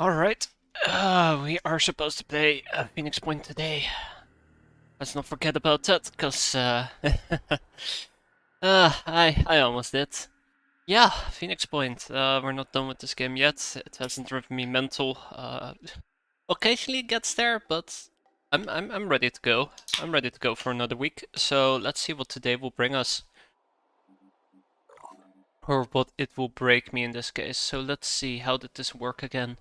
Alright, we are supposed to play Phoenix Point today. Let's not forget about that, because I almost did. Yeah, Phoenix Point. We're not done with this game yet. It hasn't driven me mental. Occasionally it gets there, but I'm ready to go. I'm ready to go for another week. So let's see what today will bring us, or what it will break me in this case. So let's see, how did this work again?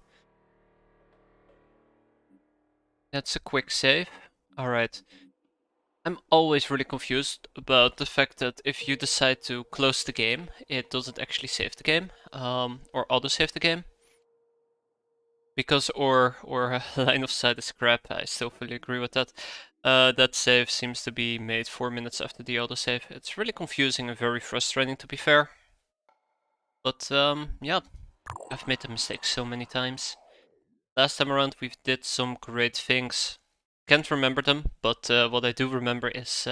That's a quick save. Alright. I'm always really confused about the fact that if you decide to close the game, it doesn't actually save the game, or auto-save the game. Because or line of sight is crap, I still fully agree with that. That save seems to be made 4 minutes after the autosave. It's really confusing and very frustrating, to be fair. But yeah, I've made the mistake so many times. Last time around we did some great things. Can't remember them, but what I do remember is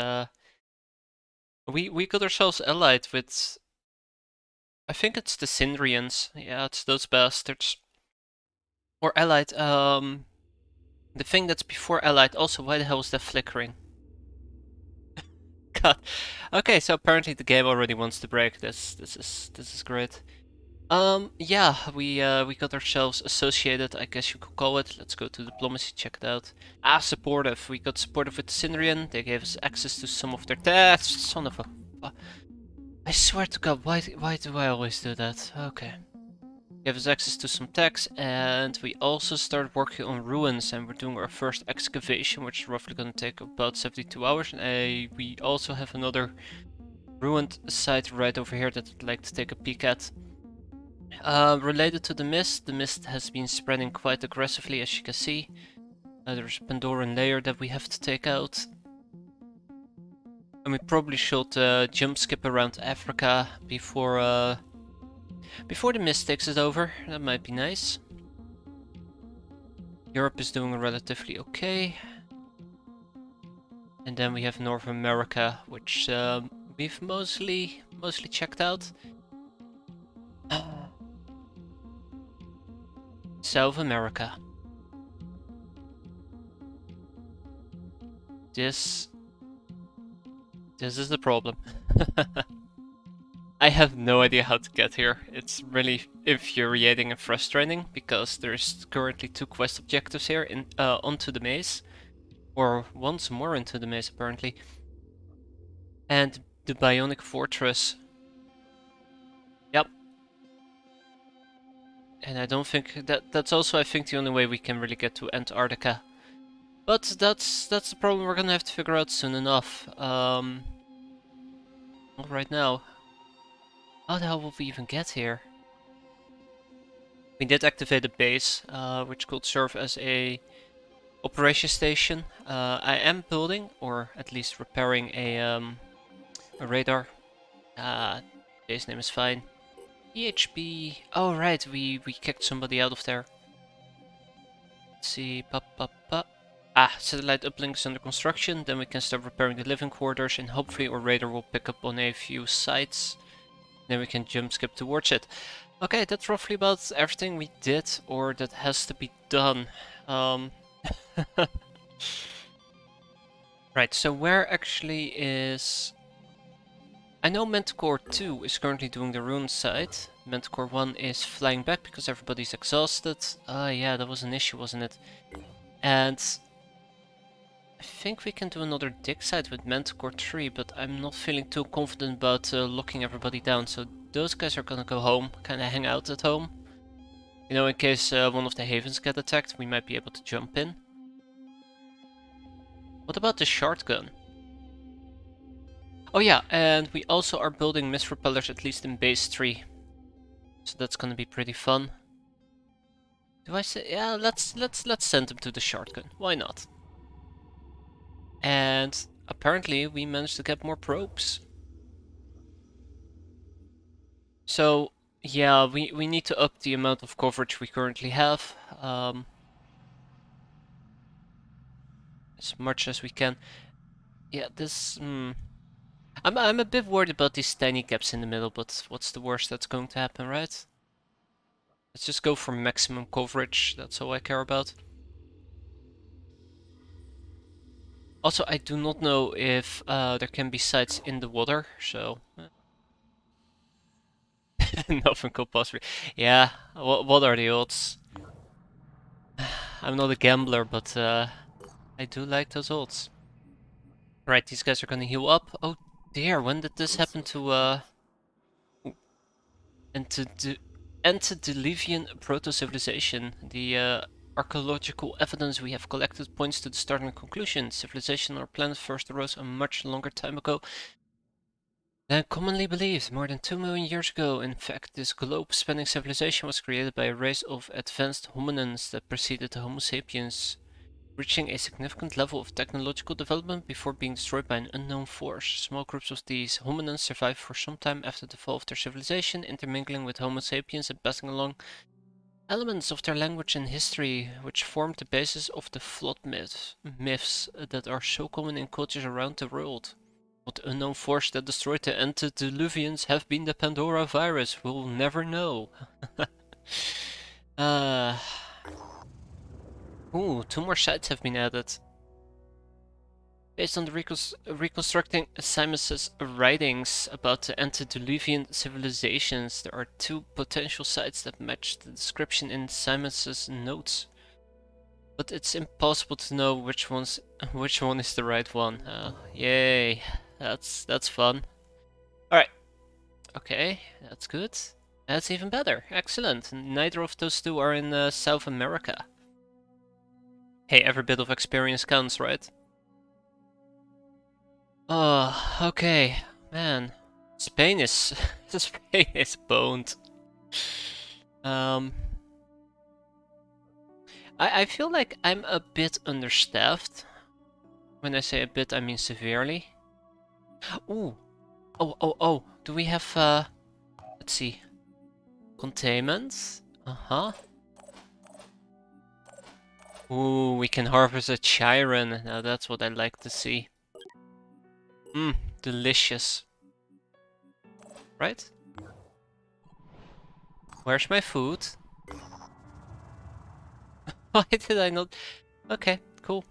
we got ourselves allied with, I think it's the Sindrians. Yeah, it's those bastards. Or allied, the thing that's before allied also, why the hell is that flickering? God. Okay, so apparently the game already wants to break. This is great. Yeah, we got ourselves associated, I guess you could call it. Let's go to diplomacy, check it out. Ah, supportive. We got supportive with the Sindrian. They gave us access to some of their tasks. Son of a. I swear to God, why do I always do that? Okay. Give us access to some techs, and we also started working on ruins, and we're doing our first excavation, which is roughly going to take about 72 hours. And we also have another ruined site right over here that I'd like to take a peek at. Related to the mist has been spreading quite aggressively, as you can see. There's a Pandoran layer that we have to take out. And we probably should jump skip around Africa before the mist takes it over. That might be nice. Europe is doing relatively okay. And then we have North America, which we've mostly checked out. South America. This is the problem. I have no idea how to get here. It's really infuriating and frustrating because there's currently 2 quest objectives here onto the maze. Or once more into the maze apparently. And the Bionic Fortress. Yep. And I don't think that's also, I think, the only way we can really get to Antarctica. But that's the problem we're gonna have to figure out soon enough. Not right now. How the hell will we even get here? We did activate a base, which could serve as a operation station. I am building, or at least repairing a radar. Base name is fine. EHB. Oh right, we kicked somebody out of there. Let's see, satellite uplink is under construction. Then we can start repairing the living quarters, and hopefully our radar will pick up on a few sites. Then we can jump skip towards it. Okay, that's roughly about everything we did, or that has to be done. Right, so where actually is... I know Manticore 2 is currently doing the rune side. Manticore 1 is flying back because everybody's exhausted. Yeah, that was an issue, wasn't it? And I think we can do another dig site with Manticore 3, but I'm not feeling too confident about locking everybody down. So those guys are gonna go home, kinda hang out at home. You know, in case one of the havens get attacked, we might be able to jump in. What about the shotgun? Oh yeah, and we also are building mist repellers, at least in base 3. So that's gonna be pretty fun. Do I say, yeah, let's send them to the shotgun. Why not? And apparently we managed to get more probes. So yeah, we need to up the amount of coverage we currently have. As much as we can. Yeah, this... I'm a bit worried about these tiny gaps in the middle, but what's the worst that's going to happen, right? Let's just go for maximum coverage. That's all I care about. Also, I do not know if there can be sites in the water, so nothing could possibly. Yeah, what are the odds? I'm not a gambler, but I do like those odds. Right, these guys are gonna heal up. Oh dear, when did this happen to antediluvian proto-civilization? The archaeological evidence we have collected points to the startling conclusion: civilization on our planet first arose a much longer time ago than commonly believed, more than 2 million years ago. In fact, this globe-spanning civilization was created by a race of advanced hominins that preceded the Homo sapiens, reaching a significant level of technological development before being destroyed by an unknown force. Small groups of these hominins survived for some time after the fall of their civilization, intermingling with Homo sapiens and passing along elements of their language and history, which formed the basis of the flood myths that are so common in cultures around the world. What unknown force that destroyed the antediluvians have been the Pandora virus, we'll never know. uh, Ooh, 2 more sites have been added. Based on the reconstructing Simus's writings about the antediluvian civilizations, there are 2 potential sites that match the description in Simus's notes. But it's impossible to know which one is the right one. Yay, that's fun. All right, okay, that's good. That's even better. Excellent. Neither of those 2 are in South America. Hey, every bit of experience counts, right? Oh, okay. Man, Spain is Spain is boned. Um, I feel like I'm a bit understaffed. When I say a bit, I mean severely. Ooh. Oh. Do we have let's see. Containment? Uh-huh. Ooh, we can harvest a Chiron. Now that's what I like to see. Mmm, delicious. Right? Where's my food? Why did I not? Okay, cool.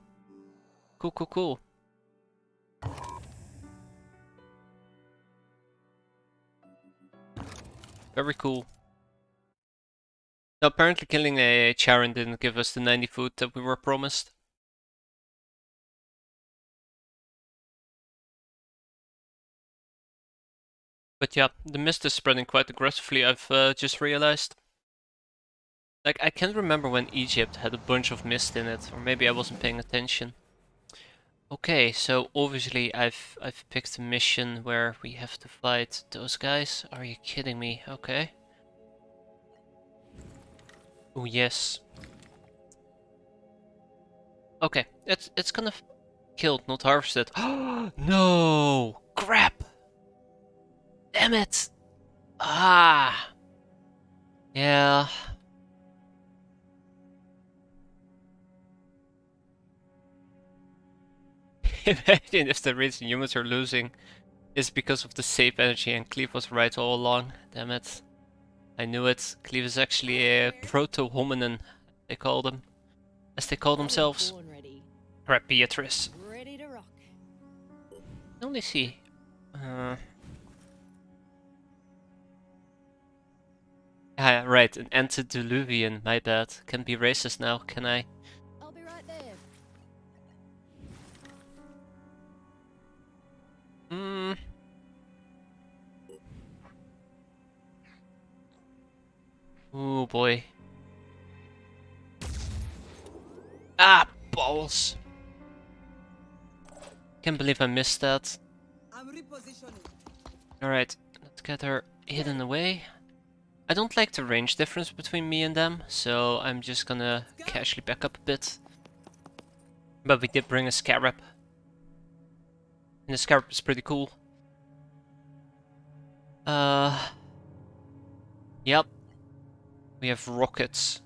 Cool. Very cool. Now, apparently killing a Charon didn't give us the 90 food that we were promised. But yeah, the mist is spreading quite aggressively, I've just realized. Like, I can't remember when Egypt had a bunch of mist in it, or maybe I wasn't paying attention. Okay, so obviously I've picked a mission where we have to fight those guys. Are you kidding me? Okay. Oh yes. Okay, it's gonna killed, not harvested. No! Crap! Damn it! Ah! Yeah. Imagine if the reason humans are losing is because of the safe energy and Cleve was right all along. Damn it. I knew it. Cleve is actually a proto-hominin, they call them. As they call themselves. Crap, Beatrice. Ready to rock. I only see... Ah, right, an antediluvian, my bad. Can be racist now, can I? I'll be right there. Hmm. Ooh, boy. Ah, balls. Can't believe I missed that. I'm repositioning. Alright, let's get her hidden away. I don't like the range difference between me and them, so I'm just gonna casually back up a bit. But we did bring a scarab. And the scarab is pretty cool. Yep. We have rockets.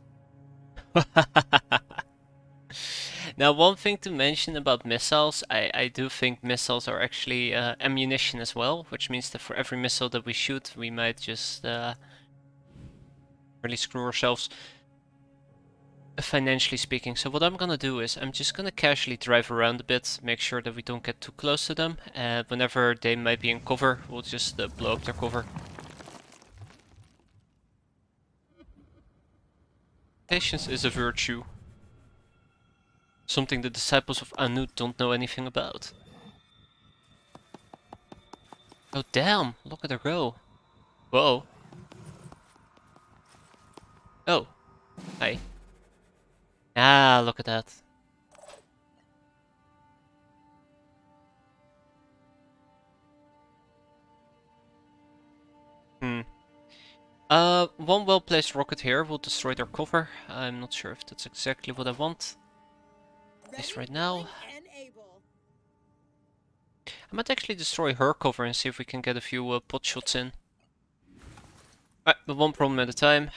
Now, one thing to mention about missiles, I do think missiles are actually ammunition as well, which means that for every missile that we shoot, we might just really screw ourselves, financially speaking. So what I'm gonna do is I'm just gonna casually drive around a bit, make sure that we don't get too close to them, and whenever they might be in cover, we'll just blow up their cover. Patience is a virtue. Something the disciples of Anu don't know anything about. Oh damn, look at her go. Whoa. Oh, hi. Ah, look at that. Hmm. One well-placed rocket here will destroy their cover. I'm not sure if that's exactly what I want. At least right now. I might actually destroy her cover and see if we can get a few pot shots in. Alright, but one problem at a time.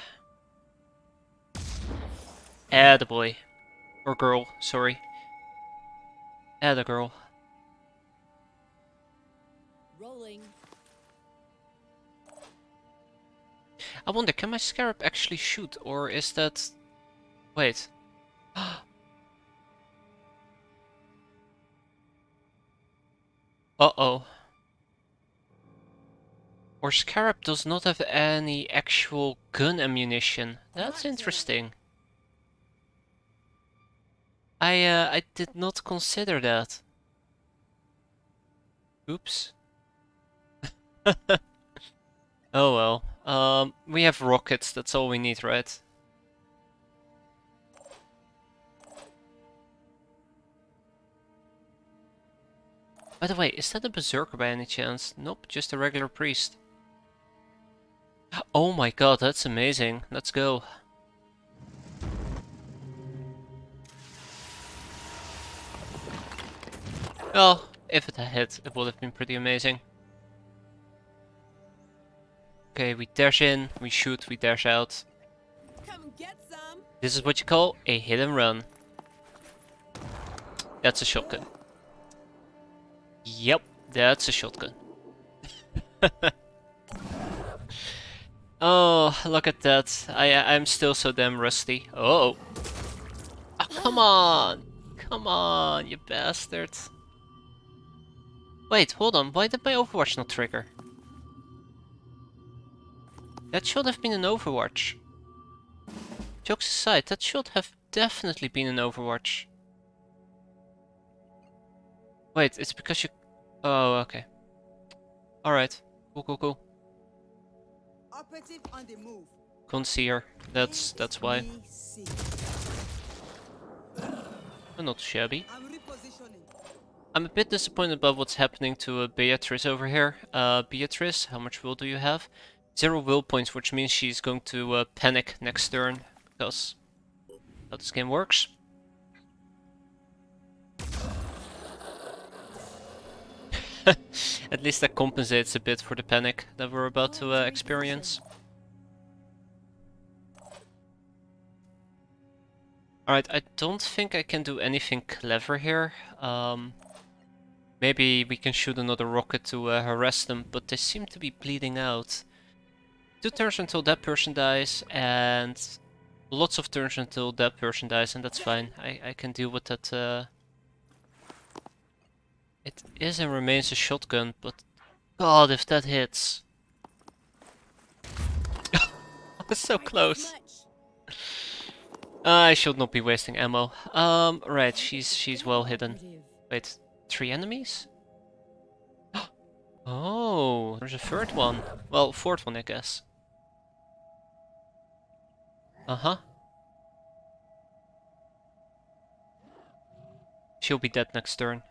Attaboy. Or girl, sorry. Atta girl. Rolling. I wonder, can my scarab actually shoot? Or is that... Wait. Uh-oh. Or scarab does not have any actual gun ammunition. That's interesting. I did not consider that. Oops. Oh well. We have rockets, that's all we need, right? By the way, is that a berserker by any chance? Nope, just a regular priest. Oh my god, that's amazing. Let's go. Well, if it had hit, it would have been pretty amazing. Okay, we dash in, we shoot, we dash out. Come get some. This is what you call a hit and run. That's a shotgun. Yep, that's a shotgun. Oh, look at that. I'm still so damn rusty. Oh. Oh, come on! Come on, you bastard. Wait, hold on. Why did my Overwatch not trigger? That should have been an Overwatch. Jokes aside, that should have definitely been an Overwatch. Wait, it's because you... Oh, okay. Alright. Cool, cool, cool. Operative on the move. Couldn't see her. That's why. But not shabby. I'm repositioning. I'm a bit disappointed about what's happening to Beatrice over here. Beatrice, how much will do you have? 0 will points, which means she's going to panic next turn, because how this game works. At least that compensates a bit for the panic that we're about to experience. Alright, I don't think I can do anything clever here. Maybe we can shoot another rocket to harass them, but they seem to be bleeding out. 2 turns until that person dies, and lots of turns until that person dies, and that's fine. I can deal with that. It is and remains a shotgun, but god, if that hits. It's so close. I should not be wasting ammo. Right, she's well hidden. Wait, 3 enemies? Oh, there's a 3rd one. Well, 4th one, I guess. Uh-huh. She'll be dead next turn.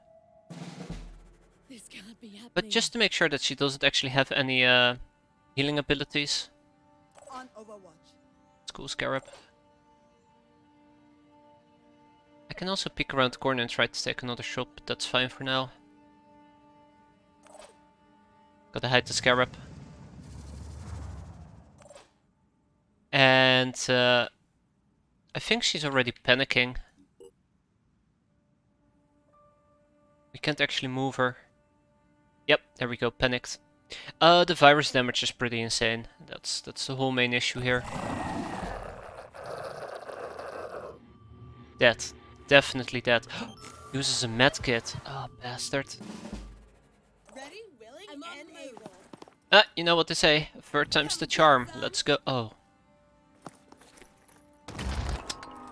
This can't be happening. But just to make sure that she doesn't actually have any healing abilities. On Overwatch. Let's go, Scarab. I can also peek around the corner and try to take another shot, but that's fine for now. Gotta hide the Scarab. And I think she's already panicking. We can't actually move her. Yep, there we go, panicked. The virus damage is pretty insane. That's the whole main issue here. Dead. Definitely dead. Uses a medkit. Oh, bastard. Ready, willing, and able. Ah, you know what they say. Third time's the charm. Let's go. Oh.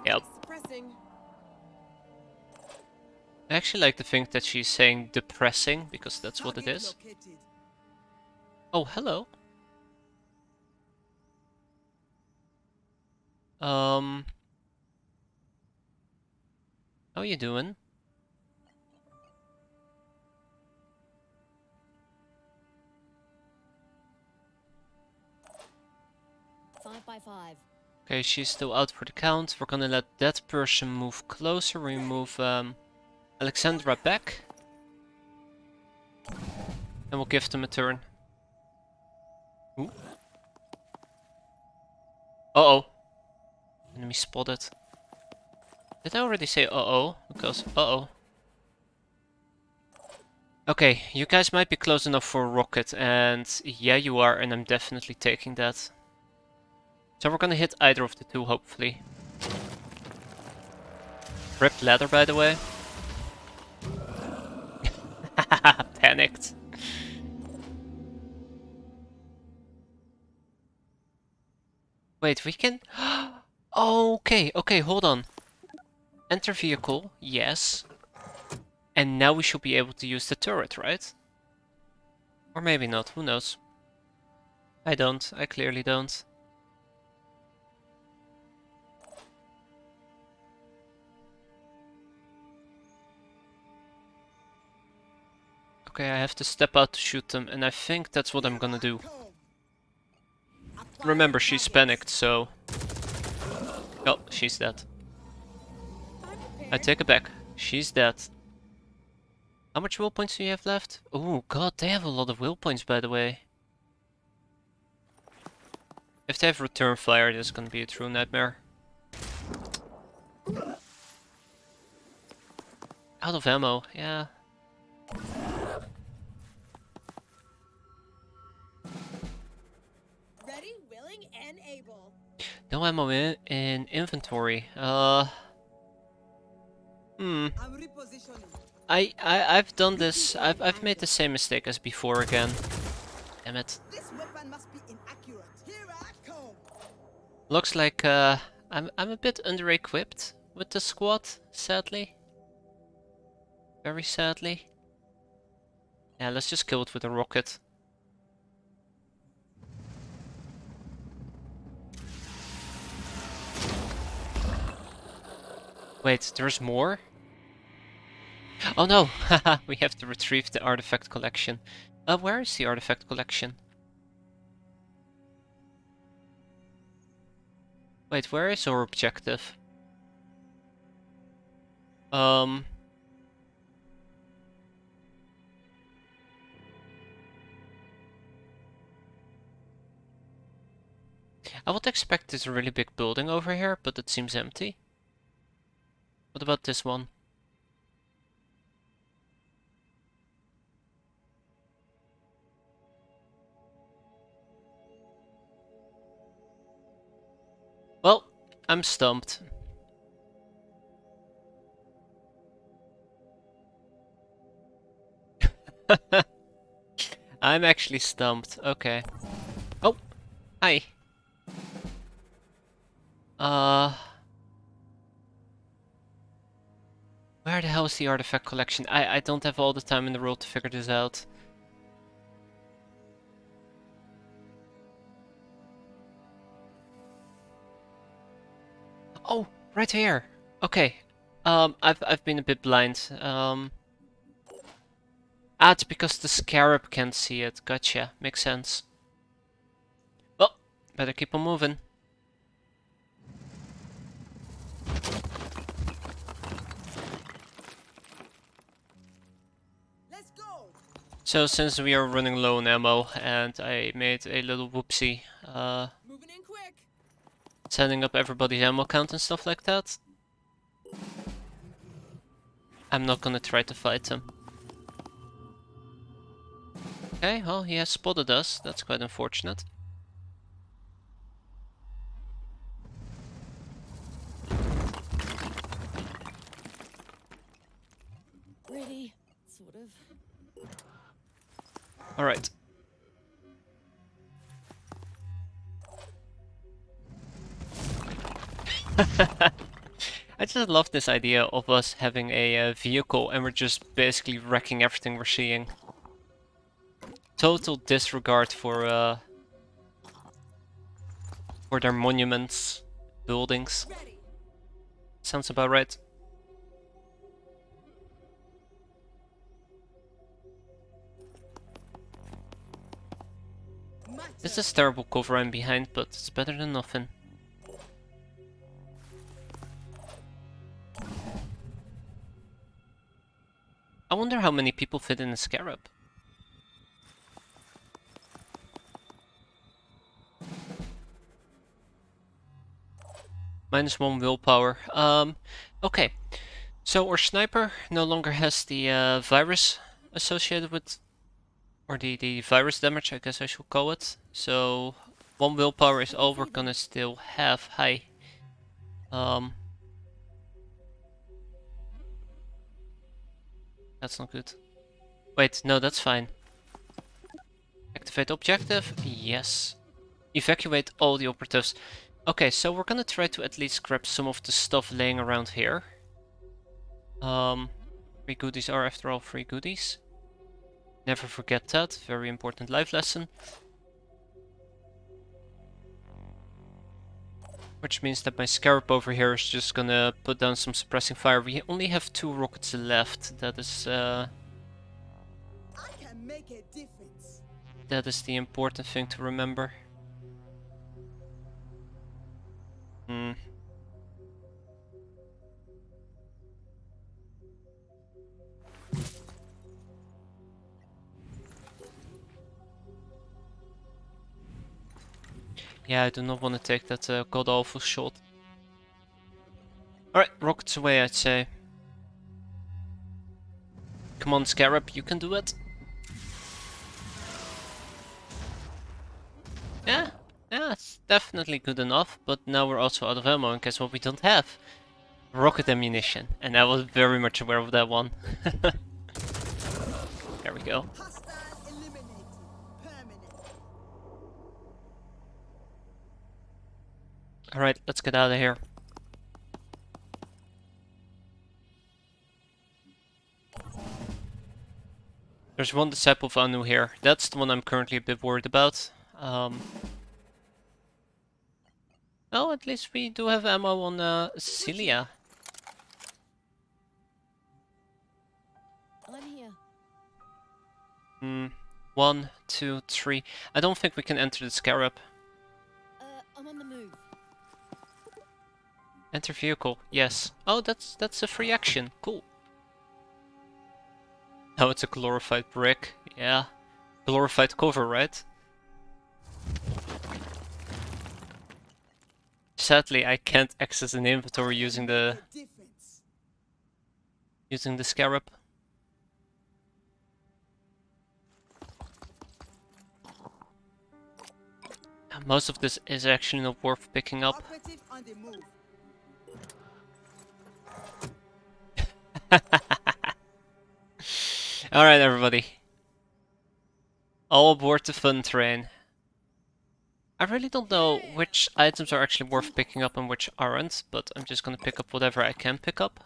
Yep. Suppressing. I actually like to think that she's saying depressing, because that's what it Target is. located. Oh, hello. How you doing? Five by five. Okay, she's still out for the count. We're gonna let that person move closer. We move Alexandra back. And we'll give them a turn. Ooh. Uh-oh. Enemy spotted. Did I already say uh-oh? Because uh-oh. Okay, you guys might be close enough for a rocket, and yeah, you are, and I'm definitely taking that. So we're gonna hit either of the two, hopefully. Ripped ladder, by the way. Panicked. Wait, we can... Okay, okay, hold on. Enter vehicle, yes. And now we should be able to use the turret, right? Or maybe not, who knows. I don't, I clearly don't. Okay, I have to step out to shoot them, and I think that's what I'm gonna do. Remember, she's panicked, so... Oh, she's dead. I take it back. She's dead. How much will points do you have left? Oh god, they have a lot of will points, by the way. If they have return fire, this is gonna be a true nightmare. Out of ammo, yeah. Ready, willing, and able. No ammo in inventory. I'm repositioning. I've done this. I've made the same mistake as before again. Damn it. This weapon must be inaccurate. Here I come. Looks like I'm a bit under-equipped with the squad, sadly. Very sadly. Yeah, let's just kill it with a rocket. Wait, there's more? Oh no! Haha, we have to retrieve the artifact collection. Where is the artifact collection? Wait, where is our objective? I would expect there's a really big building over here, but it seems empty. What about this one? Well, I'm stumped. I'm actually stumped. Okay. Oh, hi. Where the hell is the artifact collection? I don't have all the time in the world to figure this out. Oh, right here. Okay. I've been a bit blind. It's because the scarab can't see it. Gotcha. Makes sense. Well, better keep on moving. Let's go. So since we are running low on ammo and I made a little whoopsie, Moving in quick. setting up everybody's ammo count and stuff like that, I'm not gonna try to fight him. Okay, well, he has spotted us. That's quite unfortunate. Sort of. Alright. I just love this idea of us having a vehicle and we're just basically wrecking everything we're seeing. Total disregard for their monuments, buildings. Ready. Sounds about right. My This turn. is terrible cover I'm behind, but it's better than nothing. I wonder how many people fit in a scarab. -1 willpower. Okay. So our sniper no longer has the virus associated with, or the virus damage, I guess I should call it. So 1 willpower is all we're gonna still have. Hi. That's not good. Wait, no, that's fine. Activate objective, yes. Evacuate all the operatives. Okay, so we're gonna try to at least grab some of the stuff laying around here. Free goodies are after all free goodies. Never forget that, very important life lesson. Which means that my scarab over here is just gonna put down some suppressing fire. We only have 2 rockets left. That is I can make a difference. the important thing to remember. Hmm. Yeah, I do not want to take that god-awful shot. Alright, rockets away, I'd say. Come on, Scarab, you can do it. Yeah, it's definitely good enough, but now we're also out of ammo, and guess what we don't have? Rocket ammunition, and I was very much aware of that one. There we go. Hostile eliminated. Permanent. Alright, let's get out of here. There's one Disciple of Anu here. That's the one I'm currently a bit worried about. Oh, at least we do have ammo on Celia. I'm here. 1, 2, 3. I don't think we can enter the Scarab. I'm on the move. Enter vehicle, yes. Oh, that's a free action. Cool. Oh, it's a glorified brick. Yeah. Glorified cover, right? Sadly, I can't access an inventory using the Difference. Scarab. Most of this is actually not worth picking up. Operative on the move. Alright, everybody. All aboard the fun train. I really don't know which items are actually worth picking up and which aren't, but I'm just gonna pick up whatever I can pick up.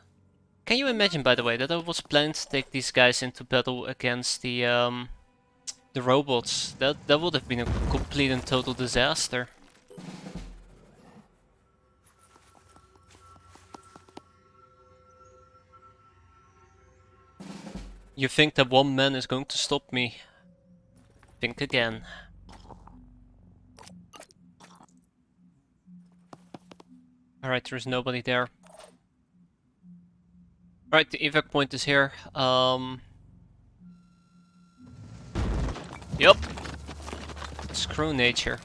Can you imagine, by the way, that I was planning to take these guys into battle against the robots? That would have been a complete and total disaster. You think that one man is going to stop me? Think again. Alright, there's nobody there. Alright, the evac point is here. Yup. Screw nature.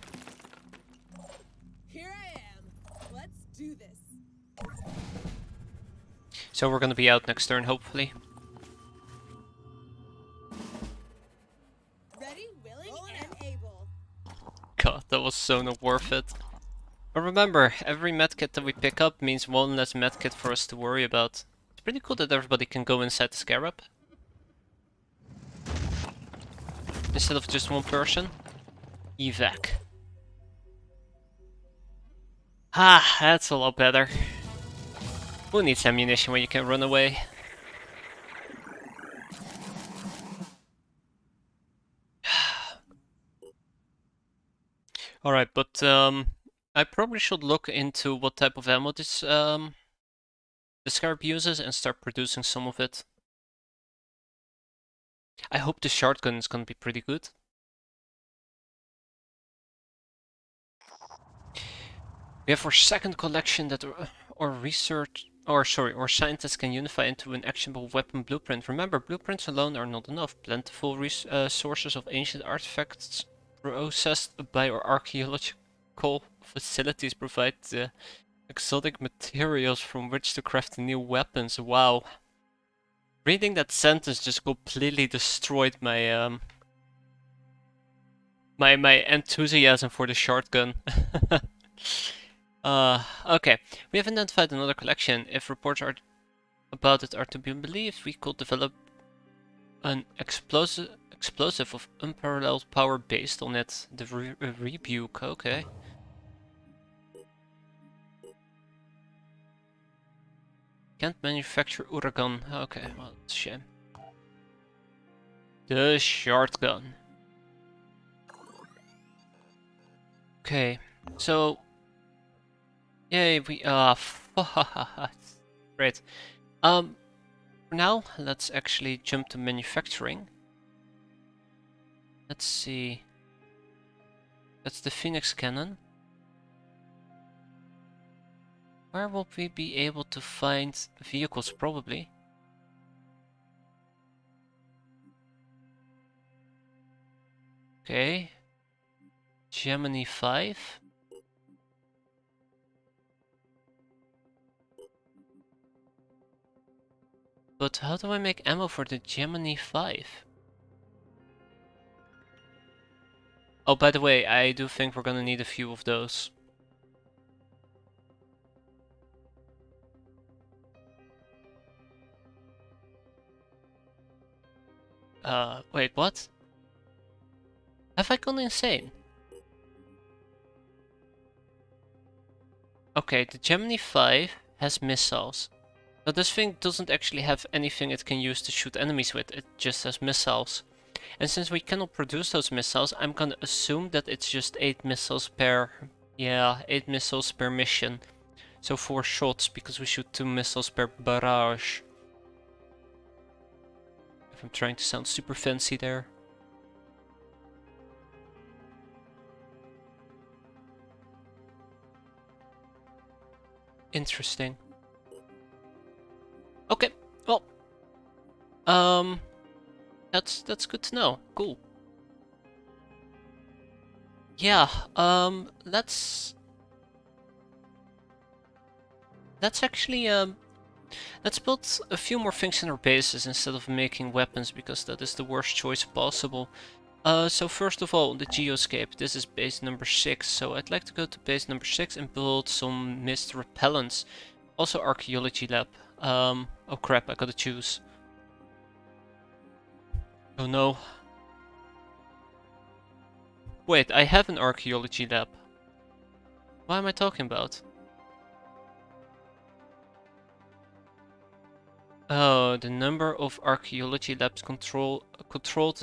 Here I am. Let's do this. So we're gonna be out next turn, hopefully. Ready, willing, and able. God, that was so not worth it. But remember, every medkit that we pick up means one less medkit for us to worry about. It's pretty cool that everybody can go inside the Scarab. instead of just one person. Evac. Ah, that's a lot better. Who needs ammunition when you can run away? Alright, but I probably should look into what type of ammo this the Scarab uses and start producing some of it. I hope the shotgun is gonna be pretty good. We have our second collection that our scientists can unify into an actionable weapon blueprint. Remember, blueprints alone are not enough. Plentiful sources of ancient artifacts processed by our archaeological facilities provide the exotic materials from which to craft new weapons. Wow. Reading that sentence just completely destroyed my my enthusiasm for the shotgun. Okay. We have identified another collection. If reports about it are to be believed, we could develop an explosive of unparalleled power based on it. The rebuke, okay. Can't manufacture Uragan. Okay, well, that's a shame. The shotgun. Okay, so yay, we great. For now, let's actually jump to manufacturing. Let's see. That's the Phoenix cannon. Where will we be able to find vehicles? Probably. Okay. Gemini 5. But how do I make ammo for the Gemini 5? Oh, by the way, I do think we're gonna need a few of those. Wait, what? Have I gone insane? Okay, the Gemini 5 has missiles. But this thing doesn't actually have anything it can use to shoot enemies with, it just has missiles. And since we cannot produce those missiles, I'm gonna assume that it's just 8 missiles per... Yeah, 8 missiles per mission. So 4 shots, because we shoot 2 missiles per barrage. If I'm trying to sound super fancy there. Interesting. Okay, well... That's good to know. Cool. Yeah, let's actually, let's build a few more things in our bases instead of making weapons, because that is the worst choice possible. So first of all, the geoscape. This is base number 6, so I'd like to go to base number 6 and build some mist repellents. Also archaeology lab. Oh crap, I gotta choose. Oh no. Wait, I have an archaeology lab. What am I talking about? Oh, the number of archaeology labs controlled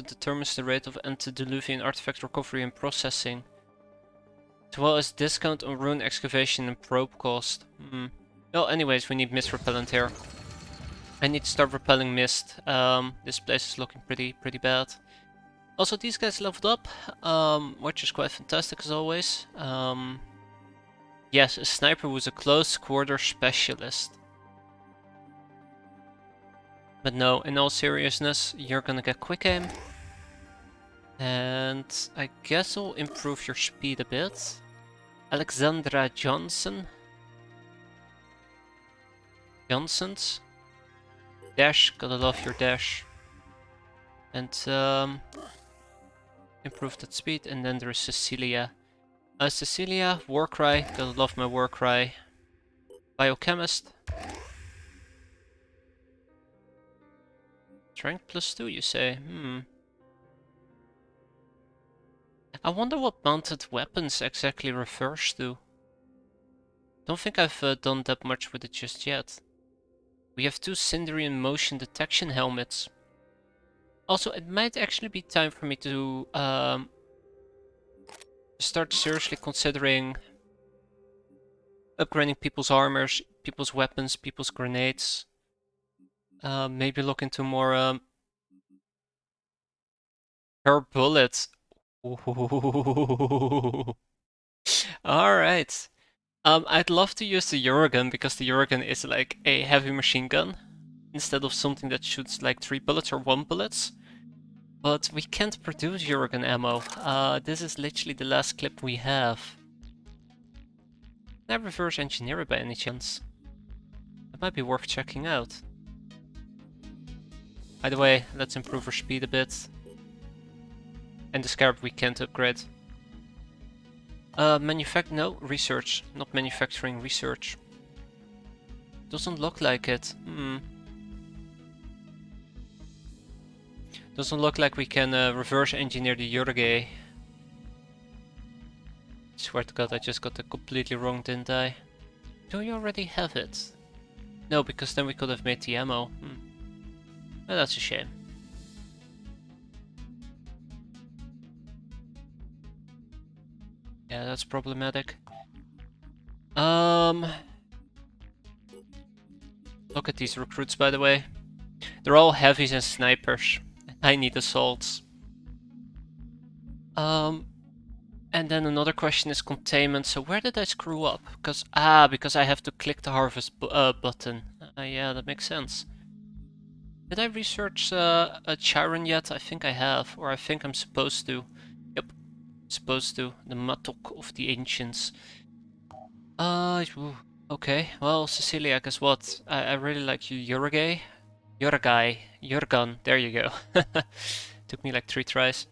determines the rate of antediluvian artifact recovery and processing, as well as discount on ruin excavation and probe cost. Well, anyways, we need mist repellent here. I need to start repelling mist. This place is looking pretty bad. Also, these guys leveled up, which is quite fantastic as always. Yes, a sniper was a close quarter specialist. But no, in all seriousness, you're gonna get quick aim. And I guess I'll improve your speed a bit. Alexandra Johnson's. Dash, gotta love your dash. And improve that speed. And then there's Cecilia. Cecilia, Warcry, gotta love my Warcry. Biochemist. Strength +2, you say? I wonder what mounted weapons exactly refers to. Don't think I've done that much with it just yet. We have 2 Synderian motion detection helmets. Also, it might actually be time for me to start seriously considering upgrading people's armors, people's weapons, people's grenades. Maybe look into more per bullet. Alright. I'd love to use the Eurogun because the Eurogun is like a heavy machine gun instead of something that shoots like 3 bullets or 1 bullets. But we can't produce Eurogun ammo. This is literally the last clip we have. Can I reverse engineer it by any chance? It might be worth checking out. Either way, let's improve our speed a bit. And the Scarab we can't upgrade. No, research. Not manufacturing, research. Doesn't look like it. Doesn't look like we can reverse engineer the Yurge. Swear to God, I just got it completely wrong, didn't I? Do we already have it? No, because then we could have made the ammo. Well, that's a shame. Yeah, that's problematic. Look at these recruits, by the way. They're all heavies and snipers. I need assaults. And then another question is containment. So where did I screw up? Because I have to click the harvest button. Yeah, that makes sense. Did I research a Chiron yet? I think I have, or I think I'm supposed to. Yep, supposed to. The Mattock of the Ancients. Okay. Well, Cecilia, guess what? I really like you, Yurgay. Yurgai. Yurgan. There you go. Took me like 3 tries.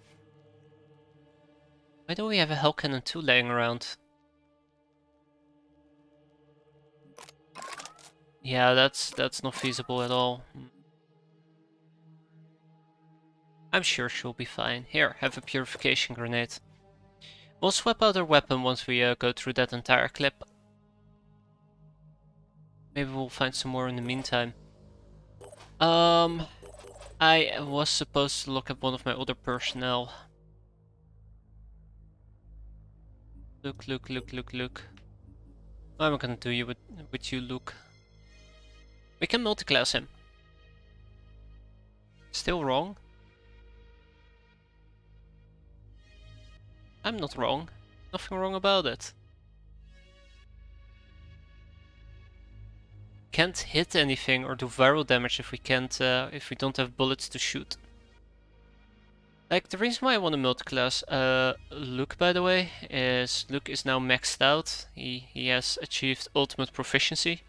Why do we have a Hell Cannon 2 laying around? Yeah, that's not feasible at all. I'm sure she'll be fine. Here, have a purification grenade. We'll swap out our weapon once we go through that entire clip. Maybe we'll find some more in the meantime. I was supposed to look at one of my other personnel. Look. What am I gonna do you with you, Luke? We can multiclass him. Still wrong? I'm not wrong. Nothing wrong about it. Can't hit anything or do viral damage if we can't, if we don't have bullets to shoot. Like, the reason why I want to multiclass Luke, by the way, is Luke is now maxed out. He has achieved ultimate proficiency.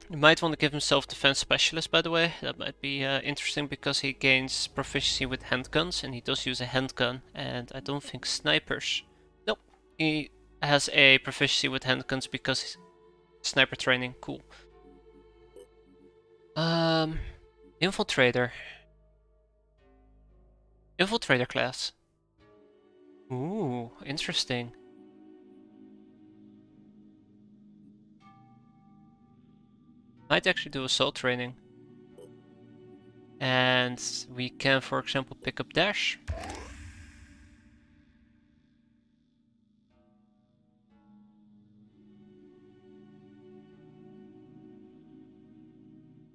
He might want to give himself defense specialist, by the way. That might be interesting because he gains proficiency with handguns, and he does use a handgun. And I don't think snipers. Nope, he has a proficiency with handguns because sniper training. Cool. Infiltrator. Infiltrator class. Ooh, interesting. Might actually do assault training. And we can, for example, pick up dash.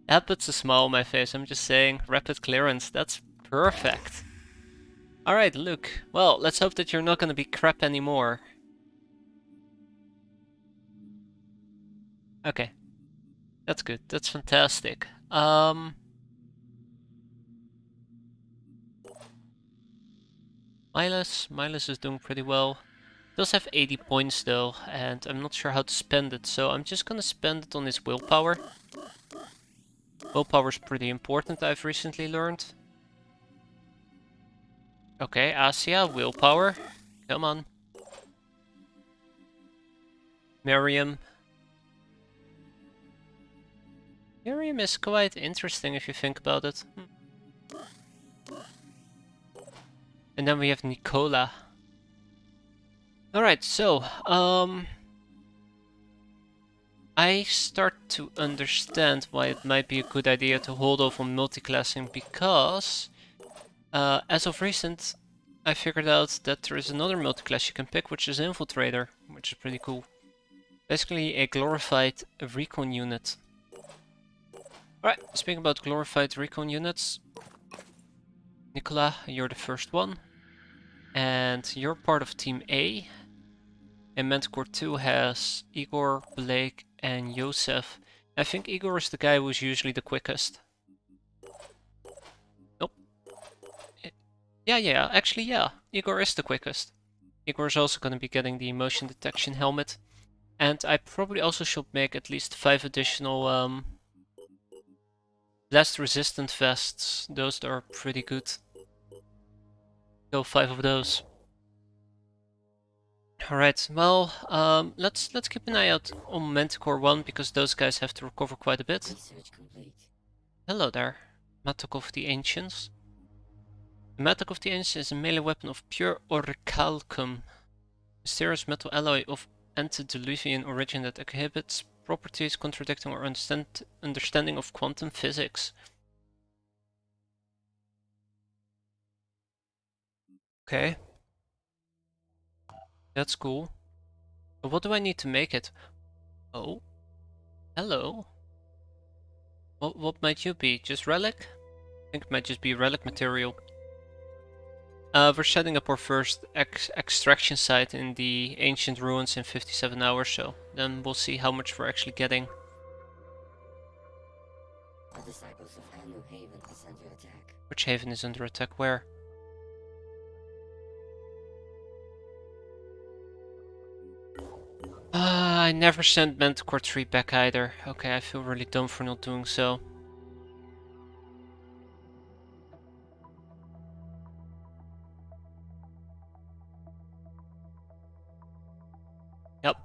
That puts a smile on my face, I'm just saying. Rapid clearance, that's perfect. Alright, Luke. Well, let's hope that you're not gonna be crap anymore. Okay. That's good, that's fantastic. Miles is doing pretty well. Does have 80 points though, and I'm not sure how to spend it, so I'm just gonna spend it on his willpower. Willpower is pretty important, I've recently learned. Okay, Asia, willpower. Come on. Miriam. Miriam is quite interesting if you think about it. And then we have Nicola. Alright, so, I start to understand why it might be a good idea to hold off on multiclassing, because as of recent I figured out that there is another multiclass you can pick, which is Infiltrator, which is pretty cool. Basically a glorified recon unit. Alright, speaking about glorified recon units, Nicola, you're the first one. And you're part of Team A. And Manticore 2 has Igor, Blake, and Josef. I think Igor is the guy who's usually the quickest. Nope. Yeah, actually yeah, Igor is the quickest. Igor is also going to be getting the motion detection helmet. And I probably also should make at least 5 additional blast resistant vests. Those are pretty good. Go 5 of those. Alright, well, let's keep an eye out on Manticore 1, because those guys have to recover quite a bit. Research complete. Hello there, Matok of the Ancients. The Matok of the Ancients is a melee weapon of pure orichalcum, mysterious metal alloy of antediluvian origin that exhibits properties contradicting our understanding of quantum physics. Okay. That's cool. But what do I need to make it? Oh. Hello. What might you be? Just relic? I think it might just be relic material. We're setting up our first extraction site in the ancient ruins in 57 hours, so then we'll see how much we're actually getting. The disciples of Anu Haven is under attack. Which haven is under attack? Where? I never sent Manticore 3 back either. Okay, I feel really dumb for not doing so. Yep.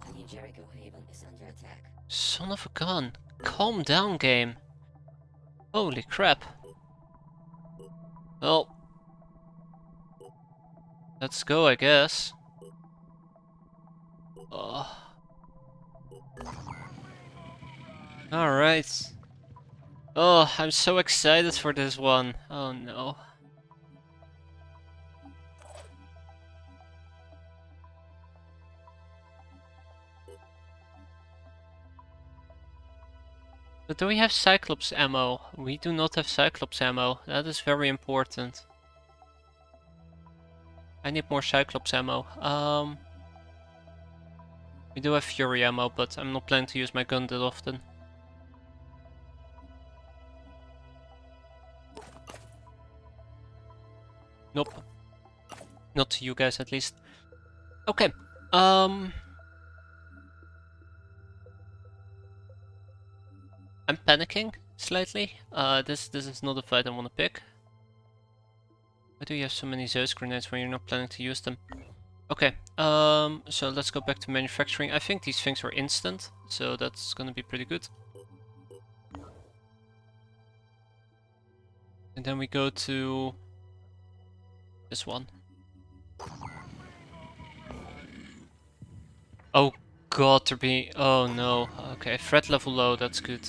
The New Jericho Haven is under attack. Son of a gun. Calm down, game. Holy crap. Well, let's go, I guess. Oh. Alright. Oh, I'm so excited for this one. Oh no. But do we have Cyclops ammo? We do not have Cyclops ammo. That is very important. I need more Cyclops ammo. We do have Fury ammo, but I'm not planning to use my gun that often. Nope. Not to you guys, at least. Okay. I'm panicking slightly. This is not a fight I want to pick. Why do you have so many Zeus grenades when you're not planning to use them? Okay, so let's go back to manufacturing. I think these things are instant, so that's gonna be pretty good. And then we go to this one. Oh god, they're being... oh no. Okay, threat level low, that's good.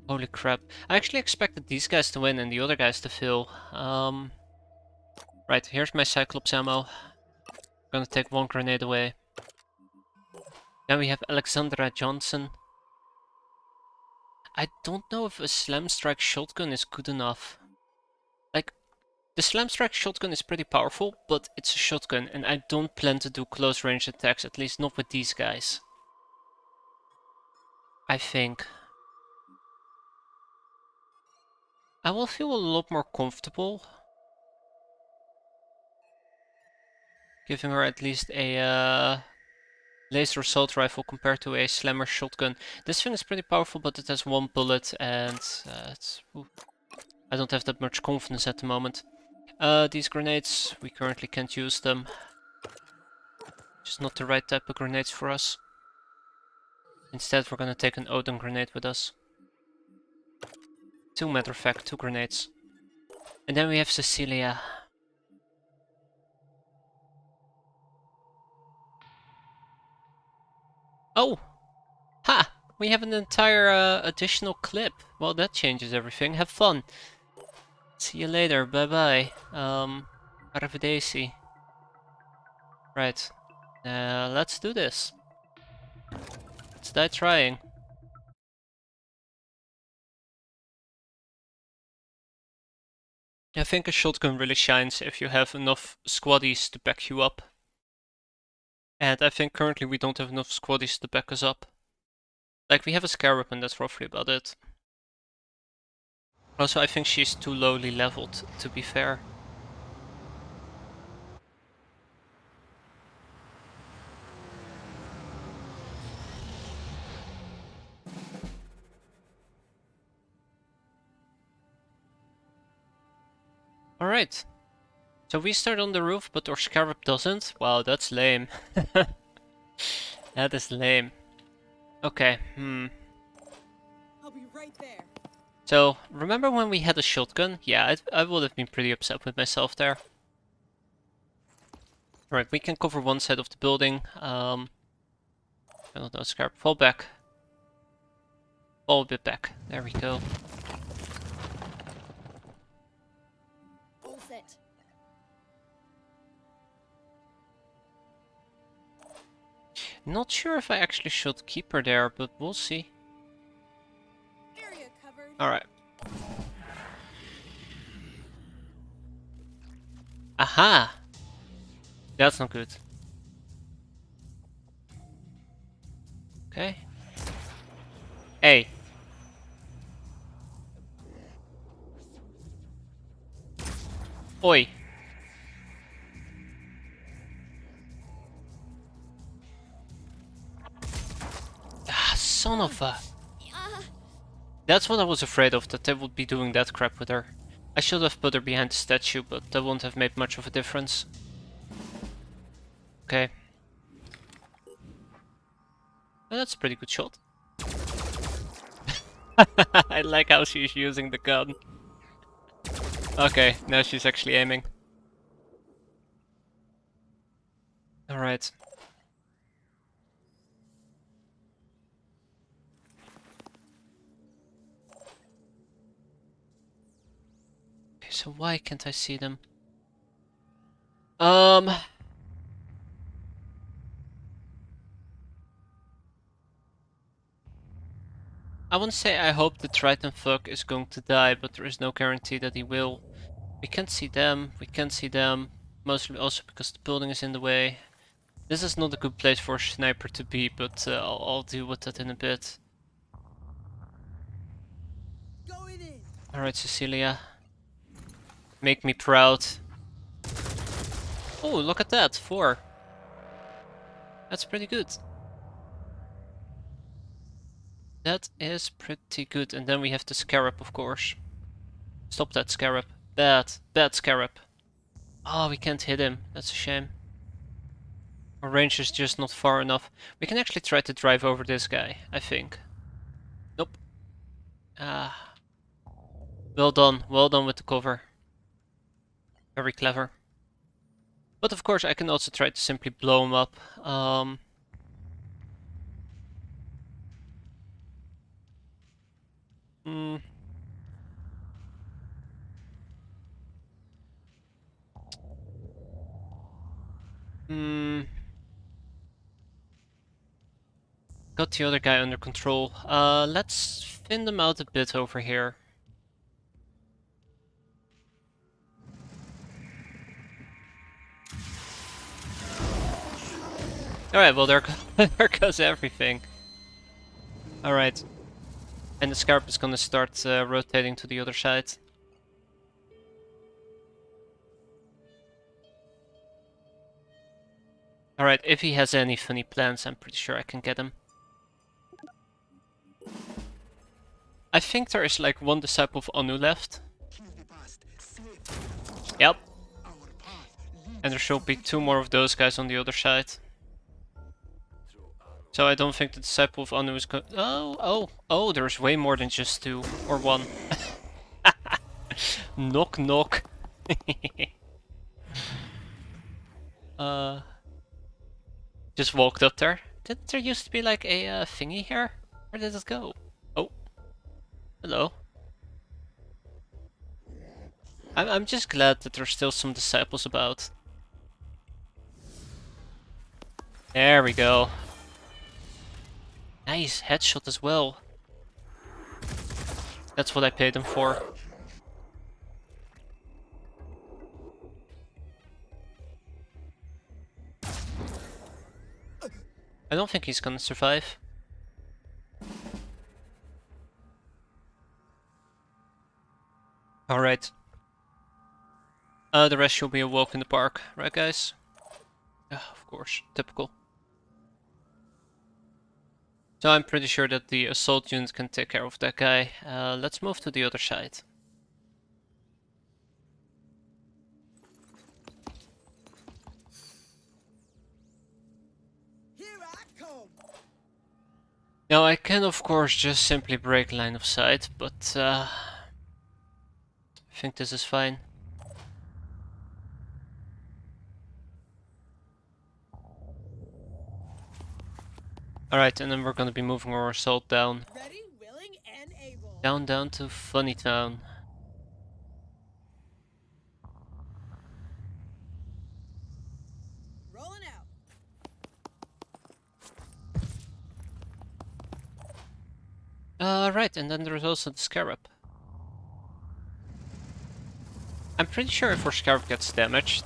Holy crap. I actually expected these guys to win and the other guys to fail. Right, here's my Cyclops ammo. I'm gonna take one grenade away. Then we have Alexandra Johnson. I don't know if a Slam Strike shotgun is good enough. Like, the Slam Strike shotgun is pretty powerful, but it's a shotgun and I don't plan to do close range attacks, at least not with these guys. I think. I will feel a lot more comfortable giving her at least a laser assault rifle compared to a slammer shotgun. This thing is pretty powerful, but it has one bullet and I don't have that much confidence at the moment. These grenades, we currently can't use them. Just not the right type of grenades for us. Instead, we're gonna take an Odin grenade with us. Matter of fact, 2 grenades. And then we have Cecilia. Oh! Ha! We have an entire additional clip. Well, that changes everything. Have fun. See you later. Bye bye. Arrivederci. Right. Let's do this. Let's die trying. I think a shotgun really shines if you have enough squaddies to back you up. And I think currently we don't have enough squaddies to back us up. Like, we have a scarab and that's roughly about it. Also, I think she's too lowly leveled, to be fair. Alright. So we start on the roof, but our scarab doesn't? Wow, that's lame. That is lame. Okay, I'll be right there. So, remember when we had a shotgun? Yeah, I would have been pretty upset with myself there. Alright, we can cover one side of the building. I don't know, scarab. Fall back. Fall a bit back. There we go. All set. Not sure if I actually should keep her there, but we'll see. Area covered. Alright. Aha! That's not good. Okay. Hey. Oi. Ah, son of a... That's what I was afraid of, that they would be doing that crap with her. I should have put her behind the statue, but that wouldn't have made much of a difference. Okay. Well, that's a pretty good shot. I like how she's using the gun. Okay, now she's actually aiming. Alright. Okay, so why can't I see them? I wouldn't say I hope the Triton fuck is going to die, but there is no guarantee that he will. We can't see them, we can't see them. Mostly also because the building is in the way. This is not a good place for a sniper to be, but I'll deal with that in a bit. Going in. Alright, Cecilia. Make me proud. Oh, look at that, 4. That's pretty good. That is pretty good. And then we have the scarab, of course. Stop that scarab. Bad scarab. Oh, we can't hit him. That's a shame. Our range is just not far enough. We can actually try to drive over this guy, I think. Nope. Ah. Well done with the cover. Very clever. But of course I can also try to simply blow him up. Hmm. Got the other guy under control. Let's thin them out a bit over here. Alright, well there goes everything. Alright. And the scarab is gonna start rotating to the other side. Alright, if he has any funny plans, I'm pretty sure I can get him. I think there is like one disciple of Anu left. Yep. And there should be 2 more of those guys on the other side. So I don't think the disciple of Anu is going. Oh, there's way more than just 2 or 1. Knock knock. uh, just walked up there. Didn't there used to be like a thingy here? Where did it go? Oh, hello. I'm just glad that there's still some disciples about. There we go. Nice headshot as well. That's what I paid him for. I don't think he's gonna survive. Alright. The rest will be a walk in the park, right guys? Of course, typical. So I'm pretty sure that the assault unit can take care of that guy. Let's move to the other side. Here I come. Now I can of course just simply break line of sight, but I think this is fine. Alright, and then we're gonna be moving our assault down. Ready, willing, and able. Down to Funny Town. Rolling out. Right, and then there's also the Scarab. I'm pretty sure if our Scarab gets damaged,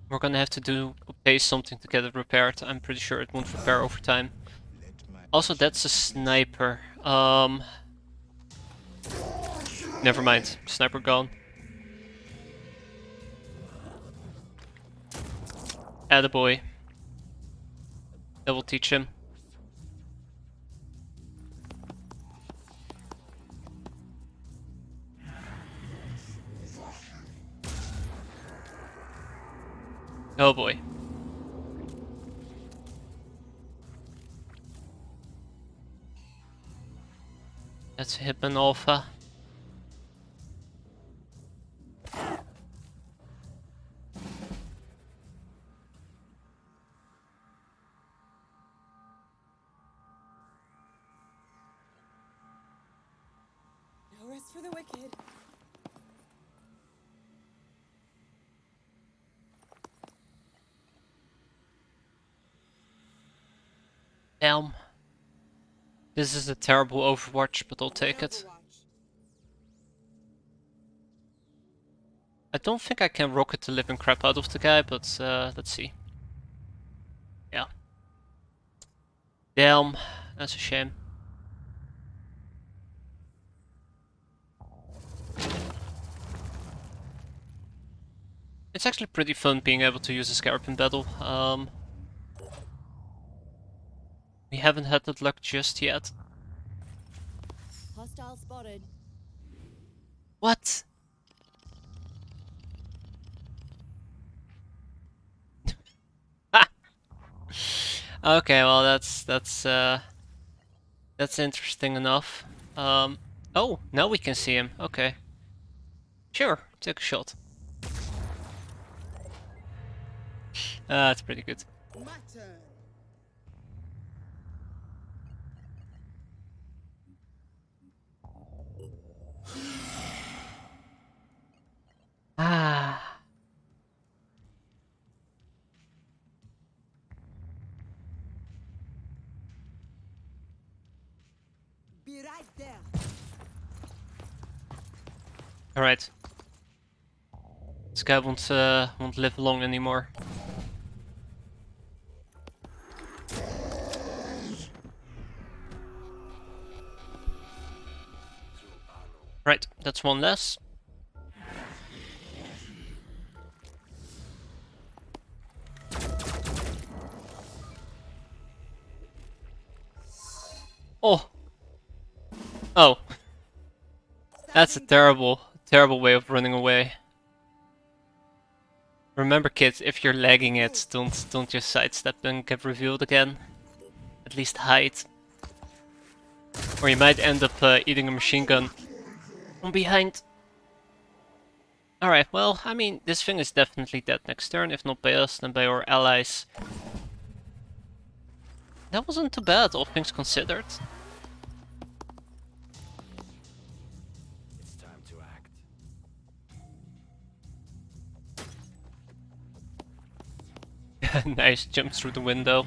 we're gonna have to pay something to get it repaired. I'm pretty sure it won't repair over time. Also, that's a sniper. Never mind. Sniper gone. Attaboy. That will teach him. Oh boy. That's Hitman Alpha. No rest for the wicked. Damn. This is a terrible Overwatch, but I'll take it. Overwatch. I don't think I can rocket the living crap out of the guy, but let's see. Yeah. Damn, that's a shame. It's actually pretty fun being able to use a Scarab in battle. We haven't had that luck just yet. Hostile spotted. What? Okay, well that's interesting enough. Oh, now we can see him. Okay. Sure, take a shot. That's pretty good. My turn. Ah. Be right there. All right. This guy won't live long anymore. Right, that's one less. Oh. Oh. That's a terrible way of running away. Remember kids, if you're lagging it, don't just sidestep and get revealed again. At least hide. Or you might end up eating a machine gun. From behind. Alright, well, I mean, this thing is definitely dead next turn, if not by us, then by our allies. That wasn't too bad, all things considered. It's time to act. Nice, jump through the window.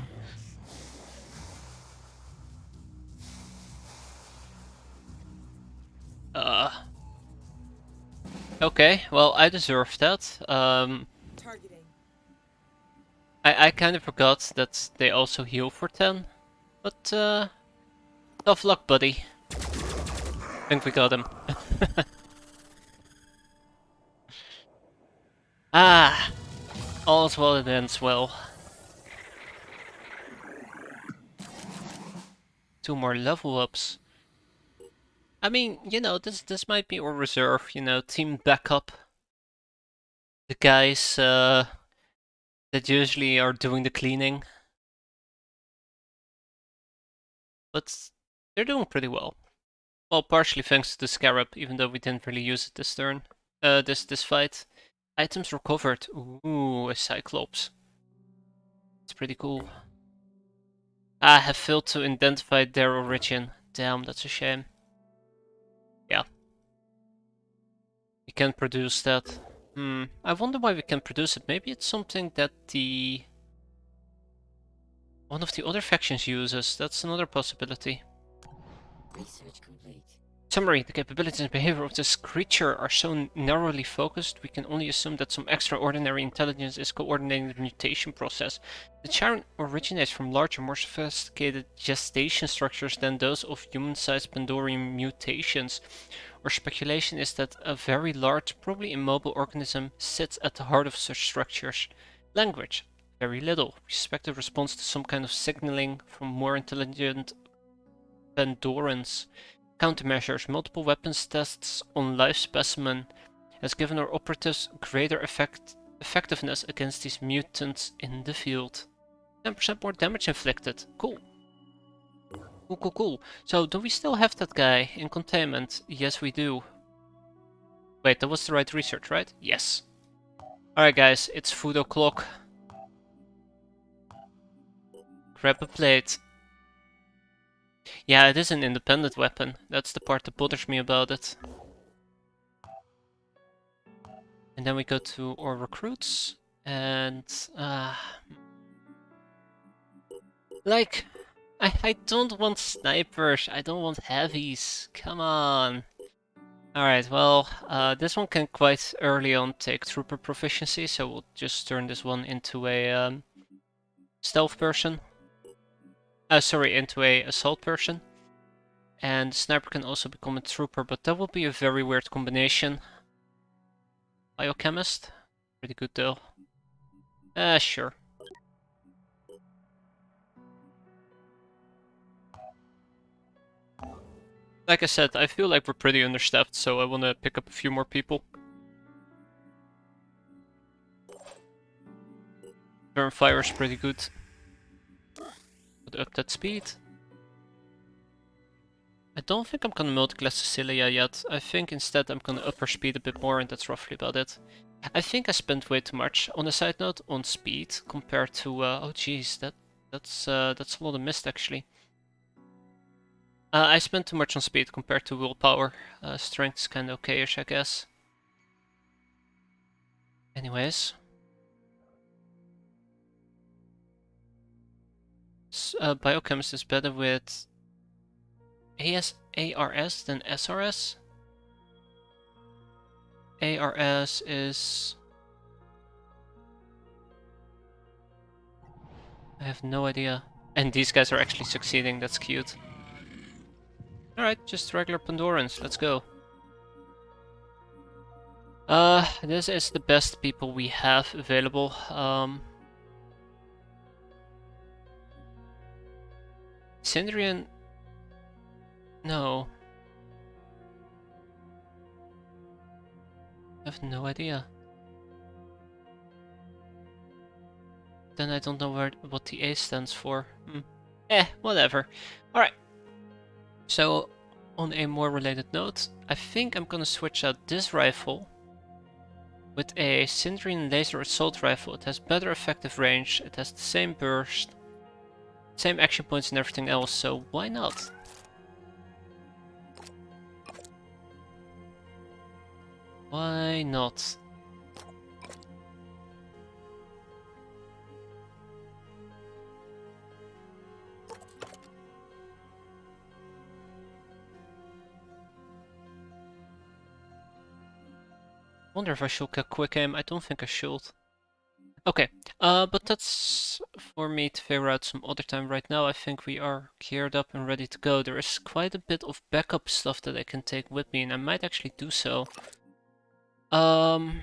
Okay, well, I deserve that. Targeting. I kind of forgot that they also heal for 10. But, tough luck, buddy. Think we got him. Ah! All's well that ends well. 2 more level ups. I mean, you know, this might be our reserve, you know, team backup. The guys, that usually are doing the cleaning. But they're doing pretty well. Well, partially thanks to the Scarab, even though we didn't really use it this turn. This fight. Items recovered. Ooh, a Cyclops. It's pretty cool. I have failed to identify their origin. Damn, that's a shame. Yeah. We can produce that. I wonder why we can produce it. Maybe it's something that one of the other factions uses. That's another possibility. Research complete. Summary: the capabilities and behavior of this creature are so narrowly focused, we can only assume that some extraordinary intelligence is coordinating the mutation process. The Charon originates from larger, more sophisticated gestation structures than those of human-sized Pandorian mutations. Our speculation is that a very large, probably immobile organism sits at the heart of such structures. Language: very little. We suspect a response to some kind of signaling from more intelligent Pandorans. Countermeasures: multiple weapons tests on live specimen has given our operatives greater effectiveness against these mutants in the field. 10% more damage inflicted. Cool. Cool. So, do we still have that guy in containment? Yes, we do. Wait, that was the right research, right? Yes. Alright guys, it's food o'clock. Grab a plate. Yeah, it is an independent weapon. That's the part that bothers me about it. And then we go to our recruits. And, like, I don't want snipers. I don't want heavies. Come on. Alright, well, this one can quite early on take trooper proficiency, so we'll just turn this one into a stealth person. Sorry, into a assault person. And sniper can also become a trooper, but that will be a very weird combination. Biochemist? Pretty good though. Sure. Like I said, I feel like we're pretty understaffed, so I want to pick up a few more people. Turn fire is pretty good. Put up that speed. I don't think I'm gonna multiclass Cecilia yet. I think instead I'm gonna up her speed a bit more, and that's roughly about it. I think I spent way too much, on a side note, on speed compared to oh jeez, that's a lot of mist actually. I spent too much on speed compared to willpower. Strength's kinda okay-ish, I guess. Anyways. Biochemist is better with ARS than SRS? ARS is... I have no idea. And these guys are actually succeeding, that's cute. Alright, just regular Pandorans, let's go. This is the best people we have available. Sindrian... No. I have no idea. Then I don't know what the A stands for. Whatever. Alright. So, On a more related note, I think I'm gonna switch out this rifle with a Syndrine laser assault rifle. It has better effective range, it has the same burst, same action points and everything else, so why not? Why not? Wonder if I should get quick aim. I don't think I should. Okay, but that's for me to figure out some other time. Right now I think we are geared up and ready to go. There is quite a bit of backup stuff that I can take with me, and I might actually do so. No,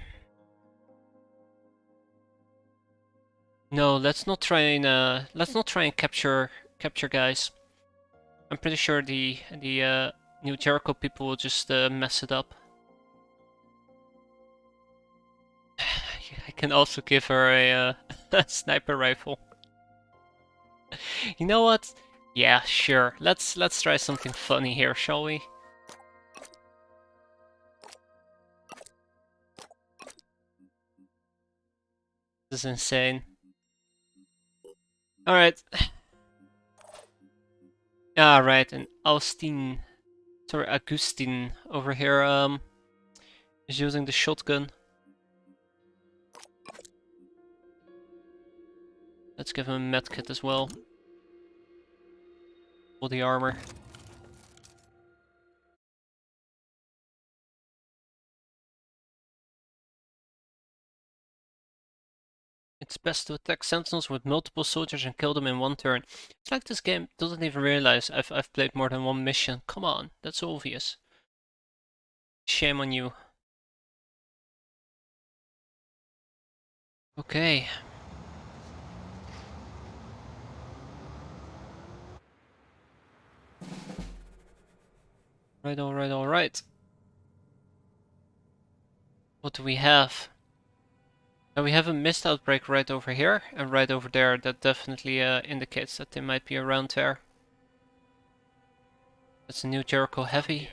let's not try and capture guys. I'm pretty sure the New Jericho people will just mess it up. I can also give her a, a sniper rifle. You know what? Yeah, sure. Let's try something funny here, shall we? This is insane. Alright. Ah, right, and Augustine over here is using the shotgun. Let's give him a medkit as well. For the armor. It's best to attack sentinels with multiple soldiers and kill them in one turn. It's like this game doesn't even realize I've played more than one mission. Come on, that's obvious. Shame on you. Okay. Right, alright, alright. What do we have? Now we have a mist outbreak right over here and right over there. That definitely indicates that they might be around there. That's a New Jericho heavy.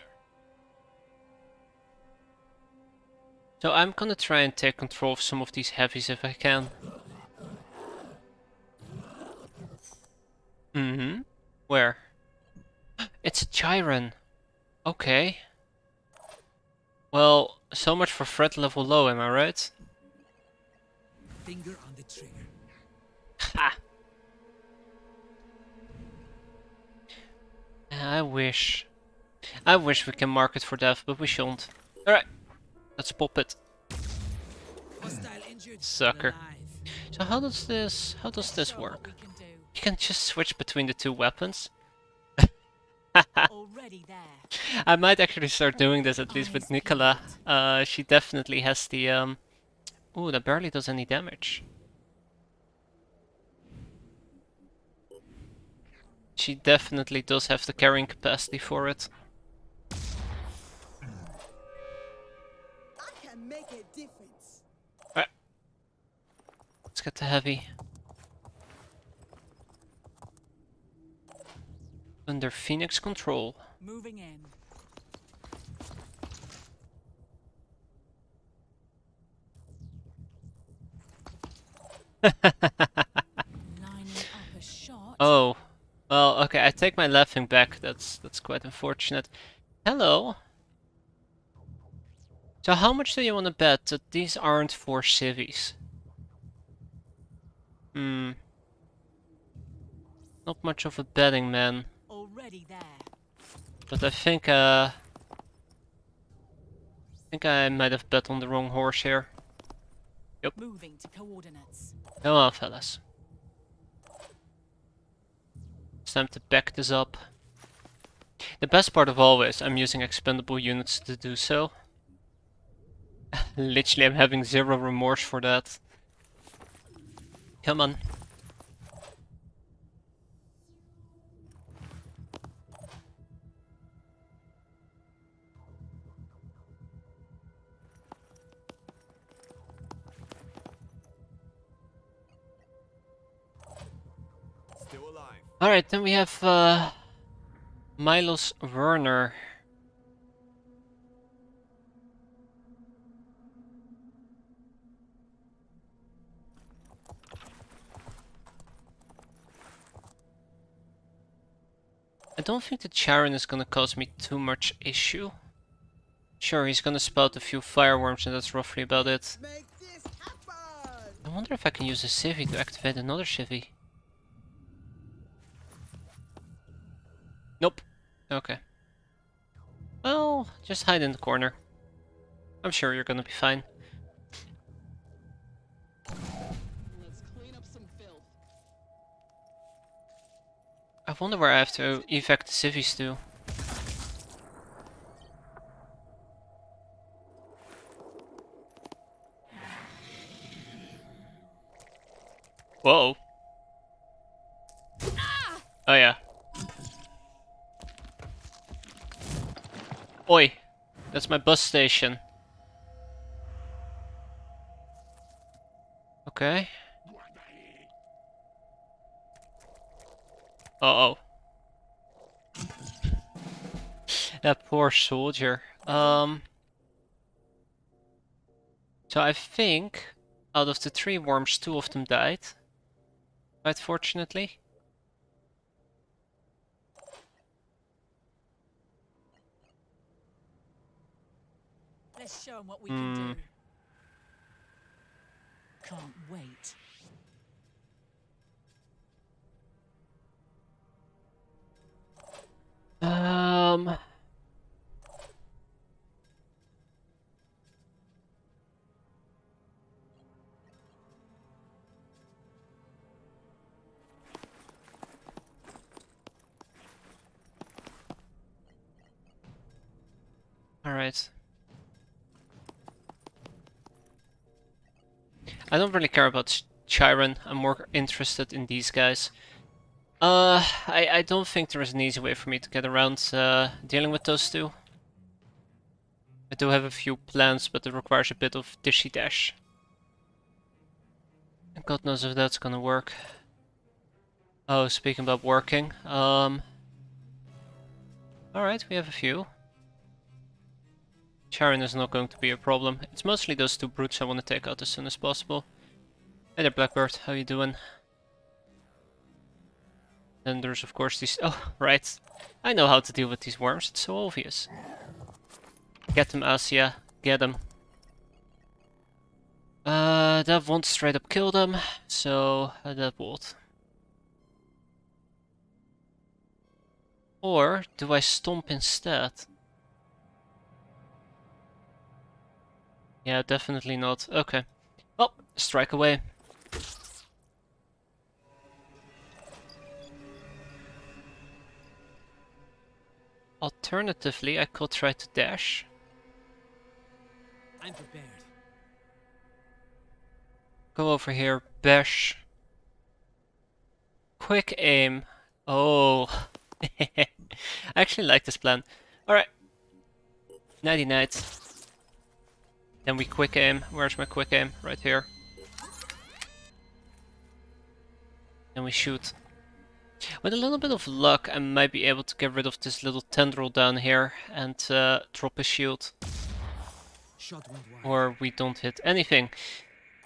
So I'm gonna try and take control of some of these heavies if I can. Mm-hmm. Where? It's a Chiron. Okay. Well, so much for threat level low, am I right? Finger on the trigger. Ha! I wish. I wish we can mark it for death, but we shan't. Alright. Let's pop it. Hostile injured. Sucker. Alive. So how does this work? We can do. You can just switch between the two weapons. Already there. I might actually start doing this, at least with Nicola. She definitely has the ooh, that barely does any damage. She definitely does have the carrying capacity for it. I can make a difference. Alright. Let's get the heavy. Under Phoenix control. Moving in. Lining up a shot. Oh. Well, okay, I take my laughing back. That's quite unfortunate. Hello. So how much do you want to bet that these aren't 4 civvies? Not much of a betting man. Already there. But I think I might have bet on the wrong horse here. Yep. Moving to coordinates. Come on, fellas. It's time to back this up. The best part of all is I'm using expendable units to do so. Literally, I'm having zero remorse for that. Come on. Still alive. Alright, then we have Milos Werner don't think the Charon is gonna cause me too much issue. Sure, he's gonna spout a few fireworms and that's roughly about it. Make this happen! I wonder if I can use a civvy to activate another civvy. Nope. Okay. Well, just hide in the corner. I'm sure you're gonna be fine. Let's clean up some filth. I wonder where I have to evac the civvies to. Whoa. Oh yeah. Oi. That's my bus station. Okay. Uh-oh. That poor soldier. So I think out of the 3 worms, 2 of them died. Quite fortunately. Let's show 'em what we can do. Can't wait. Alright. I don't really care about Chiron, I'm more interested in these guys. I don't think there is an easy way for me to get around dealing with those two. I do have a few plans, but it requires a bit of dishy dash. And God knows if that's gonna work. Oh, speaking about working, alright, we have a few. Charon is not going to be a problem. It's mostly those 2 brutes I want to take out as soon as possible. Hey there, Blackbird, how you doing? Then there's of course these... Oh, right. I know how to deal with these worms, it's so obvious. Get them, Asia. Get them. That won't straight up kill them, so that won't. Or do I stomp instead? Yeah, definitely not. Okay. Well, strike away. Alternatively, I could try to dash. I'm prepared. Go over here, bash. Quick aim. Oh. I actually like this plan. Alright. Nighty night. Then we quick aim. Where's my quick aim? Right here. And we shoot. With a little bit of luck, I might be able to get rid of this little tendril down here and drop his shield. Shot went wide. Or we don't hit anything.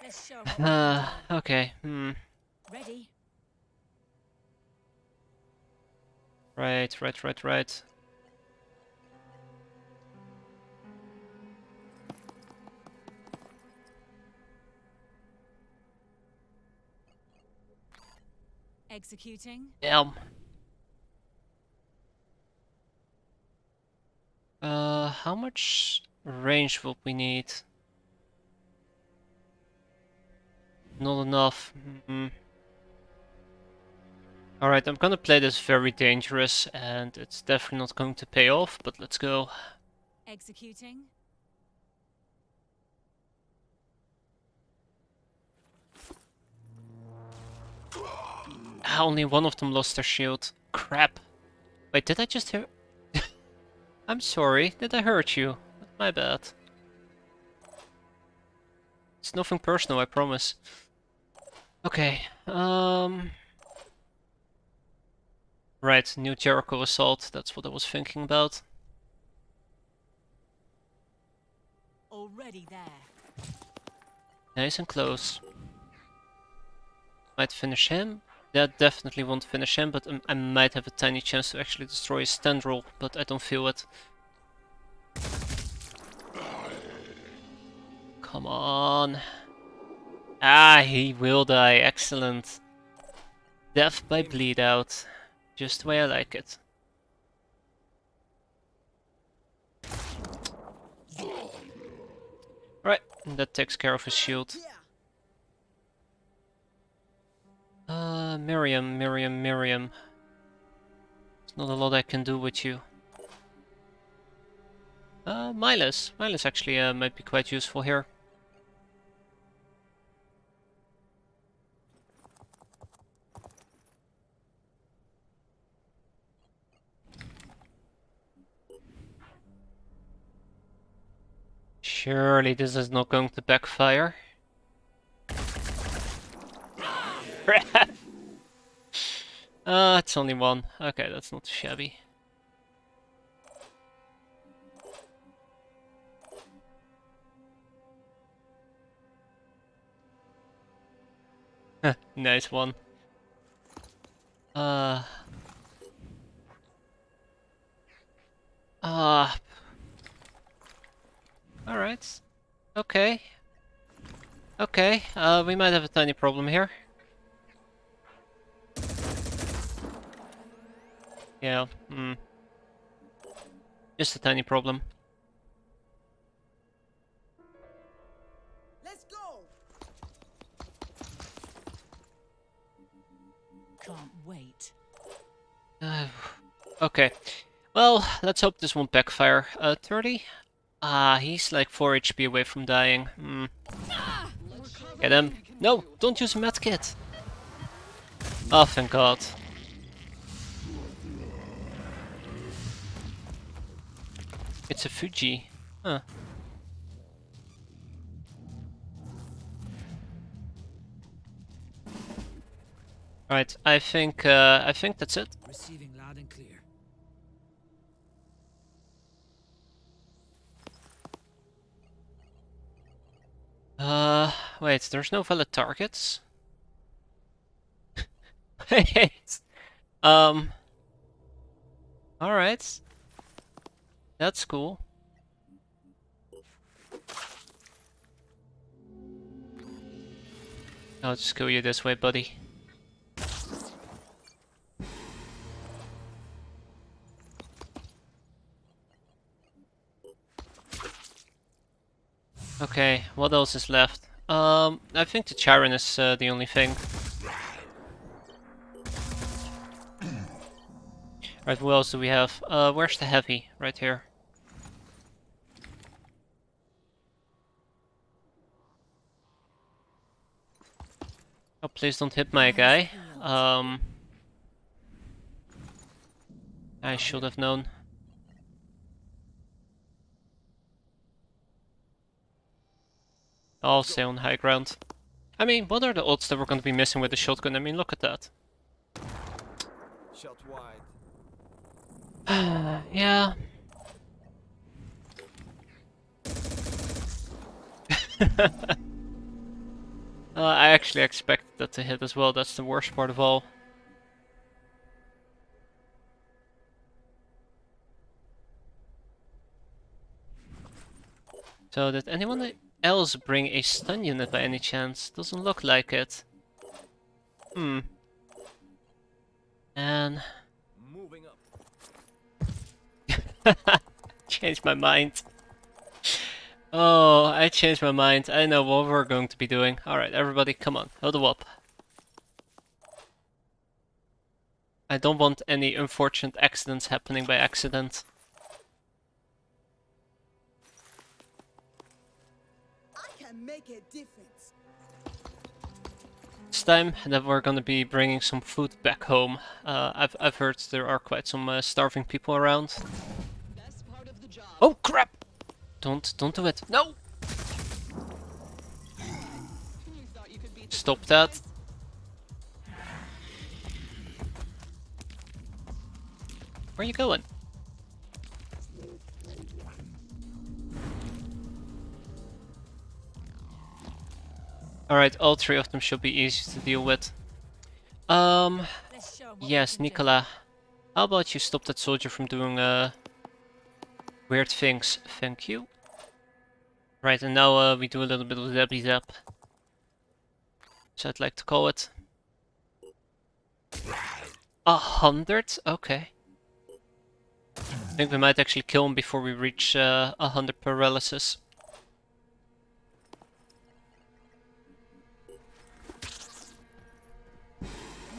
Let's show 'em what we can Okay. do. Ready? Right. Executing. Damn. How much range will we need? Not enough. Alright, I'm gonna play this very dangerous, and it's definitely not going to pay off, but let's go. Executing. Ah, only one of them lost their shield. Crap. Wait, did I just hear... I'm sorry, did I hurt you? My bad. It's nothing personal, I promise. Okay, Right, new Jericho assault, that's what I was thinking about. Already there. Nice and close. Might finish him. That definitely won't finish him, but I might have a tiny chance to actually destroy his tendril, but I don't feel it. Come on. Ah, he will die. Excellent. Death by bleed out. Just the way I like it. Right, that takes care of his shield. Miriam. There's not a lot I can do with you. Miles actually might be quite useful here. Surely this is not going to backfire. It's only one. Okay, that's not shabby. Nice one. Uh. Alright. Okay. Okay, we might have a tiny problem here. Yeah, just a tiny problem. Let's go. Can't wait. Okay. Well, let's hope this won't backfire. 30? He's like 4 HP away from dying. Get him. No, don't use a medkit. Oh, thank God. It's a Fuji. Huh. Right, I think that's it. Receiving loud and clear. Wait, there's no valid targets? Wait. Alright. That's cool. I'll just go you this way, buddy. Okay, what else is left? I think the Charon is the only thing. Right, who else do we have? Where's the heavy? Right here. Oh, please don't hit my guy. I should have known. I'll stay on high ground. I mean, what are the odds that we're going to be missing with the shotgun? I mean, look at that. Shot wide. Yeah. I actually expected that to hit as well. That's the worst part of all. So did anyone else bring a stun unit by any chance? Doesn't look like it. And Moving up. changed my mind. Oh, I changed my mind. I know what we're going to be doing. Alright, everybody, come on, huddle up. I don't want any unfortunate accidents happening by accident. I can make a difference. It's time that we're gonna be bringing some food back home. I've heard there are quite some starving people around. Best part of the job. Oh crap! Don't do it. No! You thought you could beat the Stop good that. guys? Where are you going? Alright, all three of them should be easy to deal with. Let's show 'em what we Yes, can do. Nicola. How about you stop that soldier from doing weird things? Thank you. Right, and now we do a little bit of Debbie Zap. So I'd like to call it 100? Okay. I think we might actually kill him before we reach 100 paralysis.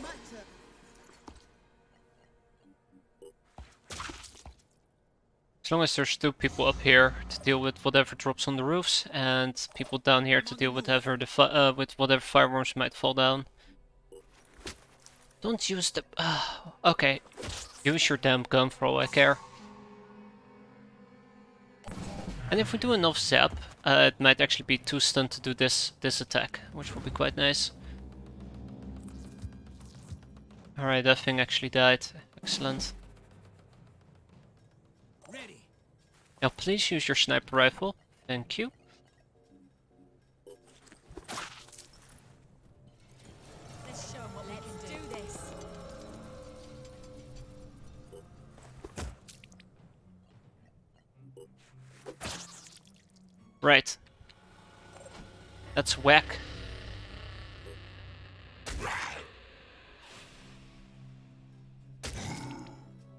Matter. As long as there's 2 people up here to deal with whatever drops on the roofs, and people down here to deal with whatever with whatever fireworms might fall down. Don't use the. Okay, use your damn gun for all I care. And if we do enough zap, it might actually be too stunned to do this attack, which will be quite nice. Alright, that thing actually died. Excellent. Ready. Now please use your sniper rifle. Thank you. Let's show 'em what we can do. This. Right. That's whack.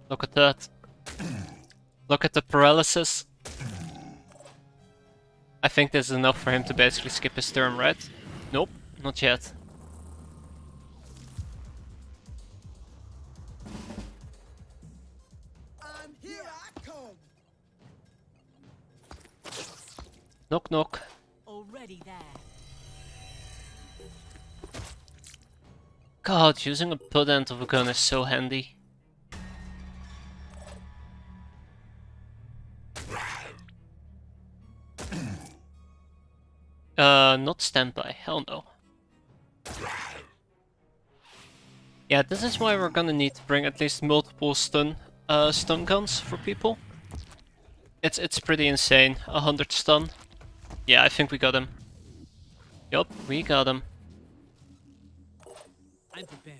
Look at that. Look at the paralysis. I think this is enough for him to basically skip his turn, right? Nope, not yet. And here I come. Knock knock. Already there. God, using a butt end of a gun is so handy. Not standby, hell no. Yeah, this is why we're gonna need to bring at least multiple stun guns for people. It's pretty insane. 100 stun. Yeah, I think we got him. Yup, we got him. I'm prepared.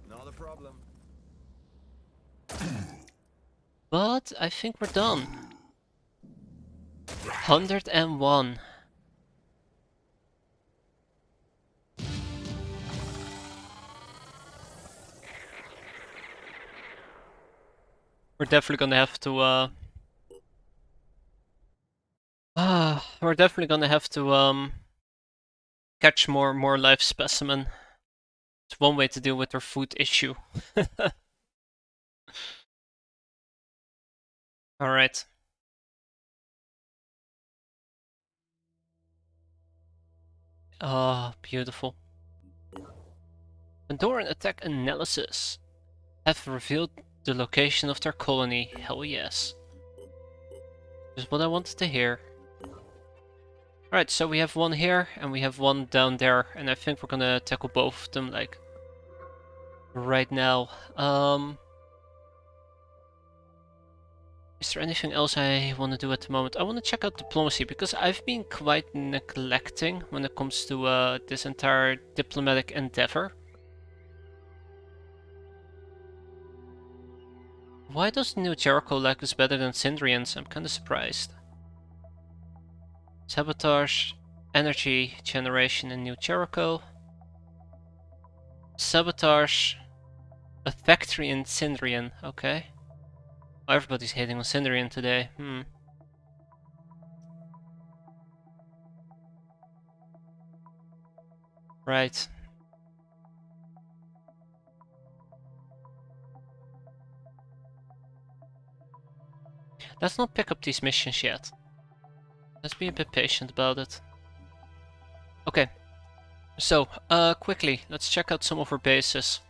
Not a problem. But I think we're done. 101. We're definitely gonna have to we're definitely gonna have to catch more live specimen. It's one way to deal with our food issue. Alright. Ah, beautiful. Pandoran attack analysis have revealed the location of their colony. Hell yes. Just what I wanted to hear. Alright, so we have one here and we have one down there, and I think we're gonna tackle both of them like right now. Is there anything else I want to do at the moment? I want to check out diplomacy, because I've been quite neglecting when it comes to this entire diplomatic endeavor. Why does New Jericho like this better than Sindrians? I'm kinda surprised. Sabotage, energy generation in New Jericho. Sabotage, a factory in Sindrian, okay. Oh, everybody's hating on Sindrian today, Right. Let's not pick up these missions yet. Let's be a bit patient about it. Okay. So, quickly, let's check out some of our bases.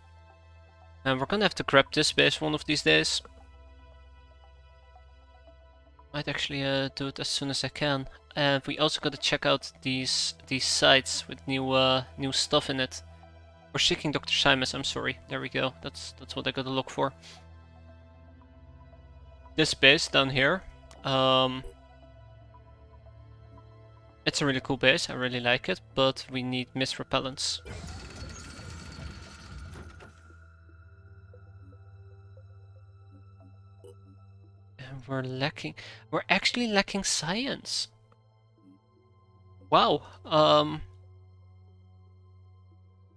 And we're gonna have to grab this base one of these days. Might actually do it as soon as I can. And we also gotta check out these sites with new stuff in it. We're seeking Dr. Simus, I'm sorry. There we go. That's what I gotta look for. This base down here. It's a really cool base, I really like it, but we need mist repellents. we're lacking. We're actually lacking science. Wow.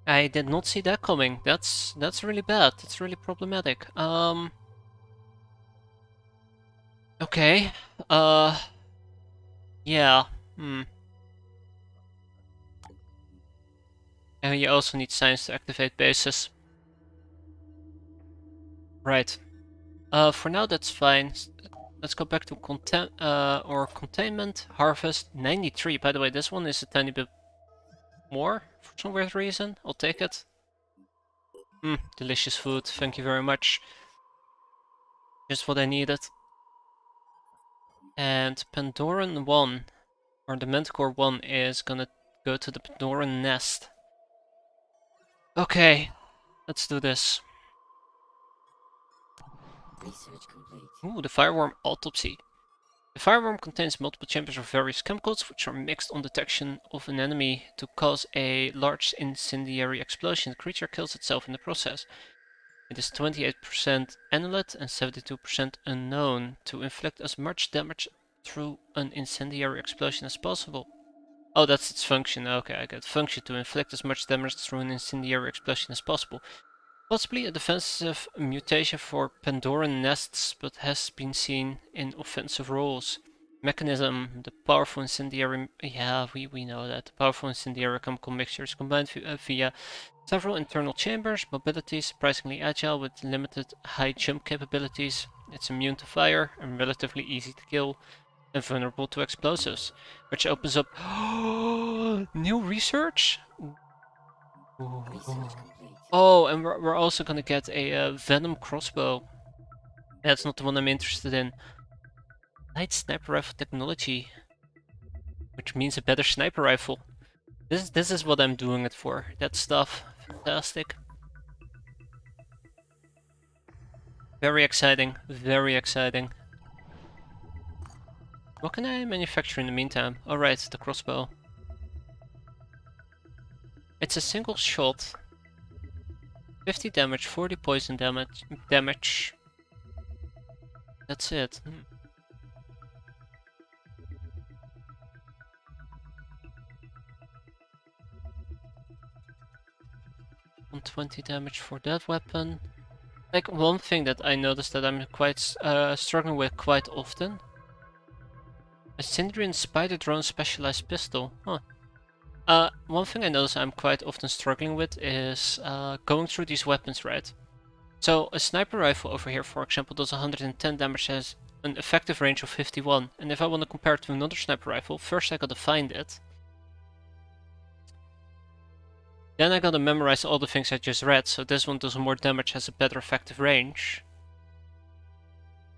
I did not see that coming. That's really bad. That's really problematic. Okay. Yeah. Hmm. And you also need science to activate bases. Right. For now that's fine. Let's go back to containment, harvest, 93. By the way, this one is a tiny bit more for some weird reason. I'll take it. Delicious food, thank you very much. Just what I needed. And Pandoran 1, or the Manticore 1, is gonna go to the Pandoran nest. Okay, let's do this. Research complete. Ooh, the fireworm autopsy. The fireworm contains multiple chambers of various chemicals which are mixed on detection of an enemy to cause a large incendiary explosion. The creature kills itself in the process. It is 28% annulate and 72% unknown to inflict as much damage through an incendiary explosion as possible. Oh, that's its function. Okay, I get function to inflict as much damage through an incendiary explosion as possible. Possibly a defensive mutation for Pandoran nests, but has been seen in offensive roles. Mechanism: the powerful incendiary. Yeah, we know that. The powerful incendiary chemical mixture is combined via several internal chambers. Mobility: surprisingly agile with limited high jump capabilities. It's immune to fire and relatively easy to kill, and vulnerable to explosives, which opens up new research. Research complete. Oh, and we're also gonna get a Venom crossbow. That's not the one I'm interested in. Light sniper rifle technology, which means a better sniper rifle. This is what I'm doing it for. That stuff, fantastic. Very exciting, very exciting. What can I manufacture in the meantime? Oh right, the crossbow. It's a single shot. 50 damage, 40 poison damage. That's it. 120 damage for that weapon. Like, one thing that I noticed that I'm quite struggling with quite often. A Syndrian Spider Drone Specialized Pistol. Huh. One thing I notice I'm quite often struggling with is going through these weapons, right? So a sniper rifle over here, for example, does 110 damage, has an effective range of 51. And if I want to compare it to another sniper rifle, first I gotta find it. Then I gotta memorize all the things I just read, so this one does more damage, has a better effective range.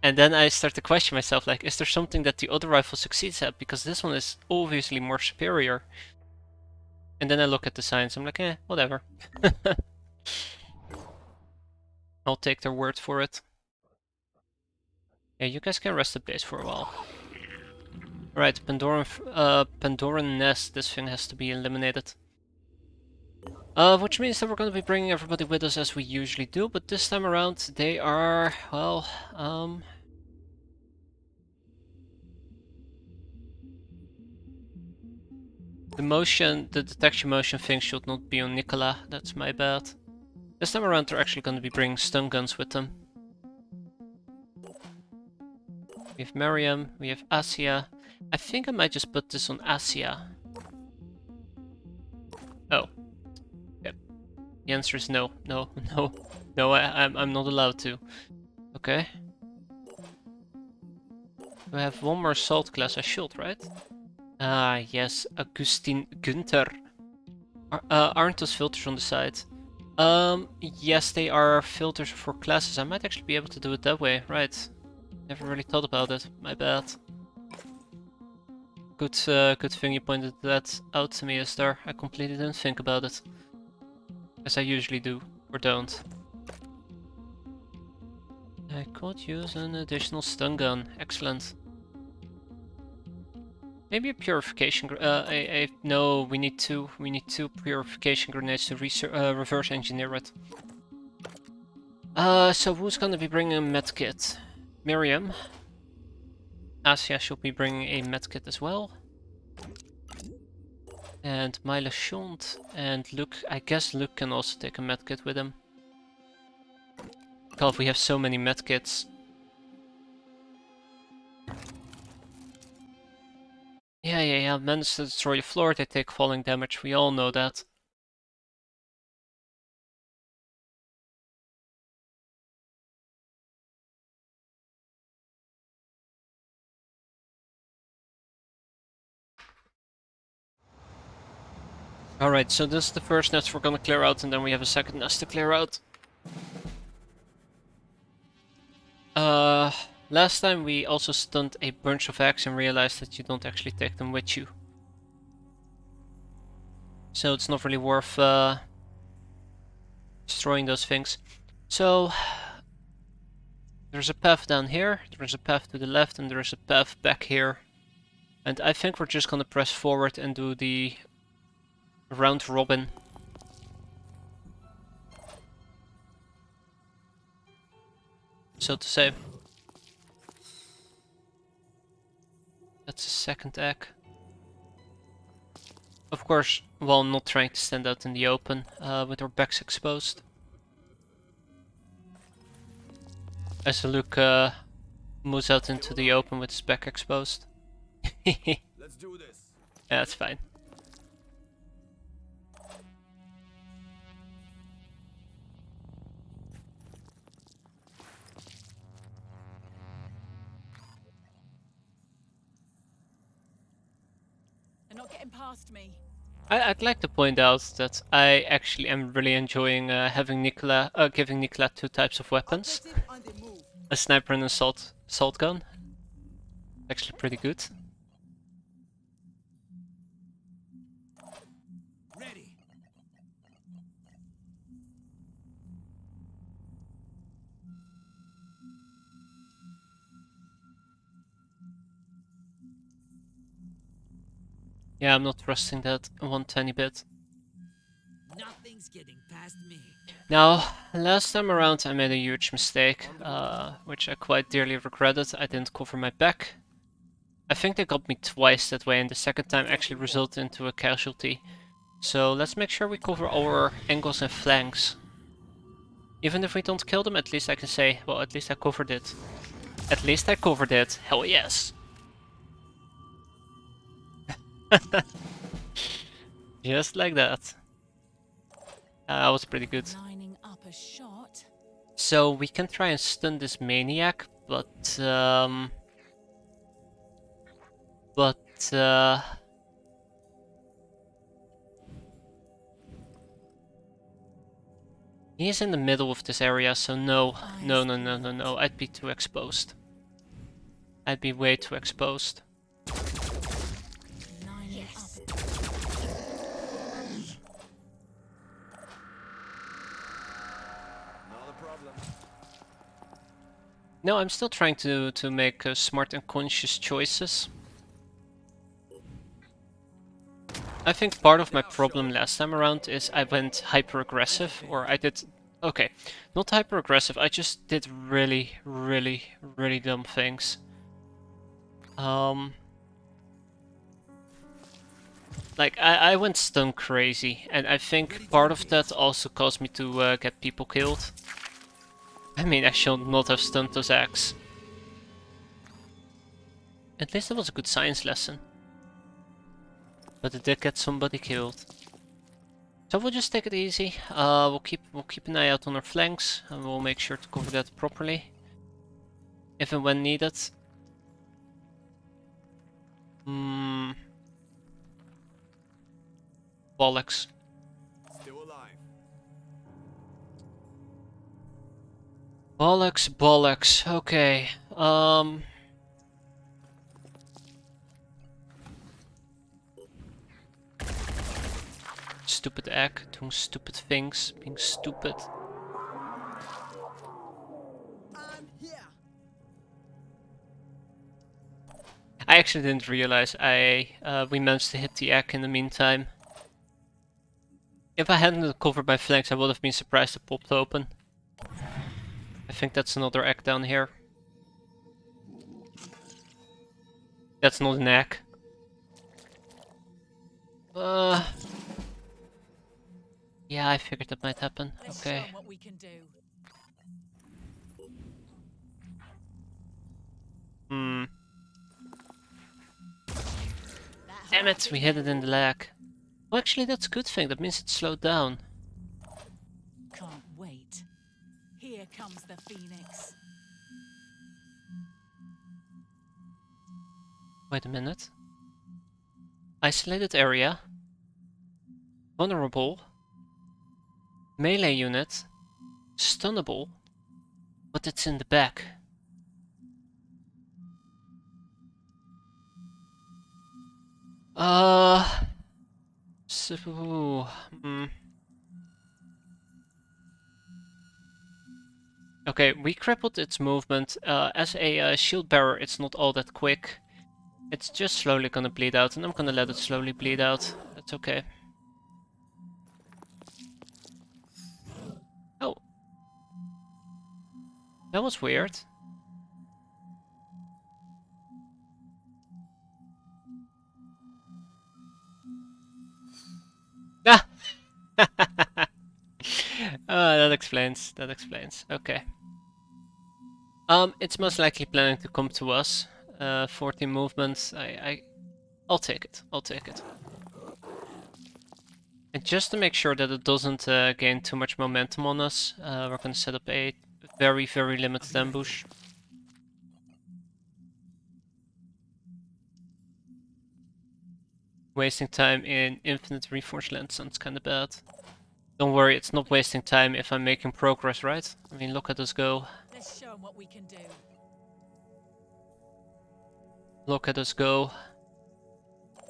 And then I start to question myself, like, is there something that the other rifle succeeds at? Because this one is obviously more superior. And then I look at the science, I'm like, whatever. I'll take their word for it. Yeah, you guys can rest at base for a while. Right, Pandoran nest, this thing has to be eliminated. Which means that we're going to be bringing everybody with us as we usually do, but this time around they are, well, the detection motion thing should not be on Nicola, that's my bad. This time around they're actually going to be bringing stun guns with them. We have Miriam, we have Asia. I think I might just put this on Asia. Oh. Yep. The answer is no. No, no. No, I'm not allowed to. Okay. We have one more assault class I should, right? Ah, yes. Augustin Günther. Aren't those filters on the side? Yes, they are filters for classes. I might actually be able to do it that way, right? Never really thought about it. My bad. Good thing you pointed that out to me, Esther. I completely didn't think about it. As I usually do, or don't. I could use an additional stun gun. Excellent. Maybe a purification. No, we need two. We need two purification grenades to reverse engineer it. So who's gonna be bringing a medkit? Miriam. Asia should be bringing a medkit as well. And Mila shan't. And Luke, I guess Luke can also take a medkit with him. God, we have so many medkits. Yeah. Manage to destroy the floor, they take falling damage. We all know that. Alright, so this is the first nest we're gonna clear out, and then we have a second nest to clear out. Last time we also stunned a bunch of eggs and realized that you don't actually take them with you. So it's not really worth destroying those things. So there's a path down here, there's a path to the left, and there's a path back here. And I think we're just gonna press forward and do the round robin. So to say. That's a second egg. Of course, while not trying to stand out in the open, with our backs exposed. As Luke moves out into the open with his back exposed. Let's do this. Yeah, that's fine. They're not getting past me. I'd like to point out that I actually am really enjoying having Nicola, giving Nicola two types of weapons. Objective on the move. A sniper and an assault gun. Actually pretty good. Ready. Yeah, I'm not trusting that one tiny bit. Nothing's getting past me. Now, last time around I made a huge mistake, which I quite dearly regretted. I didn't cover my back. I think they got me twice that way, and the second time actually resulted into a casualty. So let's make sure we cover our angles and flanks. Even if we don't kill them, at least I can say, well, at least I covered it. At least I covered it. Hell yes! Just like that. That was pretty good. Lining up a shot. So we can try and stun this maniac, but he's in the middle of this area, so no, I'd be too exposed. I'd be way too exposed. Lining up. Not a problem. No, I'm still trying to make smart and conscious choices. I think part of my problem last time around is I went hyper aggressive, or I did, okay, not hyper aggressive, I just did really dumb things. Like I went stun crazy, and I think part of that also caused me to get people killed. I mean, I should not have stunned those eggs. At least it was a good science lesson. But it did get somebody killed. So we'll just take it easy. We'll keep an eye out on our flanks, and we'll make sure to cover that properly, if and when needed. Bollocks. Still alive. Bollocks. Okay. Stupid egg, doing stupid things, being stupid. I'm here. I actually didn't realize we managed to hit the egg in the meantime. If I hadn't covered my flanks, I would have been surprised it popped open. I think that's another egg down here. That's not an egg. Yeah, I figured that might happen. Let's show Okay. 'em what we can do. Hmm. That Damn hurt, it, we didn't hit it in the leg. Well, actually, that's a good thing. That means it slowed down. Can't wait. Here comes the phoenix. Wait a minute. Isolated area. Vulnerable. Melee unit. Stunnable. But it's in the back. So, Okay, we crippled its movement. As a shield bearer, it's not all that quick. It's just slowly gonna bleed out, and I'm gonna let it slowly bleed out. That's okay. Oh. That was weird. Ah! That explains. That explains. Okay. It's most likely planning to come to us. 14 movements. I'll take it. I'll take it. And just to make sure that it doesn't gain too much momentum on us, we're gonna set up a very, very limited ambush. Wasting time in infinite reforged land sounds kinda bad. Don't worry, it's not wasting time if I'm making progress, right? I mean, look at us go. Let's show 'em what we can do. Look at us go.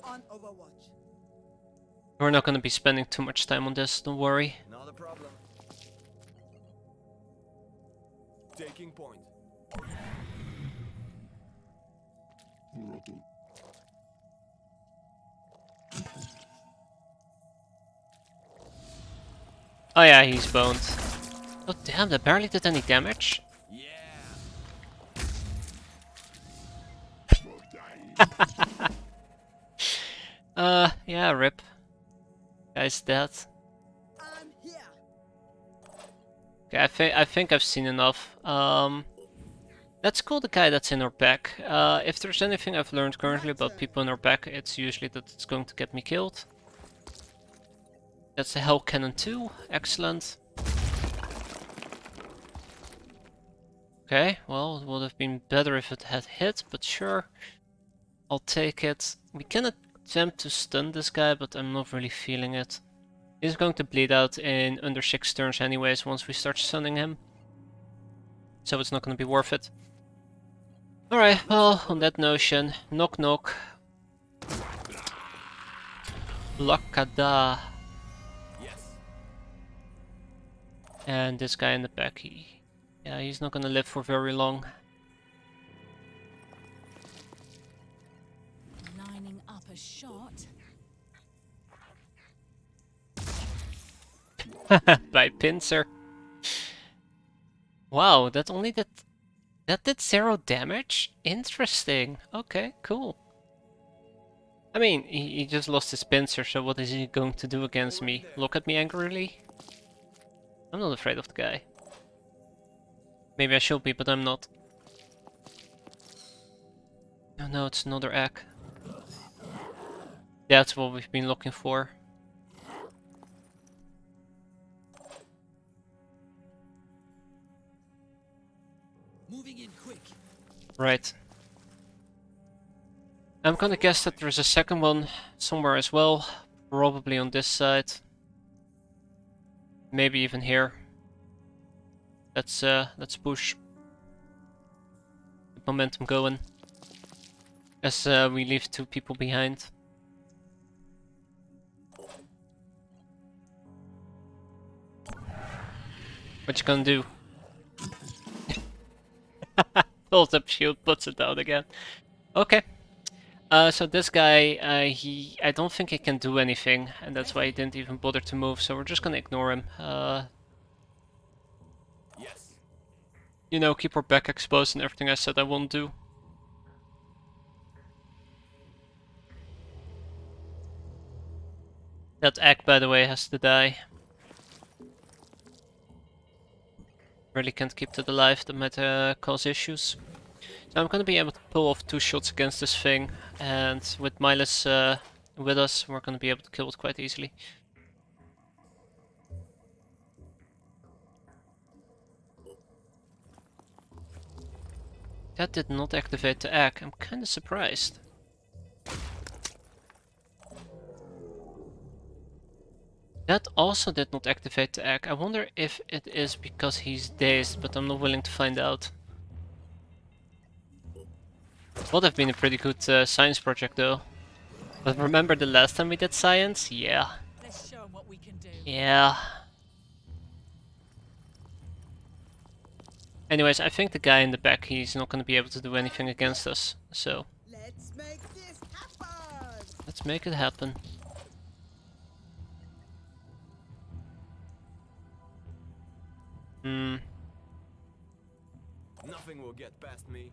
On Overwatch. We're not gonna be spending too much time on this, don't worry. Not a problem. Taking point. Oh yeah, he's boned. Oh damn, that barely did any damage. Yeah. Yeah, rip. Guy's dead. I'm here. Okay, I think I've seen enough. Let's call the guy that's in our back. If there's anything I've learned currently about people in our back, it's usually that it's going to get me killed. That's a Hell Cannon 2. Excellent. Okay, well, it would have been better if it had hit, but sure. I'll take it. We can attempt to stun this guy, but I'm not really feeling it. He's going to bleed out in under 6 turns anyways once we start stunning him. So it's not going to be worth it. Alright, well, on that notion, knock knock. Lakada. Yes. And this guy in the back, yeah, he's not gonna live for very long. Lining up a shot. By pincer. Wow, that did 0 damage? Interesting. Okay, cool. I mean, he just lost his pincer, so what is he going to do against me? Look at me angrily? I'm not afraid of the guy. Maybe I should be, but I'm not. Oh no, it's another egg. That's what we've been looking for. Moving in quick. Right. I'm gonna guess that there's a second one somewhere as well. Probably on this side. Maybe even here. Let's push. Keep momentum going. As we leave 2 people behind. What you gonna do? Pulls up shield, puts it down again. Okay. So this guy, I don't think he can do anything, and that's why he didn't even bother to move, so we're just gonna ignore him. Yes. You know, keep our back exposed and everything I said I won't do. That egg, by the way, has to die. Really can't keep that alive, that might cause issues. So I'm gonna be able to pull off 2 shots against this thing, and with Miles with us, we're gonna be able to kill it quite easily. That did not activate the egg. I'm kinda surprised. That also did not activate the egg. I wonder if it is because he's dazed, but I'm not willing to find out. Would have been a pretty good science project though. But remember the last time we did science? Yeah. Let's show 'em what we can do. Yeah. Anyways, I think the guy in the back, he's not going to be able to do anything against us. So, Let's make this happen. let's make it happen. Hmm. Nothing will get past me.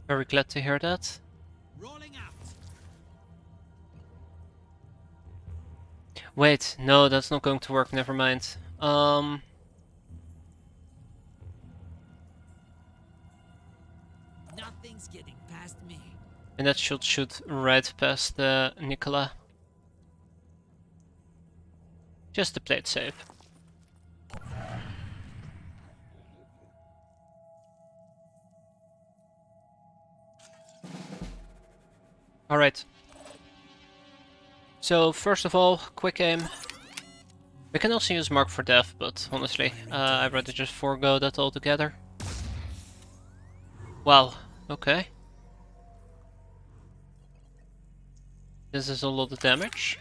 Very glad to hear that. Rolling out. Wait, no, that's not going to work. Never mind. Nothing's getting past me. And that should shoot right past Nicola. Just to play it safe. Alright. So, first of all, quick aim. We can also use Mark for Death, but honestly, I'd rather just forego that altogether. Wow, okay. This is a lot of damage.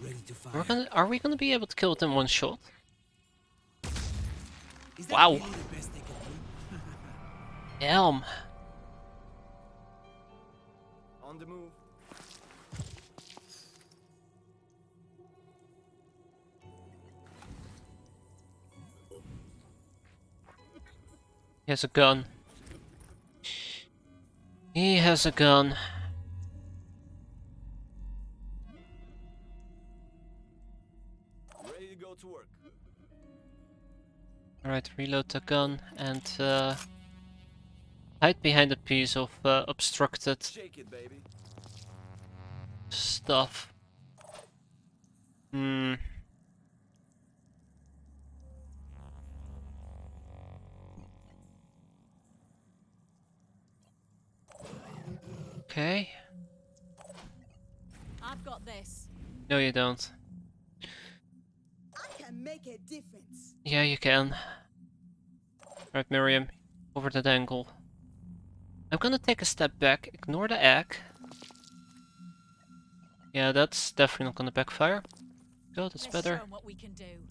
Ready to fire. Are we gonna be able to kill it in one shot? Is Wow. really the best they can do? Damn. On the move. He has a gun. He has a gun. Ready to go to work. Alright, reload the gun and hide behind a piece of obstructed Shake it, baby. stuff. Hmm. Okay. I've got this. No, you don't. I can make a difference. Yeah, you can. Right, Miriam, over that angle. I'm gonna take a step back, ignore the egg. Yeah, that's definitely not gonna backfire. Go, that's Let's better. show 'em what we can do.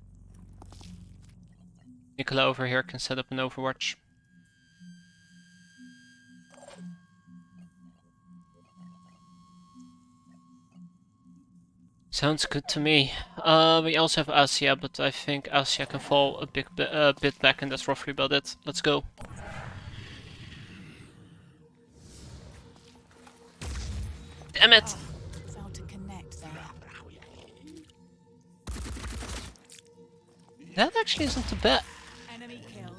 Nicola over here can set up an overwatch. Sounds good to me. We also have Asia, but I think Asia can fall a bit back, and that's roughly about it. Let's go. Damn it! Failed to connect there. That actually isn't too bad. Enemy killed.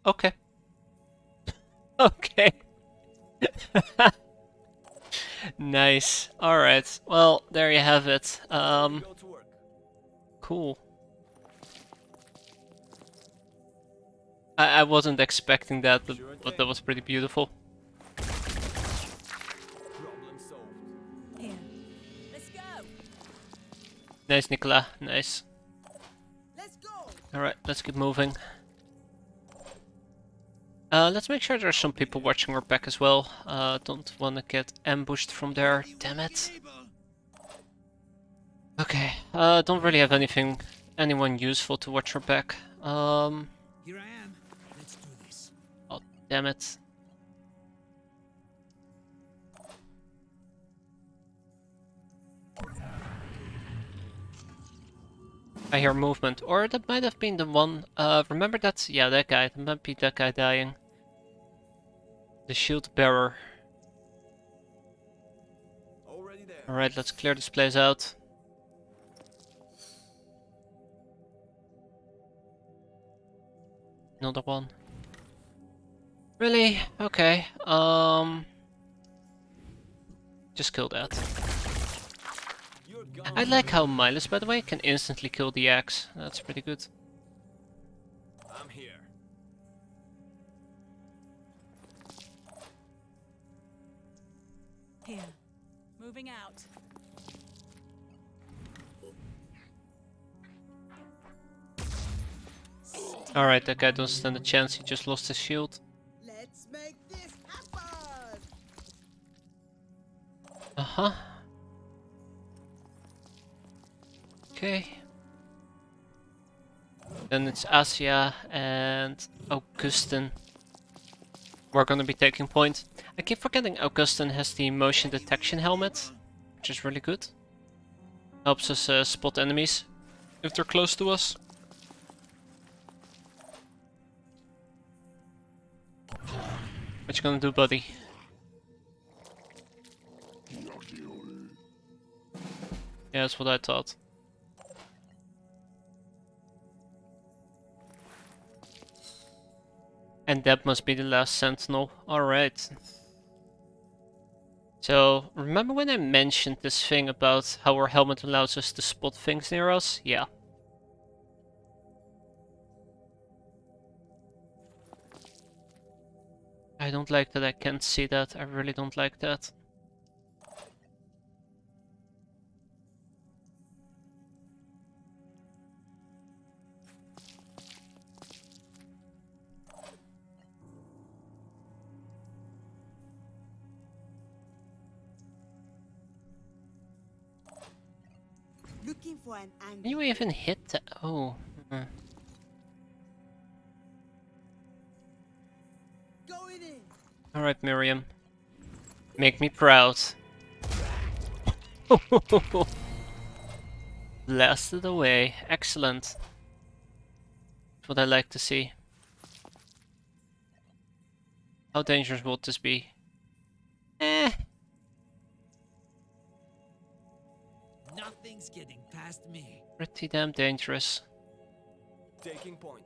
Okay. Okay. Nice. Alright. Well, there you have it. Go to work. Cool. I wasn't expecting that, but that was pretty beautiful. Problem solved. Here. Let's go. Nice, Nicola. Nice. Let's go. Alright, let's keep moving. Let's make sure there's some people watching our back as well. Don't want to get ambushed from there. Damn it. Okay, don't really have anyone useful to watch our back. Here I am. Let's do this. Oh, damn it. I hear movement, or that might have been the one. Remember that? Yeah, that guy. That might be that guy dying. The shield bearer. Already there. Alright, let's clear this place out. Another one. Really? Okay. Just kill that. You're gone. I like how Miles, by the way, can instantly kill the axe. That's pretty good. I'm here. Here. Moving out. Alright, that guy doesn't stand a chance, he just lost his shield. Let's make this happen. Uh-huh. Okay. Then it's Asia and Augustin. We're gonna be taking point. I keep forgetting Augustin has the motion detection helmet, which is really good. Helps us spot enemies if they're close to us. What you gonna do, buddy? Yeah, that's what I thought. And that must be the last sentinel. Alright. So, remember when I mentioned this thing about how our helmet allows us to spot things near us? Yeah. I don't like that I can't see that. I really don't like that. Looking for an Can angle. you even hit that? Oh. Going in. Alright, Miriam. Make me proud. Blasted away. Excellent. That's what I like to see. How dangerous would this be? Nothing's getting past me. Pretty damn dangerous. Taking point.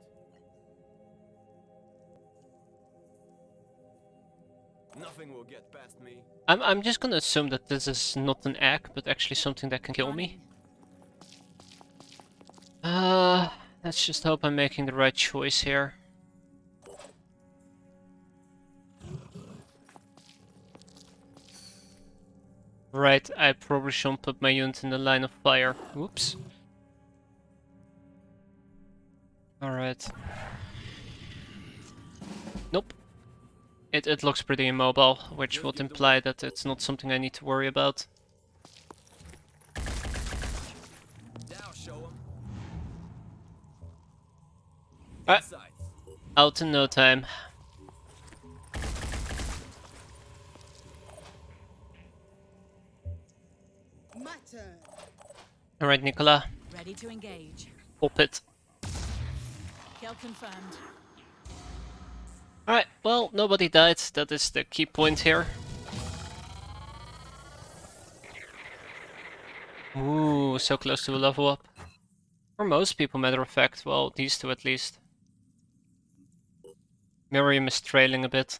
Nothing will get past me. I'm just gonna assume that this is not an egg, but actually something that can kill me. Let's just hope I'm making the right choice here. Right, I probably shouldn't put my unit in the line of fire. Whoops. Alright. Nope. It looks pretty immobile, which would imply that it's not something I need to worry about. Now show 'em. Alright, Inside. out in no time. My turn. Alright, Nicola, Ready to engage. pop it. Kill confirmed. Alright, well, nobody died. That is the key point here. Ooh, so close to a level up. For most people, matter of fact. Well, these two at least. Miriam is trailing a bit.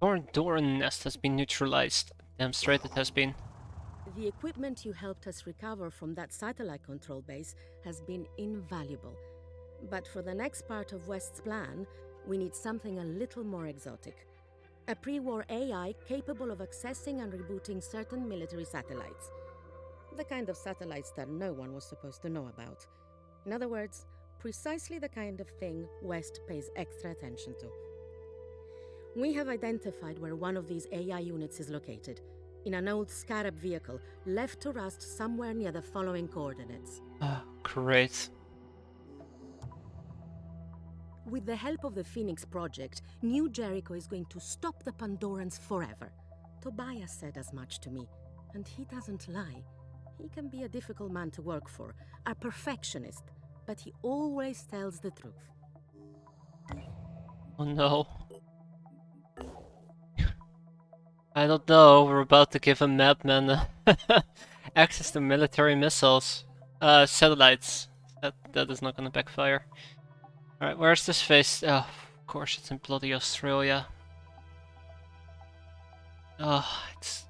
Your door nest has been neutralized. Damn straight it has been. The equipment you helped us recover from that satellite control base has been invaluable. But for the next part of West's plan, we need something a little more exotic. A pre-war AI capable of accessing and rebooting certain military satellites. The kind of satellites that no one was supposed to know about. In other words, precisely the kind of thing West pays extra attention to. We have identified where one of these AI units is located. In an old Scarab vehicle, left to rust somewhere near the following coordinates. Ah, great. With the help of the Phoenix Project, New Jericho is going to stop the Pandorans forever. Tobias said as much to me, and he doesn't lie. He can be a difficult man to work for, a perfectionist, but he always tells the truth. Oh no. I don't know, we're about to give a madman access to military missiles. Satellites. That is not gonna backfire. Alright, where's this face? Oh, of course it's in bloody Australia. Oh, it's...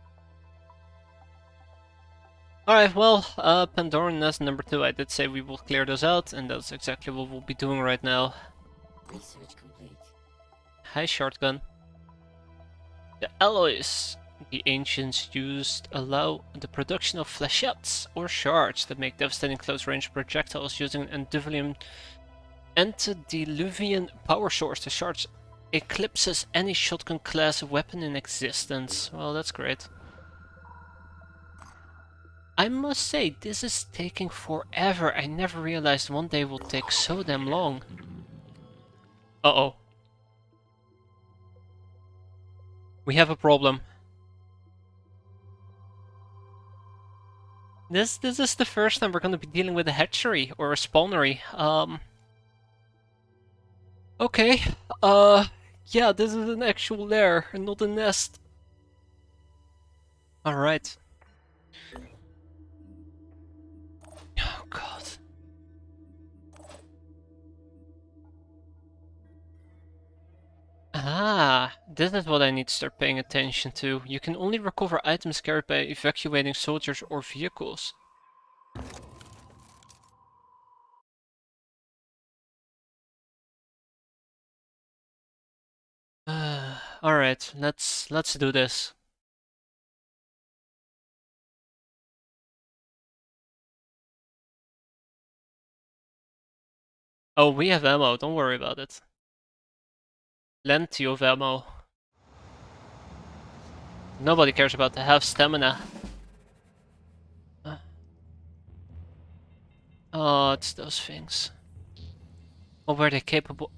Alright, well, Pandoran nest number 2, I did say we will clear those out, and that's exactly what we'll be doing right now. Research complete. Hi, shotgun. The alloys the ancients used allow the production of flechettes, or shards, that make devastating close-range projectiles using an antediluvian power source. The shards eclipses any shotgun-class weapon in existence. Well, that's great. I must say, this is taking forever. I never realized one day would take so damn long. Uh-oh. We have a problem. This is the first time we're gonna be dealing with a hatchery or a spawnery. Okay. Yeah, this is an actual lair and not a nest. Alright. Oh god. Ah, this is what I need to start paying attention to. You can only recover items carried by evacuating soldiers or vehicles. Alright, let's do this. Oh, we have ammo, don't worry about it. Plenty of ammo. Nobody cares about the half stamina. Oh, it's those things. What were they capable?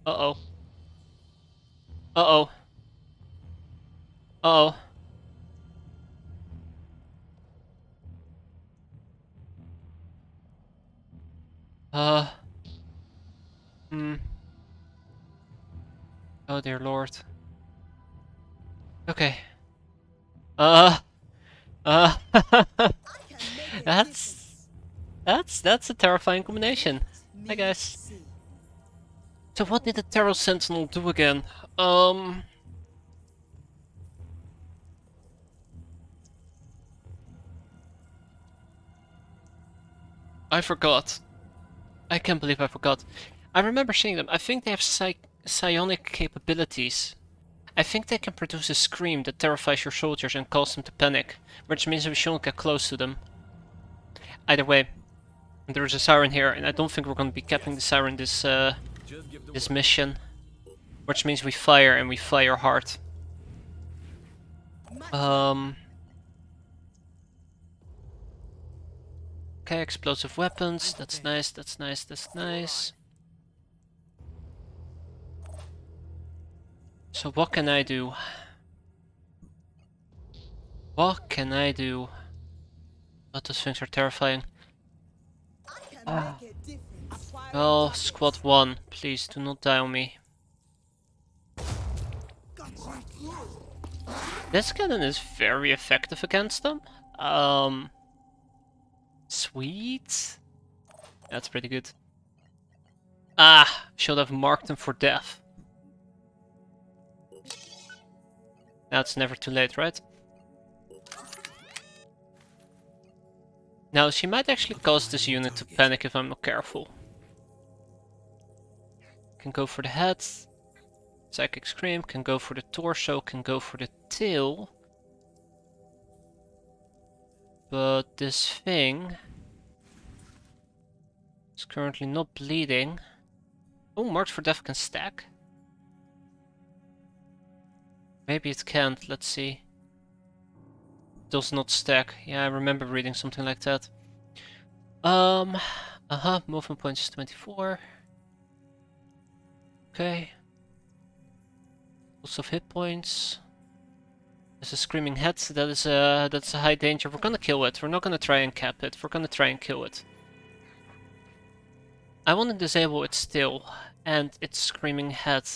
Uh-oh. Uh-oh. Uh-oh. Hmm. Oh dear lord. Okay. Uh. Uh. That's a terrifying combination. Hi guys. Misty. So what did the Terror Sentinel do again? I forgot. I can't believe I forgot. I remember seeing them. I think they have psionic capabilities. I think they can produce a scream that terrifies your soldiers and causes them to panic, which means we shouldn't get close to them. Either way, there is a siren here, and I don't think we're going to be capping the siren this mission, which means we fire and we fire hard. Okay, explosive weapons. That's nice. That's nice. That's nice. So what can I do? What can I do? Oh, those things are terrifying. I can make a difference. Oh, squad 1, please do not die on me. Got you good. This cannon is very effective against them. Sweet. That's pretty good. Ah, should have marked them for death. Now it's never too late, right? Now, she might actually cause this unit to panic if I'm not careful. Can go for the head. Psychic Scream, can go for the torso, can go for the tail. But this thing is currently not bleeding. Oh, marked for death can stack. Maybe it can't, let's see. Does not stack. Yeah, I remember reading something like that. movement points is 24. Okay. Lots of hit points. There's a screaming head, that's a high danger. We're gonna kill it. We're not gonna try and cap it. We're gonna try and kill it. I want to disable it still, and its screaming head.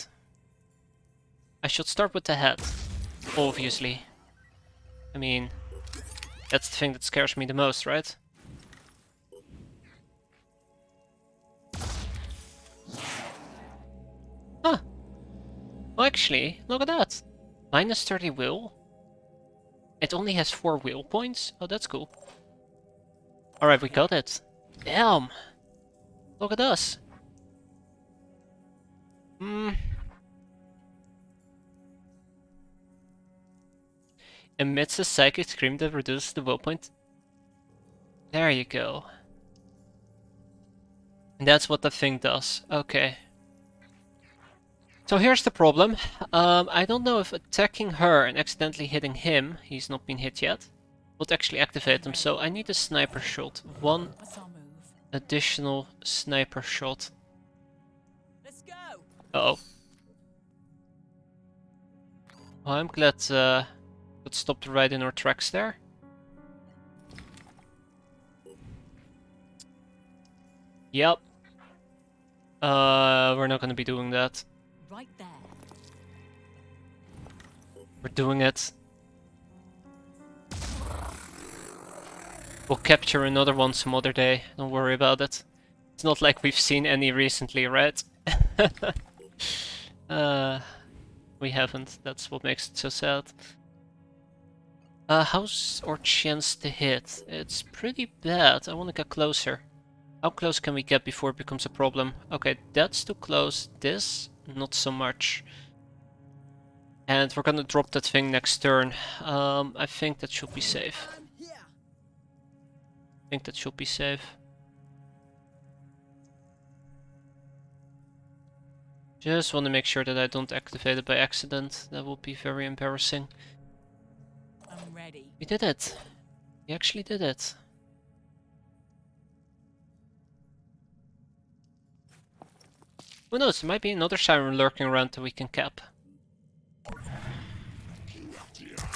I should start with the head, obviously. I mean, that's the thing that scares me the most, right? Huh. Well, actually, look at that. Minus 30 will. It only has 4 will points. Oh, that's cool. Alright, we got it. Damn. Look at us. Emits a psychic scream that reduces the will point. There you go. And that's what the thing does. Okay. So here's the problem. I don't know if attacking her and accidentally hitting him, he's not been hit yet, would actually activate him. So I need a sniper shot. One What's our move? additional sniper shot. Let's go. Uh-oh. Well, I'm glad it stopped right in our tracks there. Yep. We're not gonna be doing that. Right there. We're doing it. We'll capture another one some other day. Don't worry about it. It's not like we've seen any recently, right? We haven't. That's what makes it so sad. How's our chance to hit? It's pretty bad. I want to get closer. How close can we get before it becomes a problem? Okay, that's too close. This, not so much. And we're gonna drop that thing next turn. I think that should be safe. I'm here. I think that should be safe. Just want to make sure that I don't activate it by accident. That would be very embarrassing. I'm ready. We did it. We actually did it. Who knows, there might be another siren lurking around that we can cap.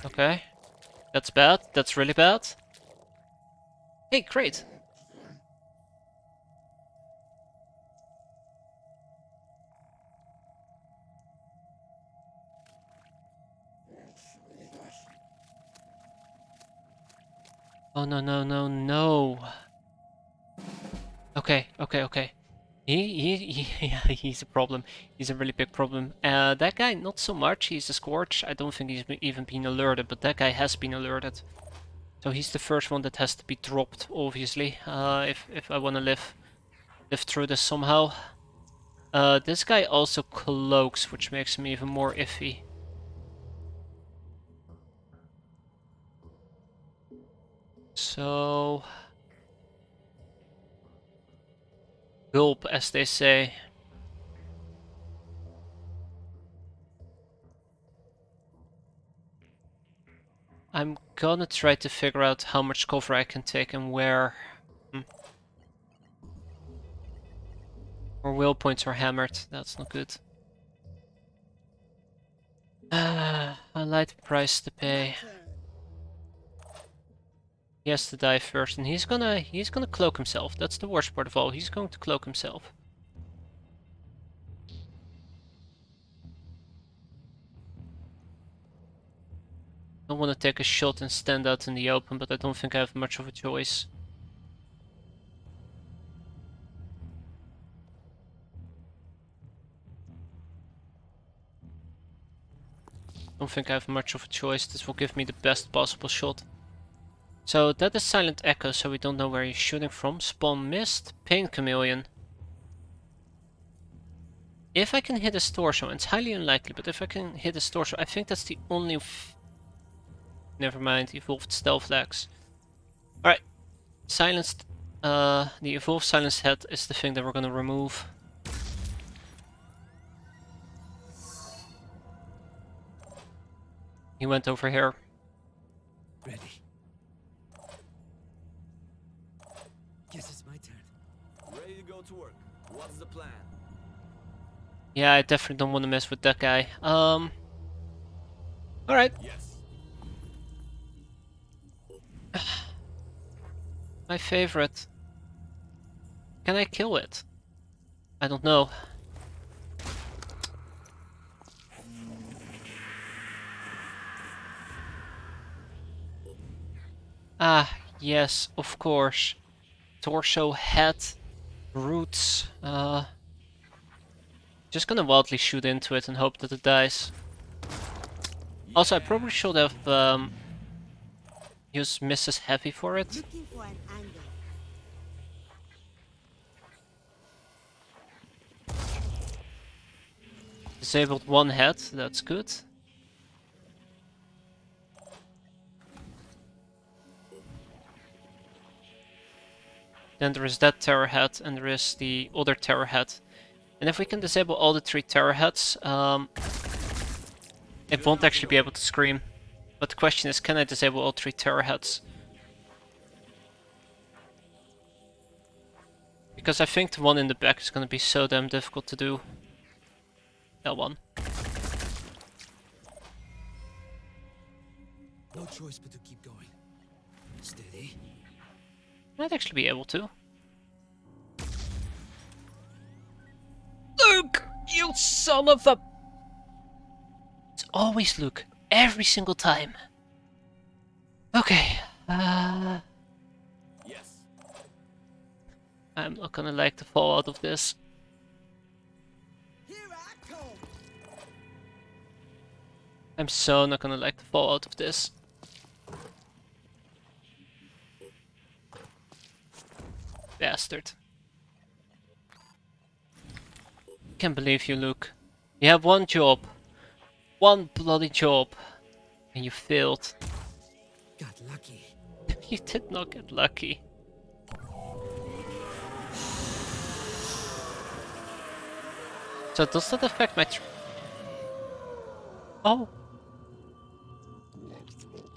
Okay. That's bad. That's really bad. Hey, great. Oh no, no, no, no. Okay, okay, okay. Yeah, he's a problem. He's a really big problem. That guy, not so much. He's a Scorch. I don't think he's even been alerted, but that guy has been alerted. So he's the first one that has to be dropped, obviously, if I want to live through this somehow. This guy also cloaks, which makes him even more iffy. So... gulp, as they say. I'm gonna try to figure out how much cover I can take and where. Our will points are hammered, that's not good. A light price to pay. He has to die first, and he's gonna cloak himself. That's the worst part of all. He's going to cloak himself. I want to take a shot and stand out in the open, but I don't think I have much of a choice. Don't think I have much of a choice. This will give me the best possible shot. So that is Silent Echo, so we don't know where he's shooting from. Spawn Mist, Pain Chameleon. If I can hit his torso, it's highly unlikely, but if I can hit his torso, I think that's the only... Never mind, Evolved Stealth Legs. Alright, silenced... the Evolved Silenced Head is the thing that we're gonna remove. He went over here. Ready. Guess it's my turn. What's the plan? Yeah, I definitely don't want to mess with that guy. Alright. Yes. My favorite. Can I kill it? I don't know. Ah, yes, of course. Torso, head, roots. Just gonna wildly shoot into it and hope that it dies. Also, I probably should have used Mrs. Heavy for it. Looking for an angle. Disabled one head, that's good. Then there is that terror head, and there is the other terror head. And if we can disable all the 3 terror heads, it won't actually be able to scream. But the question is, can I disable all 3 terror heads? Because I think the one in the back is gonna be so damn difficult to do. That one. No choice but to keep going. Steady. Might actually be able to. Luke! You son of a... It's always Luke. Every single time. Okay. Yes. I'm not gonna like to fall out of this. Here I come. I'm so not gonna like to fall out of this. Bastard. Can't believe you, Luke. You have one job. One bloody job. And you failed. Got lucky. You did not get lucky. So does that affect my Oh.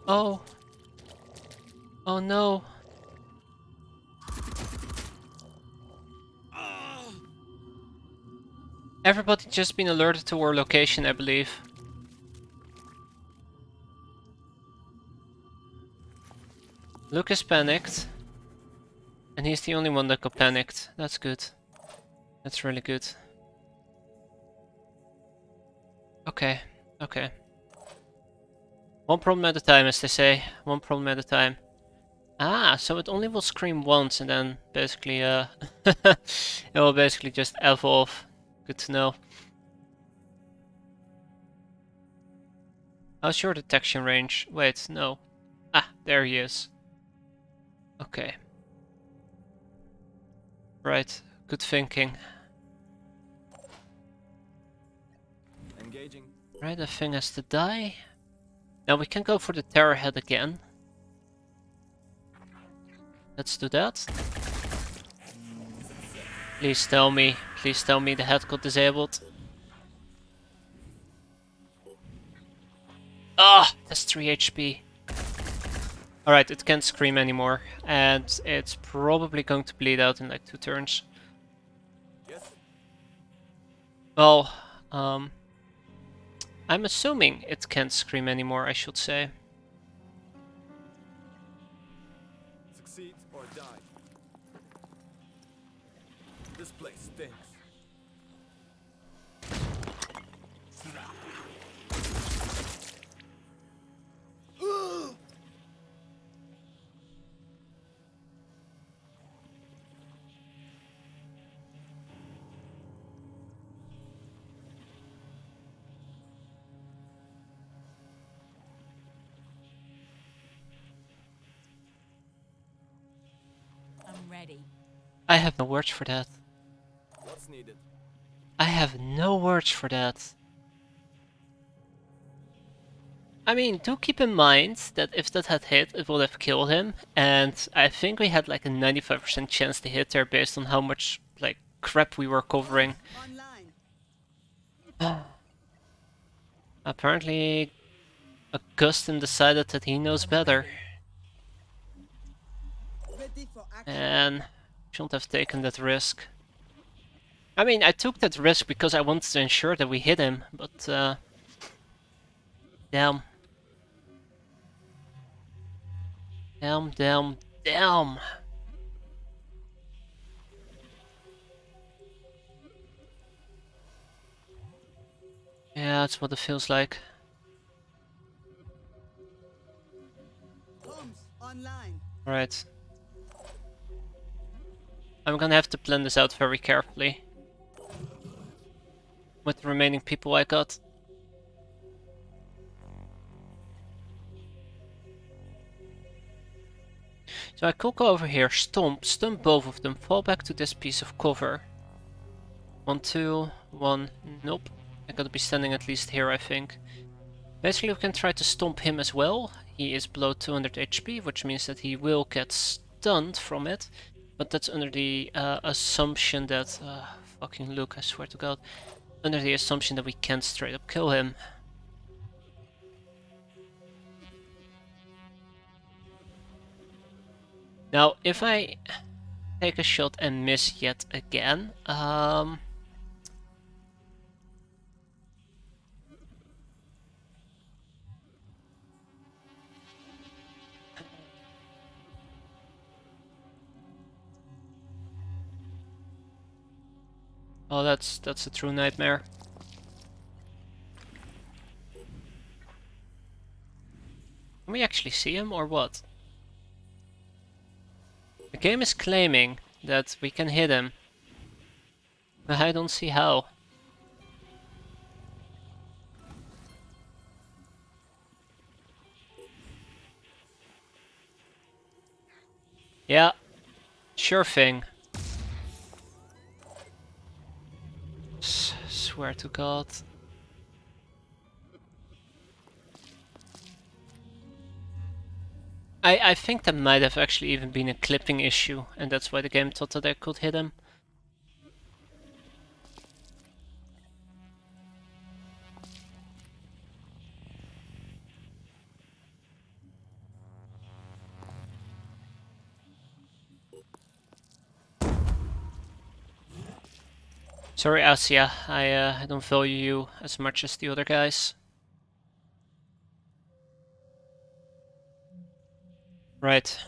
Oh. Oh no. Everybody just been alerted to our location, I believe. Luke is panicked. And he's the only one that got panicked. That's good. That's really good. Okay, okay. One problem at a time, as they say. One problem at a time. Ah, so it only will scream once and then basically, it will basically just evolve. Good to know. How's your detection range? Wait, no. Ah, there he is. Okay. Right, good thinking. Engaging. Right, that thing has to die. Now we can go for the terror head again. Let's do that. Please tell me the head got disabled. Ah, that's 3 HP. Alright, it can't scream anymore, and it's probably going to bleed out in like 2 turns. Yes. Well, I'm assuming it can't scream anymore, I should say. Succeed or die. This place stinks. I'm ready. I have no words for that. What's needed? I have no words for that. I mean, do keep in mind that if that had hit, it would have killed him, and I think we had like a 95% chance to hit there based on how much, like, crap we were covering. Online. Apparently, Augustin decided that he knows better, Ready for action. and shouldn't have taken that risk. I mean, I took that risk because I wanted to ensure that we hit him, but damn. Damn. Yeah, that's what it feels like. Homes online. Right. I'm gonna have to plan this out very carefully. With the remaining people I got. So I could go over here, stomp both of them, fall back to this piece of cover. 1, 2, 1, nope. I gotta be standing at least here, I think. Basically, we can try to stomp him as well. He is below 200 HP, which means that he will get stunned from it. But that's under the assumption that... fucking Luke, I swear to God. Under the assumption that we can't straight up kill him. Now, if I take a shot and miss yet again, oh, that's a true nightmare. Can we actually see him or what? The game is claiming that we can hit him. But I don't see how. Yeah, sure thing. Swear to God. I think that might have actually even been a clipping issue, and that's why the game thought that I could hit him. Sorry, Asia, I don't value you as much as the other guys. Right.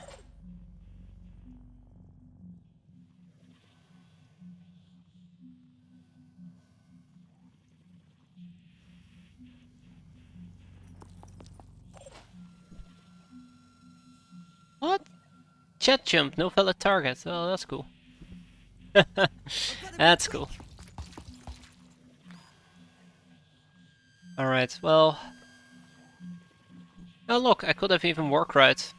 What? Chat jump, no valid target. Oh, that's cool. That's cool. Alright, well... Oh look, I could have even work right.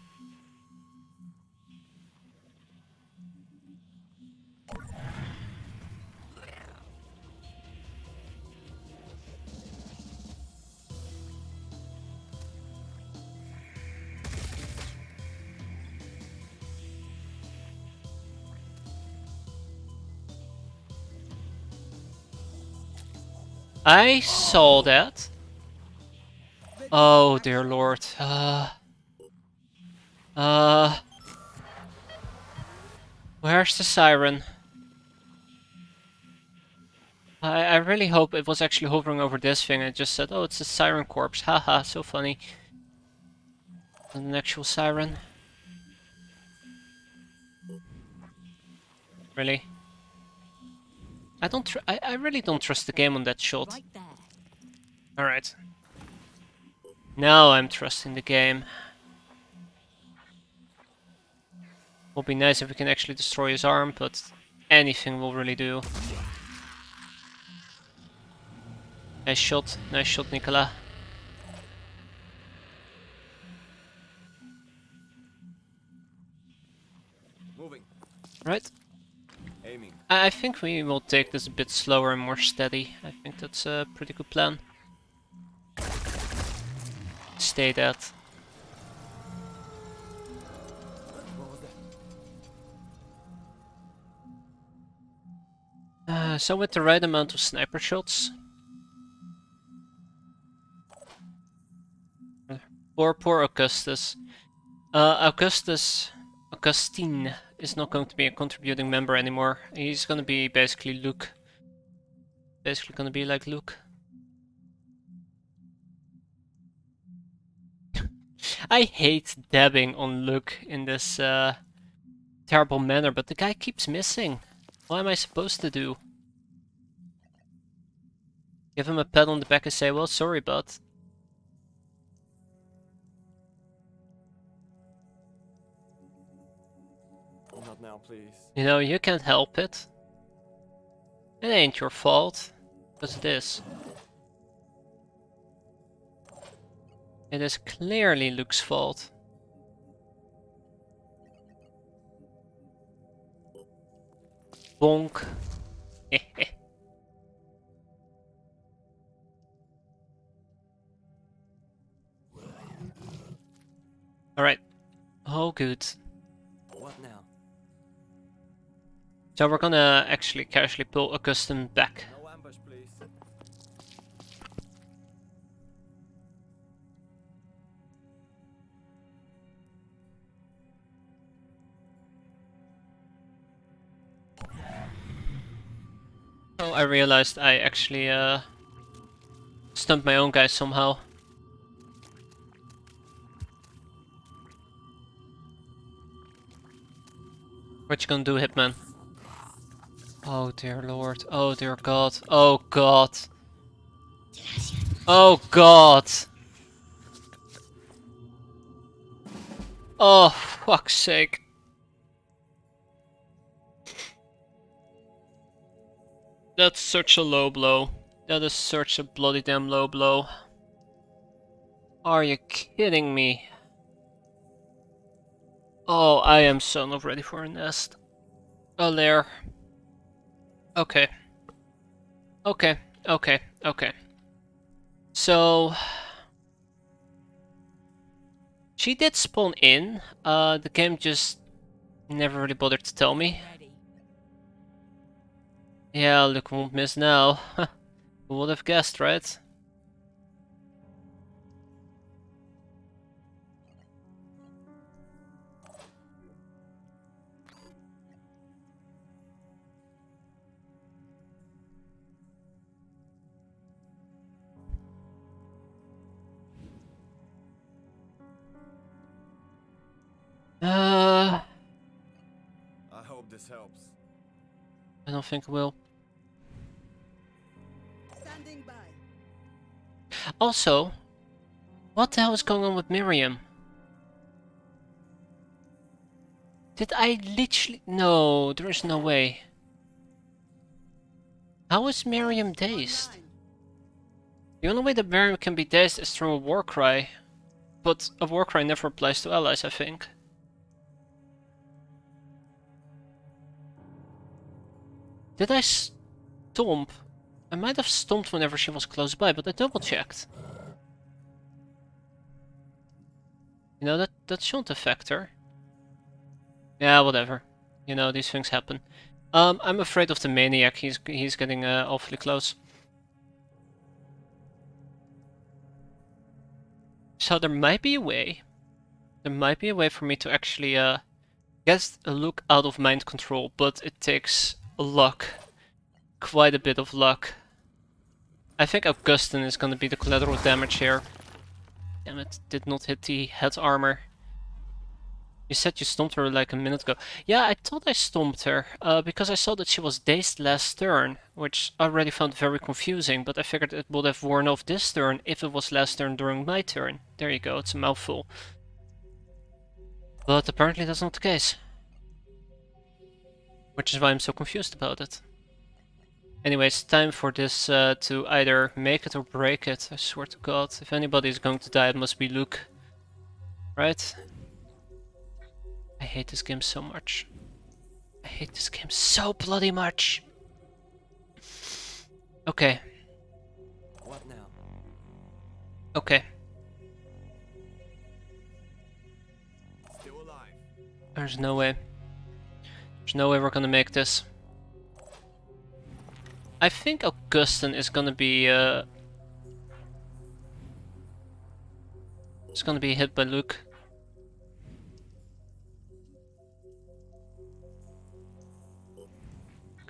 I saw that. Oh dear lord. Where's the siren? I really hope it was actually hovering over this thing. I just said, oh, it's a siren corpse. Haha, so funny. An actual siren. Really? I really don't trust the game on that shot. Right there. Alright. Now I'm trusting the game. Would be nice if we can actually destroy his arm, but anything will really do. Nice shot, Nicola. Moving. Right. Aiming. I think we will take this a bit slower and more steady. I think that's a pretty good plan. Stay dead. What was that? So with the right amount of sniper shots. Poor Augustus. Augustine is not going to be a contributing member anymore. He's going to be basically Luke Basically gonna be like Luke. I hate dabbing on Luke in this terrible manner, but the guy keeps missing. What am I supposed to do? Give him a pat on the back and say, well, sorry, bud. Not now, please. You know, you can't help it. It ain't your fault. But it is. It is clearly Luke's fault. Bonk. Alright. Oh, good. What now? So we're gonna actually casually pull Augustin back. No ambush, please. Oh, I realized I actually stumped my own guy somehow. What you gonna do, Hitman? Oh dear lord. Oh dear god. Oh god. Oh god. Oh, fuck's sake. That's such a low blow. That is such a bloody damn low blow. Are you kidding me? Oh, I am so not ready for a nest. Oh, there. Okay. Okay, okay, okay. So... she did spawn in. The game just never really bothered to tell me. Ready. Yeah, Luke won't miss now. Who would have guessed, right? I hope this helps. I don't think it will. Standing by. Also, what the hell is going on with Miriam? Did I literally... No, there is no way. How is Miriam dazed? Online. The only way that Miriam can be dazed is through a war cry. But a war cry never applies to allies, I think. Did I stomp? I might have stomped whenever she was close by, but I double checked. You know, that shouldn't affect her. Yeah, whatever. You know, these things happen. I'm afraid of the maniac. He's getting awfully close. So there might be a way. There might be a way for me to actually get a Luke out of mind control, but it takes luck. Quite a bit of luck. I think Augustin is gonna be the collateral damage here. Damn it, did not hit the head armor. You said you stomped her like a minute ago. Yeah, I thought I stomped her, because I saw that she was dazed last turn, which I already found very confusing, but I figured it would have worn off this turn if it was last turn during my turn. There you go, it's a mouthful. But apparently that's not the case. Which is why I'm so confused about it. Anyways, time for this to either make it or break it. I swear to God, if anybody is going to die, it must be Luke. Right? I hate this game so much. I hate this game so bloody much. Okay. What now? Okay. Still alive. There's no way. There's no way we're gonna make this. I think Augustin is gonna be hit by Luke.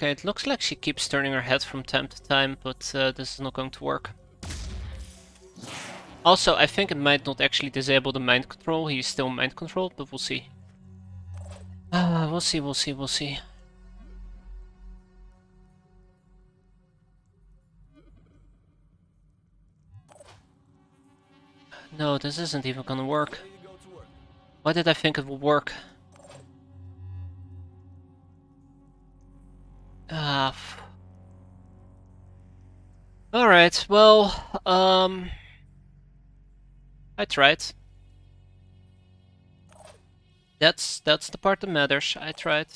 Okay, it looks like she keeps turning her head from time to time, but this is not going to work. Also, I think it might not actually disable the mind control. He's still mind controlled, but we'll see. We'll see, we'll see, we'll see. No, this isn't even gonna work. Ready to go to work. Why did I think it would work? Alright, well, I tried. That's the part that matters. I tried.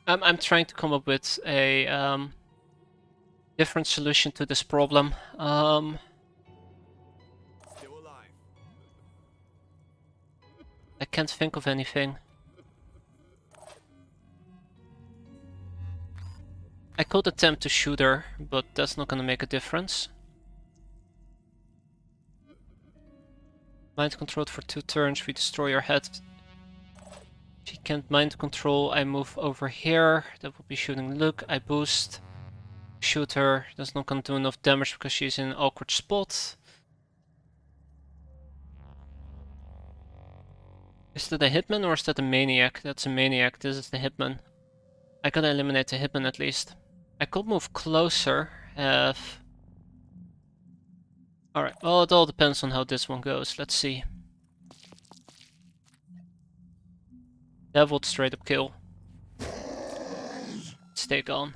I'm trying to come up with a different solution to this problem. Still alive. I can't think of anything. I could attempt to shoot her, but that's not gonna make a difference. Mind controlled for 2 turns, we destroy her head. She can't mind control, I move over here. That would be shooting Luke. I boost. Shoot her. That's not gonna do enough damage because she's in an awkward spot. Is that a hitman or is that a maniac? That's a maniac. This is the hitman. I gotta eliminate the hitman at least. I could move closer. Alright, well, it all depends on how this one goes. Let's see. That would straight up kill. Stay gone.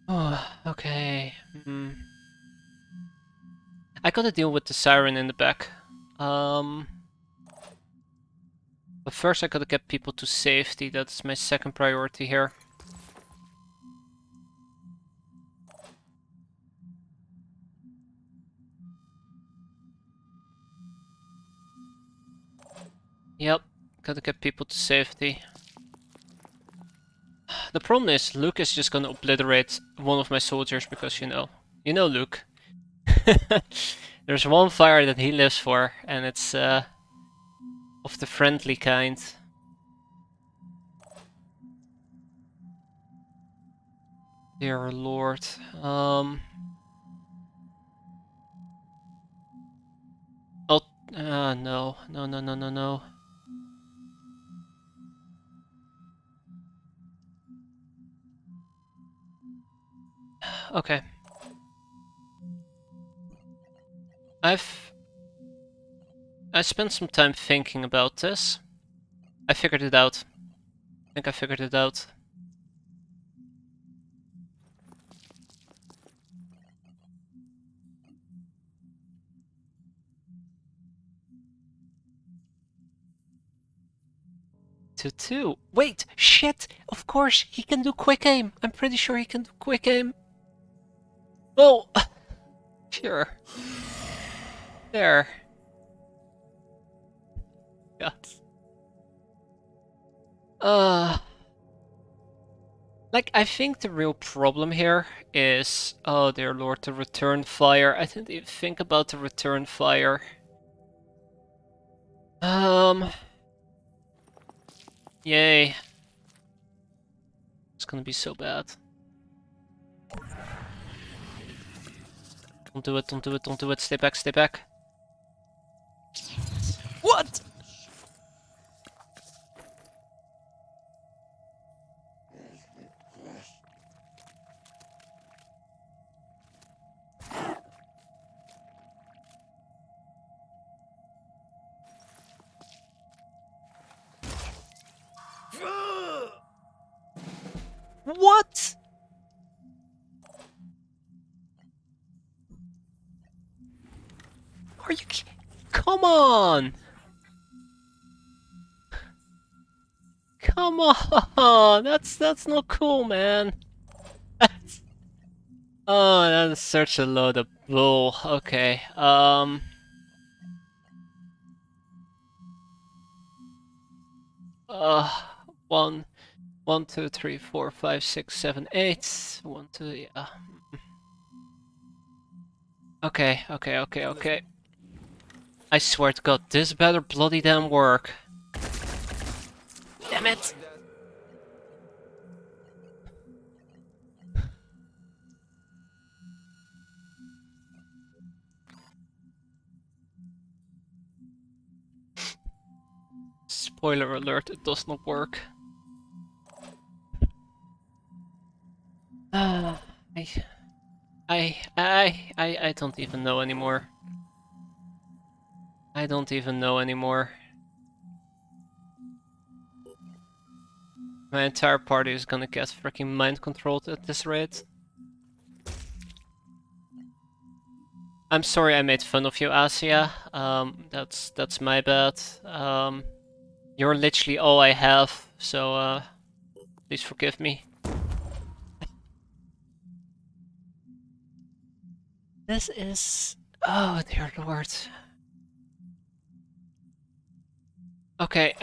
Oh, okay. I gotta deal with the siren in the back. But first I gotta get people to safety. That's my second priority here. Yep, gotta get people to safety. The problem is Luke is just gonna obliterate one of my soldiers because you know Luke. There's one fire that he lives for, and it's of the friendly kind. Dear Lord. Oh, no. No. Okay. I spent some time thinking about this. I figured it out. I think I figured it out. To 2. Wait! Shit! Of course, he can do quick aim! I'm pretty sure he can do quick aim. Well, sure. There. God. Like, I think the real problem here is, oh dear lord, the return fire. I didn't even think about the return fire. Yay. It's gonna be so bad. Don't do it, stay back. What? What? Are you kidding? Come on! Come on! That's not cool, man. Oh, that is such a load of bull. Okay, one 1, 2, 3, 4, 5, 6, 7, 8. 1, 2, yeah. Okay, okay, okay, okay. I swear to God, this better bloody damn work. Damn it! Spoiler alert, it does not work. I don't even know anymore. I don't even know anymore. My entire party is gonna get freaking mind controlled at this rate. I'm sorry I made fun of you, Asia. That's my bad. You're literally all I have, so please forgive me. This is... oh dear lord. Okay,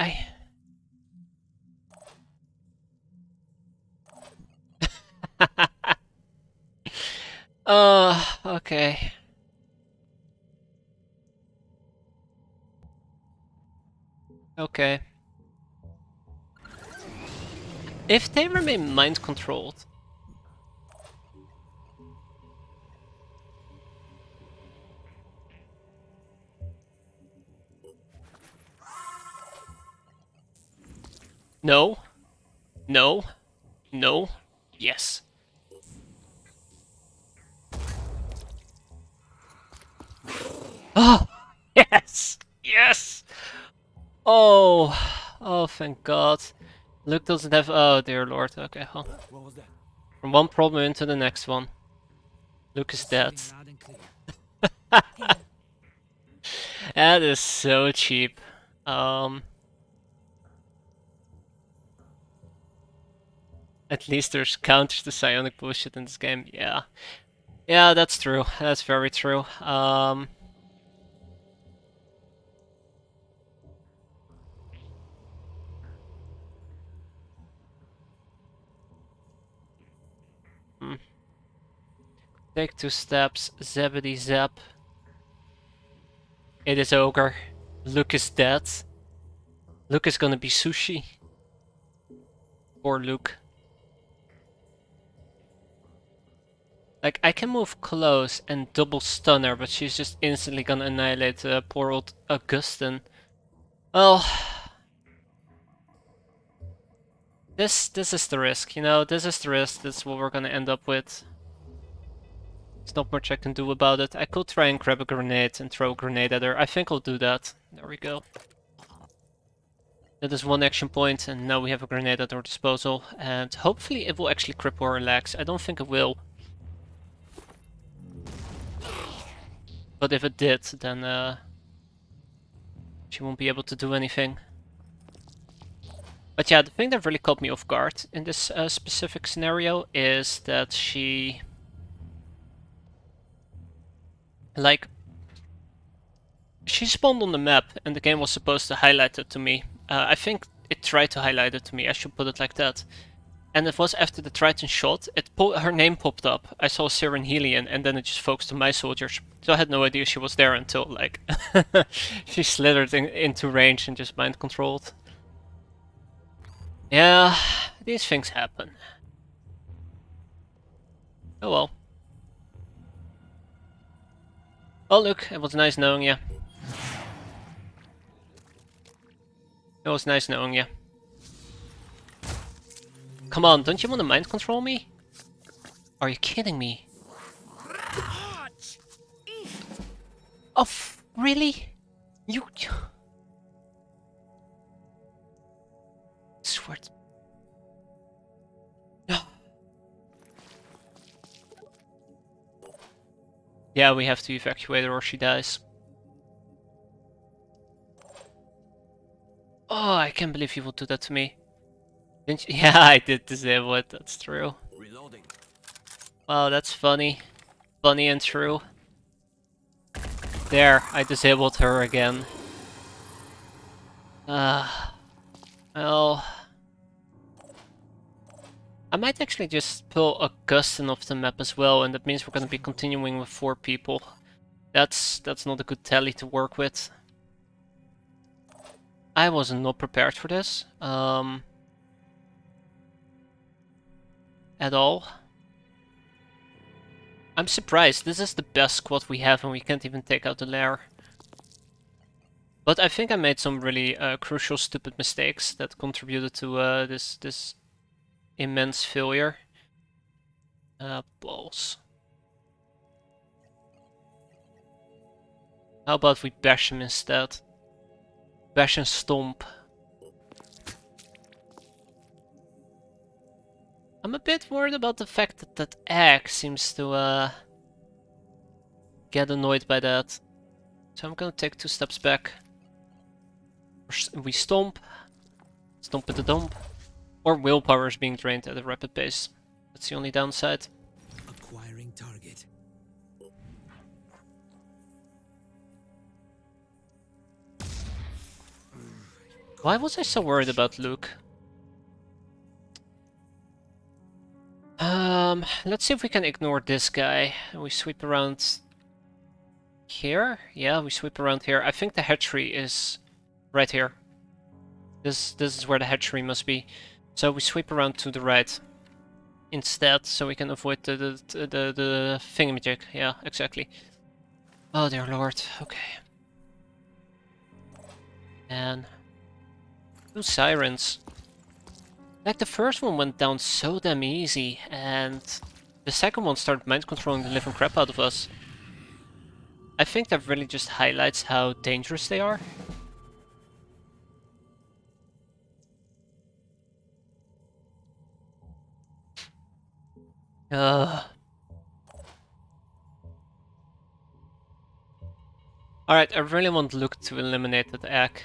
okay. Okay. If they remain mind controlled... No. No. No. Yes. Oh! Yes! Yes! Oh! Oh, thank God. Luke doesn't have... oh, dear lord. Okay, huh. What was that? From one problem into the next one. Luke is dead. Loud and clear. That is so cheap. At least there's counters to psionic bullshit in this game. Yeah. Yeah, that's true. That's very true. Take 2 steps. Zappity zap. It is ogre. Luke is dead. Luke is gonna be sushi. Poor Luke. Like, I can move close and double stun her, but she's just instantly gonna annihilate poor old Augustin. Well... This is the risk, you know? This is the risk. This is what we're gonna end up with. There's not much I can do about it. I could try and grab a grenade and throw a grenade at her. I think I'll do that. There we go. That is one action point, and now we have a grenade at our disposal. And hopefully it will actually cripple her legs. I don't think it will. But if it did, then she won't be able to do anything. But yeah, the thing that really caught me off guard in this specific scenario is that she... like... she spawned on the map and the game was supposed to highlight it to me. I think it tried to highlight it to me, I should put it like that. And it was after the Triton shot, her name popped up. I saw Siren Helion and then it just focused on my soldiers. So I had no idea she was there until, like, she slithered into range and just mind controlled. Yeah, these things happen. Oh well. Oh look, it was nice knowing you. It was nice knowing you. Come on, don't you want to mind control me? Are you kidding me? Oh, really? You... swear to... no. Yeah, we have to evacuate her or she dies. Oh, I can't believe you would do that to me. Didn't you? Yeah, I did disable it, that's true. Reloading. Wow, that's funny. Funny and true. There, I disabled her again. Well... I might actually just pull Augustine off the map as well, and that means we're going to be continuing with 4 people. That's not a good tally to work with. I was not prepared for this. At all. I'm surprised. This is the best squad we have and we can't even take out the lair. But I think I made some really crucial stupid mistakes that contributed to this immense failure. Balls. How about we bash him instead? Bash and stomp. I'm a bit worried about the fact that that egg seems to get annoyed by that. So I'm gonna take 2 steps back. We stomp. Stomp at the dump. Or willpower is being drained at a rapid pace. That's the only downside. Acquiring target. Why was I so worried about Luke? Let's see if we can ignore this guy. We sweep around here. Yeah, we sweep around here. I think the hatchery is right here. This is where the hatchery must be. So we sweep around to the right instead, so we can avoid the thingamajig. Yeah, exactly. Oh dear lord. Okay. And 2 sirens. Like the first one went down so damn easy, and the second one started mind controlling the living crap out of us. I think that really just highlights how dangerous they are. Alright, I really want Luke to eliminate that egg.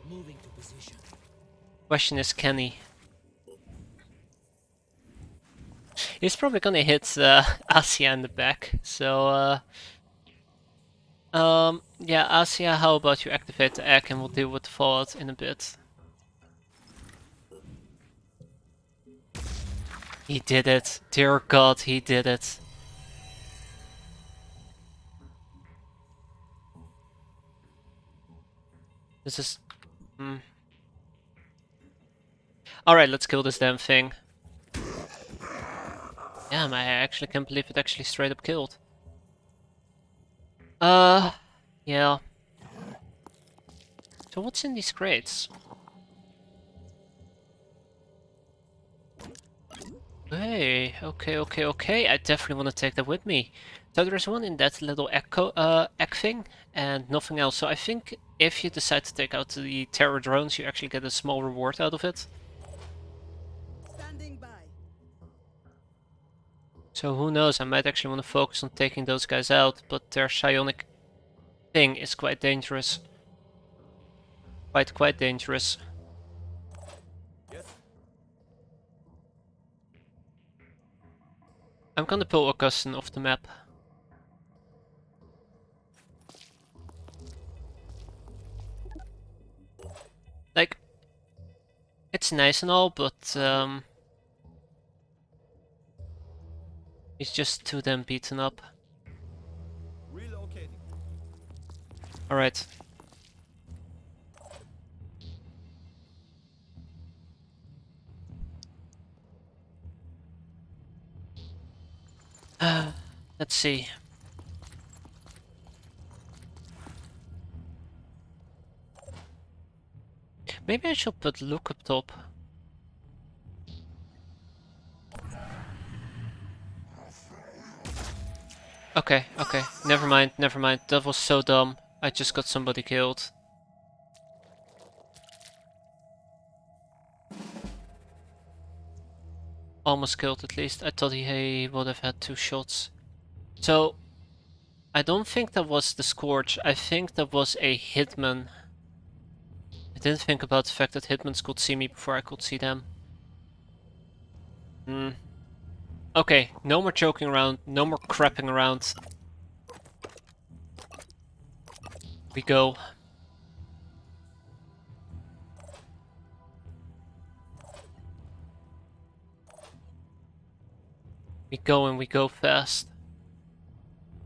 Moving to position. Question is, can he? He's probably gonna hit Asia in the back, so yeah, Asia, how about you activate the egg and we'll deal with the fallout in a bit. He did it. Dear God, he did it. This is... Alright, let's kill this damn thing. Damn, I actually can't believe it actually straight up killed. Yeah. So what's in these crates? Hey, okay. I definitely want to take that with me. So there's one in that little egg thing, and nothing else. So I think if you decide to take out the terror drones, you actually get a small reward out of it. Standing by. So who knows, I might actually want to focus on taking those guys out, but their psionic thing is quite dangerous. Quite dangerous. Yes. I'm gonna pull Augustine off the map. Like, it's nice and all, but he's just too damn beaten up. Relocating. Alright. Let's see. Maybe I should put Luke up top. Okay. Never mind. That was so dumb. I just got somebody killed. Almost killed at least. I thought he would have had 2 shots. So, I don't think that was the Scourge. I think that was a Hitman. I didn't think about the fact that Hitmans could see me before I could see them. Okay, no more joking around, no more crapping around. We go. We go and we go fast.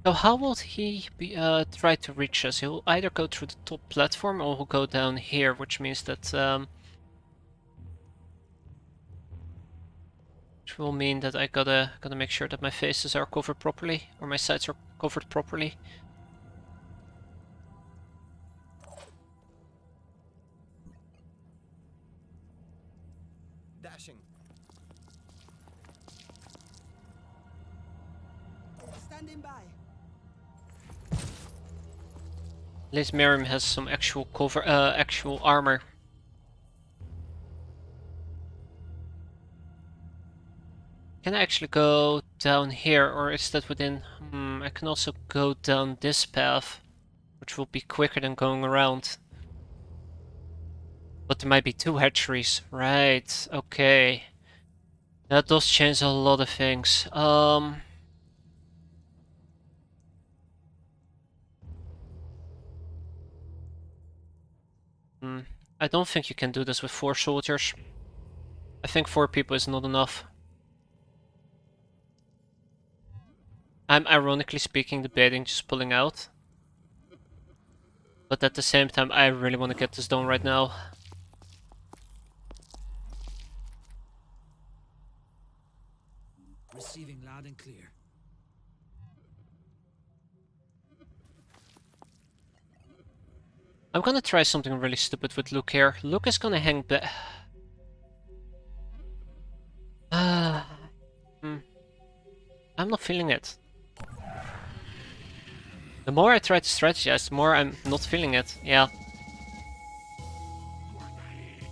So how will he be try to reach us? He'll either go through the top platform or he'll go down here, which means that which will mean that I gotta make sure that my faces are covered properly, or my sides are covered properly. Dashing. Standing by. At least Miriam has some actual cover, actual armor. Can I actually go down here, or is that within? I can also go down this path, which will be quicker than going around. But there might be two hatcheries. Right, okay. That does change a lot of things. I don't think you can do this with 4 soldiers. I think 4 people is not enough. I'm ironically speaking debating just pulling out. But at the same time, I really want to get this done right now. Receiving loud and clear. I'm gonna try something really stupid with Luke here. Luke is gonna hang back. I'm not feeling it. The more I try to strategize, the more I'm not feeling it. Yeah.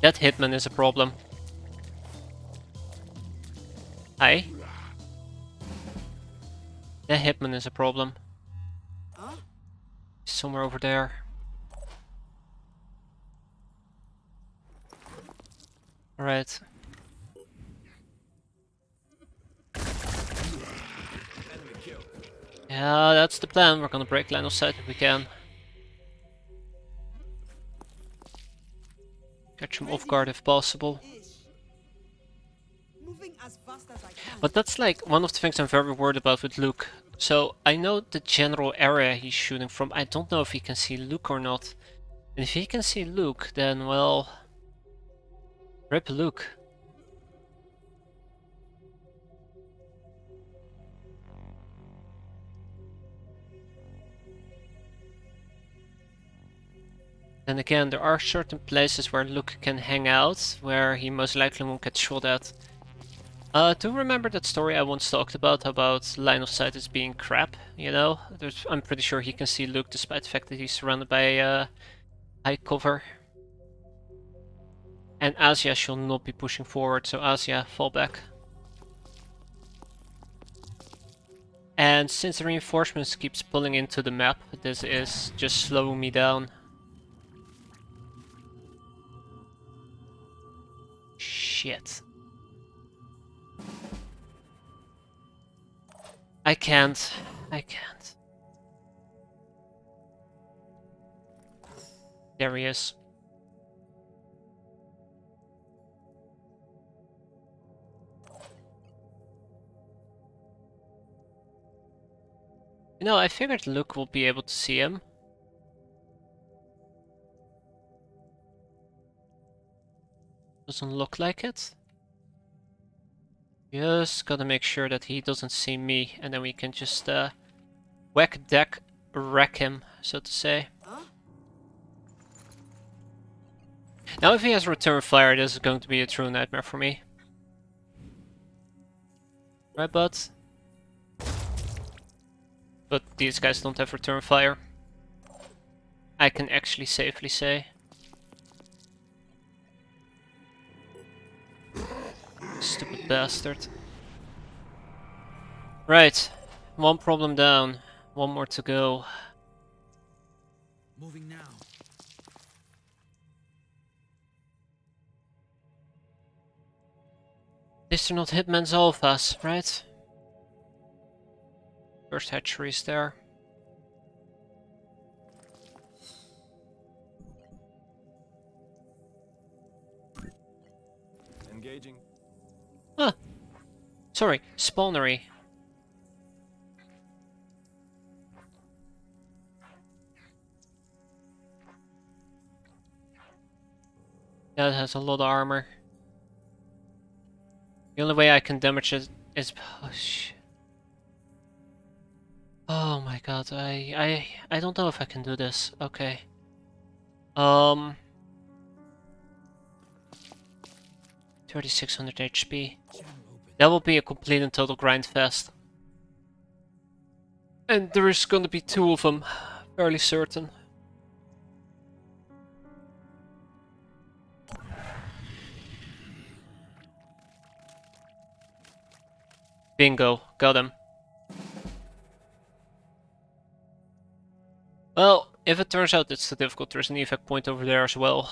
That hitman is a problem. Hi. That hitman is a problem. He's somewhere over there. Alright. Yeah, that's the plan. We're gonna break line of sight if we can. Catch him off guard if possible. Moving as fast as I can. But that's like one of the things I'm very worried about with Luke. So I know the general area he's shooting from. I don't know if he can see Luke or not. And if he can see Luke, then well, rip Luke. Then again, there are certain places where Luke can hang out, where he most likely won't get shot at. Do remember that story I once talked about line of sight as being crap, you know? I'm pretty sure he can see Luke despite the fact that he's surrounded by high cover. And Asia shall not be pushing forward, so Asia, fall back. And since the reinforcements keeps pulling into the map, this is just slowing me down. Shit. I can't. There he is. You know, I figured Luke will be able to see him. Doesn't look like it. Just gotta make sure that he doesn't see me, and then we can just whack deck, wreck him, so to say. Now if he has return fire, this is going to be a true nightmare for me. Right, bud? But these guys don't have return fire. I can actually safely say. Stupid bastard. Right, 1 problem down, 1 more to go. Moving now. These are not Hitman's alphas, right? First hatcheries there. Engaging. Huh. Sorry, spawnery. That has a lot of armor. The only way I can damage it is... Oh, shit. Oh my god, I don't know if I can do this. Okay. 3600 HP. That will be a complete and total grind fest. And there is gonna be 2 of them, fairly certain. Bingo, got him. Well, if it turns out it's too difficult, there's an evac point over there as well.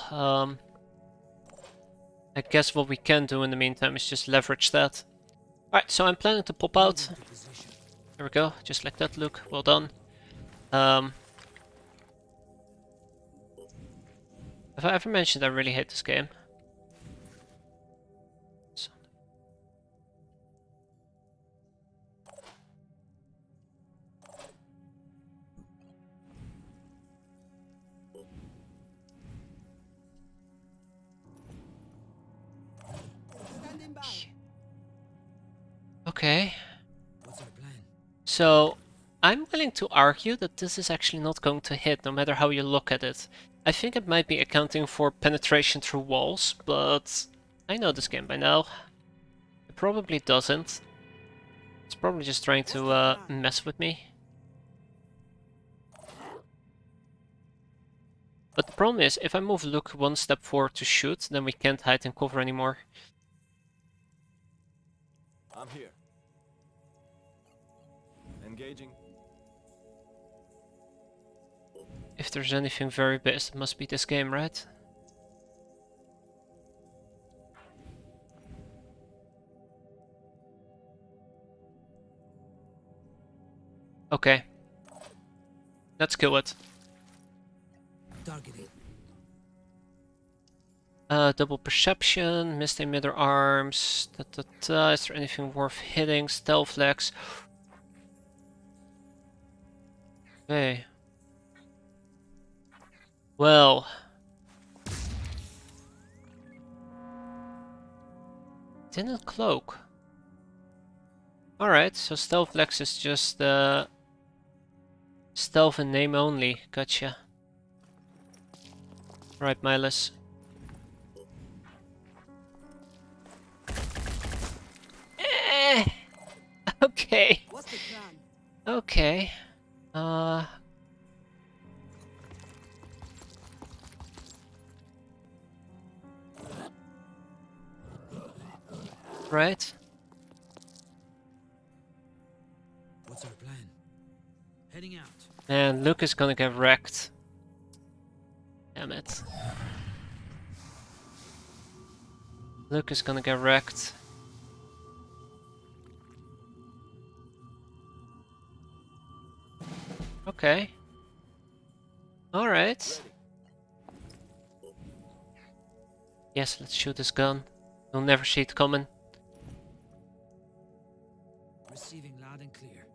I guess what we can do in the meantime is just leverage that. Alright, so I'm planning to pop out. There we go, just like that, Luke. Well done. Have I ever mentioned I really hate this game? Standing by. Okay, What's our plan? so I'm willing to argue that this is actually not going to hit, no matter how you look at it. I think it might be accounting for penetration through walls, but I know this game by now. It probably doesn't. It's probably just trying to mess with me. But the problem is, if I move Luke 1 step forward to shoot, then we can't hide in cover anymore. I'm here. Engaging. If there's anything very best, it must be this game, right? Okay. Let's kill it. Targeting. Double perception, misty emitter arms. Is there anything worth hitting? Stealth legs. Okay. Well. Didn't cloak. Alright, so stealth legs is just stealth in name only. Gotcha. Right, Miles. Okay. What's the plan? Okay. Right. What's our plan? Heading out. And Luke is gonna get wrecked. Damn it. Luke is gonna get wrecked. Okay. Alright. Yes, let's shoot this gun. You'll never see it coming. Receiving loud and clear.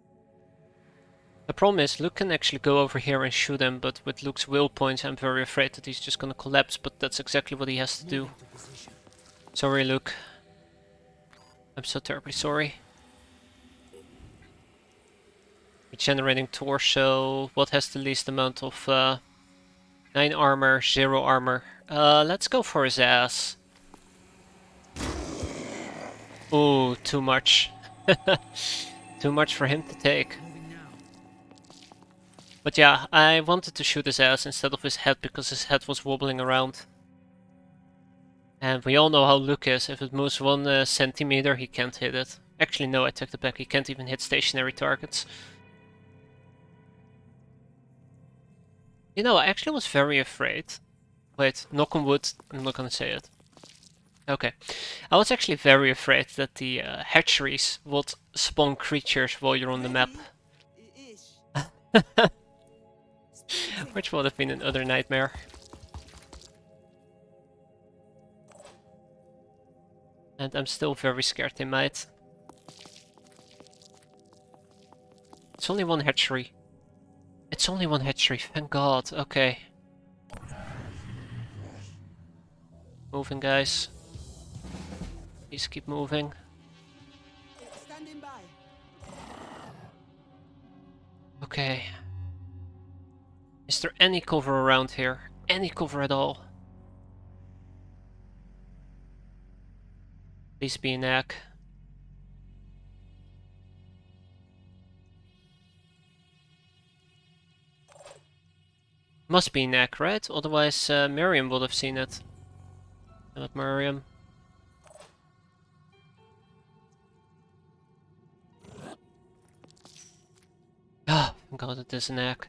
The problem is, Luke can actually go over here and shoot him, but with Luke's will points, I'm very afraid that he's just gonna collapse, but that's exactly what he has to do. Moving to position. Sorry, Luke. I'm so terribly sorry. Regenerating torso. What has the least amount of 9 armor, 0 armor. Let's go for his ass. Ooh, too much. Too much for him to take. Moving now. But yeah, I wanted to shoot his ass instead of his head because his head was wobbling around. And we all know how Luke is. If it moves 1 centimeter, he can't hit it. Actually, no, I took it back. He can't even hit stationary targets. You know, I actually was very afraid. Wait, knock on wood. I'm not gonna say it. Okay. I was actually very afraid that the hatcheries would spawn creatures while you're on the map. Ish. Which would have been an utter nightmare. And I'm still very scared they might. It's only 1 hatchery. It's only 1 hatchery, thank god. Okay. Moving, guys. Please keep moving. Standing by. Okay. Is there any cover around here? Any cover at all? Please be an egg. Must be an egg, right? Otherwise Miriam would have seen it. Not Miriam. Ah, thank God it is an egg.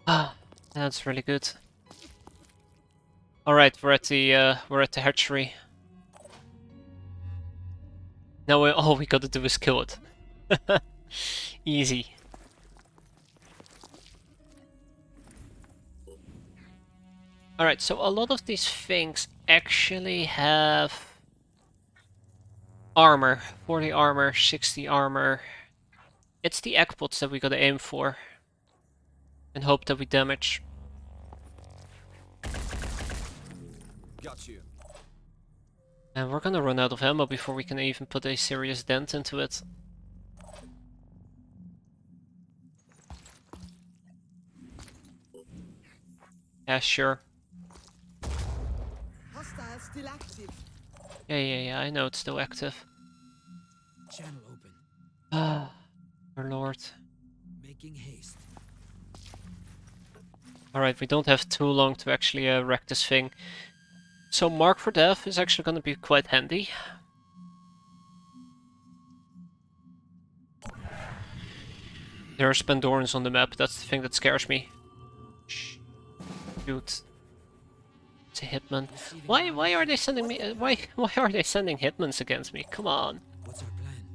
Ah, that's really good. Alright, we're at the hatchery. Now all we gotta do is kill it. Easy. Alright, so a lot of these things actually have armor. 40 armor, 60 armor. It's the egg pods that we gotta aim for. And hope that we damage. Got you. And we're gonna run out of ammo before we can even put a serious dent into it. Yeah, sure. Hostile still active. Yeah, I know it's still active. Channel open. Ah, our lord. Making haste. Alright, we don't have too long to actually wreck this thing. So Mark for Death is actually gonna be quite handy. There are Spandorans on the map, that's the thing that scares me. Shoot. It's a hitman. Why are they sending me why are they sending hitmans against me? Come on. What's our plan?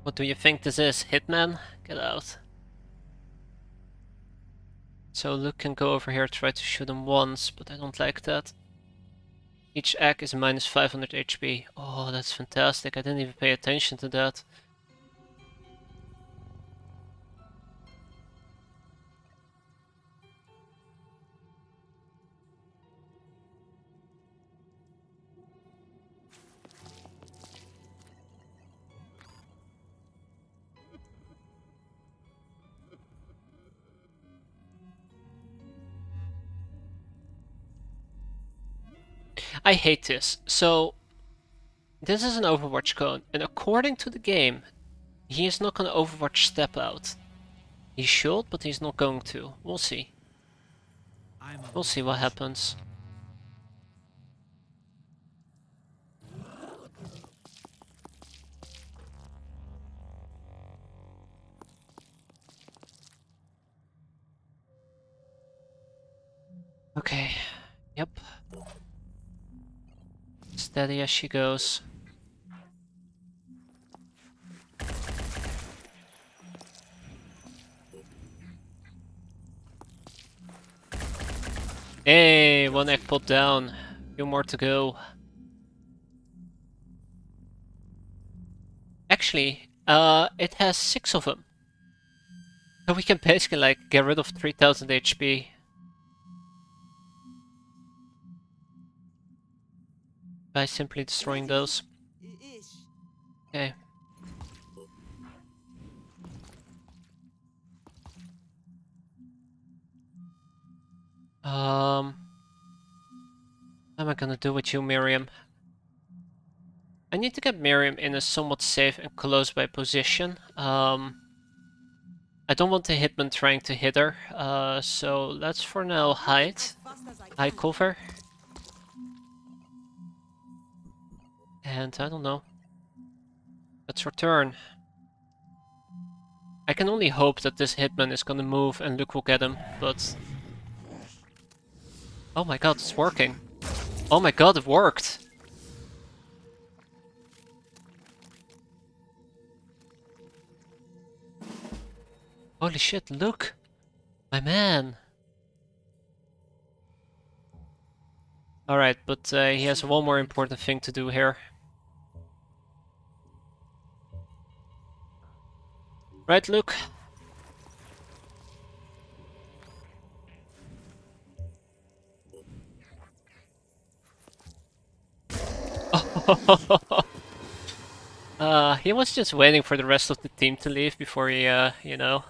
What do you think this is? Hitman? Get out. So Luke can go over here, try to shoot him once, but I don't like that. Each egg is minus 500 HP. Oh, that's fantastic. I didn't even pay attention to that. I hate this. So, this is an Overwatch code, and according to the game, he is not gonna Overwatch step out. He should, but he's not going to. We'll see. We'll see what happens. Okay. Yep. Steady as she goes. Hey, one egg put down. Few more to go. Actually, it has 6 of them. So we can basically like get rid of 3000 HP. By simply destroying those. Ish. Okay. What am I gonna do with you, Miriam? I need to get Miriam in a somewhat safe and close by position. I don't want the hitman trying to hit her, so let's for now hide. As fast as I Hide can. cover. And I don't know. Let's return. I can only hope that this hitman is gonna move and Luke will get him, but... Oh my god, it's working. Oh my god, it worked! Holy shit, Luke! My man! Alright, but he has one more important thing to do here. Right, Luke? He was just waiting for the rest of the team to leave before he, you know,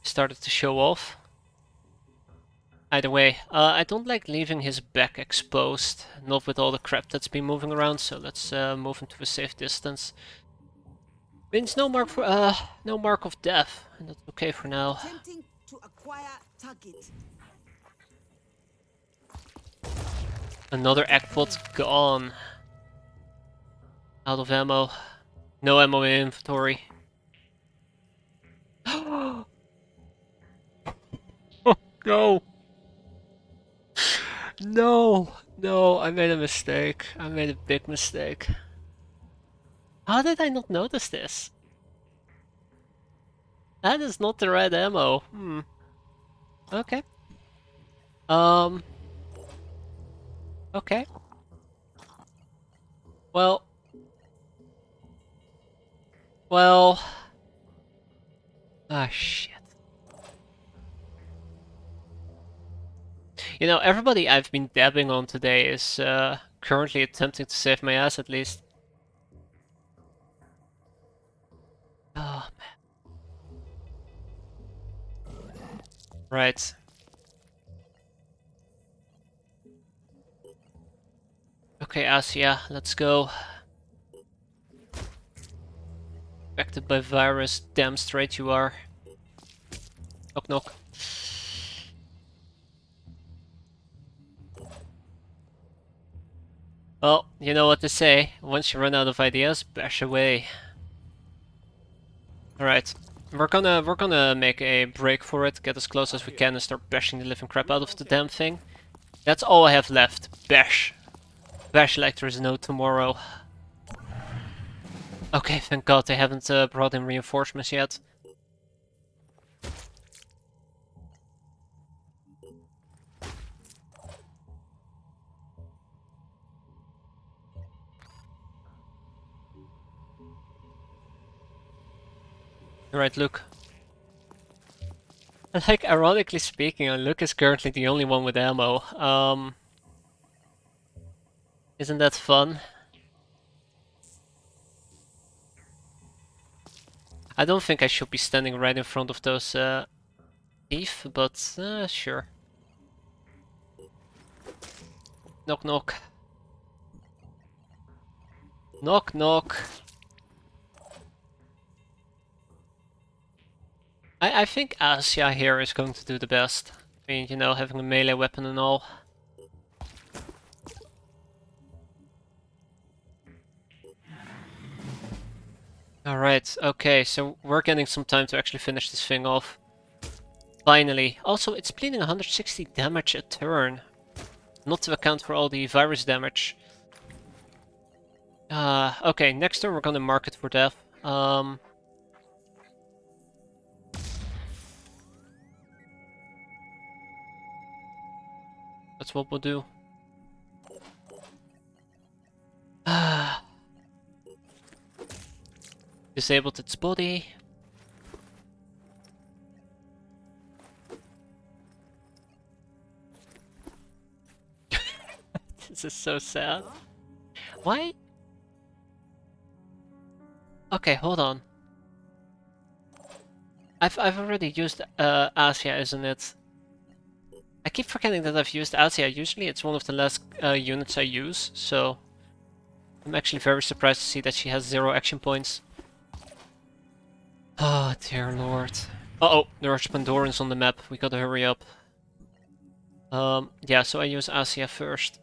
started to show off. Either way, I don't like leaving his back exposed, not with all the crap that's been moving around, so let's move him to a safe distance. Means no mark for, no mark of death, and that's okay for now. Attempting to acquire target. Another Eggpot gone. Out of ammo. No ammo in inventory. Oh, no! No! No, I made a mistake. I made a big mistake. How did I not notice this? That is not the red ammo. Okay. Okay. Well. Ah, shit. You know, everybody I've been dabbing on today is currently attempting to save my ass at least. Oh, man. Right. Okay, Asia, let's go. Affected by virus, damn straight you are. Knock knock. Well, you know what to say. Once you run out of ideas, bash away. Alright. We're gonna make a break for it, get as close as we can and start bashing the living crap out of the damn thing. That's all I have left. Bash. Bash like there is no tomorrow. Okay, thank god they haven't brought in reinforcements yet. Alright, Luke. Like, ironically speaking, Luke is currently the only one with ammo. Isn't that fun? I don't think I should be standing right in front of those thief, but sure. Knock knock. Knock knock. I think Asia here is going to do the best. I mean, you know, having a melee weapon and all. Alright, okay, so we're getting some time to actually finish this thing off. Finally. Also, it's bleeding 160 damage a turn. Not to account for all the virus damage. Okay, next turn we're gonna mark it for death. That's what we'll do. Disabled its body. This is so sad. Why? Okay, hold on. I've already used Asia, isn't it? I keep forgetting that I've used Asia. Usually it's one of the last units I use, so I'm actually very surprised to see that she has 0 action points. Oh, dear lord. Uh-oh, there are Pandorans on the map. We gotta hurry up. Yeah, so I use Asia first.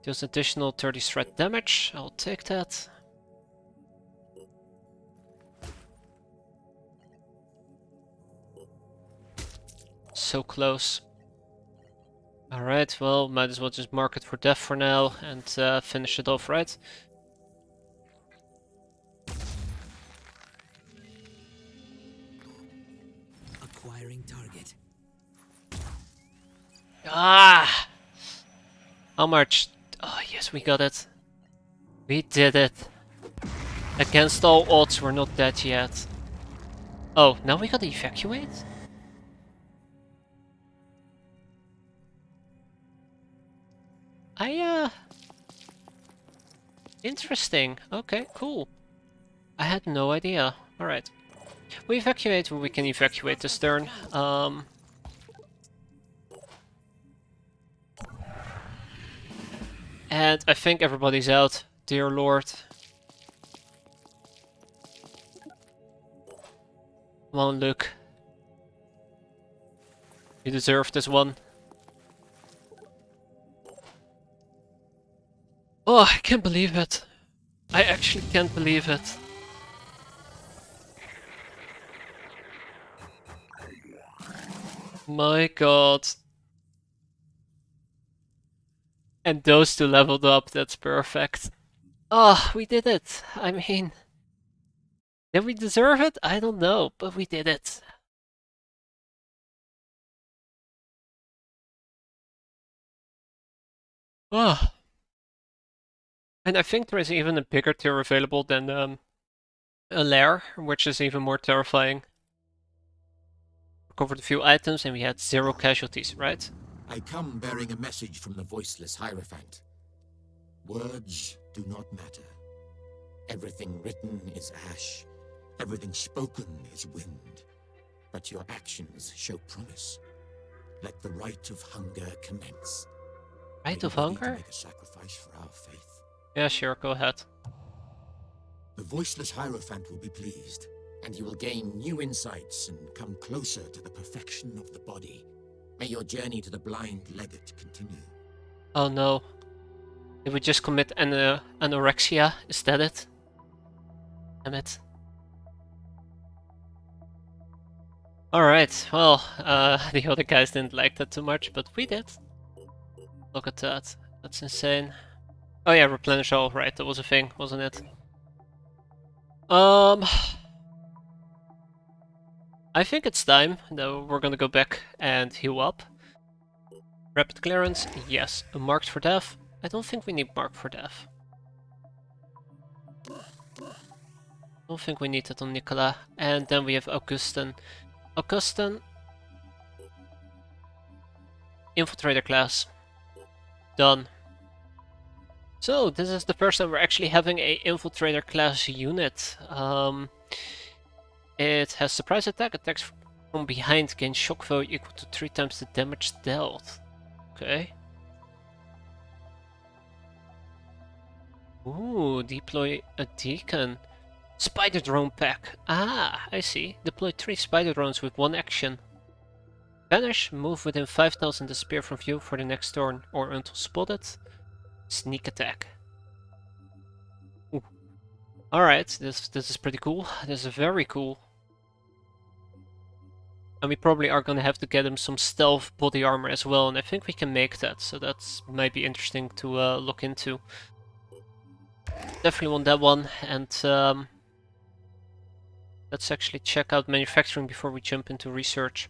Deals additional 30 threat damage. I'll take that. So close. Alright, well, might as well just mark it for death for now and finish it off, right? Acquiring target. Ah! How much? Oh, yes, we got it. We did it. Against all odds, we're not dead yet. Oh, now we gotta evacuate? Interesting. Okay, cool. I had no idea. Alright. We evacuate when we can evacuate this turn. And I think everybody's out. Dear Lord. Come on, Luke. You deserve this one. Oh, I can't believe it. I actually can't believe it. My god. And those two leveled up, that's perfect. Oh, we did it. I mean, did we deserve it? I don't know, but we did it. Oh. And I think there is even a bigger tier available than a lair, which is even more terrifying. Recovered a few items and we had 0 casualties, right? I come bearing a message from the voiceless Hierophant. Words do not matter. Everything written is ash. Everything spoken is wind. But your actions show promise. Let the rite of hunger commence. Rite Are of you ready hunger? to make a sacrifice for our faith? Yeah, sure, go ahead. The voiceless Hierophant will be pleased, and you will gain new insights and come closer to the perfection of the body. May your journey to the blind legate continue. Oh no. Did we just commit anorexia? Is that it? Damn it. Alright, well, the other guys didn't like that too much, but we did. Look at that. That's insane. Oh yeah, replenish all, right, that was a thing, wasn't it? I think it's time, though we're gonna go back and heal up. Rapid clearance, yes. Marked for death? I don't think we need marked for death. Don't think we need it on Nicola. And then we have Augustin. Augustin. Infiltrator class. Done. So, this is the first time we're actually having a infiltrator class unit. It has surprise attack, attacks from behind, gain shock value equal to 3 times the damage dealt. Okay. Ooh, deploy a deacon. Spider drone pack. Ah, I see. Deploy 3 spider drones with 1 action. Vanish, move within 5,000, disappear from view for the next turn or until spotted. Sneak attack. Ooh. Alright, this is pretty cool. This is very cool. And we probably are gonna have to get him some stealth body armor as well, and I think we can make that, so that might be interesting to look into. Definitely want that one, and let's actually check out manufacturing before we jump into research.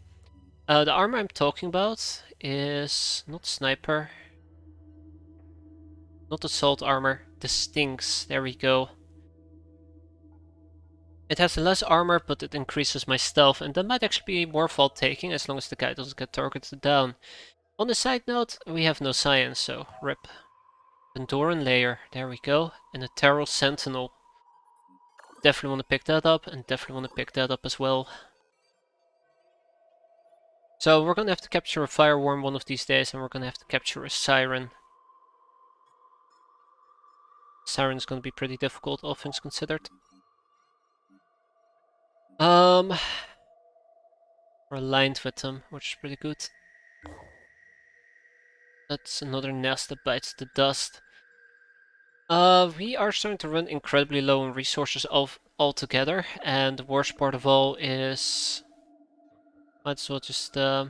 The armor I'm talking about is not sniper, not assault armor, the Stinks, there we go. It has less armor, but it increases my stealth, and that might actually be worthwhile taking as long as the guy doesn't get targeted down. On the side note, we have no science, so rip. Pandoran Layer, there we go, and a Terrell Sentinel. Definitely want to pick that up, and definitely want to pick that up as well. So we're gonna have to capture a Fireworm one of these days, and we're gonna have to capture a Siren. Siren's gonna be pretty difficult, all things considered. We're aligned with them, which is pretty good. That's another nest that bites the dust. We are starting to run incredibly low on resources altogether, and the worst part of all is... Might as well just... Yeah,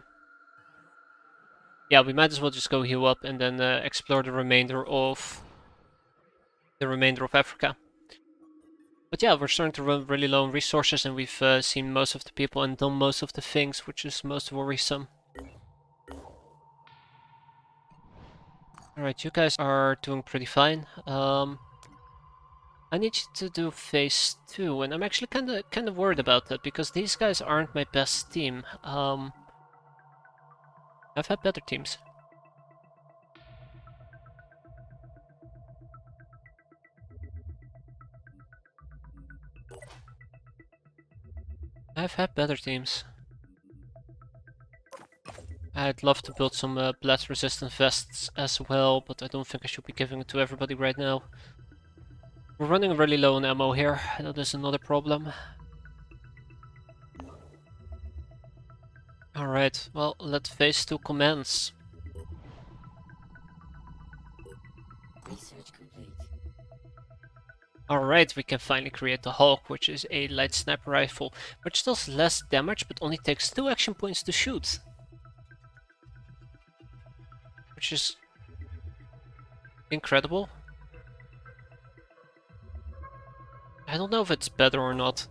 we might as well just go heal up and then explore the remainder of Africa. But yeah, we're starting to run really low on resources, and we've seen most of the people and done most of the things, which is most worrisome. Alright, you guys are doing pretty fine. I need you to do phase 2, and I'm actually kind of worried about that because these guys aren't my best team. I've had better teams. I've had better teams. I'd love to build some blast resistant vests as well, but I don't think I should be giving it to everybody right now. We're running really low on ammo here, that is another problem. Alright, well, let phase 2 commence. Research complete. Alright, we can finally create the Hulk, which is a light sniper rifle, which does less damage but only takes 2 action points to shoot. Which is incredible. I don't know if it's better or not.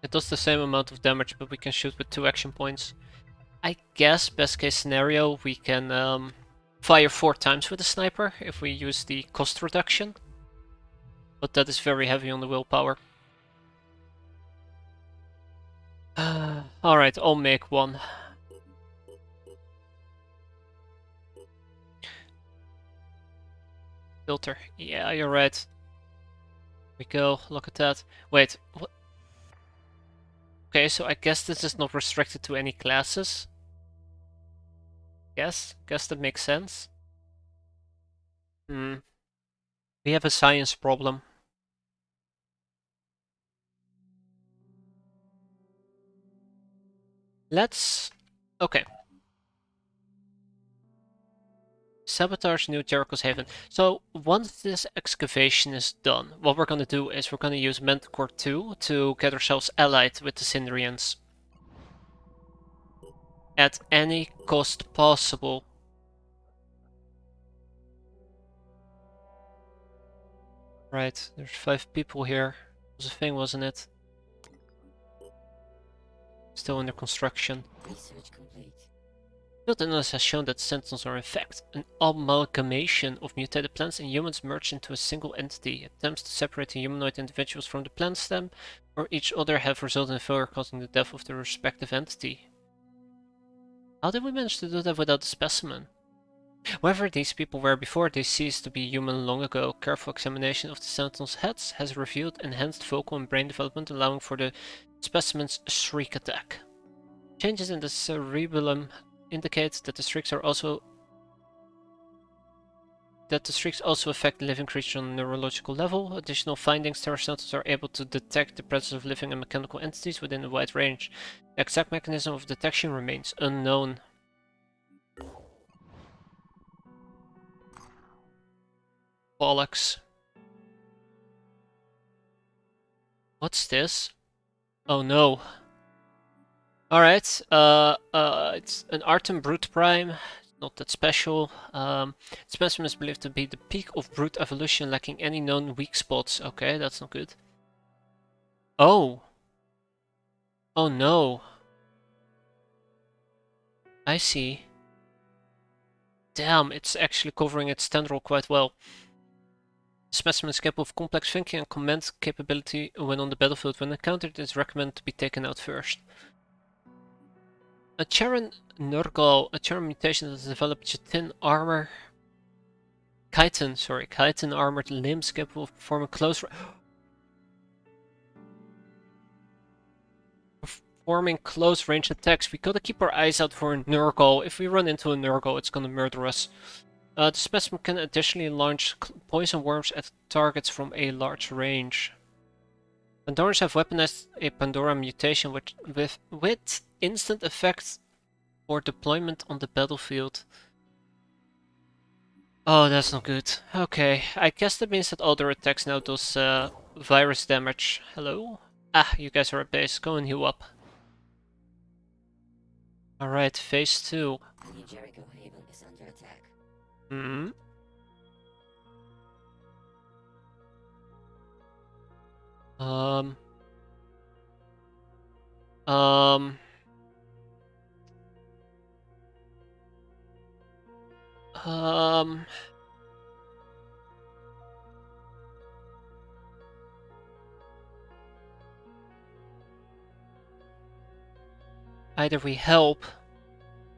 It does the same amount of damage, but we can shoot with 2 action points. I guess, best case scenario, we can fire 4 times with a sniper if we use the cost reduction. But that is very heavy on the willpower. Alright, I'll make one. Filter. Yeah, you're right. We go, look at that. Wait, what? Okay, so I guess this is not restricted to any classes. Guess that makes sense. We have a science problem. Okay. Sabotage New Jericho's Haven. So once this excavation is done, what we're gonna do is we're gonna use Manticore 2 to get ourselves allied with the Sindrians. At any cost possible. Right, there's 5 people here. Was a thing, wasn't it? Still under construction. Research complete. Field analysis has shown that sentinels are in fact an amalgamation of mutated plants and humans merged into a single entity. Attempts to separate the humanoid individuals from the plant stem or each other have resulted in failure, causing the death of the respective entity. How did we manage to do that without a specimen? Whoever these people were before they ceased to be human long ago, careful examination of the sentinels' heads has revealed enhanced vocal and brain development, allowing for the specimen's shriek attack. Changes in the cerebellum indicates that the shrieks also affect the living creature on a neurological level. Additional findings: terror sentinels are able to detect the presence of living and mechanical entities within a wide range. The exact mechanism of detection remains unknown. Bollocks. What's this? Oh no. Alright, it's an Artem Brute Prime, not that special. Specimen is believed to be the peak of brute evolution, lacking any known weak spots. Okay, that's not good. Oh! Oh no. I see. Damn, it's actually covering its tendril quite well. The specimen is capable of complex thinking and command capability when on the battlefield. When encountered, it is recommended to be taken out first. A Charon Nurgle, a Charon mutation that has developed chitin armor. Chitin armored limbs capable of performing close range attacks. We gotta keep our eyes out for a Nurgle. If we run into a Nurgle, it's gonna murder us. The specimen can additionally launch poison worms at targets from a large range. Pandorans have weaponized a Pandora mutation with instant effect for deployment on the battlefield. Oh, that's not good. Okay, I guess that means that all their attacks now does virus damage. Hello? Ah, you guys are at base. Go and heal up. Alright, phase 2. The New Jericho Haven is under attack. Hmm? Either we help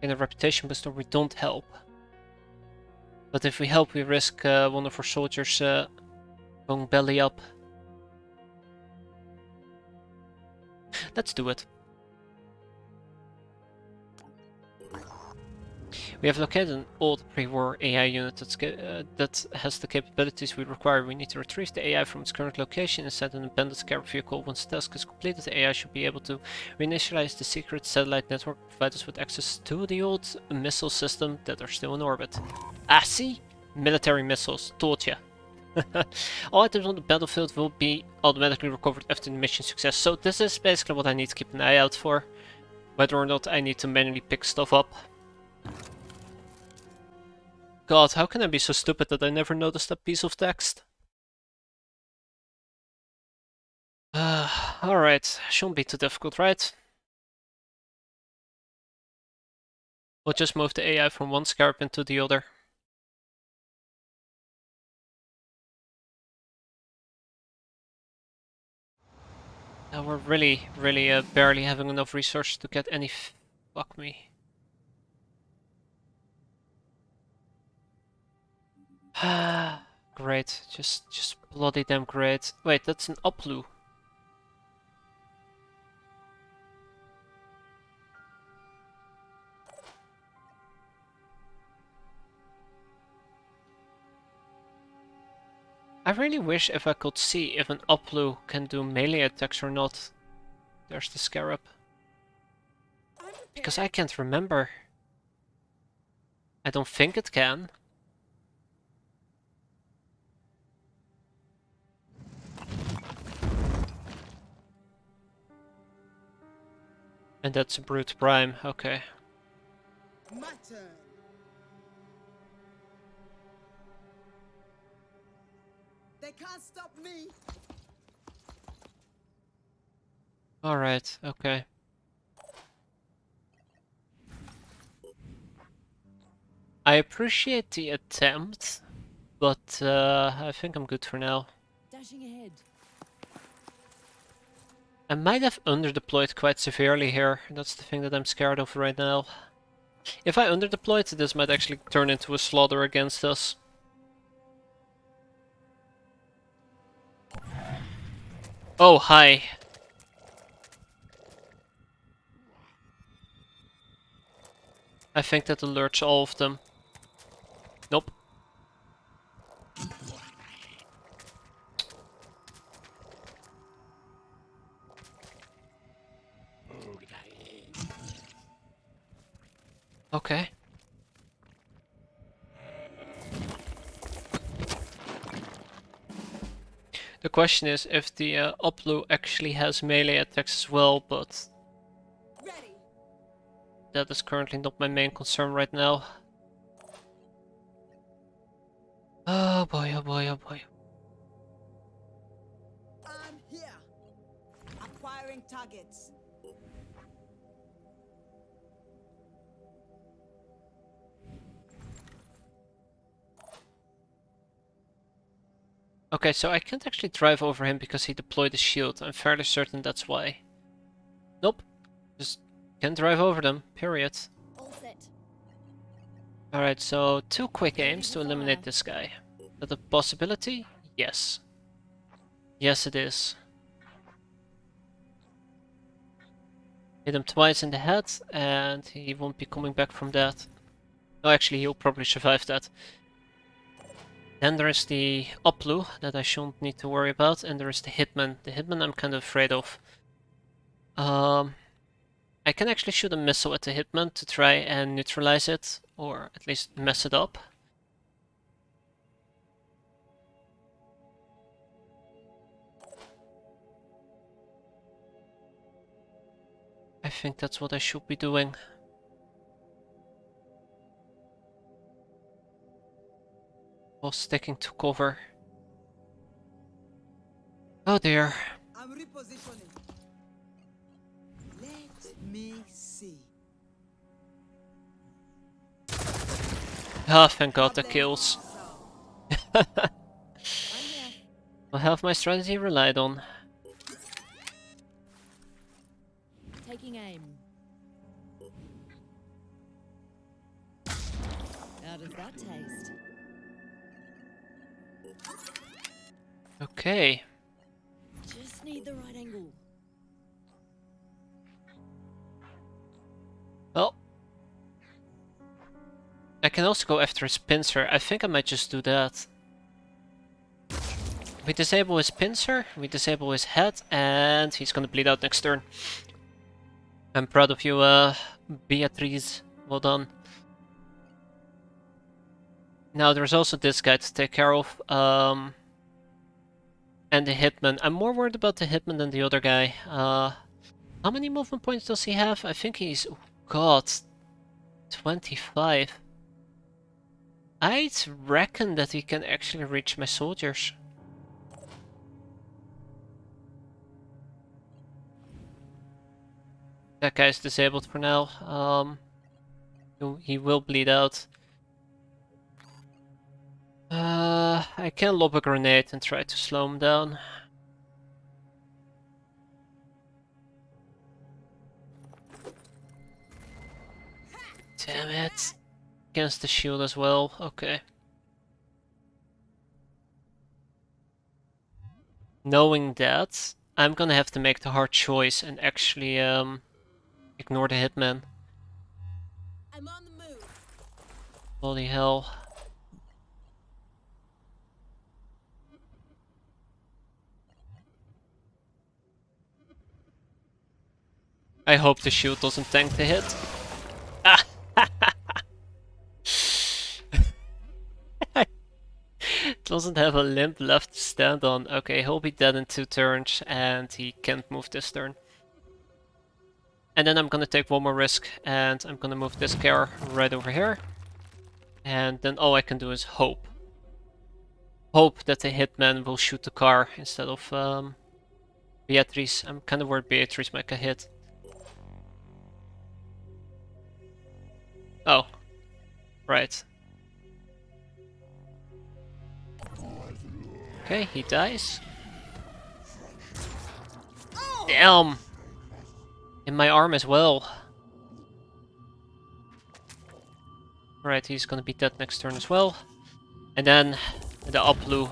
in a reputation boost or we don't help. But if we help, we risk one of our soldiers going belly up. Let's do it. We have located an old pre-war AI unit that has the capabilities we require. We need to retrieve the AI from its current location and send an abandoned scarab vehicle. Once the task is completed, the AI should be able to reinitialize the secret satellite network, provide us with access to the old missile system that are still in orbit. Ah, see? Military missiles. Told ya. All items on the battlefield will be automatically recovered after the mission success. So this is basically what I need to keep an eye out for. Whether or not I need to manually pick stuff up. God, how can I be so stupid that I never noticed that piece of text? Alright, shouldn't be too difficult, right? We'll just move the AI from one scarab into the other. Now we're really barely having enough resources to get any fuck me. Great, just bloody damn great. Wait, that's an Uplu. I really wish if I could see if an Uplu can do melee attacks or not. There's the scarab. Because I can't remember. I don't think it can. And that's a Brute Prime, okay. My turn. They can't stop me. Alright, okay. I appreciate the attempt, but I think I'm good for now. Dashing ahead. I might have underdeployed quite severely here. That's the thing that I'm scared of right now. If I underdeployed, this might actually turn into a slaughter against us. Oh, hi. I think that alerts all of them. Nope. Okay. The question is if the Uplu actually has melee attacks as well, but Ready. that is currently not my main concern right now. Oh boy, oh boy, oh boy. I'm here. Acquiring targets. Okay, so I can't actually drive over him because he deployed a shield. I'm fairly certain that's why. Nope. Just can't drive over them, period. All set. Alright, so 2 quick Ready aims to to eliminate fire. this guy. Is that a possibility? Yes. Yes, it is. Hit him twice in the head, and he won't be coming back from that. No, actually, he'll probably survive that. Then there is the Uplu that I shouldn't need to worry about, and there is the Hitman. The Hitman I'm kind of afraid of. I can actually shoot a missile at the Hitman to try and neutralize it, or at least mess it up. I think that's what I should be doing. While sticking to cover. Oh dear. I'm repositioning. Let me see. Ah, thank god that Problem kills. solved. I'm here. What have my strategy relied on? Taking aim. How does that taste? Okay. Just need the right angle. can also go after his pincer. I think I might just do that. We disable his pincer, we disable his head, and he's gonna bleed out next turn. I'm proud of you, Beatrice. Well done. Now there's also this guy to take care of, and the hitman. I'm more worried about the hitman than the other guy. How many movement points does he have? I think he's, oh god, 25. I'd reckon that he can actually reach my soldiers. That guy's disabled for now. He will bleed out. I can lob a grenade and try to slow him down. Damn it. Against the shield as well, okay. Knowing that, I'm gonna have to make the hard choice and actually ignore the hitman. I'm on the move. Holy hell. I hope the shield doesn't tank the hit. Ah! Doesn't have a limb left to stand on. Okay, he'll be dead in 2 turns and he can't move this turn. And then I'm gonna take one more risk and I'm gonna move this car right over here. And then all I can do is hope. Hope that the hitman will shoot the car instead of Beatrice. I'm kind of worried Beatrice might get hit. Oh, right. Okay, he dies. Damn! In my arm as well. Right, he's gonna be dead next turn as well. And then the Uplu.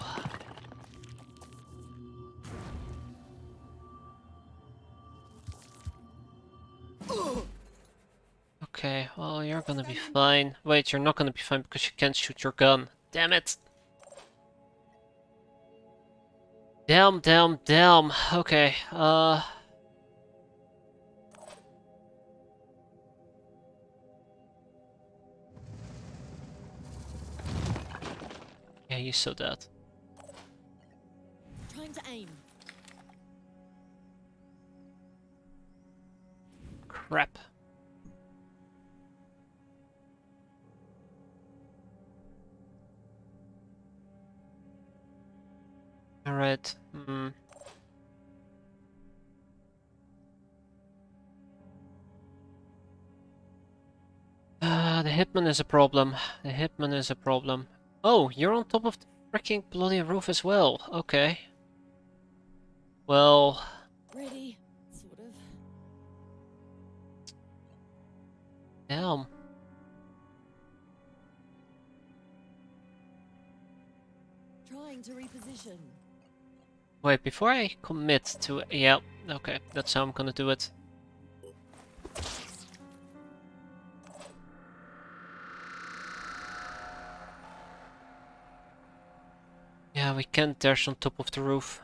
Okay, well, you're gonna be fine. Wait, you're not gonna be fine because you can't shoot your gun. Damn it! Damn. Okay, yeah, you saw that. Trying to aim. Crap. Alright, the hitman is a problem. The hitman is a problem. Oh, you're on top of the freaking bloody roof as well. Okay. Well... Ready, sort of. Damn. Trying to reposition. Wait, before I commit to... Yeah, okay, that's how I'm gonna do it. Yeah, we can't dash on top of the roof.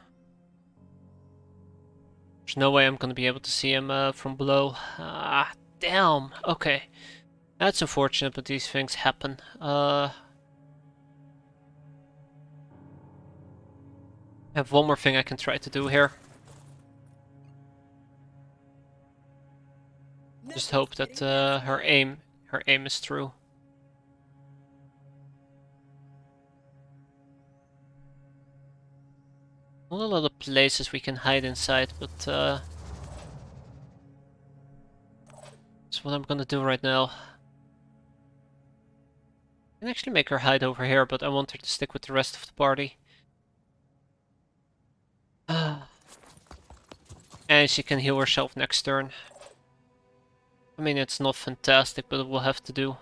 There's no way I'm gonna be able to see him from below. Ah, damn. Okay. That's unfortunate, but these things happen. I have one more thing I can try to do here. Just hope that her aim is true. Not a lot of places we can hide inside, but that's what I'm gonna do right now. I can actually make her hide over here, but I want her to stick with the rest of the party. And she can heal herself next turn. I mean, it's not fantastic, but it will have to do.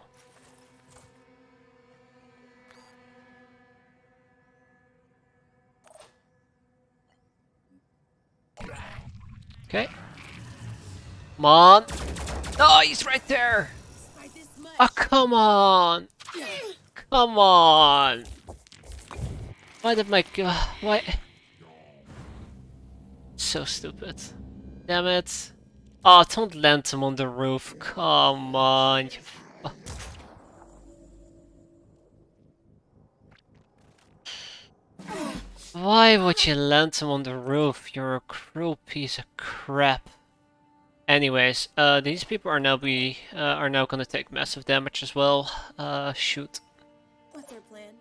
Okay. Come on. Oh, he's right there! Oh, come on! Come on! Why did my why? So stupid. Damn it. Oh, don't land him on the roof. Come on. Why would you land him on the roof? You're a cruel piece of crap. Anyways, these people are now gonna take massive damage as well. Shoot. What's our plan?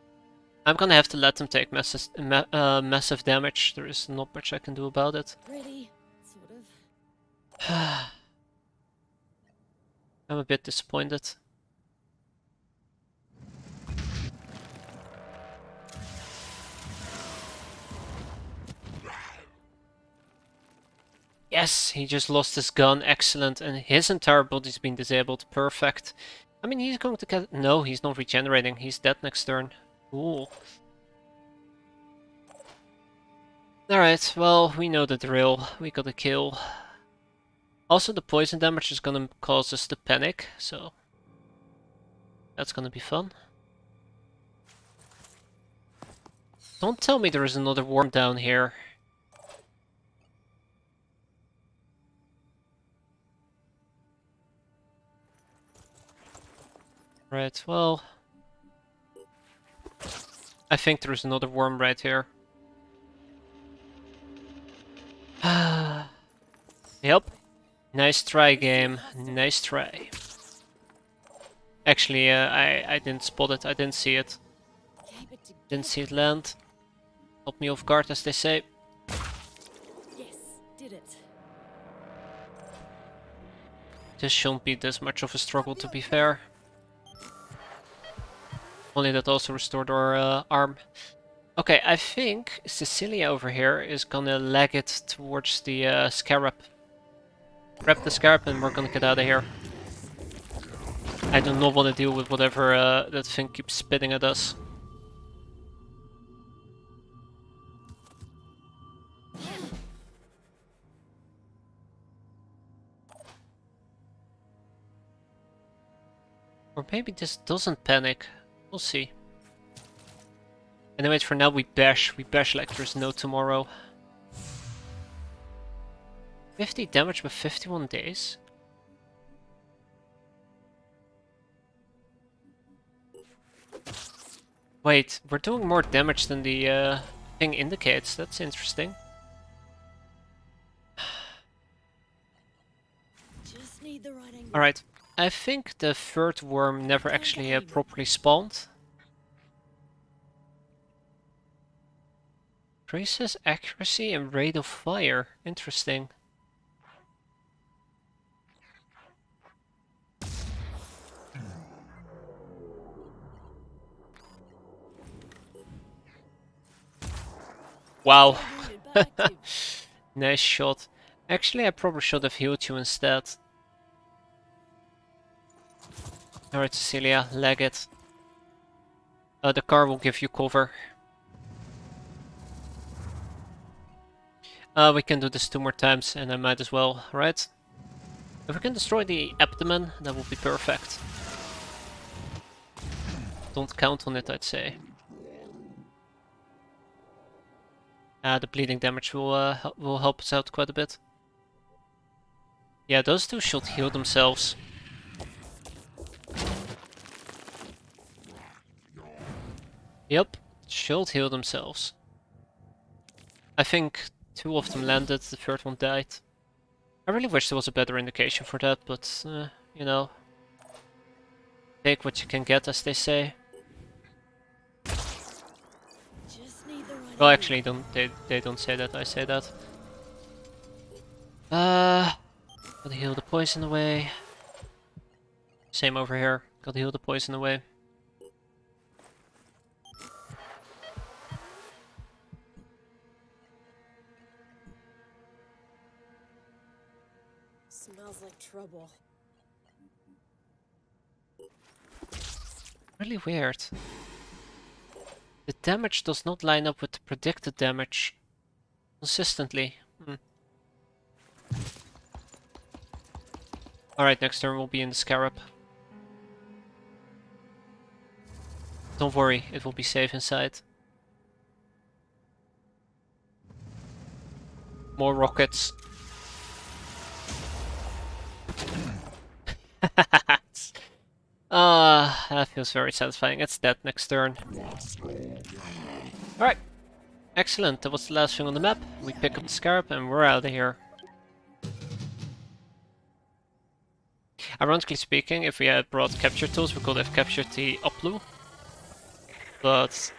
I'm gonna have to let them take massive damage. There is not much I can do about it. Ready, sort of. I'm a bit disappointed. Yes, he just lost his gun, excellent, and his entire body's been disabled, perfect. I mean, he's going to get... No, he's not regenerating, he's dead next turn. Cool. Alright, well, we know the drill, we got a kill. Also, the poison damage is gonna cause us to panic, so... That's gonna be fun. Don't tell me there is another worm down here. Right, well... I think there's another worm right here. Yep. Nice try, game. Nice try. Actually, I didn't spot it. I didn't see it. Keep it together. Didn't see it land. Caught me off guard, as they say. Yes, did it. This shouldn't be this much of a struggle, to be fair. Only that also restored our arm. Okay, I think Cecilia over here is gonna lag it towards the scarab. Grab the scarab and we're gonna get out of here. I do not want to deal with whatever that thing keeps spitting at us. Or maybe this doesn't panic. We'll see. Anyways, for now we bash. We bash like there's no tomorrow. 50 damage with 51 days? Wait, we're doing more damage than the thing indicates. That's interesting. Just need the right angle. Alright, I think the third worm never actually properly spawned. Increases accuracy and rate of fire. Interesting. Wow. Wounded, but active. Nice shot. Actually, I probably should have healed you instead. Alright, Cecilia, leg it. The car will give you cover. We can do this 2 more times, and I might as well, right? If we can destroy the abdomen, that will be perfect. Don't count on it, I'd say. The bleeding damage will help us out quite a bit. Yeah, those two should heal themselves. Yep, should heal themselves. I think 2 of them landed, the third one died. I really wish there was a better indication for that, but, you know. Take what you can get, as they say. Just need the right Well, angle. actually, they don't say that, I say that. Gotta heal the poison away. Same over here, gotta heal the poison away. Smells like trouble. Really weird. The damage does not line up with the predicted damage consistently. Alright, next turn we'll be in the scarab. Don't worry, it will be safe inside. More rockets. That feels very satisfying. It's dead next turn. Alright. Excellent, that was the last thing on the map. We pick up the scarab and we're out of here. Ironically speaking, if we had brought capture tools, we could have captured the Uplu. But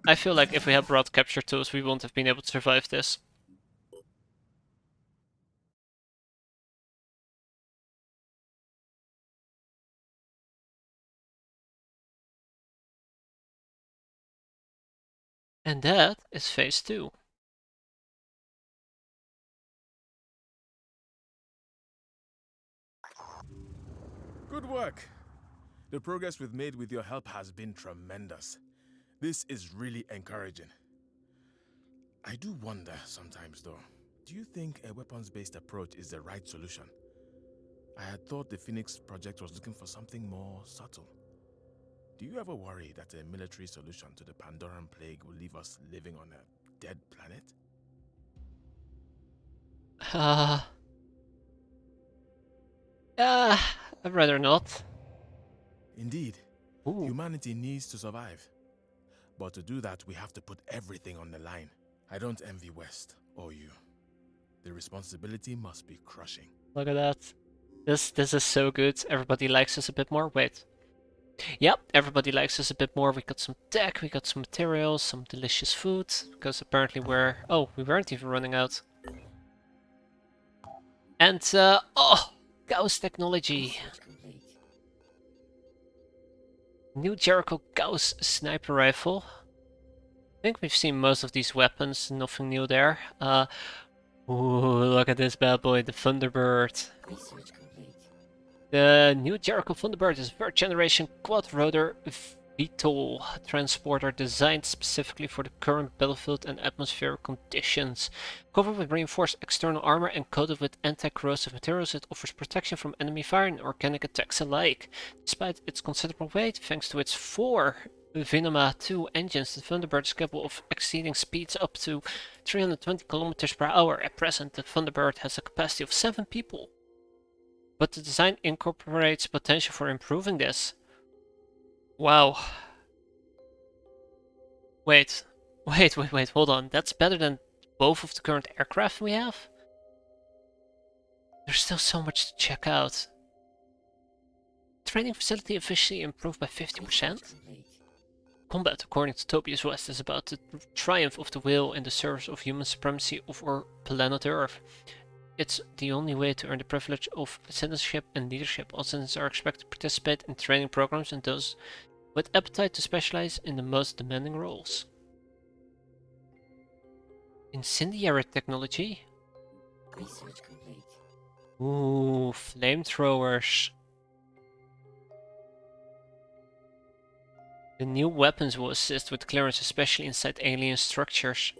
I feel like if we had brought capture tools, we wouldn't have been able to survive this. And that is phase 2. Good work. The progress we've made with your help has been tremendous. This is really encouraging. I do wonder sometimes though, do you think a weapons-based approach is the right solution? I had thought the Phoenix project was looking for something more subtle. Do you ever worry that a military solution to the Pandoran plague will leave us living on a dead planet? I'd rather not. Indeed. Ooh. Humanity needs to survive. But to do that, we have to put everything on the line. I don't envy West or you. The responsibility must be crushing. Look at that. This is so good. Everybody likes us a bit more. Wait. Yep, everybody likes us a bit more. We got some tech, we got some materials, some delicious food. Because apparently we weren't even running out. And, Gauss technology. New Jericho Gauss sniper rifle. I think we've seen most of these weapons, nothing new there. Ooh, look at this bad boy, the Thunderbird. The new Jericho Thunderbird is a third generation quad rotor VTOL transporter designed specifically for the current battlefield and atmospheric conditions. Covered with reinforced external armor and coated with anti-corrosive materials, it offers protection from enemy fire and organic attacks alike. Despite its considerable weight, thanks to its 4 Venema 2 engines, the Thunderbird is capable of exceeding speeds up to 320 km per hour. At present, the Thunderbird has a capacity of 7 people. But the design incorporates potential for improving this. Wow. Wait, hold on. That's better than both of the current aircraft we have? There's still so much to check out. Training facility efficiency improved by 50%? Combat, according to Tobias West, is about the triumph of the will in the service of human supremacy of our planet Earth. It's the only way to earn the privilege of citizenship and leadership. All citizens are expected to participate in training programs and those with appetite to specialize in the most demanding roles. Incendiary technology? Research complete. Ooh, flamethrowers. The new weapons will assist with clearance, especially inside alien structures.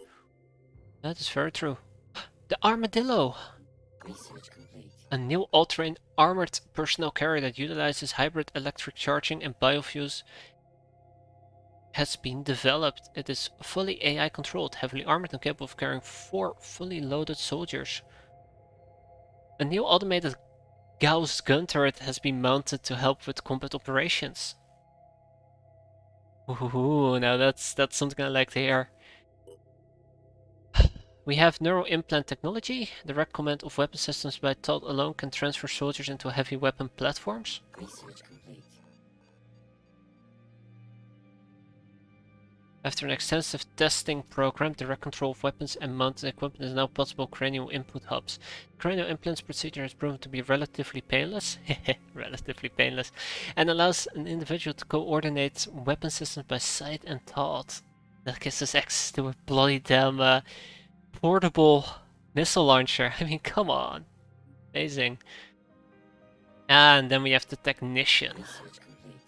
That is very true. The Armadillo! Research complete. A new all-terrain armored personnel carrier that utilizes hybrid electric charging and biofuels has been developed. It is fully AI controlled, heavily armored and capable of carrying 4 fully loaded soldiers. A new automated Gauss gun turret has been mounted to help with combat operations. Ooh, now that's something I like to hear. We have neural implant technology. Direct command of weapon systems by thought alone can transfer soldiers into heavy weapon platforms. Research complete. After an extensive testing program, direct control of weapons and mounted equipment is now possible cranial input hubs. The cranial implants procedure has proven to be relatively painless, relatively painless, and allows an individual to coordinate weapon systems by sight and thought. That gives us access to a bloody damn portable missile launcher. I mean, come on. Amazing. And then we have the technician. Research complete.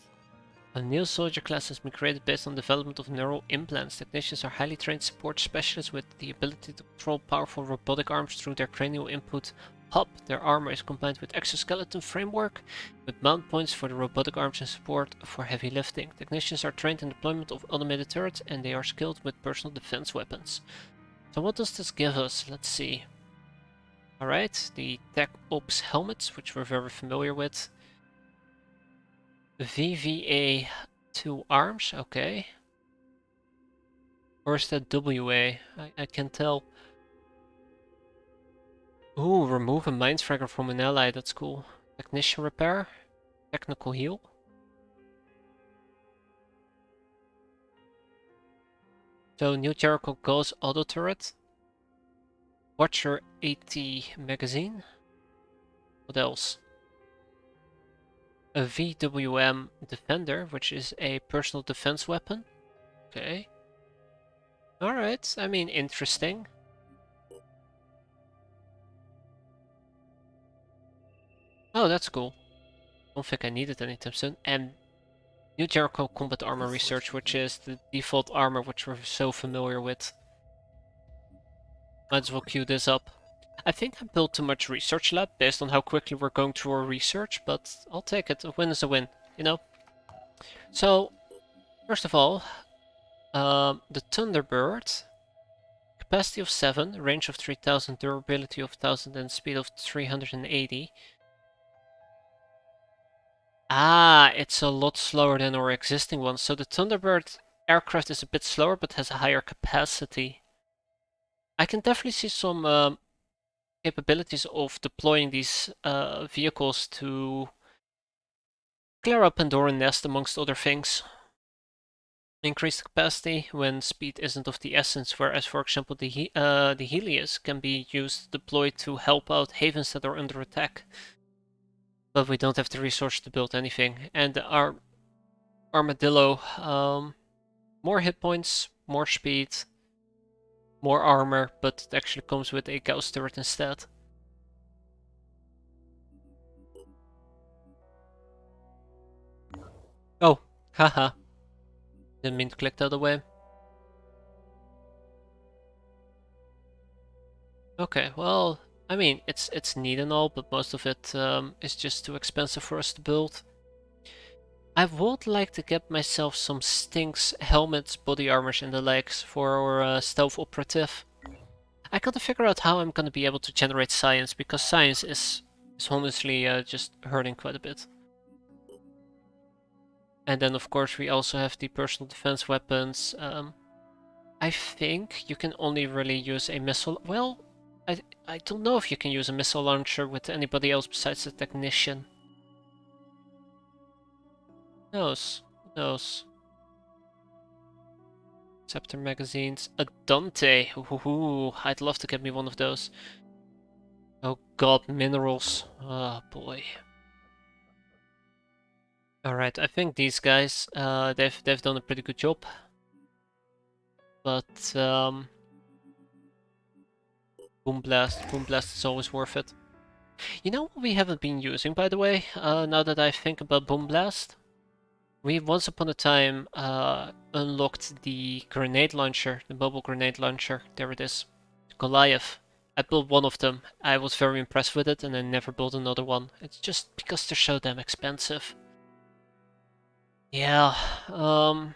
A new soldier class has been created based on the development of neural implants. Technicians are highly trained support specialists with the ability to control powerful robotic arms through their cranial input hub. Their armor is combined with exoskeleton framework, with mount points for the robotic arms and support for heavy lifting. Technicians are trained in deployment of automated turrets, and they are skilled with personal defense weapons. So what does this give us? Let's see. Alright, the Tech Ops helmets, which we're very familiar with. VVA 2 arms, okay. Or is that WA? I can't tell. Ooh, remove a mind fragger from an ally, that's cool. Technician repair, technical heal. So new Jericho Ghost auto turret. Watcher 80 magazine. What else? A VWM defender, which is a personal defense weapon. Okay. Alright, I mean, interesting. Oh, that's cool. Don't think I need it anytime soon. And new Jericho combat armor research, which is the default armor which we're so familiar with. Might as well queue this up. I think I built too much research lab based on how quickly we're going through our research, but I'll take it. A win is a win, you know? So, first of all, the Thunderbird. Capacity of 7, range of 3000, durability of 1000, and speed of 380. Ah, it's a lot slower than our existing one. So the Thunderbird aircraft is a bit slower, but has a higher capacity. I can definitely see some capabilities of deploying these vehicles to clear up Pandoran Nest, amongst other things. Increased capacity when speed isn't of the essence, whereas, for example, the Helios can be used deployed to help out havens that are under attack. But we don't have the resource to build anything. And our Armadillo, more hit points, more speed, more armor, but it actually comes with a Gauss turret instead. Oh, haha. Didn't mean to click the other way. Okay, well, I mean, it's neat and all, but most of it is just too expensive for us to build. I would like to get myself some Stinks helmets, body armors, and the legs for our stealth operative. I gotta figure out how I'm gonna be able to generate science, because science is honestly just hurting quite a bit. And then of course we also have the personal defense weapons. I think you can only really use a missile. Well, I don't know if you can use a missile launcher with anybody else besides the technician. Who knows? Who knows? Scepter magazines. A Dante. Ooh, I'd love to get me one of those. Oh god, minerals. Oh boy. Alright, I think these guys, they've done a pretty good job. But Boom Blast is always worth it. You know what we haven't been using, by the way, now that I think about Boom Blast? We once upon a time unlocked the grenade launcher, the mobile grenade launcher. There it is. Goliath. I built one of them. I was very impressed with it and I never built another one. It's just because they're so damn expensive. Yeah, not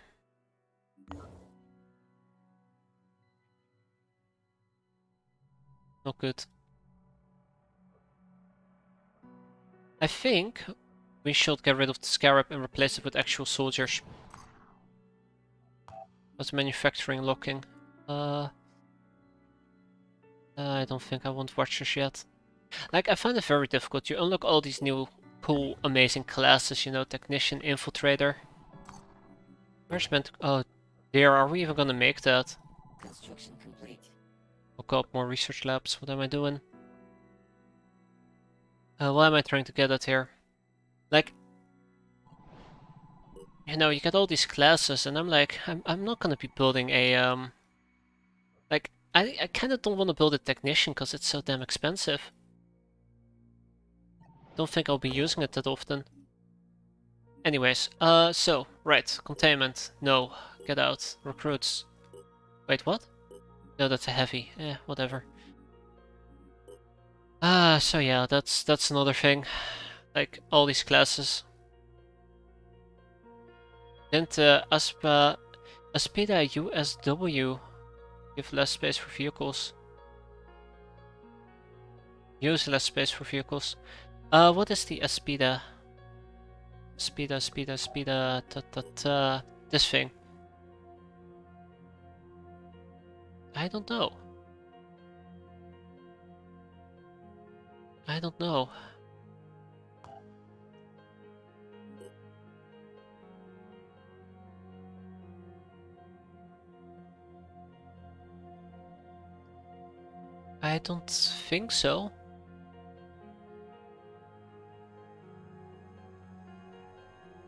good. I think we should get rid of the Scarab and replace it with actual soldiers. That's manufacturing locking. I don't think I want Watchers yet. Like, I find it very difficult. You unlock all these new, cool, amazing classes, you know, Technician, Infiltrator. Where's meant? Oh, dear, are we even gonna make that? Construction complete. Oh god, more research labs. What am I doing? Why am I trying to get at here? Like, you know, you get all these classes, and I'm like, I'm not gonna be building a like, I kind of don't want to build a technician because it's so damn expensive. Don't think I'll be using it that often. Anyways, so right, containment. No, get out. Recruits. Wait, what? No, that's a heavy. Whatever. So yeah, that's another thing. Like all these classes. Didn't Aspida USW give less space for vehicles? Use less space for vehicles. What is the Aspida? Speeda, this thing. I don't know. I don't know. I don't think so.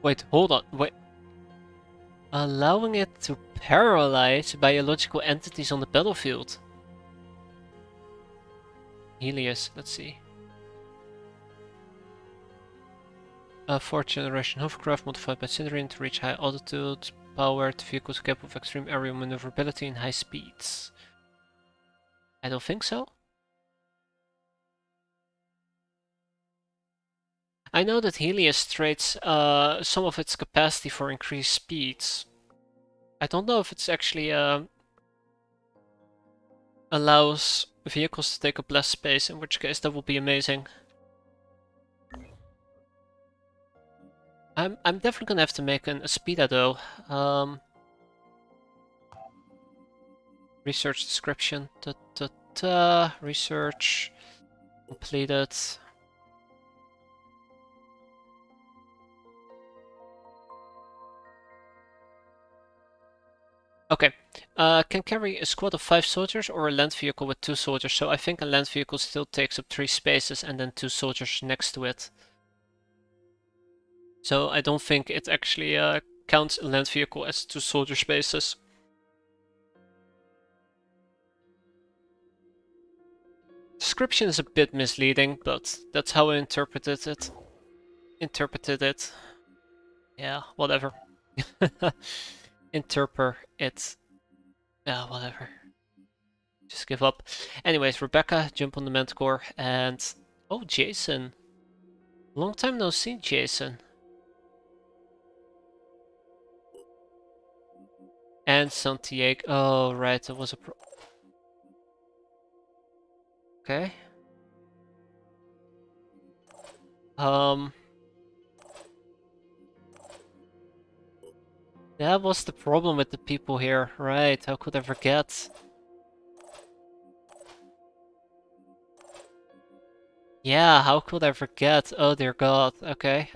Wait, hold on. Wait. Allowing it to paralyze biological entities on the battlefield. Helios, let's see. A fourth generation hovercraft modified by Siderian to reach high altitude, powered vehicles capable of extreme aerial maneuverability and high speeds. I don't think so. I know that Helios trades some of its capacity for increased speeds. I don't know if it's actually allows vehicles to take up less space, in which case that will be amazing. I'm definitely gonna have to make a Speeda though. Research description. Research completed. Okay. Can carry a squad of 5 soldiers or a land vehicle with 2 soldiers. So I think a land vehicle still takes up 3 spaces and then 2 soldiers next to it. So I don't think it actually counts a land vehicle as 2 soldier spaces. Description is a bit misleading, but that's how I interpreted it. Yeah, whatever. Interpret it. Yeah, whatever. Just give up. Anyways, Rebecca, jump on the Manticore, and... Oh, Jason. Long time no see, Jason. And Santiago. Oh, right, that was a okay. That was the problem with the people here. Right, how could I forget? Yeah, how could I forget? Oh dear god. Okay,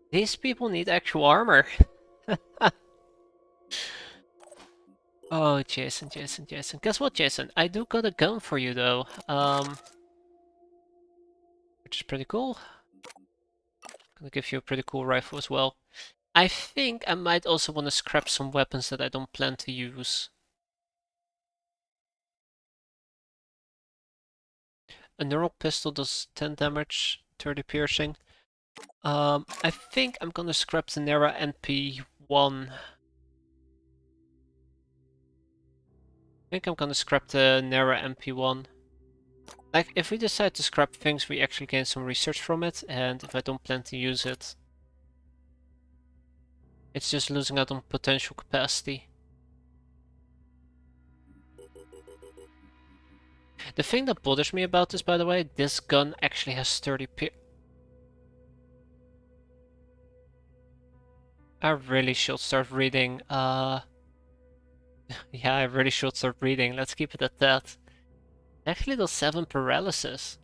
these people need actual armor. Oh, Jason. Guess what, Jason? I do got a gun for you though. Which is pretty cool. Gonna give you a pretty cool rifle as well. I think I might also want to scrap some weapons that I don't plan to use. A neural pistol does 10 damage, 30 piercing. I think I'm gonna scrap the Nera NP1. I think I'm gonna scrap the Nera MP1. Like, if we decide to scrap things, we actually gain some research from it, and if I don't plan to use it, it's just losing out on potential capacity. The thing that bothers me about this, by the way, this gun actually has 30 I really should start reading, yeah, I really should start reading. Let's keep it at that. Actually does 7 paralysis.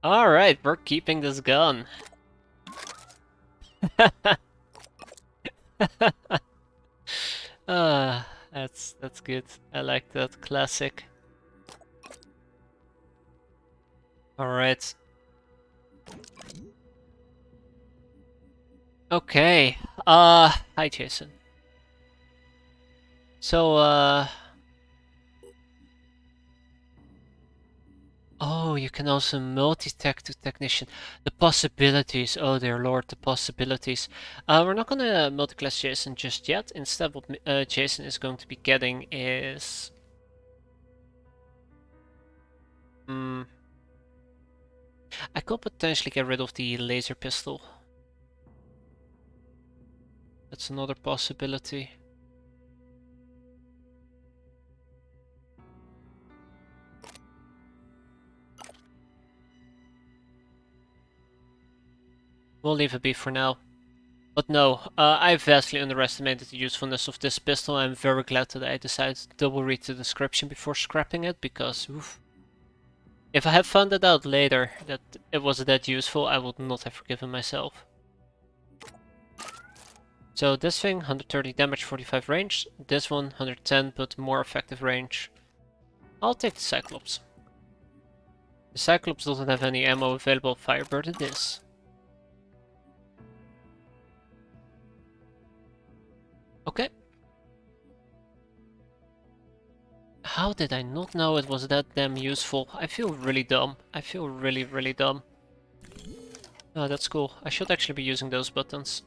Alright, we're keeping this gun. That's good. I like that. Classic. Alright. Okay. Hi Jason. So, oh Oh, you can also multi-tech to technician. The possibilities, oh dear lord, the possibilities. We're not gonna multi-class Jason just yet. Instead, what Jason is going to be getting is... I could potentially get rid of the laser pistol. That's another possibility. We'll leave it be for now. But no, I vastly underestimated the usefulness of this pistol. I'm very glad that I decided to double read the description before scrapping it, because oof. If I had found it out later that it was that useful, I would not have forgiven myself. So this thing, 130 damage, 45 range. This one, 110, but more effective range. I'll take the Cyclops. The Cyclops doesn't have any ammo available, Firebird it is. Okay. How did I not know it was that damn useful? I feel really dumb. I feel really, really dumb. Oh, that's cool. I should actually be using those buttons.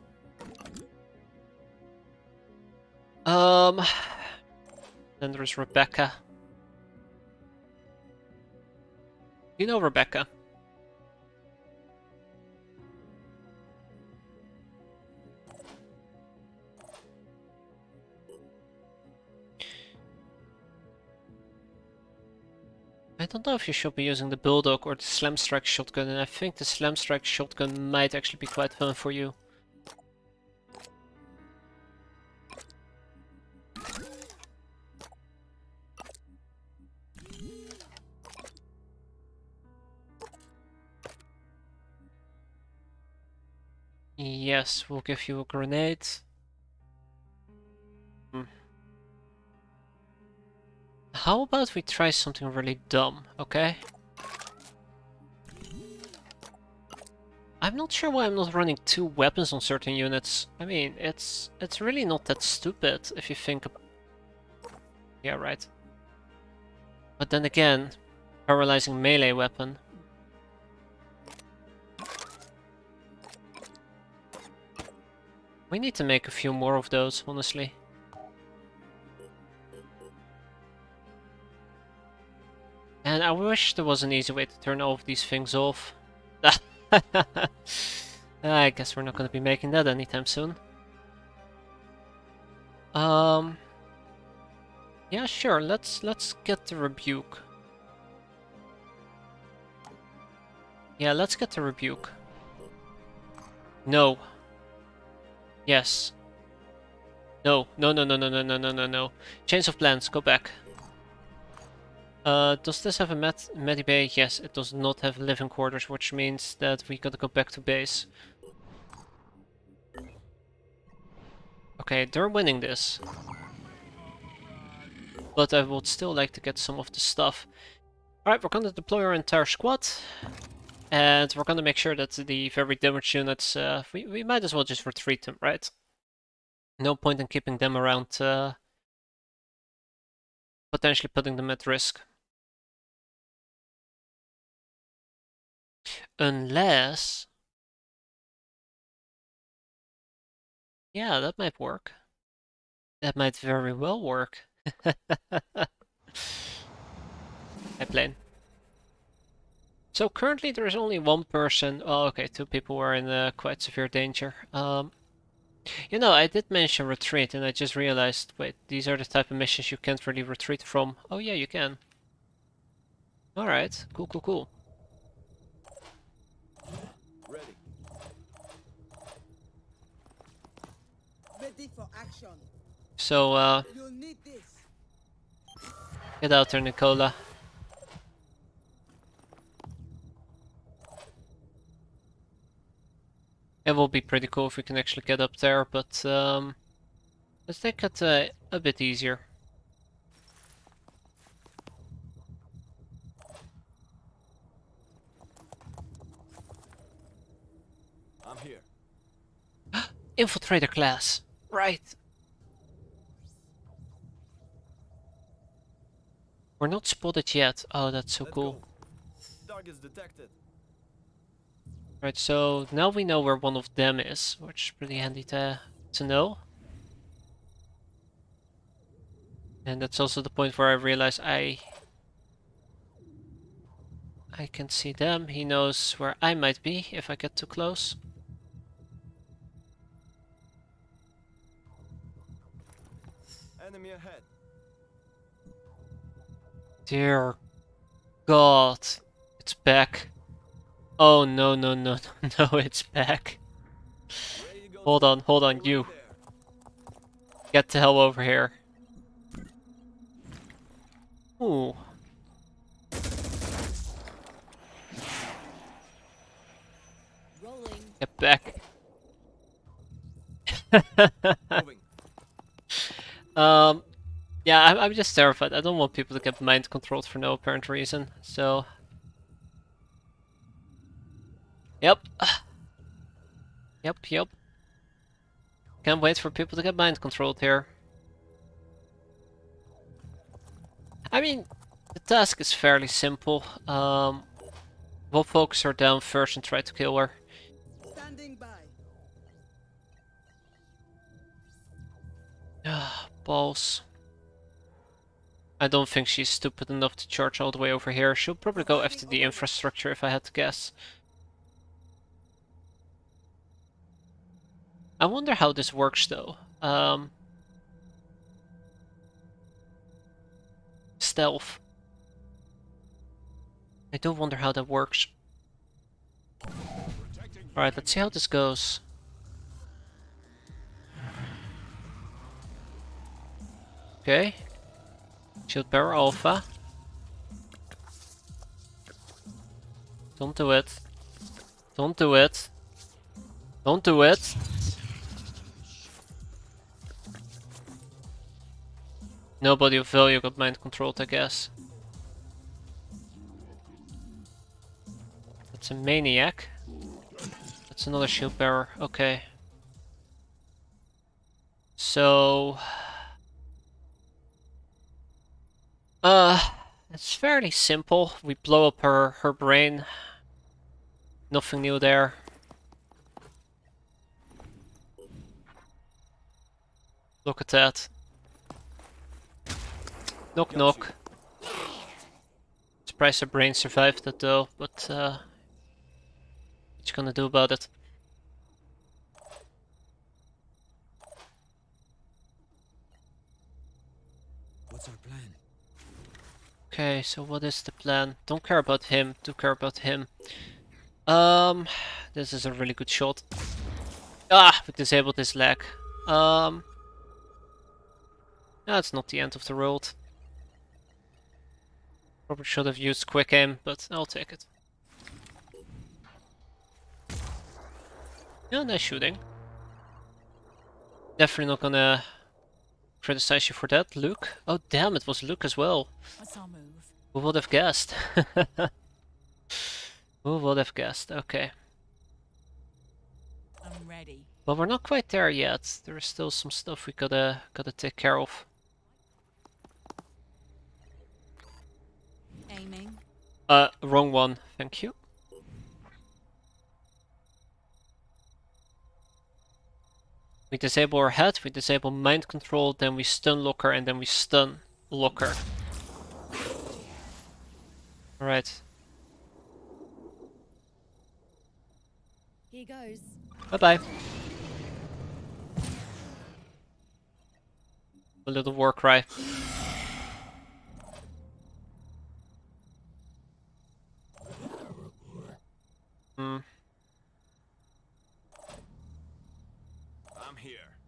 Then there's Rebecca. You know Rebecca. I don't know if you should be using the Bulldog or the Slam Strike shotgun, and I think the Slam Strike shotgun might actually be quite fun for you. Yes, we'll give you a grenade. How about we try something really dumb, okay? I'm not sure why I'm not running 2 weapons on certain units. I mean, it's really not that stupid if you think about... Yeah, right. But then again, paralyzing melee weapon. We need to make a few more of those, honestly. And I wish there was an easy way to turn all of these things off. I guess we're not going to be making that anytime soon. Yeah, sure. Let's get the rebuke. Yeah, let's get the rebuke. No. Yes. No. No. No. No. No. No. No. No. No. No. Change of plans. Go back. Does this have a medibay? Yes, it does not have living quarters, which means that we gotta go back to base. Okay, they're winning this. But I would still like to get some of the stuff. Alright, we're gonna deploy our entire squad. And we're gonna make sure that the very damaged units, we might as well just retreat them, right? No point in keeping them around, potentially putting them at risk. Unless... Yeah, that might work. That might very well work. I plane. So currently there is only one person. Oh, okay, 2 people were in quite severe danger. You know, I did mention retreat, and I just realized, wait, these are the type of missions you can't really retreat from. Oh yeah, you can. Alright, cool, cool, cool. Ready. Ready for action. So, You'll need this. get out there, Nicola. It will be pretty cool if we can actually get up there, but let's take it a bit easier. I'm here. Infiltrator class. Right. We're not spotted yet. Oh, that's so Let's cool. go. targets detected. Right, so now we know where one of them is, which is pretty handy to know. And that's also the point where I realize I can see them. He knows where I might be if I get too close. Enemy ahead. Dear God, it's back. Oh no no no no no, it's back. Ready to go Hold on, over you. there. Get the hell over here. Ooh. Rolling. Get back. Moving. Yeah, I'm just terrified. I don't want people to get mind controlled for no apparent reason. So, yep, yep. Can't wait for people to get mind controlled here. I mean, the task is fairly simple. We'll focus her down first and try to kill her. Standing by. Balls. I don't think she's stupid enough to charge all the way over here. She'll probably go after the infrastructure if I had to guess. I wonder how this works though. Stealth. I do wonder how that works. Alright, let's see how this goes. Okay. Shield Bearer Alpha. Don't do it. Don't do it. Don't do it. Nobody of value got mind controlled, I guess. That's a maniac. That's another shield bearer. Okay. So... it's fairly simple. We blow up her brain. Nothing new there. Look at that. Knock knock. Surprised her brain survived that though, but what you gonna do about it? What's our plan? Okay, so what is the plan? Don't care about him, do care about him. This is a really good shot. Ah, we disabled his leg. That's not the end of the world. Probably should have used quick aim, but I'll take it. Yeah, nice shooting. Definitely not gonna criticize you for that, Luke. Oh damn, it was Luke as well. What's our move? Who would have guessed? Who would have guessed? Okay. I'm ready. Well, we're not quite there yet. There is still some stuff we gotta take care of. Aiming. Wrong one. Thank you. We disable her head, we disable mind control, then we stun lock her, and then we stun lock her. Alright. Here goes. Bye-bye. A little war cry. Hmm. I'm here.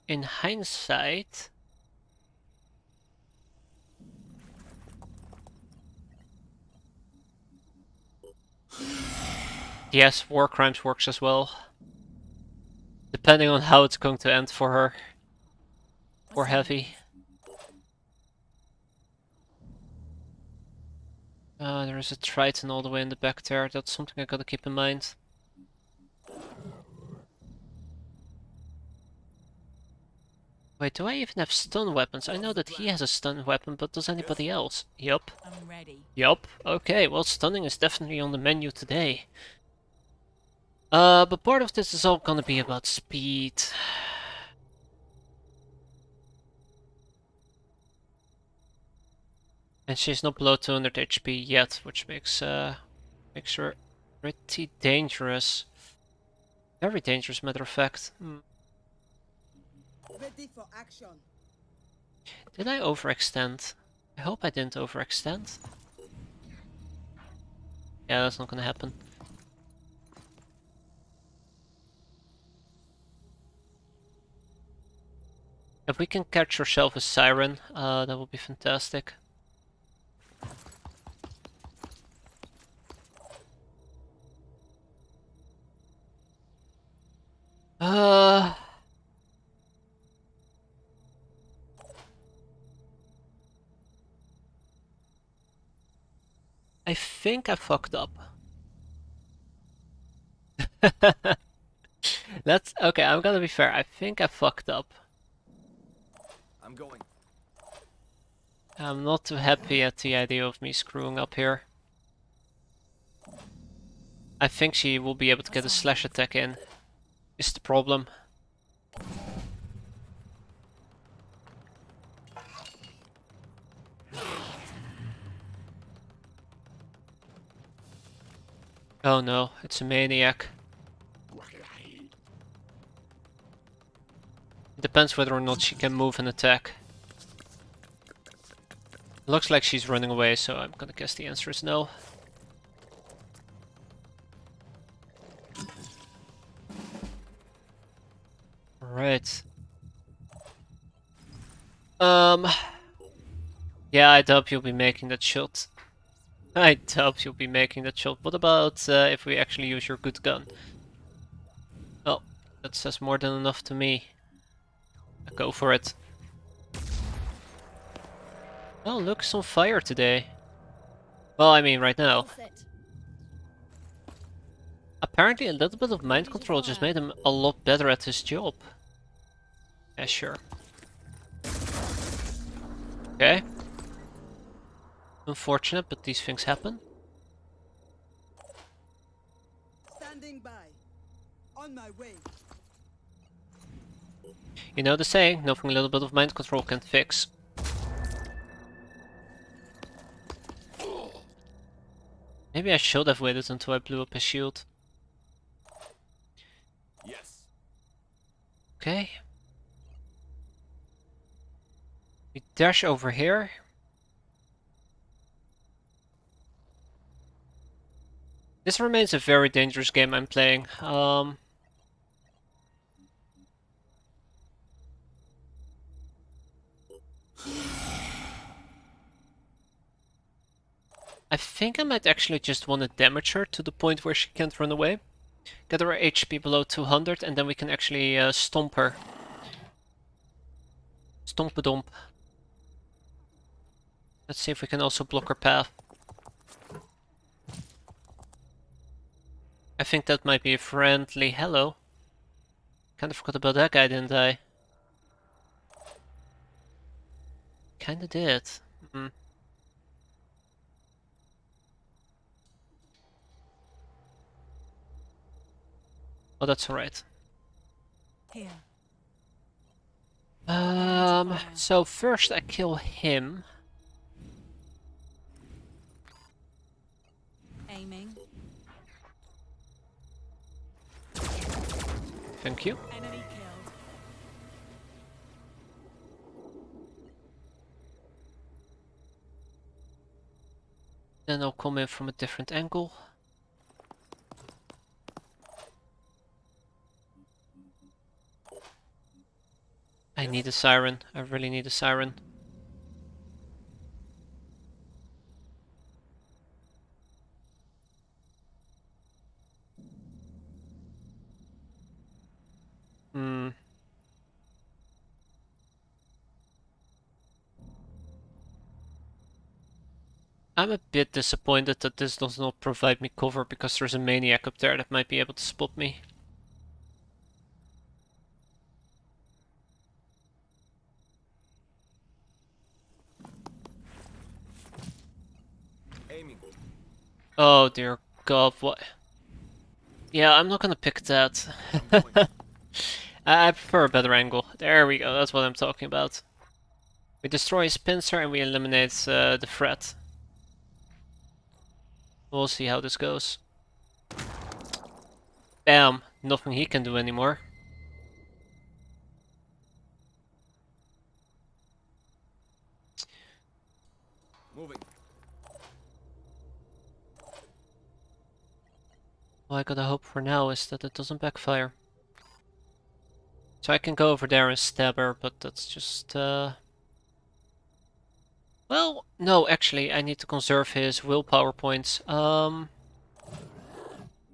In hindsight... Yes, war crimes works as well. Depending on how it's going to end for her. Or heavy. There is a Triton all the way in the back there. That's something I gotta keep in mind. Wait, do I even have stun weapons? I know that he has a stun weapon, but does anybody else? Yup. I'm ready. Yup. Okay, well, stunning is definitely on the menu today. But part of this is all gonna be about speed. And she's not below 200 HP yet, which makes her pretty dangerous. Very dangerous, matter of fact. Ready for action. Did I overextend? I hope I didn't overextend. Yeah, that's not gonna happen. If we can catch herself a siren, that would be fantastic. I think I fucked up. That's okay, I'm gonna be fair. I think I fucked up. I'm going. I'm not too happy at the idea of me screwing up here. I think she will be able to get a slash attack in. Is the problem. Oh no, it's a maniac. It depends whether or not she can move and attack. Looks like she's running away, so I'm gonna guess the answer is no. Right. Yeah, I doubt you'll be making that shot. I doubt you'll be making that shot. What about if we actually use your good gun? Oh, that says more than enough to me. Go for it. Oh, look, it's on fire today. Well, I mean, right now. All set. Apparently, a little bit of mind control just made him a lot better at his job. Yeah, sure. Okay. Unfortunate, but these things happen. Standing by. On my way. You know the saying, nothing a little bit of mind control can fix. Maybe I should have waited until I blew up his shield. Yes. Okay. We dash over here. This remains a very dangerous game I'm playing. I think I might actually just want to damage her to the point where she can't run away. Get her HP below 200 and then we can actually stomp her. Stomp-a-domp. Let's see if we can also block her path. I think that might be a friendly hello. Kinda forgot about that guy, didn't I? Kinda did. Oh, that's alright. Here. So first I kill him. Aiming. Thank you. Enemy killed. Then I'll come in from a different angle. I need a siren. I really need a siren. I'm a bit disappointed that this does not provide me cover because there's a maniac up there that might be able to spot me. Oh dear God, what? Yeah, I'm not gonna pick that. I prefer a better angle. There we go, that's what I'm talking about. We destroy his pincer and we eliminate the threat. We'll see how this goes. Bam! Nothing he can do anymore. Moving. All I gotta hope for now is that it doesn't backfire. So I can go over there and stab her, but that's just... Well, no, actually, I need to conserve his willpower points. Is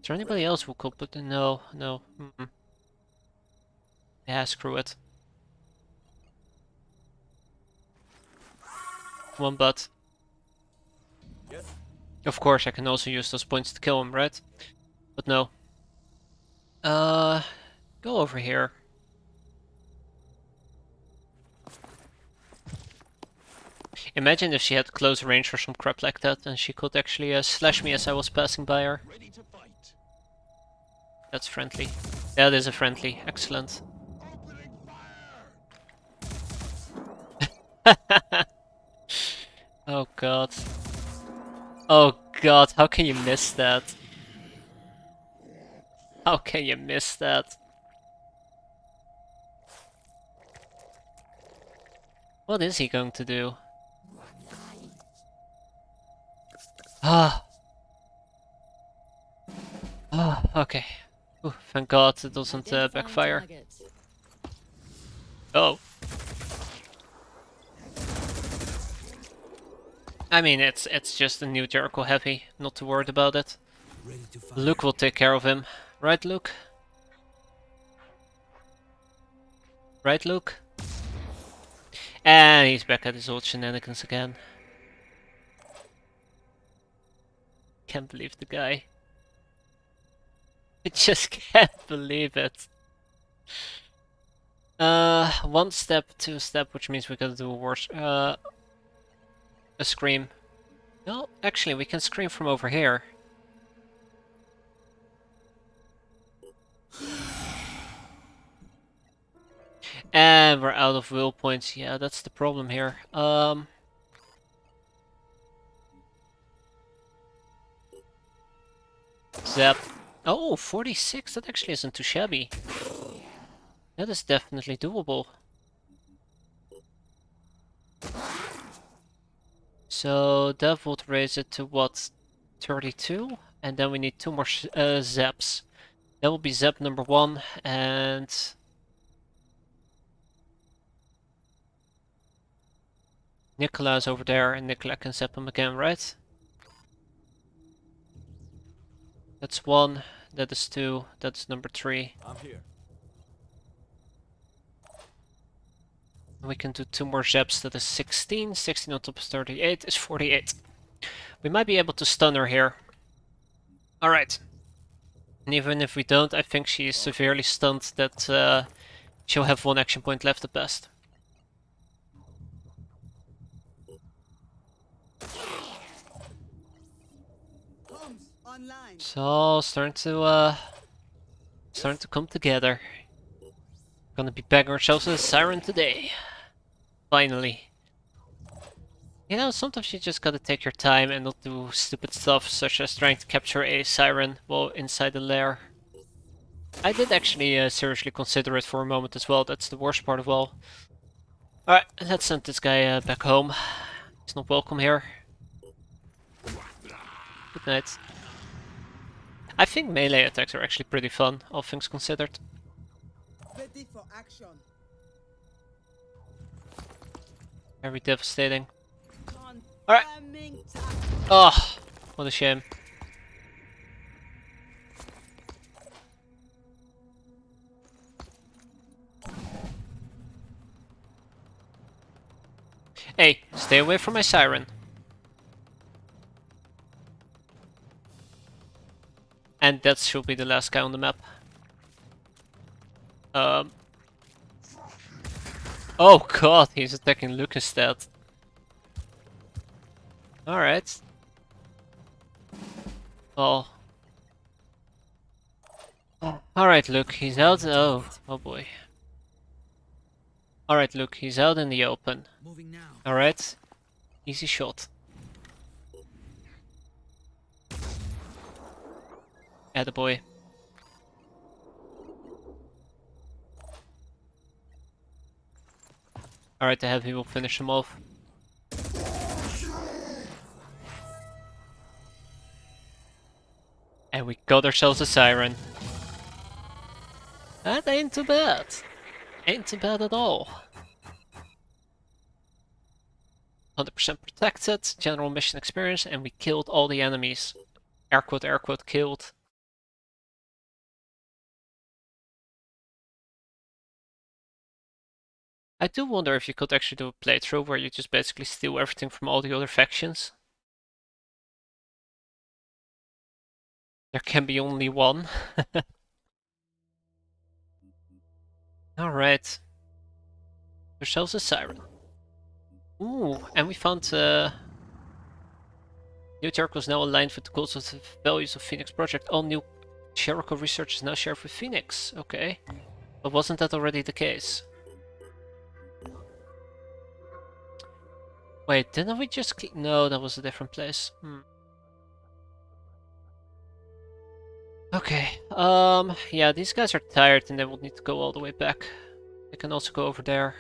there anybody else who could put in? No, no. Yeah, screw it. One butt. Yes. Of course, I can also use those points to kill him, right? But no. Go over here. Imagine if she had close range or some crap like that, and she could actually slash me as I was passing by her. Ready to fight. That's friendly. That is a friendly. Excellent. Opening fire. Oh god. Oh god, how can you miss that? How can you miss that? What is he going to do? Ah. Ah, okay. Ooh, thank god it doesn't backfire. Oh. I mean, it's just a new Jericho heavy, not too worried about it. Ready to fight. Luke will take care of him. Right, Luke? Right, Luke? And he's back at his old shenanigans again. Can't believe the guy. I just can't believe it. One step, two step, which means we gotta do a scream. No, actually, we can scream from over here. And we're out of will points. Yeah, that's the problem here. Zap. Oh, 46. That actually isn't too shabby. That is definitely doable. So that would raise it to what? 32? And then we need 2 more zaps. That will be zap number 1 and... Nicola's over there and Nicola can zap him again, right? That's 1, that is 2, that's number 3. I'm here. We can do 2 more zaps, that is 16. 16 on top of 38 is 48. We might be able to stun her here. Alright. And even if we don't, I think she is severely stunned that she'll have 1 action point left at best. Bombs online. So starting to come together. Gonna be bagging ourselves a siren today. Finally. You know, sometimes you just gotta take your time and not do stupid stuff such as trying to capture a siren while inside the lair. I did actually seriously consider it for a moment as well. That's the worst part of all. Alright, let's send this guy back home. He's not welcome here. Good night. I think melee attacks are actually pretty fun, all things considered. Ready for action. Very devastating. Confirming target. Oh, what a shame. Hey, stay away from my siren. And that should be the last guy on the map. Oh god, he's attacking Luke instead. Alright. Well. Alright, Luke, he's out. Oh boy. Alright, Luke, he's out in the open. Moving now. Alright. Easy shot. Attaboy. Alright, the heavy will finish him off. And we got ourselves a siren. That ain't too bad. Ain't too bad at all. 100% protected, general mission experience, and we killed all the enemies. Air quote, killed. I do wonder if you could actually do a playthrough where you just basically steal everything from all the other factions. There can be only one. Alright. Ourselves a siren. Ooh, and we found New Jericho is now aligned with the goals of the values of Phoenix Project. All new Jericho research is now shared with Phoenix. Okay. But wasn't that already the case? Wait, didn't we just no, that was a different place. Okay, yeah, these guys are tired and they will need to go all the way back. They can also go over there.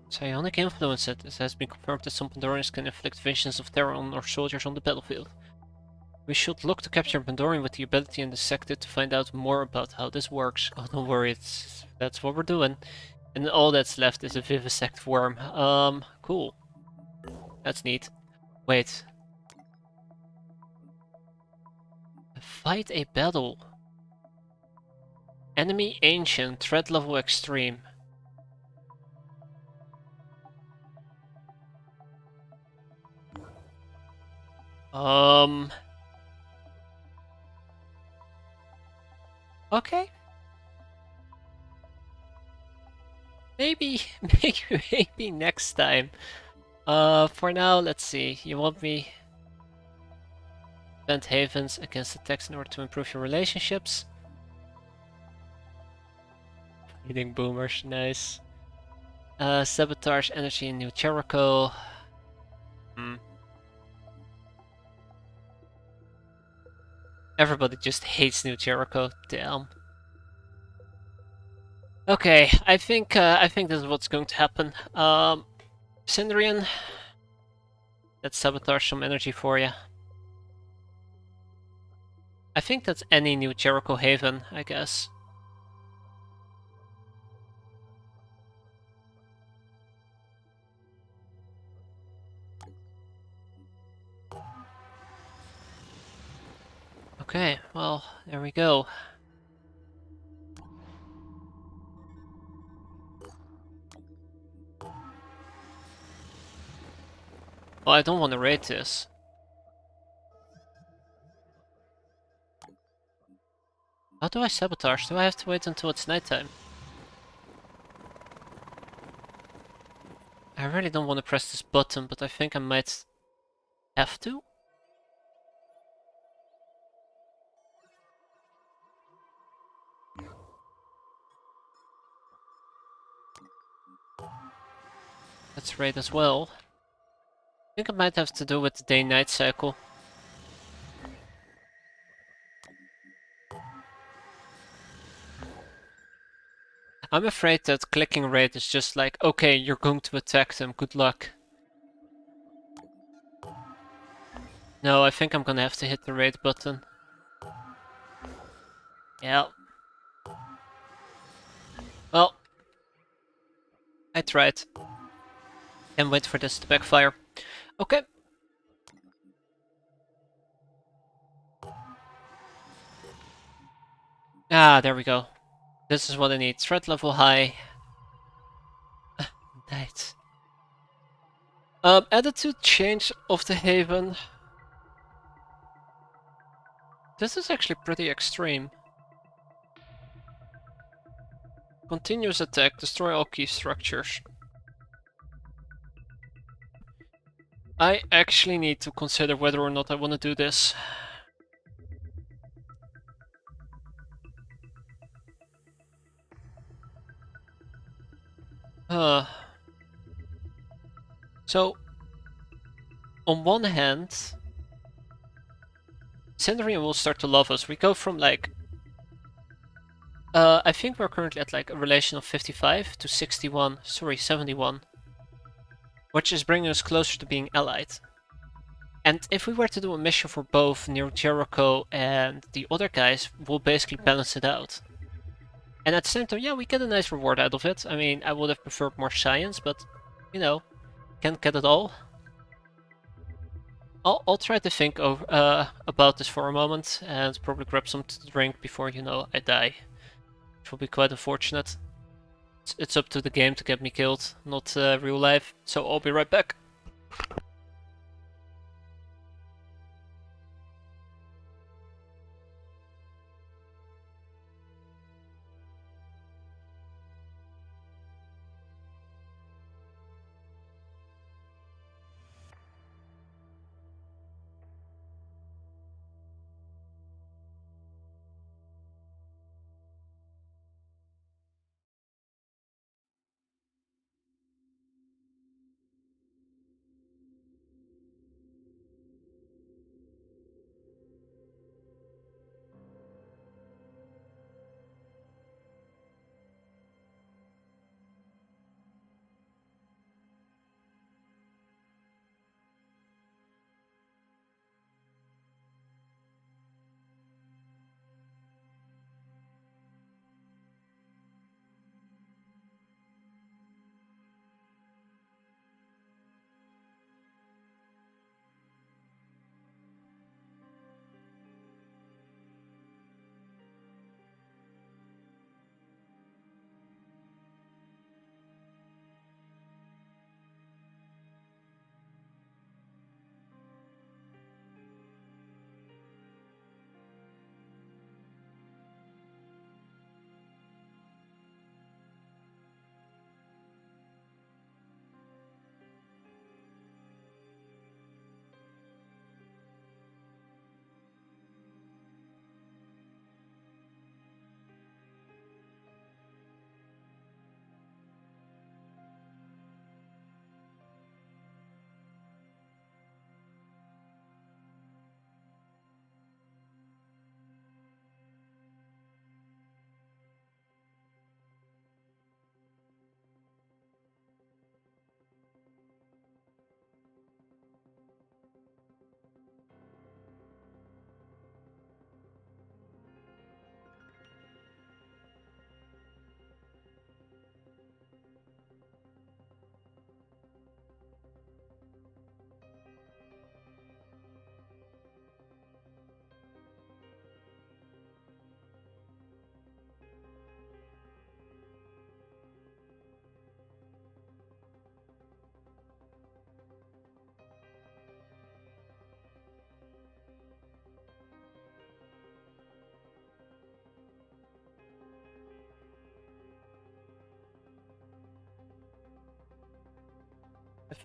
Psionic influence, it has been confirmed that some Pandorians can inflict visions of terror on our soldiers on the battlefield. We should look to capture Pandorian with the ability and dissect it to find out more about how this works. Oh, don't worry, that's what we're doing. And all that's left is a vivisect worm. Cool. That's neat. Wait. Fight a battle. Enemy ancient, threat level extreme. Okay. Maybe next time. For now, let's see. You want me Vent havens against attacks in order to improve your relationships. Eating boomers, nice. Sabotage energy in New Jericho. Everybody just hates New Jericho. Damn. Okay, I think this is what's going to happen. Cindrian, let's sabotage some energy for you. I think that's any New Jericho haven, I guess. Okay, well, there we go. Well, I don't want to raid this. How do I sabotage? Do I have to wait until it's nighttime? I really don't want to press this button, but I think I might have to. Let's raid as well. I think I might have to do with the day-night cycle. I'm afraid that clicking raid is just like, okay, you're going to attack them, good luck. No, I think I'm gonna have to hit the raid button. Yeah. Well, I tried. Can't wait for this to backfire. Okay. Ah, there we go. This is what I need. Threat level high. Nice. Attitude change of the Haven. This is actually pretty extreme. Continuous attack, destroy all key structures. I actually need to consider whether or not I want to do this. So, on one hand, Sindrian will start to love us. We go from like... I think we're currently at like a relation of 55 to 61, sorry, 71. Which is bringing us closer to being allied. And if we were to do a mission for both near Jericho and the other guys, we'll basically balance it out. And at the same time, yeah, we get a nice reward out of it. I mean, I would have preferred more science, but, you know, can't get it all. I'll try to think about this for a moment and probably grab something to drink before, you know, I die. Which will be quite unfortunate. It's up to the game to get me killed, not real life. So I'll be right back.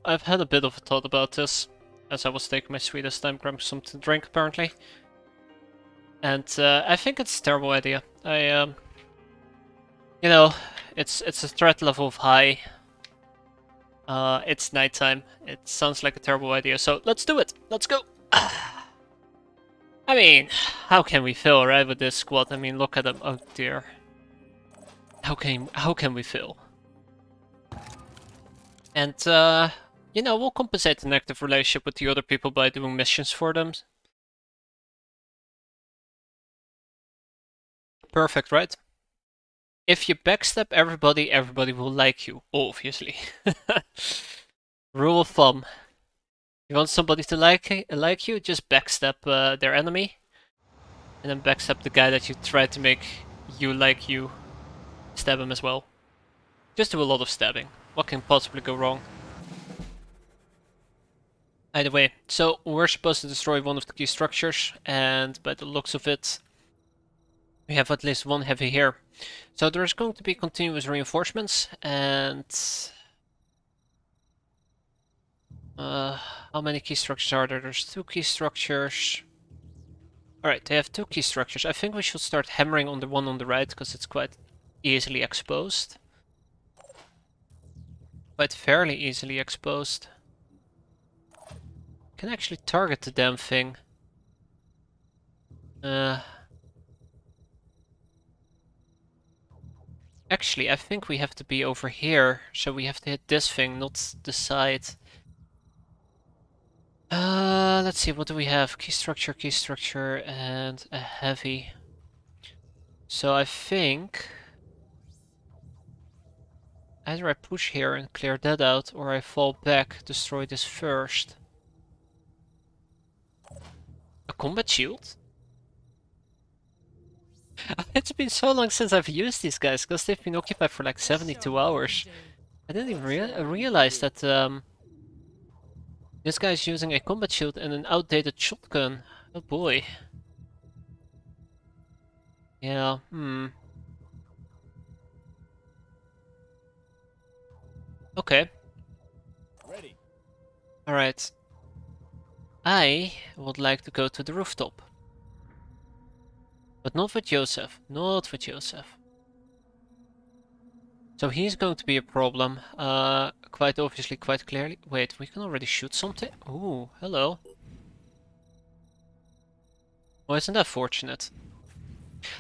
I've had a bit of a thought about this, as I was taking my sweetest time grabbing something to drink apparently. And I think it's a terrible idea. You know, it's a threat level of high. It's nighttime. It sounds like a terrible idea, so let's do it. Let's go. I mean, how can we fail, right, with this squad? I mean, look at them. Oh dear. How can we fail? And you know, we'll compensate an active relationship with the other people by doing missions for them. Perfect, right? If you backstab everybody, everybody will like you, obviously. Rule of thumb. You want somebody to like you, just backstab their enemy. And then backstab the guy that you try to make you like you. Stab him as well. Just do a lot of stabbing. What can possibly go wrong? Either way, so we're supposed to destroy one of the key structures, and by the looks of it, we have at least one heavy here. So there's going to be continuous reinforcements, and How many key structures are there? There's 2 key structures. Alright, they have 2 key structures. I think we should start hammering on the one on the right, because it's quite easily exposed. Quite fairly easily exposed. Can actually target the damn thing. Actually, I think we have to be over here, so we have to hit this thing, not the side. Let's see, what do we have? Key structure, and a heavy. So I think either I push here and clear that out, or I fall back, destroy this first. A combat shield? It's been so long since I've used these guys, because they've been occupied for like 72 hours. I didn't even realize that this guy's using a combat shield and an outdated shotgun. Oh boy. Yeah, Okay. Ready. Alright. I would like to go to the rooftop. But not with Joseph. Not with Joseph. So he's going to be a problem. Quite obviously, quite clearly. Wait, we can already shoot something? Ooh, hello. Oh, isn't that fortunate?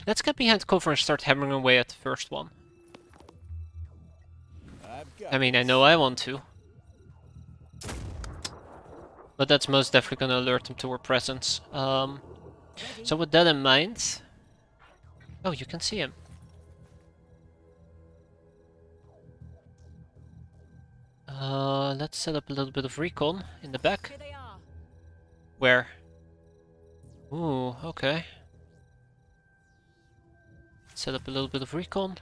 Let's get behind cover and start hammering away at the first one. I mean, I know I want to. But that's most definitely gonna alert them to our presence. So with that in mind... Oh, you can see him. Let's set up a little bit of recon in the back. Here they are. Where? Ooh, okay. Set up a little bit of recon.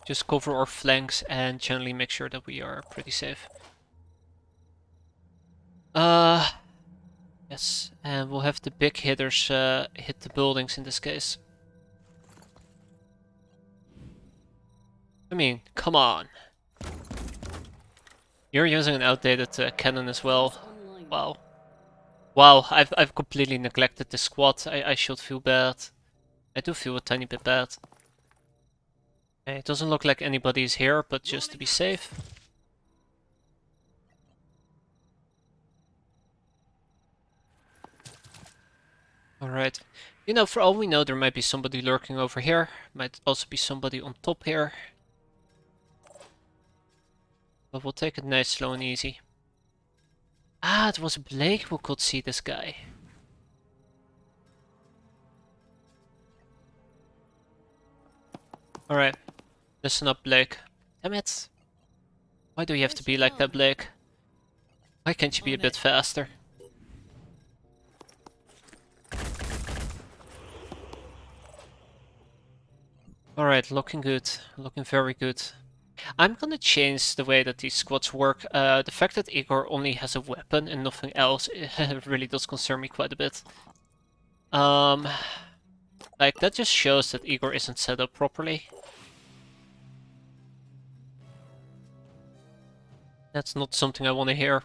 Just cover our flanks and generally make sure that we are pretty safe. Yes, and we'll have the big hitters hit the buildings in this case. I mean, come on. You're using an outdated cannon as well. Wow. Wow, I've completely neglected the squad. I should feel bad. I do feel a tiny bit bad. It doesn't look like anybody is here, but just to be safe. Alright. You know, for all we know, there might be somebody lurking over here. Might also be somebody on top here. But we'll take it nice, slow and easy. Ah, it was Blake who could see this guy. Alright. Listen up, Blake. Damn it. Why do you have to be like that, Blake? Why can't you be a bit faster? Alright, looking good. Looking very good. I'm gonna change the way that these squads work. The fact that Igor only has a weapon and nothing else really does concern me quite a bit. Like, that just shows that Igor isn't set up properly. That's not something I want to hear.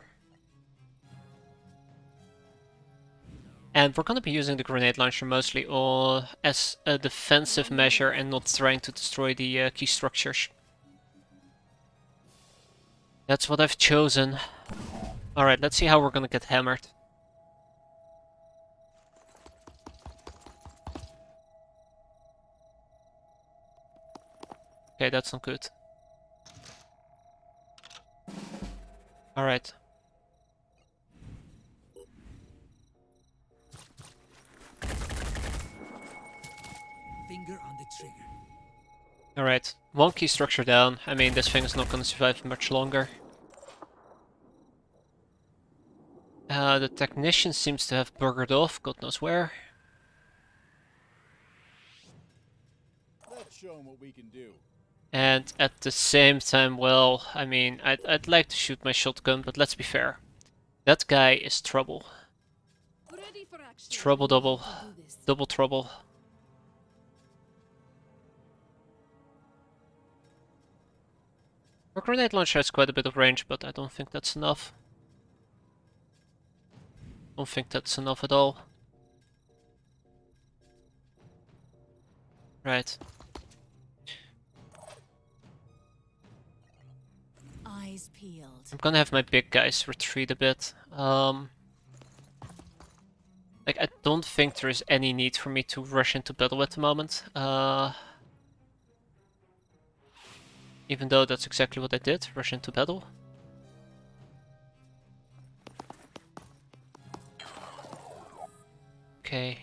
And we're gonna be using the grenade launcher mostly as a defensive measure and not trying to destroy the key structures. That's what I've chosen. Alright, let's see how we're gonna get hammered. Okay, that's not good. Alright. Finger on the trigger. Alright, one key structure down. I mean, this thing is not gonna survive much longer. The technician seems to have buggered off, God knows where. Let's show 'em what we can do. And at the same time, well, I mean, I'd like to shoot my shotgun, but let's be fair. That guy is trouble. Ready for action. Trouble double. Do this. Double trouble. Our grenade launcher has quite a bit of range, but I don't think that's enough. Don't think that's enough at all. Right. Eyes peeled. I'm gonna have my big guys retreat a bit. Like, I don't think there is any need for me to rush into battle at the moment. Even though that's exactly what I did, rush into battle. Okay.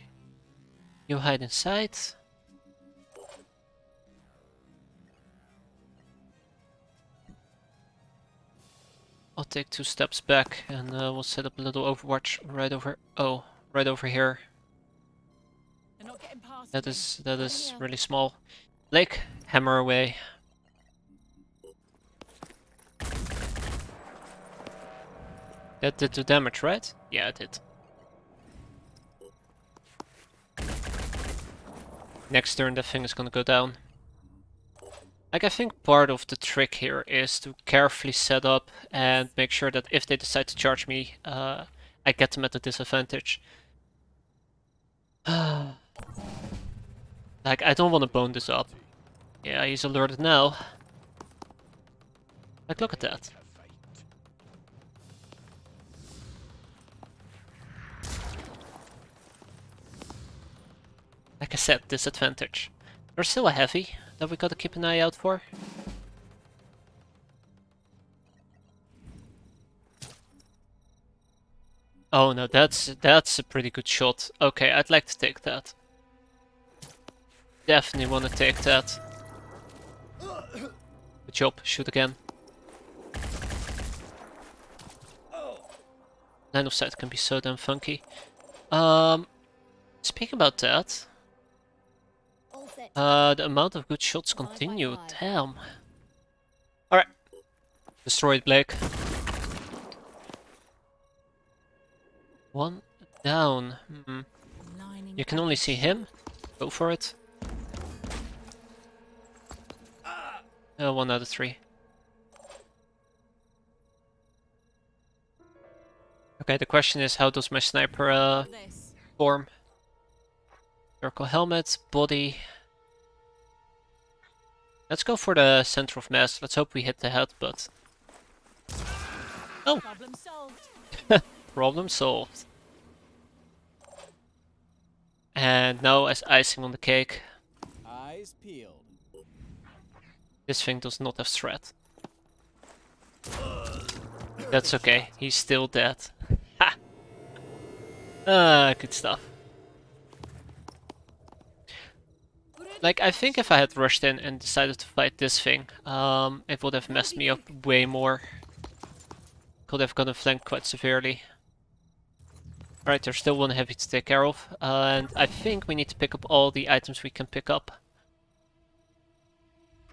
You hide inside. I'll take 2 steps back and we'll set up a little overwatch right over. Oh, right over here. They're not getting past That me. is really small. Blake, hammer away. That did do damage, right? Yeah, it did. Next turn, that thing is gonna go down. Like, I think part of the trick here is to carefully set up and make sure that if they decide to charge me, I get them at a disadvantage. Like, I don't want to bone this up. Yeah, he's alerted now. Like, look at that. Like I said, disadvantage. There's still a heavy that we gotta keep an eye out for. Oh no, that's a pretty good shot. Okay, I'd like to take that. Definitely want to take that. Good job, shoot again. Line of sight can be so damn funky. Speaking about that, All set. the amount of good shots continue. Damn. Alright. Destroyed Blake. One down. Lining You can only see him. Go for it. 1 out of 3. Okay, the question is, how does my sniper this. form? Circle helmet, body. Let's go for the center of mass. Let's hope we hit the head, but... Oh! Problem solved. Problem solved. And now, as icing on the cake, Eyes peeled. this thing does not have threat. That's okay, he's still dead. Ha! Good stuff. Like, I think if I had rushed in and decided to fight this thing, it would have messed me up way more. Could have gotten flanked quite severely. Alright, there's still one heavy to take care of, and I think we need to pick up all the items we can pick up.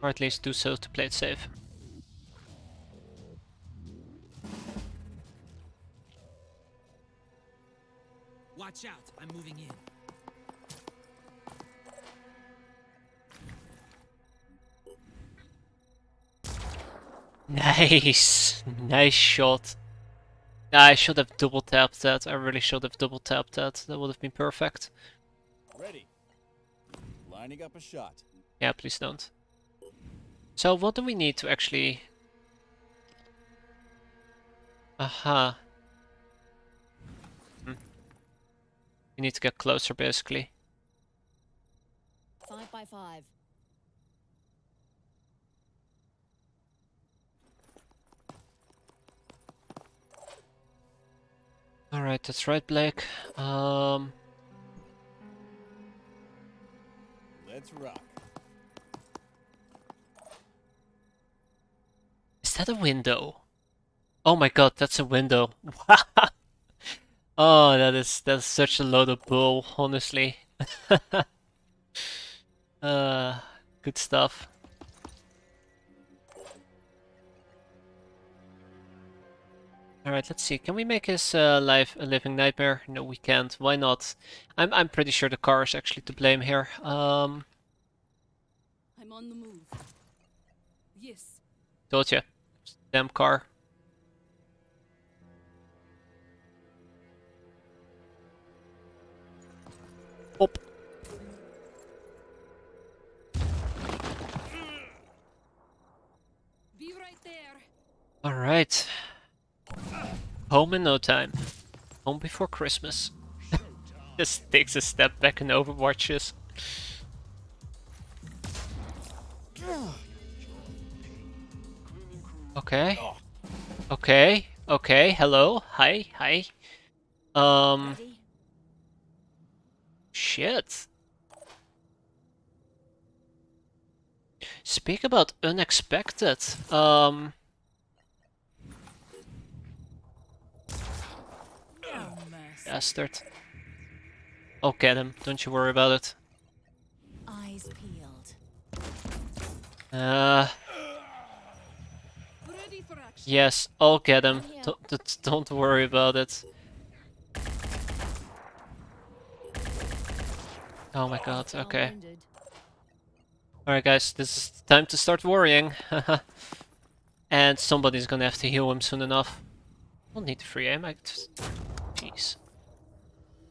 Or at least do so to play it safe. Watch out, I'm moving in. Nice! Nice shot. I should have double tapped that. I really should have double tapped that. That would have been perfect. Ready. Lining up a shot. Yeah, please don't. So what do we need to actually... Aha. We need to get closer, basically. 5 by 5. Alright, that's right, Blake. Let's rock. Is that a window? Oh my god, that's a window. Oh, that's such a load of bull, honestly. Good stuff. Alright, let's see. Can we make his life a living nightmare? No, we can't. Why not? I'm pretty sure the car is actually to blame here. I'm on the move. Yes. Told ya. Damn car. Op. Be right there. Alright. Home in no time. Home before Christmas. Just takes a step back and overwatches. Okay. Okay. Okay. Hello. Hi. Hi. Ready? Shit. Speak about unexpected. Oh, mercy. Bastard. I'll get him. Don't you worry about it. Eyes peeled. Ready for action. Yes, I'll get him. I'm here. Don't worry about it. Oh my god, Fell okay. wounded. Alright guys, this is time to start worrying. And somebody's gonna have to heal him soon enough. Don't need the free aim, jeez.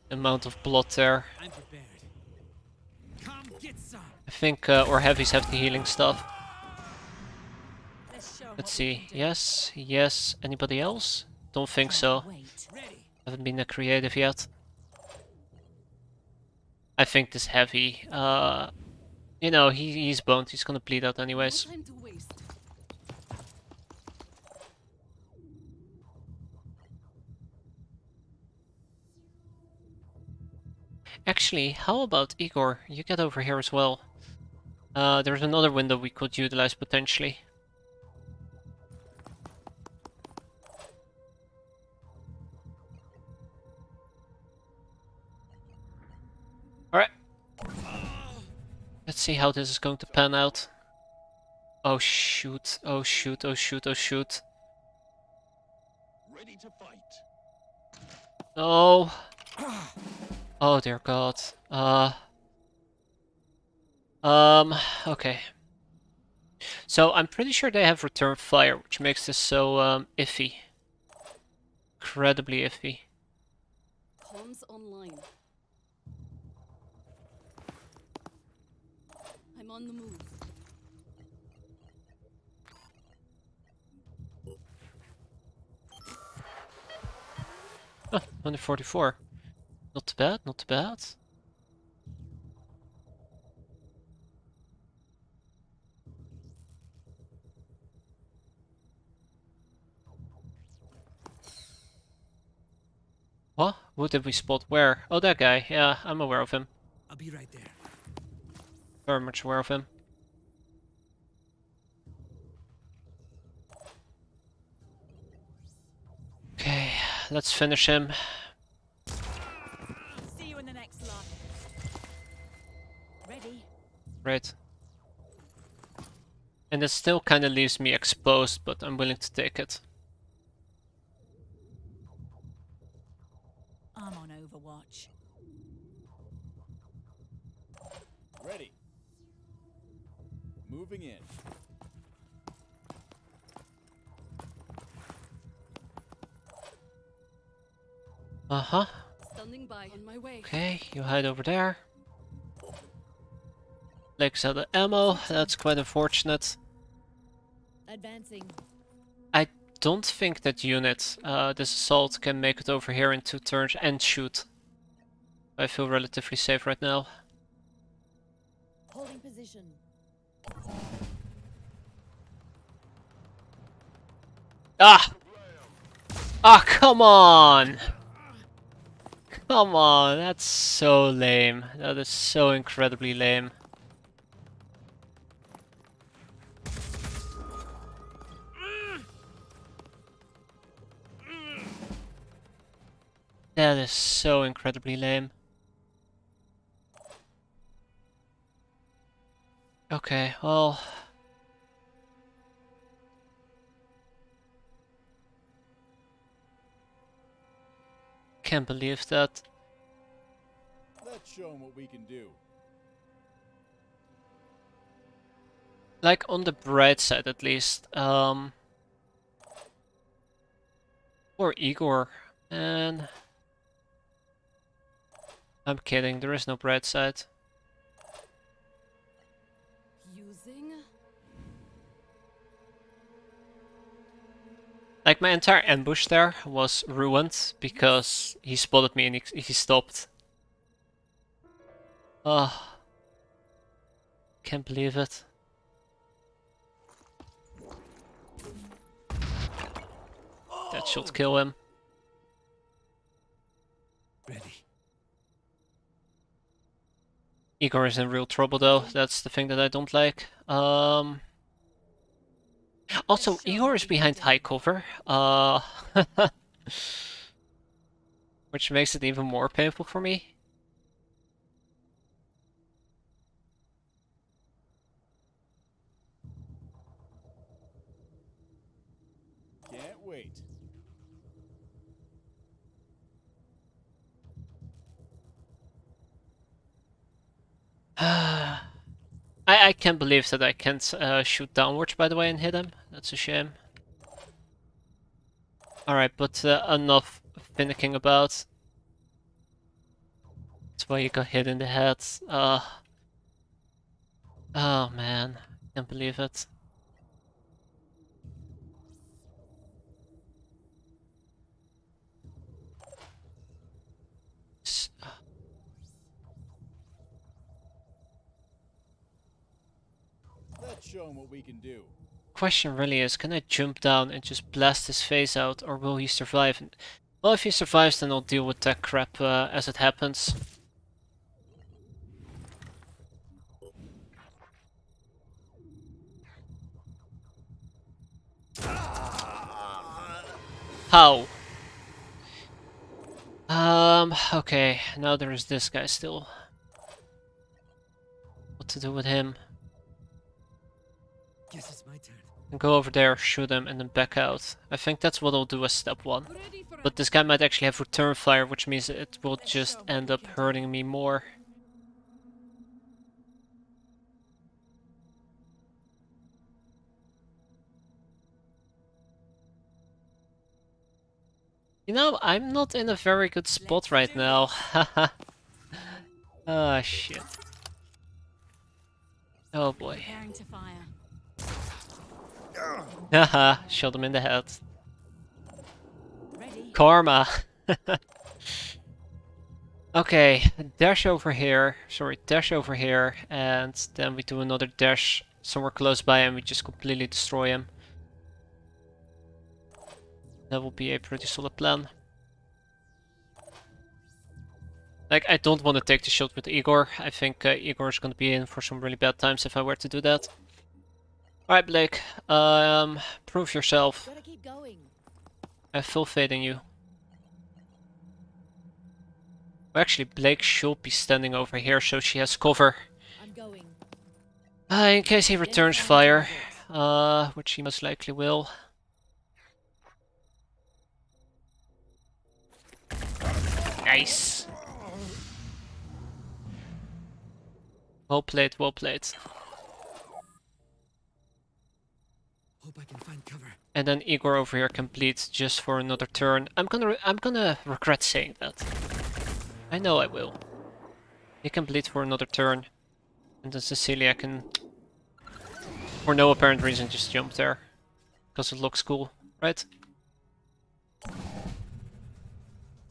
Amount of blood there. I'm prepared. Come get some. I think our heavies have the healing stuff. Let's show 'em Let's what we see. can do. Yes, yes. Anybody else? Don't think so. Wait. Ready. Haven't been that creative yet. I think this heavy, you know, he's boned. He's gonna bleed out anyways. No time to waste. Actually, how about Igor? You get over here as well. There's another window we could utilize potentially. Alright. Let's see how this is going to pan out. Oh shoot, oh shoot, oh shoot, oh shoot. Ready to fight. No. Oh dear god. Okay. So I'm pretty sure they have return fire, which makes this so iffy. Incredibly iffy. Comms online. I'm on the move. Huh, 144. Not too bad, not too bad. What? Who did we spot? Where? Oh, that guy. Yeah, I'm aware of him. I'll be right there. Very much aware of him. Okay, let's finish him. See you in the next lot. Ready? Right. And it still kind of leaves me exposed, but I'm willing to take it. I'm on Overwatch. Ready. Moving in. Uh-huh. Standing by. On my way. Okay, you hide over there. Legs out of ammo, that's quite unfortunate. Advancing. I don't think that unit, this assault, can make it over here in 2 turns and shoot. I feel relatively safe right now. Holding position. Ah! Ah, come on! Come on, that's so lame. That is so incredibly lame. That is so incredibly lame. Okay, well... Can't believe that. Let's show 'em what we can do. Like, on the bright side at least. Or Igor. And I'm kidding, there is no bright side. Using. Like, my entire ambush there was ruined because he spotted me and he stopped. Oh, can't believe it. That should kill him. Ready. Igor is in real trouble though, that's the thing that I don't like. Also, Igor is behind high cover, which makes it even more painful for me. Can't wait. I can't believe that I can't shoot downwards, by the way, and hit him. That's a shame. Alright, but enough finicking about. That's why you got hit in the head. Oh man, can't believe it. Let's show him what we can do. Question really is, can I jump down and just blast his face out, or will he survive? Well, if he survives, then I'll deal with that crap as it happens. How? Okay, now there is this guy still. What to do with him? Guess it's my turn. And go over there, shoot him, and then back out. I think that's what I'll do as step one. But this guy might actually have return fire, which means it will just end up hurting me more. You know, I'm not in a very good spot right now. Ah, shit. Oh boy. Preparing to fire. Haha, shot him in the head. Ready. Karma! Okay, dash over here. Sorry, dash over here. And then we do another dash somewhere close by and we just completely destroy him. That will be a pretty solid plan. Like, I don't want to take the shot with Igor. I think Igor is going to be in for some really bad times if I were to do that. Alright, Blake. Prove yourself. Gotta keep going. I have full faith in you. Well, actually, Blake should be standing over here, so she has cover. I'm going. In case he returns fire. Which he most likely will. Nice. Well played, well played. Hope I can find cover. And then Igor over here completes just for another turn. I'm gonna regret saying that. I know I will. He can bleed for another turn. And then Cecilia can, for no apparent reason, just jump there. Because it looks cool, right?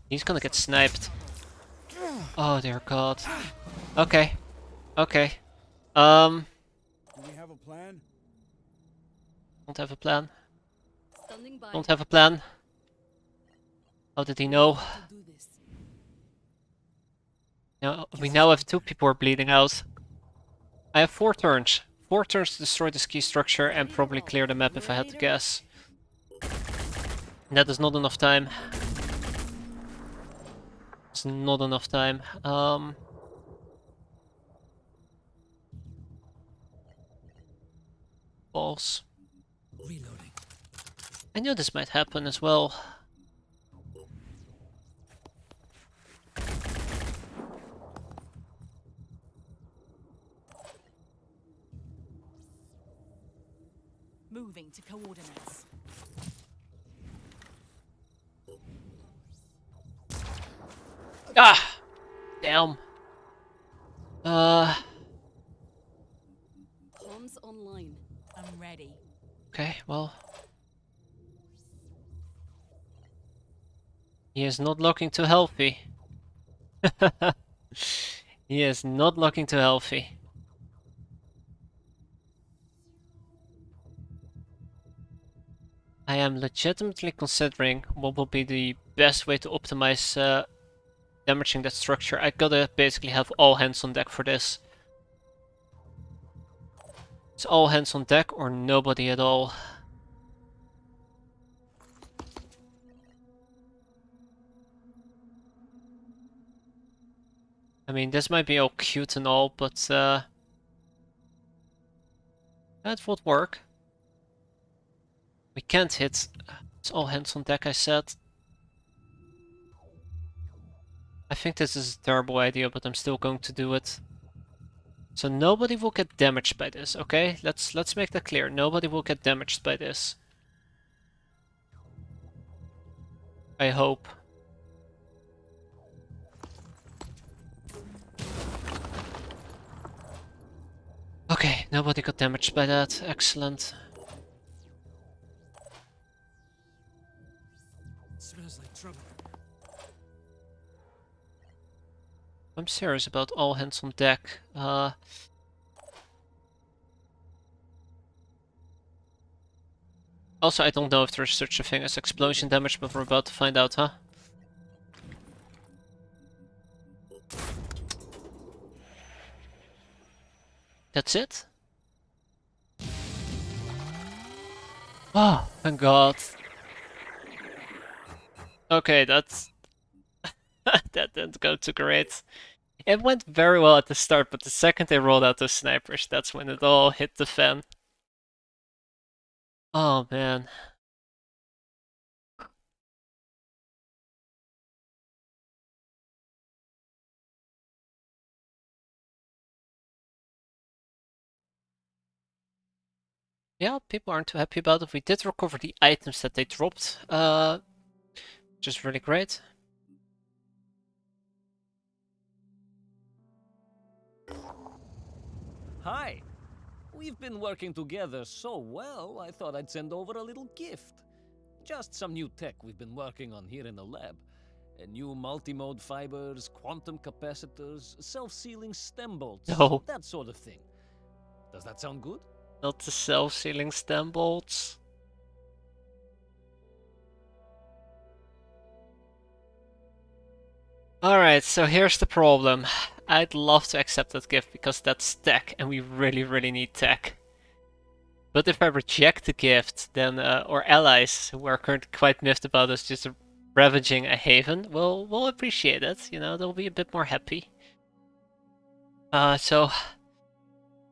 He's gonna get sniped. Oh dear god. Okay. Okay. Do we have a plan? Don't have a plan. Standing by. Don't have a plan. How did he know? To do this. Now, we now have 2 people who are bleeding out. I have 4 turns. 4 turns to destroy this key structure and probably clear the map if I had to guess. That is not enough time. It's not enough time. Balls. Reloading. I knew this might happen as well. Moving to coordinates. Ah! Damn. Comms online. I'm ready. Okay, well. He is not looking too healthy. He is not looking too healthy. I am legitimately considering what will be the best way to optimize damaging that structure. I gotta basically have all hands on deck for this. It's all hands on deck or nobody at all. I mean, this might be all cute and all, but that would work. We can't hit. It's all hands on deck, I said. I think this is a terrible idea, but I'm still going to do it. So nobody will get damaged by this, okay? Let's make that clear. Nobody will get damaged by this. I hope. Okay, nobody got damaged by that. Excellent. Smells like trouble. I'm serious about all hands on deck. Also, I don't know if there's such a thing as explosion damage, but we're about to find out, huh? That's it? Oh, thank God. Okay, that's... that didn't go too great. It went very well at the start, but the second they rolled out those snipers, that's when it all hit the fan. Oh, man. Yeah, people aren't too happy about it. We did recover the items that they dropped, which is really great. Hi. We've been working together so well, I thought I'd send over a little gift. Just some new tech we've been working on here in the lab. New multimode fibers, quantum capacitors, self-sealing stem bolts, No. that sort of thing. Does that sound good? Not the self-sealing stem bolts. Alright, so here's the problem. I'd love to accept that gift because that's tech and we really need tech. But if I reject the gift, then our allies, who are currently quite miffed about us just ravaging a haven, will appreciate it. You know, they'll be a bit more happy. So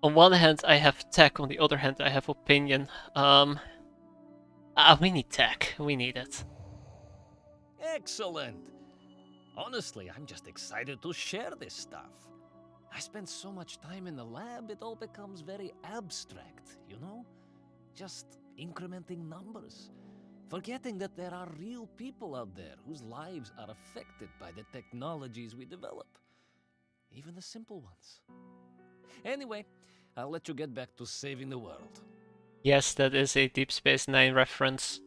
on one hand I have tech, on the other hand I have opinion. We need tech. We need it. Excellent! Honestly, I'm just excited to share this stuff. I spend so much time in the lab, it all becomes very abstract, you know? Just incrementing numbers. Forgetting that there are real people out there whose lives are affected by the technologies we develop. Even the simple ones. Anyway, I'll let you get back to saving the world. Yes, that is a Deep Space Nine reference.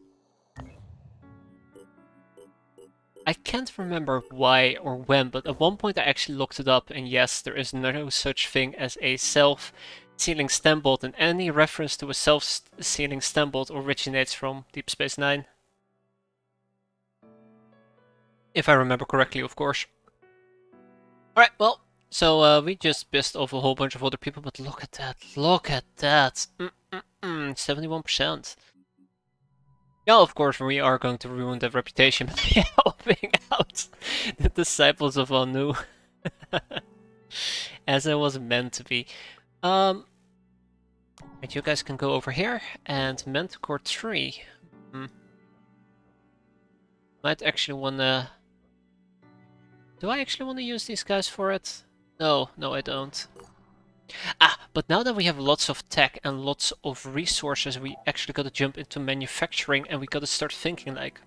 I can't remember why or when, but at one point I actually looked it up, and yes, there is no such thing as a self-sealing stem bolt, and any reference to a self-sealing stem bolt originates from Deep Space Nine. If I remember correctly, of course. Alright, well, so we just pissed off a whole bunch of other people, but look at that, 71%. Yeah, of course, we are going to ruin their reputation by helping out the disciples of Anu. As it was meant to be. And you guys can go over here, and Manticore 3. Might actually wanna... Do I actually want to use these guys for it? No, I don't. Ah, But now that we have lots of tech and lots of resources, we actually gotta jump into manufacturing and we gotta start thinking like,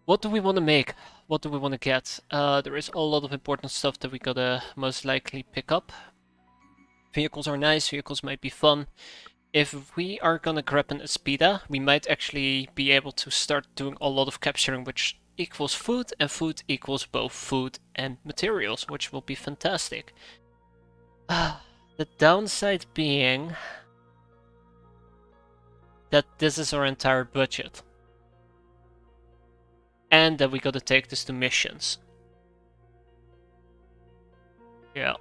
what do we want to make? What do we want to get? There is a lot of important stuff that we gotta most likely pick up. Vehicles are nice, vehicles might be fun. If we are gonna grab an Aspida, we might actually be able to start doing a lot of capturing, which equals food, and food equals both food and materials, which will be fantastic. The downside being that this is our entire budget. And that we gotta take this to missions. Yeah.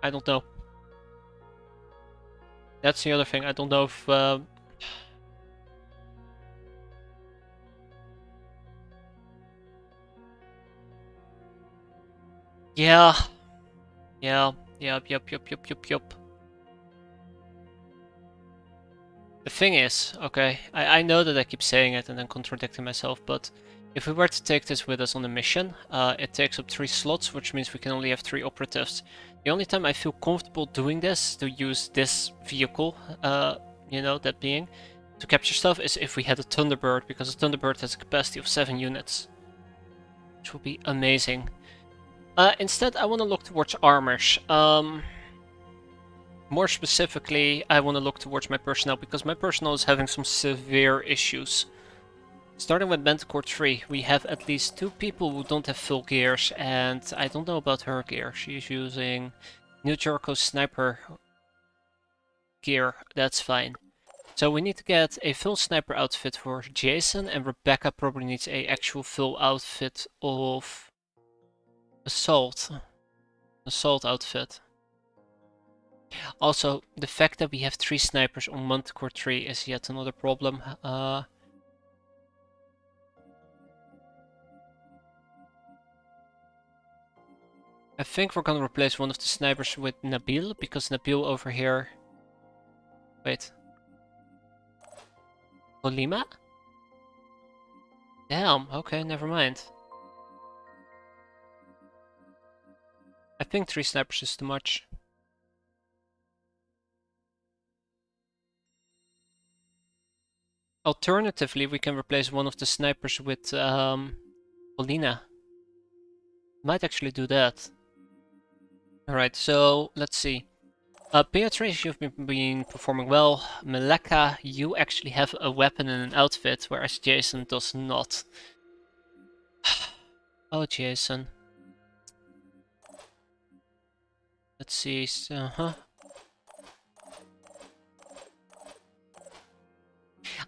I don't know. That's the other thing. I don't know if... Yeah. Yeah. Yup. The thing is, okay, I know that I keep saying it and then contradicting myself, but if we were to take this with us on a mission, it takes up 3 slots, which means we can only have 3 operatives. The only time I feel comfortable doing this, to use this vehicle, you know, that being, to capture stuff, is if we had a Thunderbird, because a Thunderbird has a capacity of 7 units. Which would be amazing. Instead, I want to look towards armors. More specifically, I want to look towards my personnel, because my personnel is having some severe issues. Starting with Manticore 3, we have at least 2 people who don't have full gears, and I don't know about her gear. She's using New Jericho sniper gear, that's fine. So we need to get a full sniper outfit for Jason, and Rebecca probably needs a actual full outfit of assault outfit. Also, the fact that we have 3 snipers on Manticore 3 is yet another problem. I think we're gonna replace one of the snipers with Nabil, because Nabil over here... Wait. Olima? Damn, okay, never mind. I think 3 snipers is too much. Alternatively, we can replace one of the snipers with Polina. Might actually do that. Alright, so let's see. Beatrice, you've been performing well. Meleka, you actually have a weapon and an outfit, whereas Jason does not. Oh, Jason. Let's see,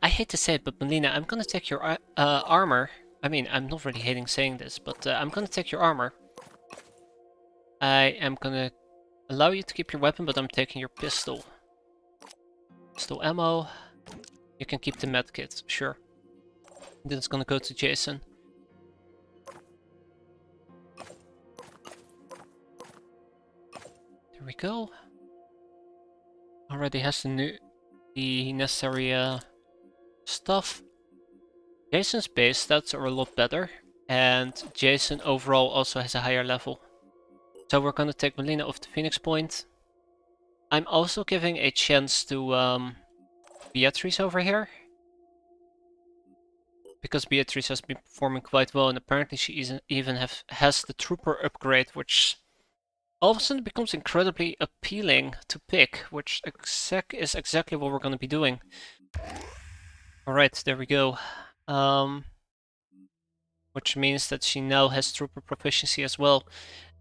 I hate to say it, but Melina, I'm gonna take your armor. I mean, I'm not really hating saying this, but I'm gonna take your armor. I am gonna allow you to keep your weapon, but I'm taking your pistol. Pistol ammo. You can keep the medkit, sure. Then it's gonna go to Jason. There we go. Already has the necessary stuff. Jason's base stats are a lot better, and Jason overall also has a higher level. So we're gonna take Melina off the Phoenix Point. I'm also giving a chance to Beatrice over here, because Beatrice has been performing quite well, and apparently she even has the Trooper upgrade, which all of a sudden becomes incredibly appealing to pick, which is exactly what we're gonna be doing. Alright, there we go. Which means that she now has Trooper proficiency as well.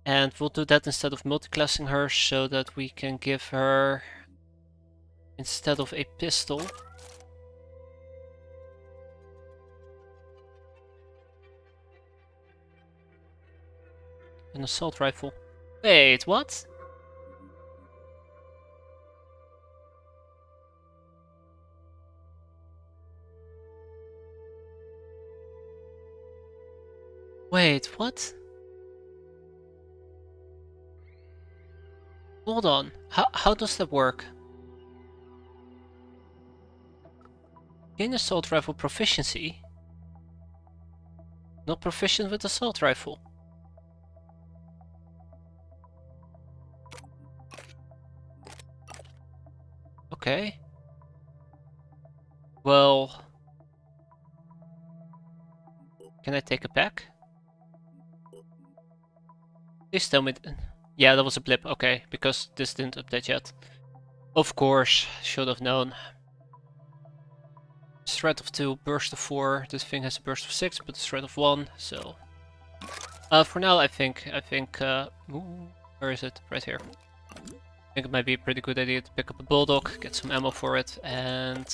And we'll do that instead of multiclassing her, so that we can give her, instead of a pistol, an assault rifle. Wait, what? Wait, what? Hold on, how does that work? Gain assault rifle proficiency? Not proficient with assault rifle. Okay. Well... Can I take it back? Please tell me... Yeah, that was a blip. Okay, because this didn't update yet. Of course, should have known. Threat of 2, burst of 4. This thing has a burst of 6, but a threat of 1, so... for now, I think, ooh, where is it? Right here. I think it might be a pretty good idea to pick up a bulldog, get some ammo for it, and...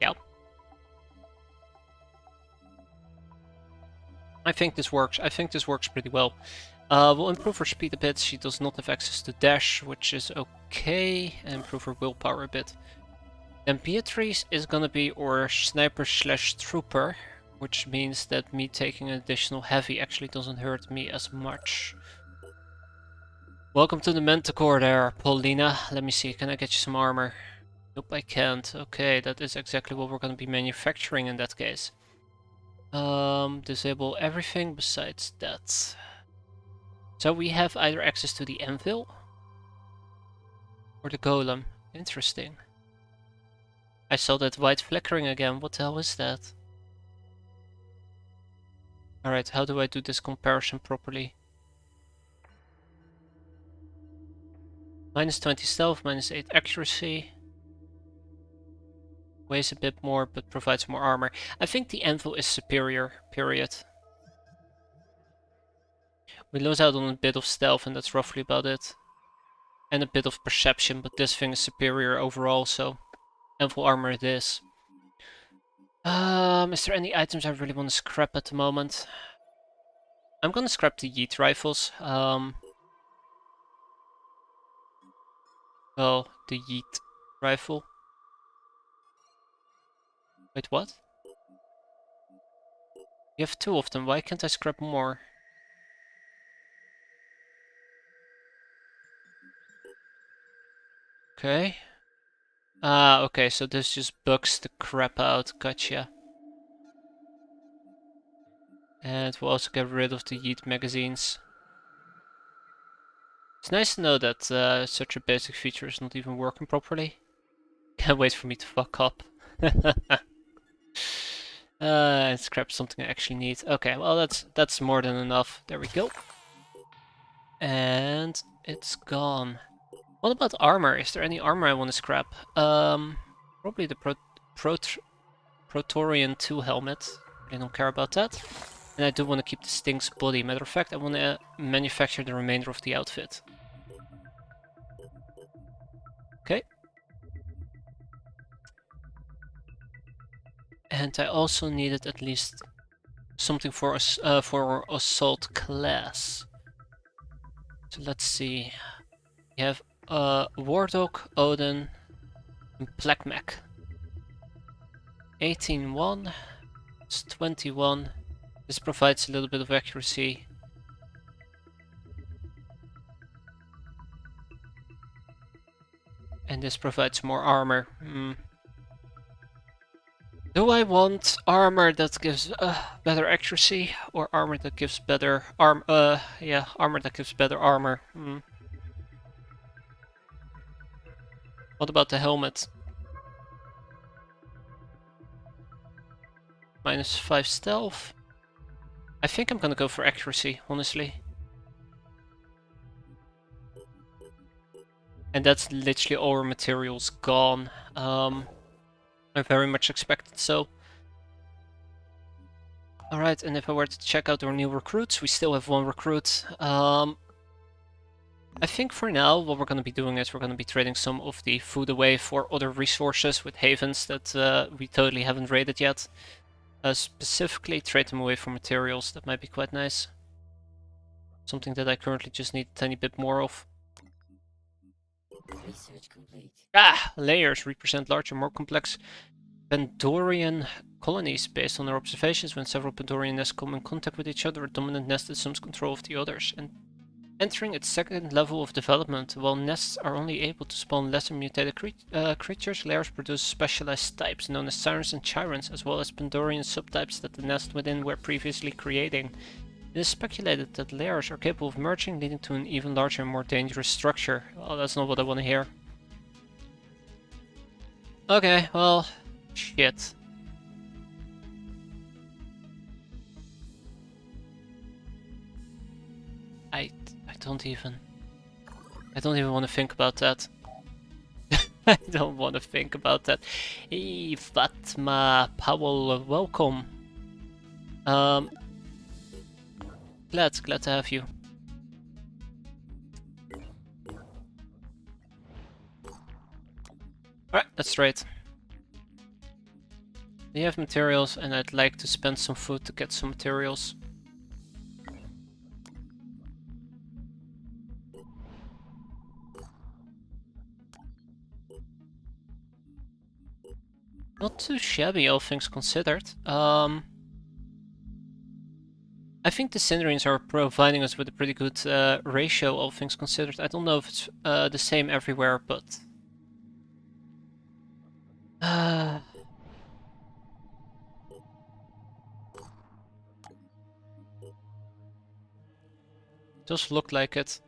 yeah. I think this works. I think this works pretty well. We'll improve her speed a bit. She does not have access to dash, which is okay, and improve her willpower a bit. Then Beatrice is gonna be our sniper slash trooper, which means that me taking an additional heavy actually doesn't hurt me as much. Welcome to the Manticore there, Paulina. Let me see, can I get you some armor? Nope, I can't. Okay, that is exactly what we're gonna be manufacturing in that case. Disable everything besides that. So we have either access to the anvil or the golem. Interesting. I saw that white flickering again. What the hell is that? Alright, how do I do this comparison properly? Minus 20 stealth, minus 8 accuracy. Weighs a bit more, but provides more armor. I think the anvil is superior, period. We lose out on a bit of stealth, and that's roughly about it. And a bit of perception, but this thing is superior overall, so... Anvil armor it is. Is there any items I really want to scrap at the moment? I'm gonna scrap the yeet rifles. Well, the yeet rifle. Wait, what? You have 2 of them, why can't I scrap more? Okay. Okay, so this just bugs the crap out, gotcha. And we'll also get rid of the yeet magazines. It's nice to know that such a basic feature is not even working properly. Can't wait for me to fuck up. And scrap something I actually need. Okay, well that's more than enough. There we go. And it's gone. What about armor? Is there any armor I want to scrap? Probably the Praetorian 2 helmet. I don't care about that. And I do want to keep the Sting's body. Matter of fact, I want to manufacture the remainder of the outfit. Okay. And I also needed at least something for us for assault class. So let's see. We have Wardog, Odin, and Black Mech. 18-1. It's 21. This provides a little bit of accuracy. And this provides more armor. Do I want armor that gives better accuracy, or armor that gives better armor that gives better armor? What about the helmet? Minus 5 stealth. I think I'm gonna go for accuracy, honestly. And that's literally all our materials gone. I very much expected so. Alright, and if I were to check out our new recruits, we still have 1 recruit. I think for now what we're going to be doing is we're going to be trading some of the food away for other resources with havens that we totally haven't raided yet. Specifically trade them away for materials, that might be quite nice. Something that I currently just need a tiny bit more of. Research complete. Layers represent larger, more complex Pandorian colonies. Based on our observations, when several Pandorian nests come in contact with each other, a dominant nest assumes control of the others. And entering its 2nd level of development, while nests are only able to spawn lesser mutated creatures, layers produce specialized types known as sirens and chirons, as well as Pandorian subtypes that the nest within were previously creating. It is speculated that layers are capable of merging, leading to an even larger and more dangerous structure. Well, that's not what I want to hear. Okay, well, shit. I don't even want to think about that. I don't want to think about that. Hey, Fatma Powell, welcome. Glad to have you. Alright, that's right. We have materials, and I'd like to spend some food to get some materials. Not too shabby, all things considered. I think the Cinderines are providing us with a pretty good ratio, all things considered. I don't know if it's the same everywhere, but... does look like it.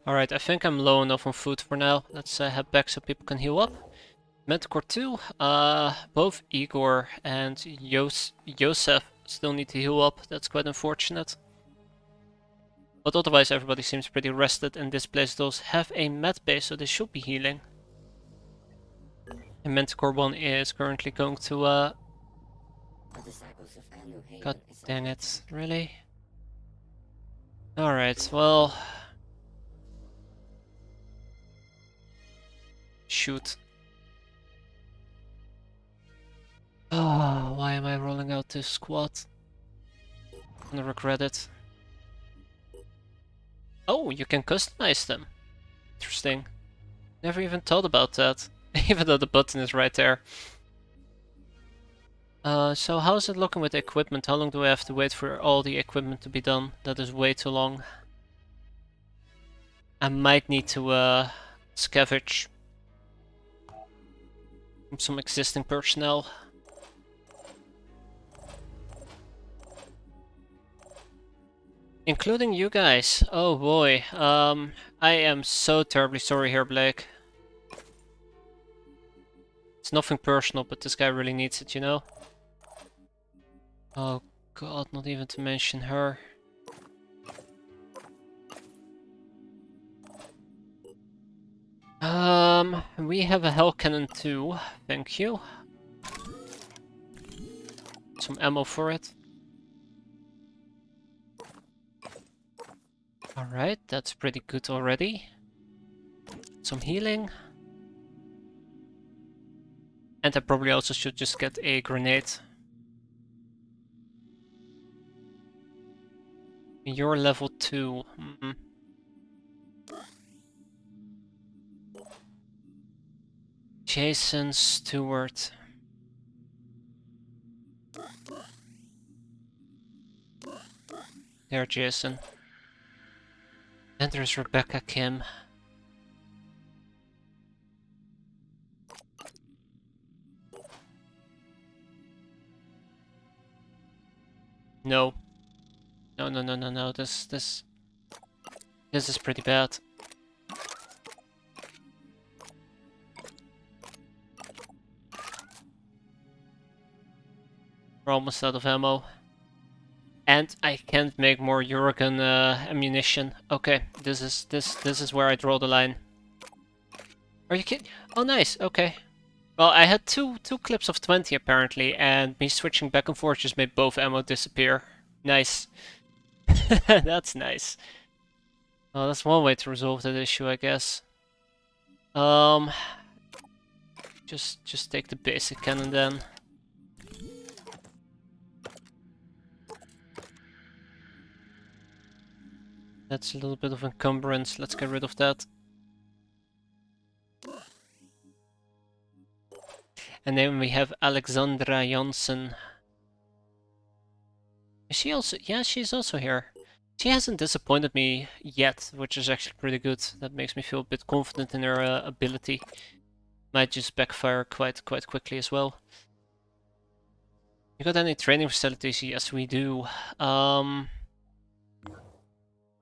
Alright, I think I'm low enough on food for now. Let's head back so people can heal up. Manticore 2, both Igor and Joseph still need to heal up. That's quite unfortunate. But otherwise everybody seems pretty rested, and this place does have a med base, so they should be healing. And Manticore 1 is currently going to The disciples of Anu Haven God is dang under it, attack. really? Alright, well... Shoot. Ah, why am I rolling out this squad? I'm gonna regret it. Oh, you can customize them. Interesting. Never even thought about that. Even though the button is right there. So how's it looking with the equipment? How long do I have to wait for all the equipment to be done? That is way too long. I might need to scavenge from some existing personnel. Including you guys. Oh boy. I am so terribly sorry here, Blake. It's nothing personal, but this guy really needs it, you know? Oh god, not even to mention her. We have a Hell Cannon too, thank you. Some ammo for it. Alright, that's pretty good already. Some healing. And I probably also should just get a grenade. You're level 2. Jason Stewart. There, Jason. And there's Rebecca Kim. No. No. This is pretty bad. We're almost out of ammo. And I can't make more Uragan ammunition. Okay, this is where I draw the line. Are you kidding? Oh, nice. Okay. Well, I had two clips of 20 apparently, and me switching back and forth just made both ammo disappear. Nice. That's nice. Well, that's one way to resolve that issue, I guess. Just take the basic cannon then. That's a little bit of encumbrance. Let's get rid of that. And then we have Alexandra Janssen. Is she also? Yeah, she's also here. She hasn't disappointed me yet, which is actually pretty good. That makes me feel a bit confident in her ability. Might just backfire quite quickly as well. You got any training facilities? Yes, we do.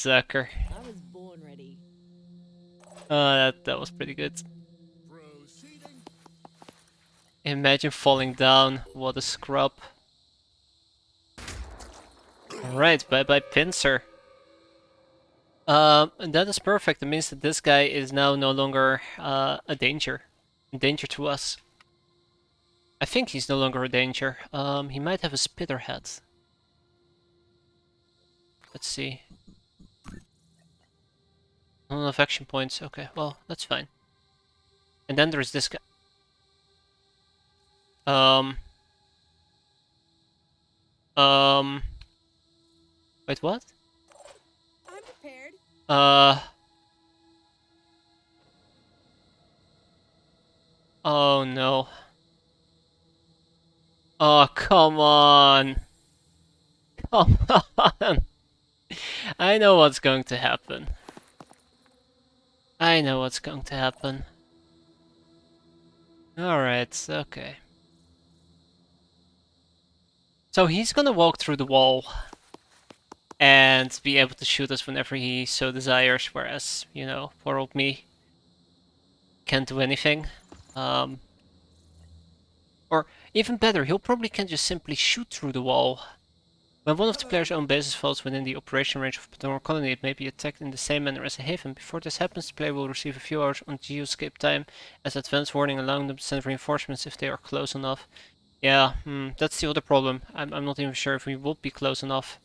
sucker. I was born ready. That was pretty good. Imagine falling down. What a scrub. Alright, bye bye pincer. And that is perfect. It means that this guy is now no longer a danger to us. I think he's no longer a danger. He might have a spitter head. Let's see. Not enough action points. Okay, well, that's fine. And then there's this guy. Wait, what? I'm prepared. Oh no. Oh, come on. Come on. I know what's going to happen. I know what's going to happen. Alright, okay. So he's gonna walk through the wall and be able to shoot us whenever he so desires, whereas, you know, poor old me can't do anything. Or even better, he'll probably can just simply shoot through the wall. When one of the player's own bases falls within the operation range of a Patron colony, it may be attacked in the same manner as a haven. Before this happens, the player will receive a few hours on geoscape time as advance warning, allowing them to send reinforcements if they are close enough. Yeah, that's the other problem. I'm not even sure if we would be close enough.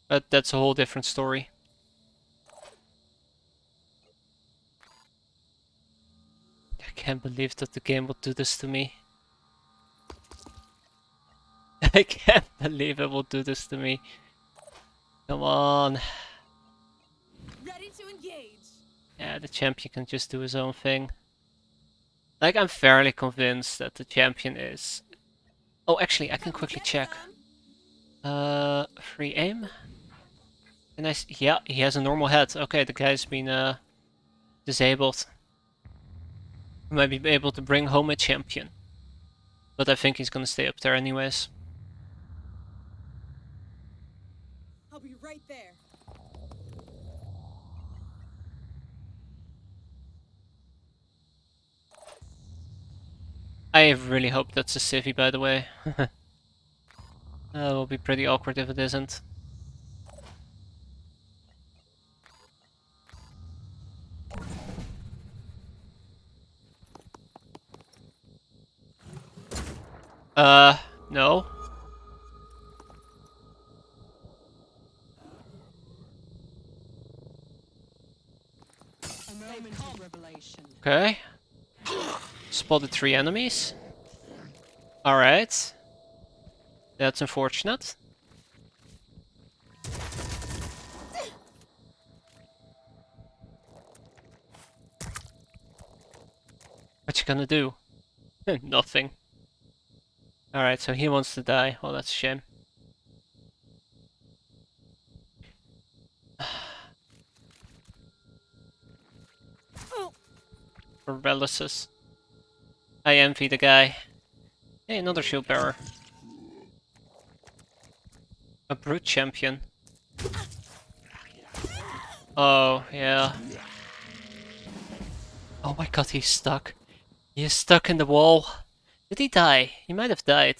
But that's a whole different story. I can't believe that the game would do this to me. I can't believe it will do this to me. Come on. Ready to engage. Yeah, the champion can just do his own thing. Like, I'm fairly convinced that the champion is... Oh, actually, I can quickly check. Free aim? And yeah, he has a normal head. Okay, the guy's been disabled. Might be able to bring home a champion. But I think he's gonna stay up there anyways. I'll be right there. I really hope that's a civvy, by the way. That will be pretty awkward if it isn't. No. A moment of revelation. Okay. Spotted 3 enemies. Alright. That's unfortunate. What you gonna do? Nothing. Alright, so he wants to die. Well, that's a shame. Relices. I envy the guy. Hey, another shield bearer. A brute champion. Oh, yeah. Oh my god, he's stuck. He is stuck in the wall. Did he die? He might have died.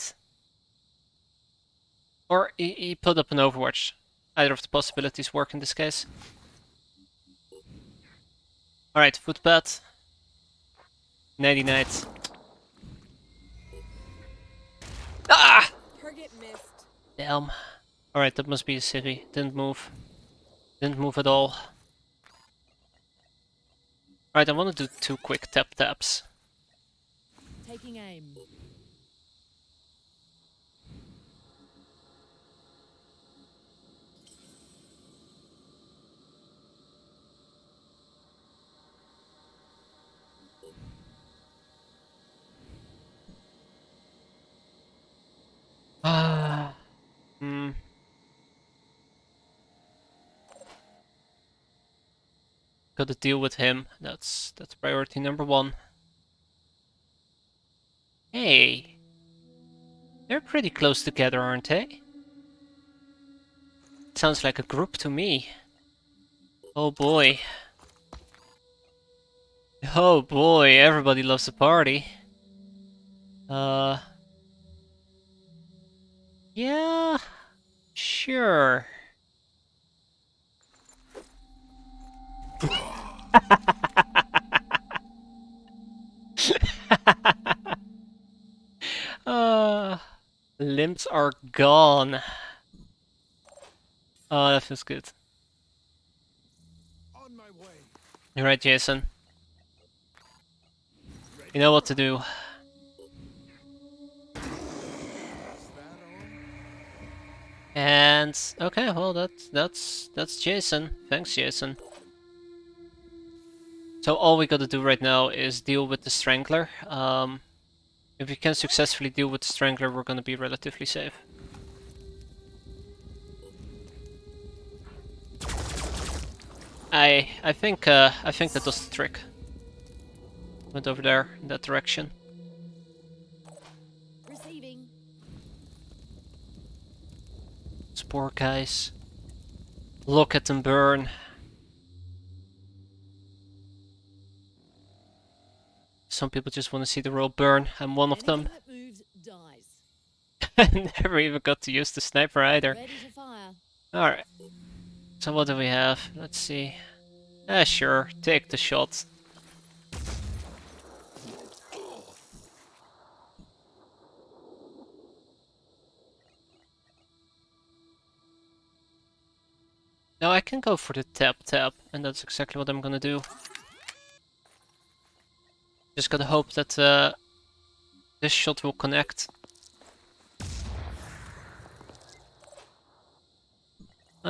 Or he put up an overwatch. Either of the possibilities work in this case. Alright, footpath. Nighty night. Ah! Target missed. Damn. Alright, that must be a civvy. Didn't move. Didn't move at all. Alright, I want to do 2 quick taps. Taking aim. Ah. Gotta deal with him. That's priority number 1. Hey. They're pretty close together, aren't they? Sounds like a group to me. Oh boy. Oh boy, everybody loves a party. Yeah, sure. Limbs are gone. Oh, that feels good. On my way. You're right, Jason. You know what to do. And okay, well that's Jason. Thanks, Jason. So all we gotta do right now is deal with the Strangler. If we can successfully deal with the Strangler, we're gonna be relatively safe. I think that does the trick. Went over there in that direction. Receiving. Spore guys. Look at them burn. Some people just want to see the world burn. I'm one of them. Anything that moves dies. I never even got to use the sniper either. Ready to fire. Alright. So what do we have? Let's see. Sure, take the shot. Now I can go for the tap, and that's exactly what I'm gonna do. Just gotta hope that this shot will connect.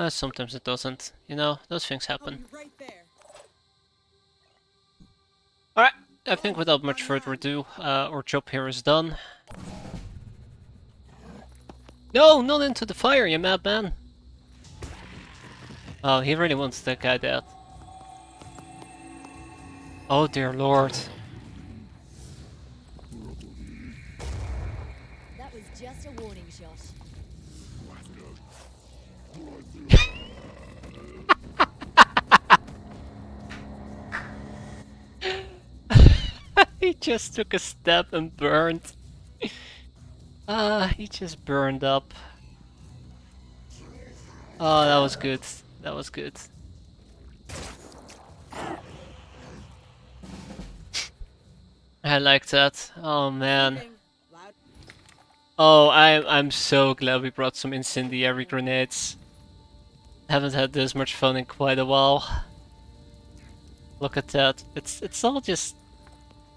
Sometimes it doesn't. You know, those things happen. Right there. Alright, I think without much further ado, our job here is done. No, not into the fire, you madman! Oh, he really wants that guy dead. Oh dear lord. That was just a warning shot. He just took a step and burned. He just burned up. Oh, that was good. That was good. I like that. Oh man. Oh, I'm so glad we brought some incendiary grenades. Haven't had this much fun in quite a while. Look at that. It's all just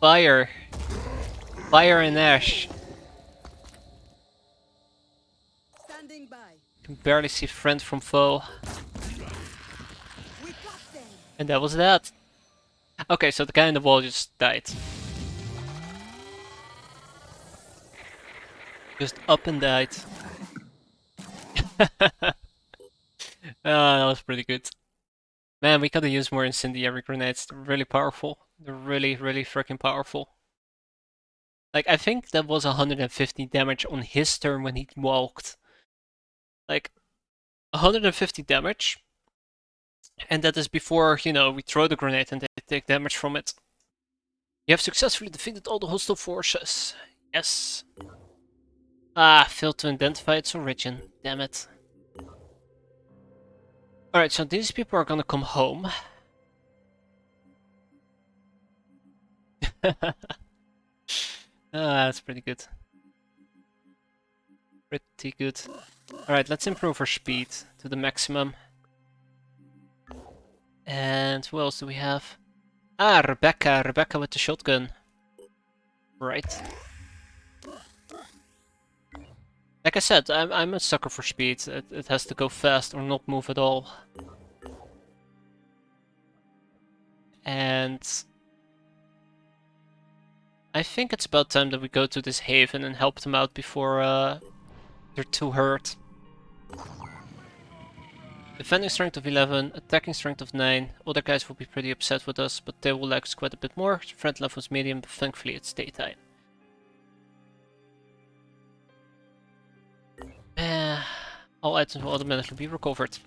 fire. Fire and ash. Standing by. Can barely see friend from foe. We got them. And that was that. Okay, so the guy in the wall just died. Just up and died. That was pretty good. Man, we could have used more incendiary grenades. They're really powerful. They're really, really freaking powerful. Like, I think that was 150 damage on his turn when he walked. Like, 150 damage. And that is before, you know, we throw the grenade and they take damage from it. You have successfully defeated all the hostile forces. Yes. Ah, failed to identify its origin. Damn it. Alright, so these people are gonna come home. That's pretty good. Pretty good. Alright, let's improve our speed to the maximum. And who else do we have? Ah, Rebecca. Rebecca with the shotgun. Right. Like I said, I'm a sucker for speed. It has to go fast or not move at all. And I think it's about time that we go to this haven and help them out before they're too hurt. Defending strength of 11, attacking strength of 9. Other guys will be pretty upset with us, but they will like us quite a bit more. Friend level is medium, but thankfully it's daytime. all items will automatically be recovered.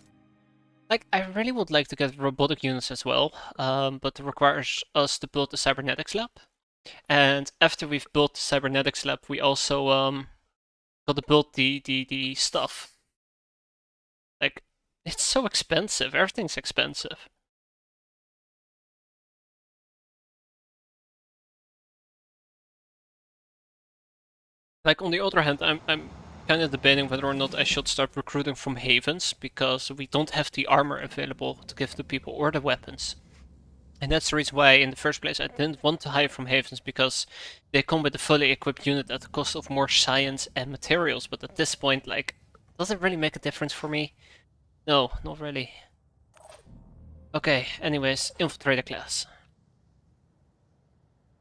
Like, I really would like to get robotic units as well, but it requires us to build the cybernetics lab. And after we've built the cybernetics lab, we also got to build the stuff. Like, it's so expensive. Everything's expensive. Like, on the other hand, I'm kind of debating whether or not I should start recruiting from havens, because we don't have the armor available to give to people or the weapons. And that's the reason why, in the first place, I didn't want to hire from havens, because they come with a fully equipped unit at the cost of more science and materials. But at this point, like, does it really make a difference for me? No, not really. Okay, anyways, infiltrator class.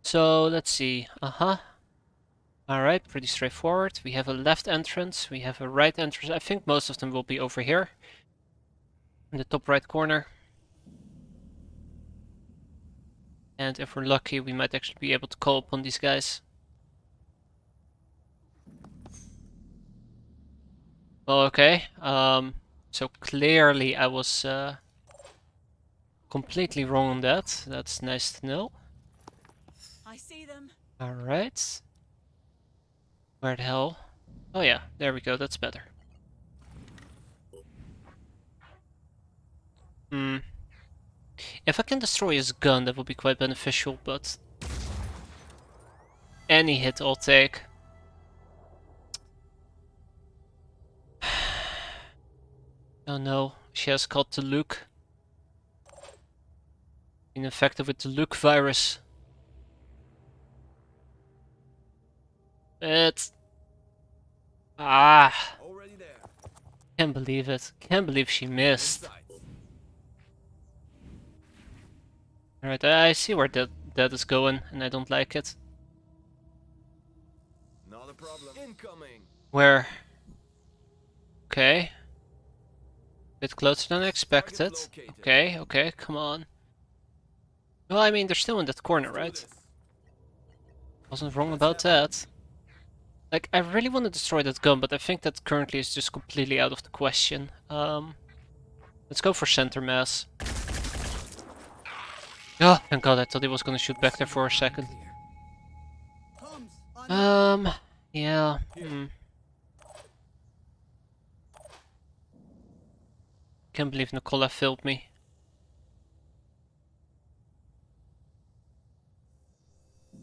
So, let's see. Alright, pretty straightforward. We have a left entrance, we have a right entrance. I think most of them will be over here, in the top right corner. And if we're lucky, we might actually be able to call upon these guys. Okay, so clearly I was completely wrong on that. That's nice to know. I see them. Alright. Where the hell? Oh yeah, there we go, that's better. If I can destroy his gun, that would be quite beneficial, but any hit I'll take. Oh no, she has caught the Luke. Been infected with the Luke virus. It's... Already there. Can't believe it. Can't believe she missed. Alright, I see where that is going, and I don't like it. Not a problem. Incoming. Where? Okay. Bit closer than I expected. Okay, come on. Well, I mean, they're still in that corner, right? Wasn't wrong about that. Like, I really want to destroy that gun, but I think that currently is just completely out of the question. Let's go for center mass. Oh, thank god, I thought he was gonna shoot back there for a second. Yeah, Can't believe Nicola failed me.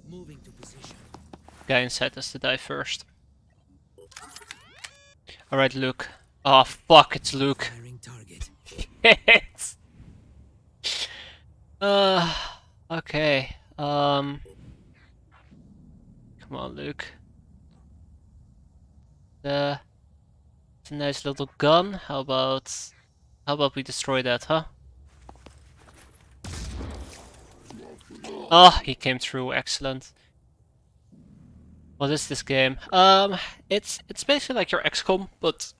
Moving to position. Guy inside has to die first. Alright, Luke. Oh, fuck, it's Luke. Firing target. Yes! Okay. Come on, Luke. It's a nice little gun. How about we destroy that, huh? Oh, he came through. Excellent. What is this game? It's basically like your XCOM, but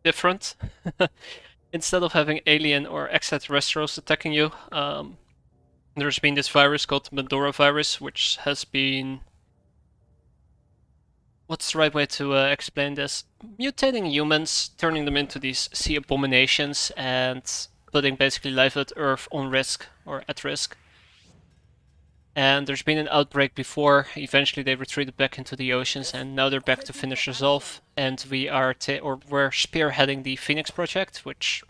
different. Instead of having alien or extraterrestrials attacking you, there's been this virus called the Mandora virus, which has been... What's the right way to explain this? Mutating humans, turning them into these sea abominations, and putting basically life at Earth on risk, or at risk. And there's been an outbreak before, eventually they retreated back into the oceans, and now they're back to finish us off. And we're spearheading the Phoenix Project, which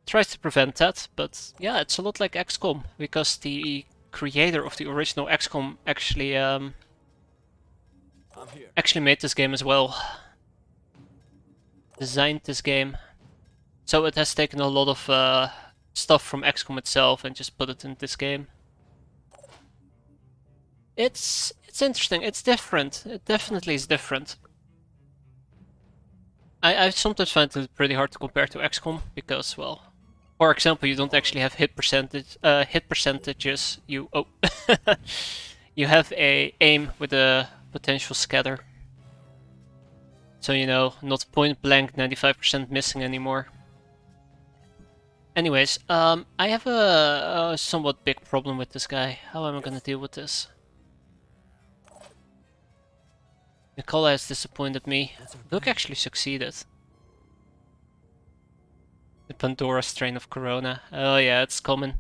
tries to prevent that. But yeah, it's a lot like XCOM, because the creator of the original XCOM actually made this game as well. Designed this game. So it has taken a lot of stuff from XCOM itself and just put it in this game. It's interesting, it's different. It definitely is different. I sometimes find it pretty hard to compare to XCOM because, well, for example, you don't actually have hit percentages. You you have a aim with a potential scatter. So, you know, not point blank 95% missing anymore. Anyways, I have a somewhat big problem with this guy. How am I gonna deal with this? Nicola has disappointed me. Luke actually succeeded. The Pandora strain of Corona. Oh yeah, it's coming.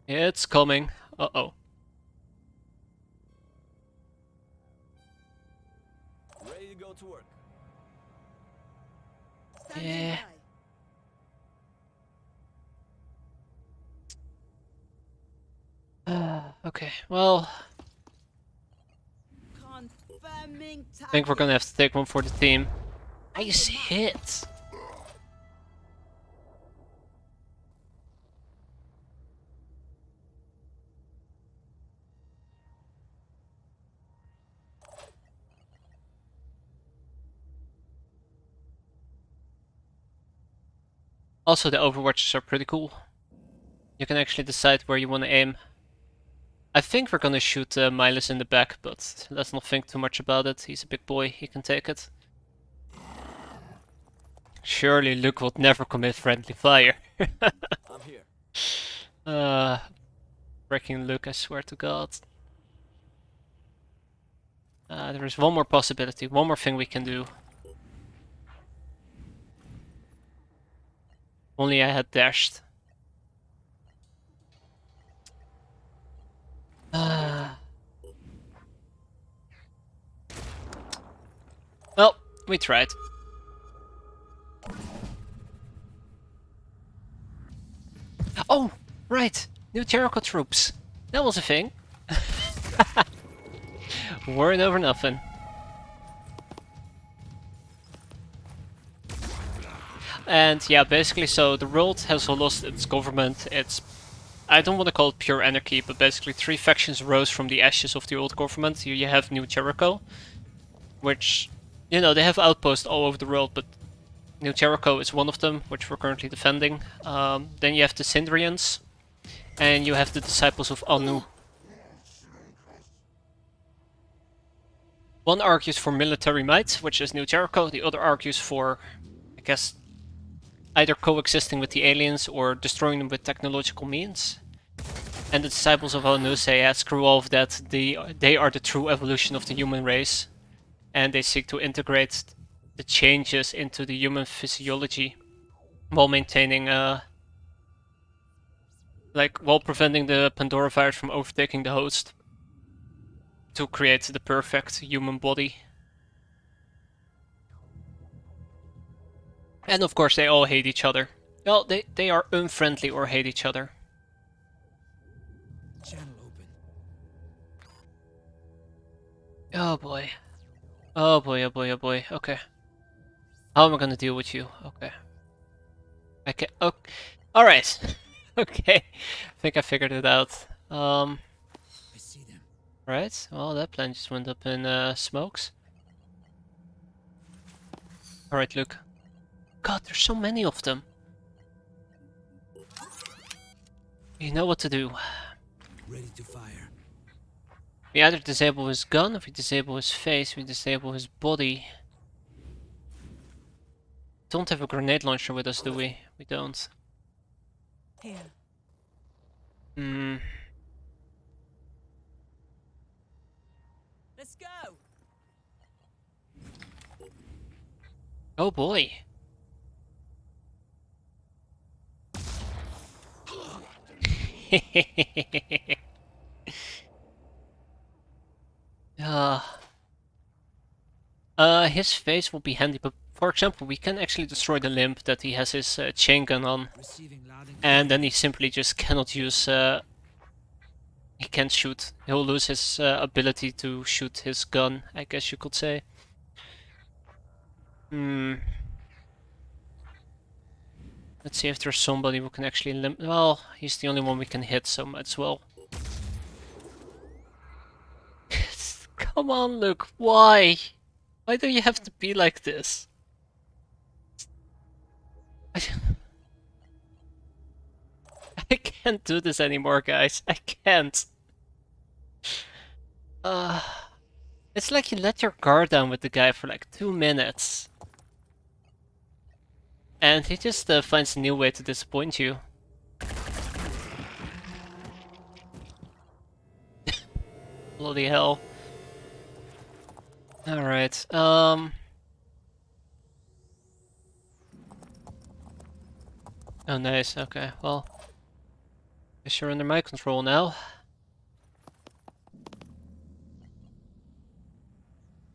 It's coming. Uh-oh. Ready to go to work. Standing Yeah. Okay, well, Confirming I think we're gonna have target. to take one for the team. Nice hit! Also, the overwatches are pretty cool. You can actually decide where you want to aim. I think we're gonna shoot Miles in the back, but let's not think too much about it. He's a big boy, he can take it. Surely Luke would never commit friendly fire. I'm here. Breaking Luke, I swear to God. There is one more possibility, one more thing we can do. Only I had dashed. Well, we tried. Oh, right! New Jericho troops. That was a thing. Worrying over nothing. And yeah, basically, so the world has lost its government. It's, I don't want to call it pure anarchy, but basically 3 factions rose from the ashes of the old government. Here you have New Jericho, which, you know, they have outposts all over the world, but New Jericho is one of them, which we're currently defending. Then you have the Sindrians, and you have the Disciples of Anu. One argues for military might, which is New Jericho. The other argues for, I guess, either coexisting with the aliens or destroying them with technological means. And the Disciples of Anu say, yeah, screw all of that, they are the true evolution of the human race. And they seek to integrate the changes into the human physiology while maintaining, while preventing the Pandora virus from overtaking the host to create the perfect human body. And of course they all hate each other. Well, they are unfriendly or hate each other. Channel open. Oh boy. Oh boy, oh boy, oh boy. Okay. How am I gonna deal with you? Okay. I can. Oh, alright. Okay. I think I figured it out. I see them. Right. Well, that plan just went up in smokes. Alright, Luke. God, there's so many of them. You know what to do. Ready to fire. We either disable his gun, if we disable his face, we disable his body. Don't have a grenade launcher with us, do we? We don't. Here. Hmm. Let's go. Oh boy. His face will be handy, but for example, we can actually destroy the limb that he has his chain gun on, Receiving loud and and then he simply just cannot use. He can't shoot. He'll lose his ability to shoot his gun, I guess you could say. Hmm. Let's see if there's somebody who can actually well, he's the only one we can hit, so might as well. Come on, Luke, why? Why do you have to be like this? I can't do this anymore, guys. I can't. It's like you let your guard down with the guy for like 2 minutes. And he just finds a new way to disappoint you. Bloody hell. Alright, Oh, nice. Okay, well, guess you're under my control now.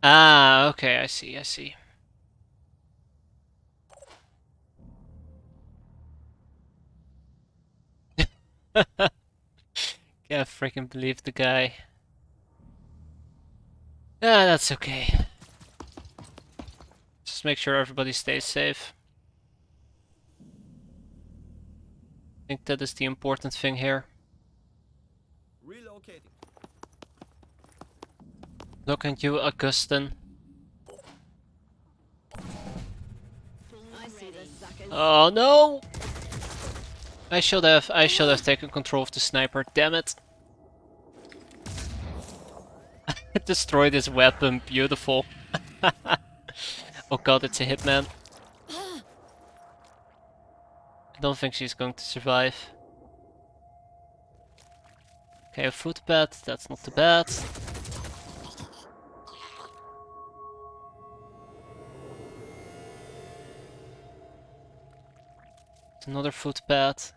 Ah, okay, I see, I see. Can't freaking believe the guy. Ah, that's okay. Just make sure everybody stays safe. I think that is the important thing here. Relocating. Look at you, Augustin. I see the suckers. Oh no! I should have taken control of the sniper, damn it. Destroyed his weapon, beautiful. Oh god, it's a hitman. I don't think she's going to survive. Okay, a footpad, that's not too bad. Another footpad.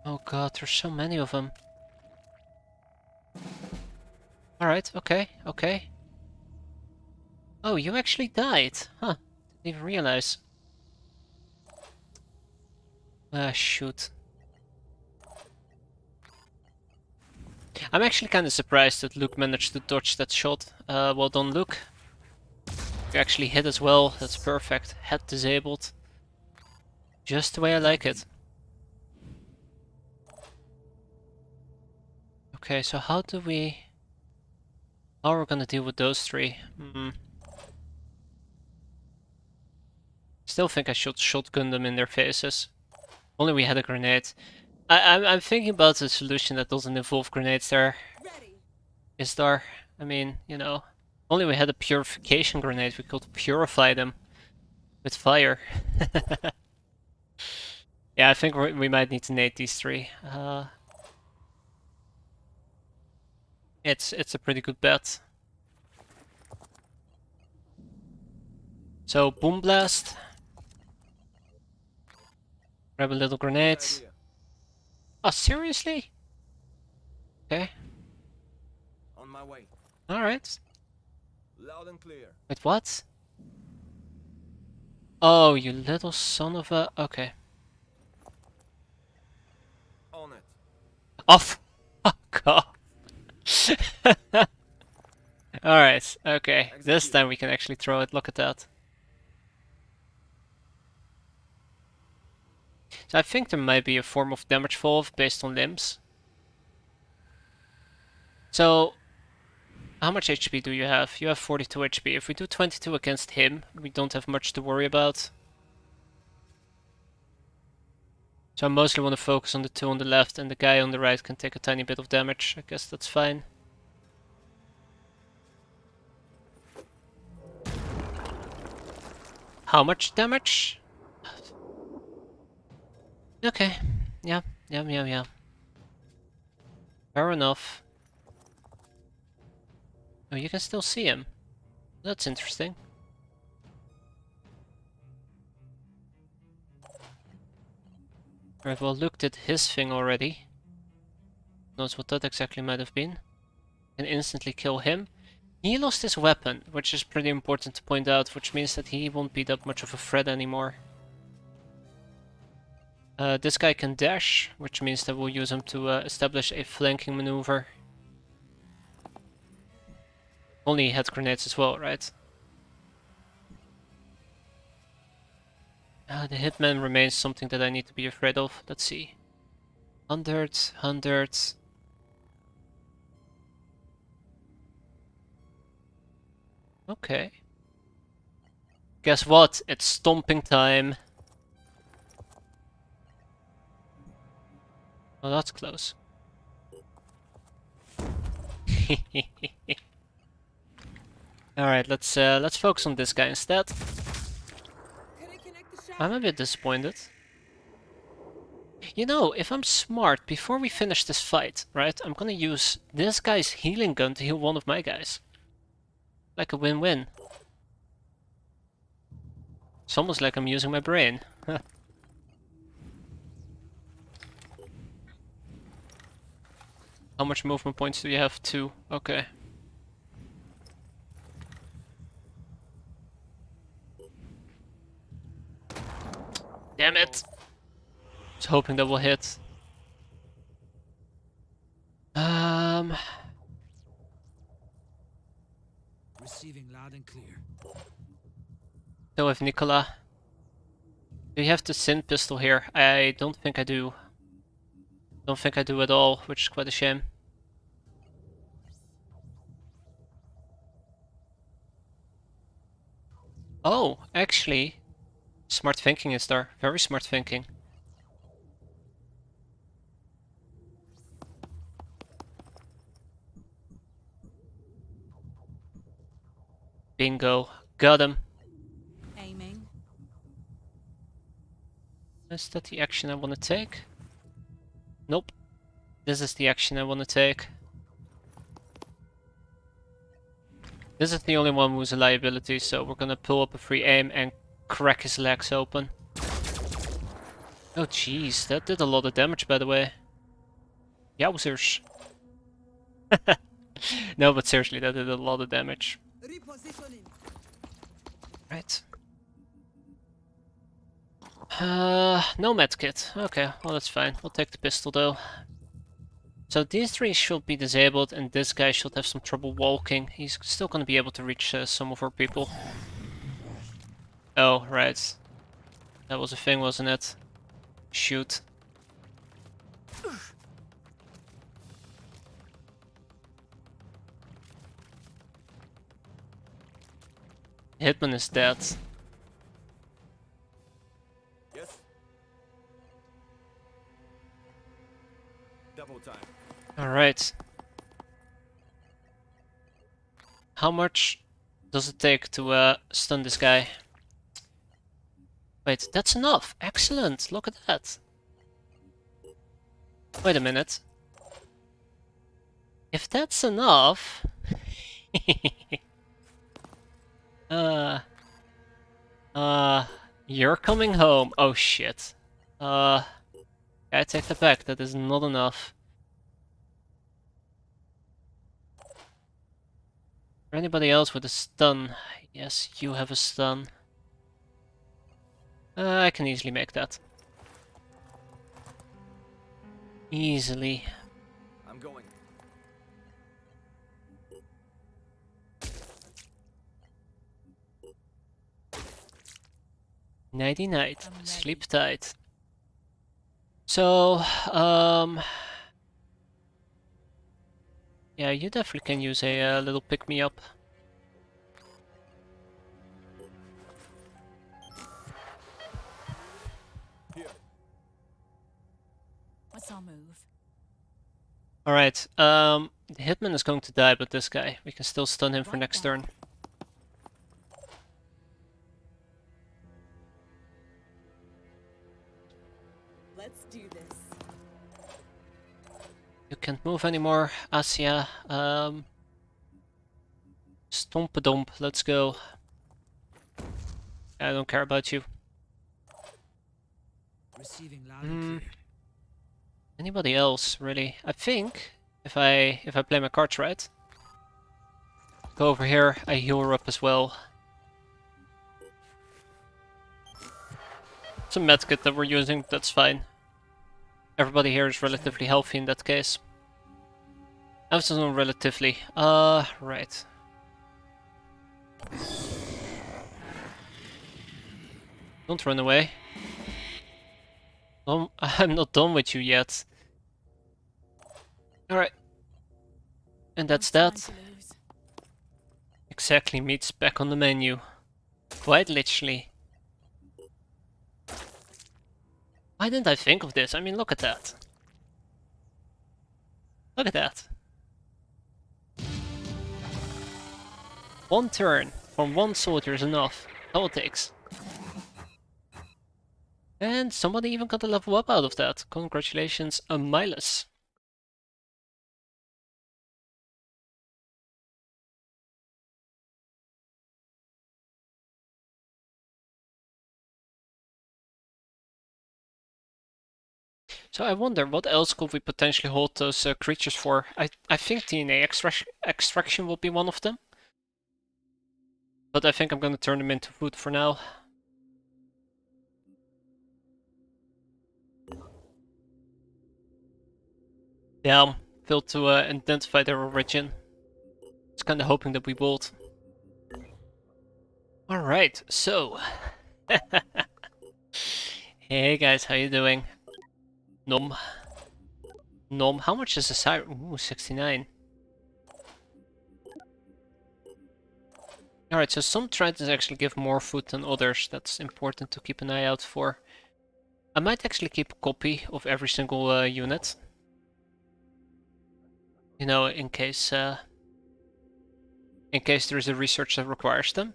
Oh god, there's so many of them. Alright, okay, okay. Oh, you actually died. Huh, didn't even realize. Ah, shoot. I'm actually kind of surprised that Luke managed to dodge that shot. Well done, Luke. You actually hit as well, that's perfect. Head disabled. Just the way I like it. Okay, so how are we gonna deal with those three? Still think I should shotgun them in their faces. Only we had a grenade. I'm thinking about a solution that doesn't involve grenades there. Is there? I mean, you know, only we had a purification grenade, we could purify them with fire. Yeah, I think we might need to nade these three. It's a pretty good bet. So boom blast. Grab a little grenade. Oh, seriously? Okay. On my way. Alright. Loud and clear. Wait, what? Oh, you little son of a... Okay. On it. Off! Fuck off! Alright, okay. This time we can actually throw it. Look at that. So I think there might be a form of damage fall based on limbs. So, how much HP do you have? You have 42 HP. If we do 22 against him, we don't have much to worry about. So I mostly want to focus on the two on the left, and the guy on the right can take a tiny bit of damage. I guess that's fine. How much damage? Okay. Yeah. Fair enough. Oh, you can still see him. That's interesting. Alright, well, Luke did his thing already. Knows what that exactly might have been. Can instantly kill him. He lost his weapon, which is pretty important to point out, which means that he won't be that much of a threat anymore. This guy can dash, which means that we'll use him to establish a flanking maneuver. Only he had grenades as well, right? The hitman remains something that I need to be afraid of. Let's see. 100, 100. Okay. Guess what? It's stomping time. Oh, that's close. Alright, let's focus on this guy instead. I'm a bit disappointed. You know, if I'm smart, before we finish this fight, right, I'm gonna use this guy's healing gun to heal one of my guys. Like a win-win. It's almost like I'm using my brain. How much movement points do you have? 2. Okay. Damn it! I was hoping that will hit. Receiving loud and clear. So with Nicola. Do you have the Sin pistol here? I don't think I do. Don't think I do at all, which is quite a shame. Oh, actually, smart thinking is there. Very smart thinking. Bingo. Got him. Aiming. Is that the action I want to take? Nope. This is the action I want to take. This is the only one who's a liability, so we're gonna pull up a free aim and crack his legs open. Oh jeez, that did a lot of damage, by the way. Yowzers. No, but seriously, that did a lot of damage. Repositioning. Right. No medkit. Okay, well that's fine. We'll take the pistol though. So these 3 should be disabled, and this guy should have some trouble walking. He's still gonna be able to reach some of our people. Oh, right. That was a thing, wasn't it? Shoot. Hitman is dead. Yes. Double time. Alright. How much does it take to stun this guy? Wait, that's enough! Excellent! Look at that! Wait a minute. If that's enough... you're coming home. Oh shit. I take that back, that is not enough. For anybody else with a stun? Yes, you have a stun. I can easily make that. Easily. I'm going. Nighty night. I'm ready. Sleep tight. So, yeah, you definitely can use a little pick-me-up. What's our move? Alright, the hitman is going to die, but this guy, we can still stun him for Right next back. turn. Let's do this. You can't move anymore, Asia. Stomp-a-dump, let's go. I don't care about you. Receiving loud and clear. Anybody else, really? I think, if I play my cards right, go over here, I heal her up as well. It's a medkit that we're using, that's fine. Everybody here is relatively healthy in that case. Emphasis on relatively. Right. Don't run away. I'm not done with you yet. Alright. And that's No time that. to lose. Exactly, meat's back on the menu. Quite literally. Why didn't I think of this? I mean, look at that. Look at that. One turn from one soldier is enough. That's all it takes. And somebody even got a level up out of that. Congratulations, Miles. So I wonder, what else could we potentially hold those creatures for? I think DNA extraction will be one of them. But I think I'm gonna turn them into food for now. Yeah, failed to identify their origin. I was kinda hoping that we would. Alright, so... Hey guys, how you doing? Nom. Nom, how much is a siren? Ooh, 69. Alright, so some tridents actually give more food than others. That's important to keep an eye out for. I might actually keep a copy of every single unit. You know, in case there is a research that requires them.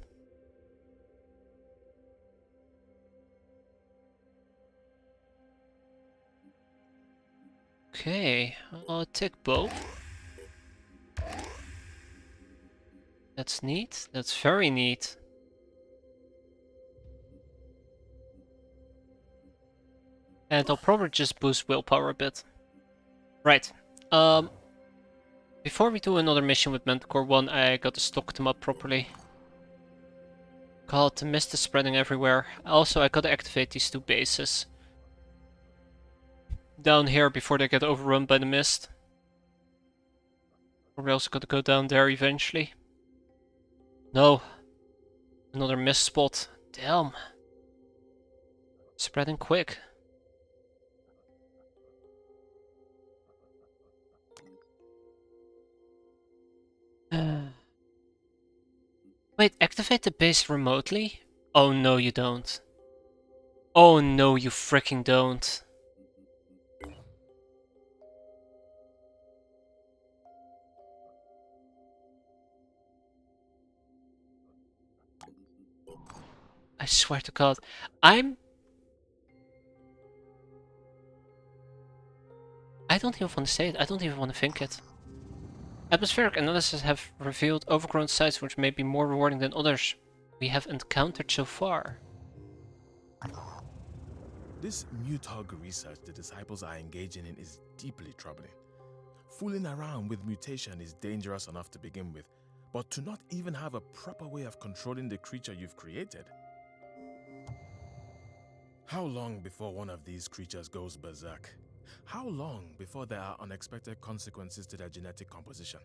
Okay, I'll take both. That's neat. That's very neat. And I'll probably just boost willpower a bit. Right. Before we do another mission with Manticore 1, I gotta stock them up properly. God, the mist is spreading everywhere. Also, I gotta activate these 2 bases down here before they get overrun by the mist. Or we also gotta go down there eventually. No. Another mist spot. Damn. Spreading quick. Wait, activate the base remotely? Oh no, you don't. Oh no, you freaking don't. I swear to God, I don't even want to say it. I don't even want to think it. Atmospheric analysis have revealed overgrown sites which may be more rewarding than others we have encountered so far. This mutog research the disciples are engaging in is deeply troubling. Fooling around with mutation is dangerous enough to begin with, but to not even have a proper way of controlling the creature you've created. How long before one of these creatures goes berserk? How long before there are unexpected consequences to their genetic composition?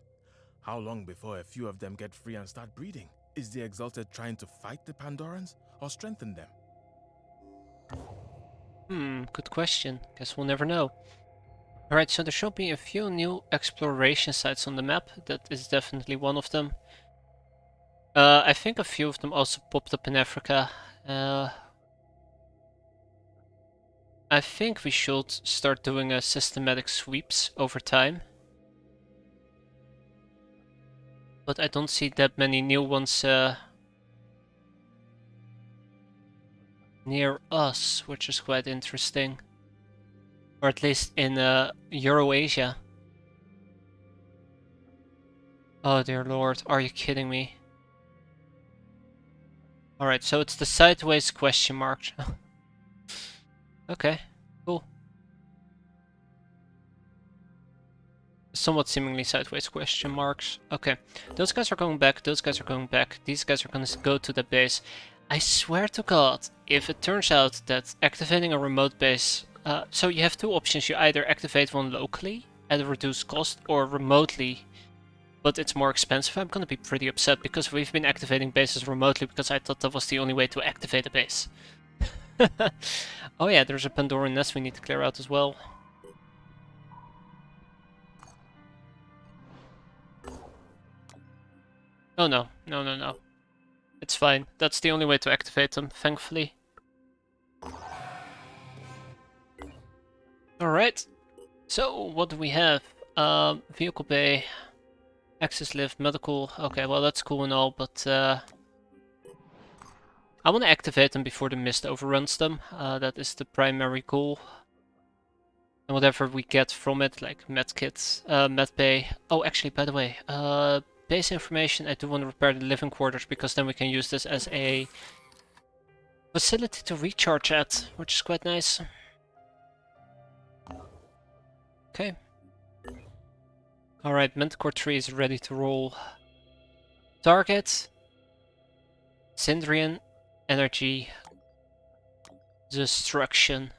How long before a few of them get free and start breeding? Is the Exalted trying to fight the Pandorans or strengthen them? Good question. Guess we'll never know. Alright, so there should be a few new exploration sites on the map. That is definitely one of them. I think a few of them also popped up in Africa. I think we should start doing systematic sweeps over time. But I don't see that many new ones near us, which is quite interesting. Or at least in Eurasia. Oh dear lord, are you kidding me? Alright, so it's the sideways question mark. Okay, cool. Somewhat seemingly sideways question marks. Okay, those guys are going back, those guys are going back, these guys are gonna go to the base. I swear to God, if it turns out that activating a remote base... so you have 2 options, you either activate one locally at a reduced cost or remotely, but it's more expensive. I'm gonna be pretty upset because we've been activating bases remotely because I thought that was the only way to activate a base. Oh yeah, there's a Pandoran nest we need to clear out as well. Oh no, no, no, no. It's fine. That's the only way to activate them, thankfully. Alright. So, what do we have? Vehicle bay, access lift, medical. Okay, well that's cool and all, but I want to activate them before the mist overruns them. That is the primary goal. And whatever we get from it, like medkits, medbay. Oh, actually, by the way, base information, I do want to repair the living quarters because then we can use this as a facility to recharge at, which is quite nice. Okay. Alright, Manticore 3 is ready to roll. Target. Syndrian. Energy. Destruction.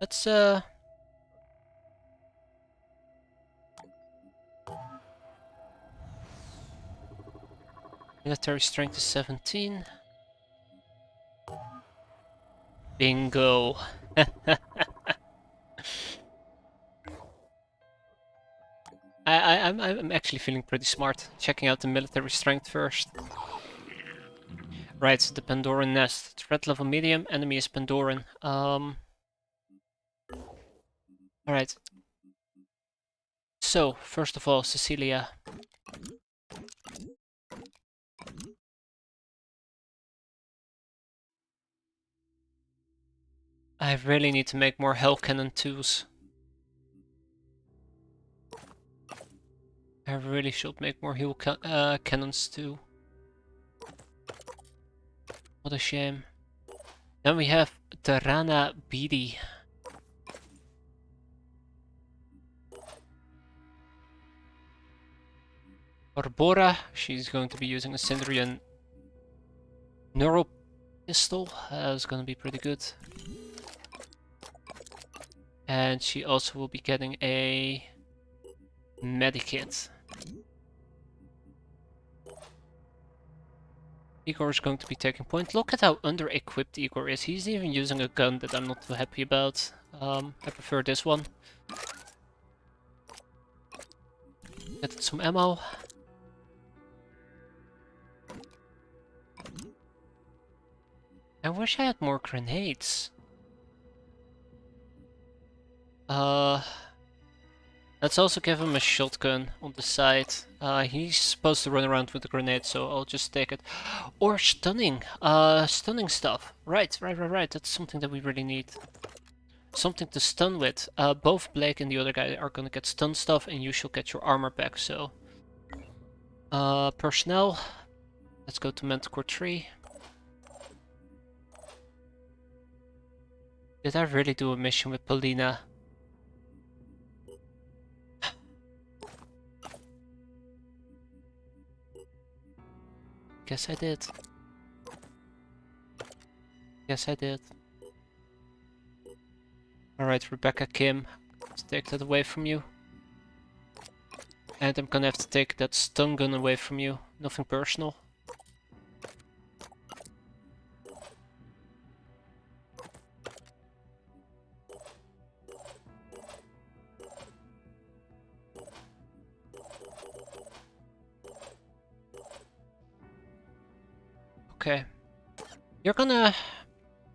Let's military strength is 17. Bingo. I'm actually feeling pretty smart. Checking out the military strength first. Right, the Pandoran nest. Threat level medium, enemy is Pandoran. Alright. So, first of all, Cecilia. I really need to make more Hell Cannon 2s. I really should make more cannons too. What a shame. Then we have Tarana Bidi. Barbora, she's going to be using a Syndrian Neuro Pistol. That's going to be pretty good. And she also will be getting a Medikit. Igor is going to be taking point. Look at how under-equipped Igor is. He's even using a gun that I'm not too happy about. I prefer this one. Get some ammo. I wish I had more grenades. Let's also give him a shotgun on the side. He's supposed to run around with a grenade, so I'll just take it. Or stunning. Stunning stuff. Right. That's something that we really need. Something to stun with. Both Blake and the other guy are gonna get stun stuff, and you shall get your armor back, so... personnel. Let's go to Manticore 3. Did I really do a mission with Paulina? Guess I did. Yes, I did. Alright, Rebecca Kim. Let's take that away from you. And I'm gonna have to take that stun gun away from you. Nothing personal. Okay. You're gonna...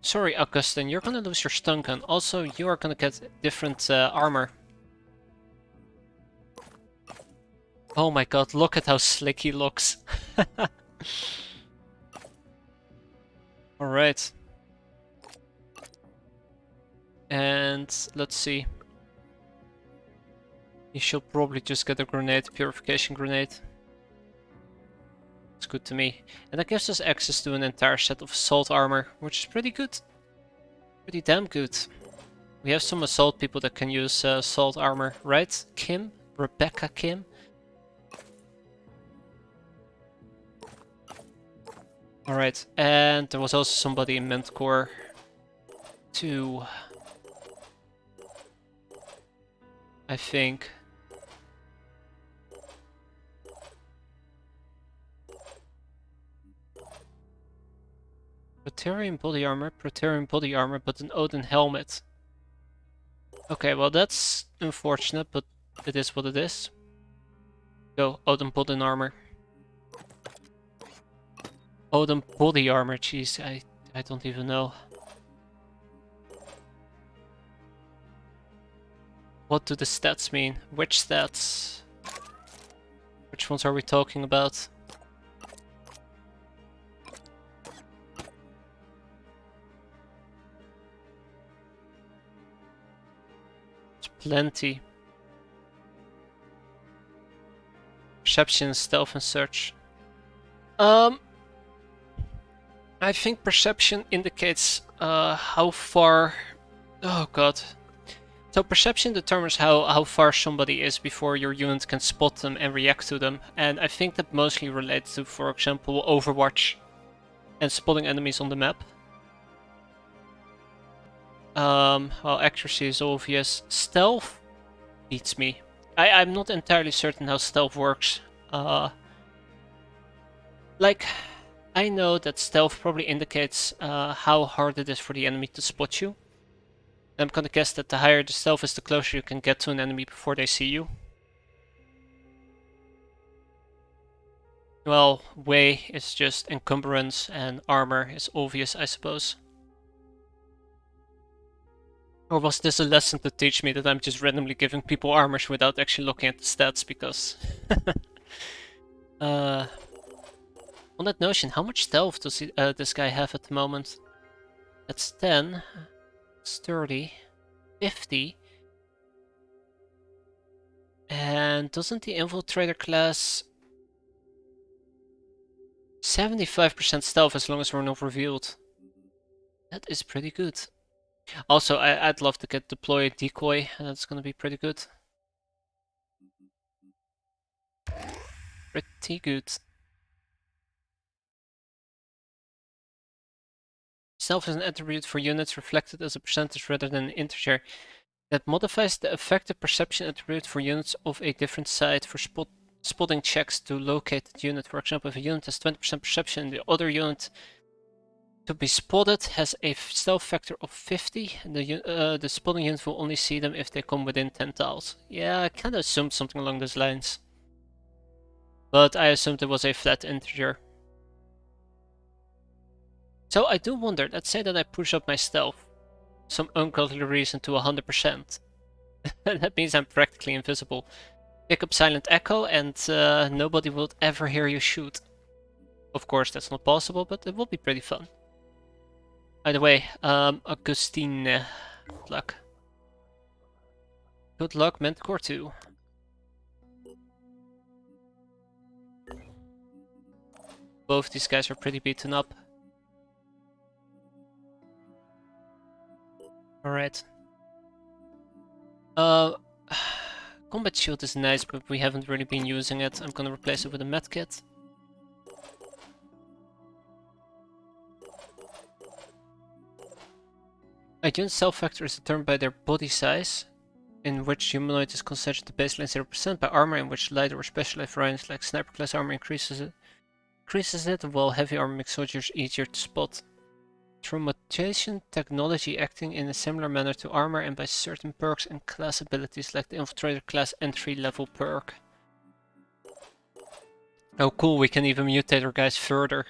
Sorry, Augustin, you're gonna lose your stun gun. Also, you are gonna get different armor. Oh my god, look at how slick he looks. Alright. And let's see. You should probably just get a grenade, purification grenade. It's good to me. And that gives us access to an entire set of assault armor, which is pretty good. Pretty damn good. We have some assault people that can use assault armor, right? Kim? Rebecca Kim? Alright, and there was also somebody in Manticore 2. I think. Praetorian body armor, but an Odin helmet. Okay, well that's unfortunate, but it is what it is. Go, Odin body armor. Odin body armor, jeez, I don't even know. What do the stats mean? Which stats? Which ones are we talking about? Plenty. Perception, stealth, and search. I think perception indicates how far Oh god. So perception determines how far somebody is before your unit can spot them and react to them. And I think that mostly relates to, for example, Overwatch and spotting enemies on the map. Well, accuracy is obvious. Stealth beats me. I'm not entirely certain how stealth works. Like, I know that stealth probably indicates how hard it is for the enemy to spot you. I'm gonna guess that the higher the stealth is, the closer you can get to an enemy before they see you. Well, way is just encumbrance and armor is obvious, I suppose. Or was this a lesson to teach me that I'm just randomly giving people armors without actually looking at the stats, because... on that notion, how much stealth does this guy have at the moment? That's 10, it's 30, 50... And doesn't the infiltrator class 75% stealth as long as we're not revealed? That is pretty good. Also, I'd love to get deploy decoy, and that's gonna be pretty good. Pretty good. Stealth is an attribute for units reflected as a percentage rather than an integer that modifies the effective perception attribute for units of a different side for spotting checks to locate the unit. For example, if a unit has 20% perception, the other unit to be spotted has a stealth factor of 50, and the spotting unit will only see them if they come within 10 tiles. Yeah, I kind of assumed something along those lines. But I assumed it was a flat integer. So I do wonder, let's say that I push up my stealth, some ungodly reason, to 100%. That means I'm practically invisible. Pick up Silent Echo and nobody will ever hear you shoot. Of course that's not possible, but it will be pretty fun. By the way, Augustine, good luck. Good luck, Manticore 2. Both these guys are pretty beaten up. Alright. Combat shield is nice, but we haven't really been using it. I'm gonna replace it with a medkit. A unit's self factor is determined by their body size, in which humanoid is considered the baseline 0%, by armor, in which lighter or specialized variants like sniper class armor increases it, while heavy armor makes soldiers easier to spot. Through mutation technology acting in a similar manner to armor, and by certain perks and class abilities like the infiltrator class entry level perk. Oh cool, we can even mutate our guys further.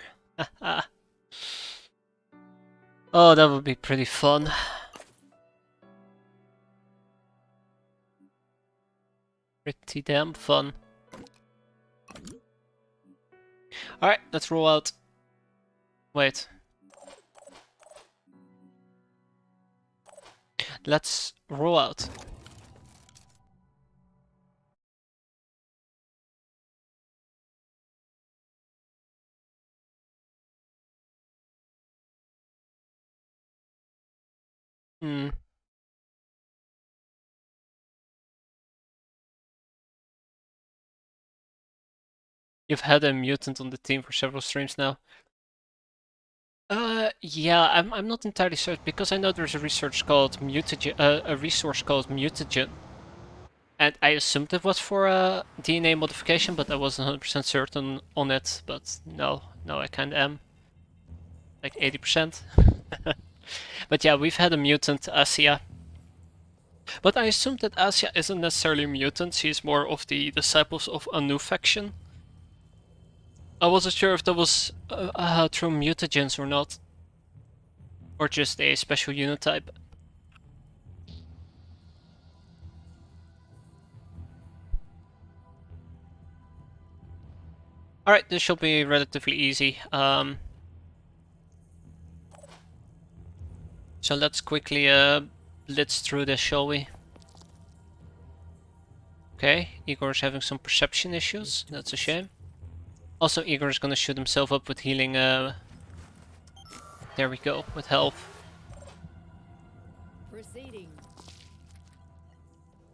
Oh, that would be pretty fun. Pretty damn fun. Alright, let's roll out. Wait. Let's roll out. You've had a mutant on the team for several streams now. Yeah, I'm not entirely certain, because I know there's a research called mutagen, a resource called mutagen, and I assumed it was for DNA modification, but I wasn't 100% certain on it. But no, I kinda am, like 80%. But yeah, we've had a mutant, Asia. But I assumed that Asia isn't necessarily a mutant. She's more of the disciples of a new faction. I wasn't sure if that was through mutagens or not. Or just a special unit type. Alright, this should be relatively easy. So let's quickly blitz through this, shall we? Okay, Igor's having some perception issues. That's a shame. Also, Igor is gonna shoot himself up with healing. There we go, with health. Proceeding.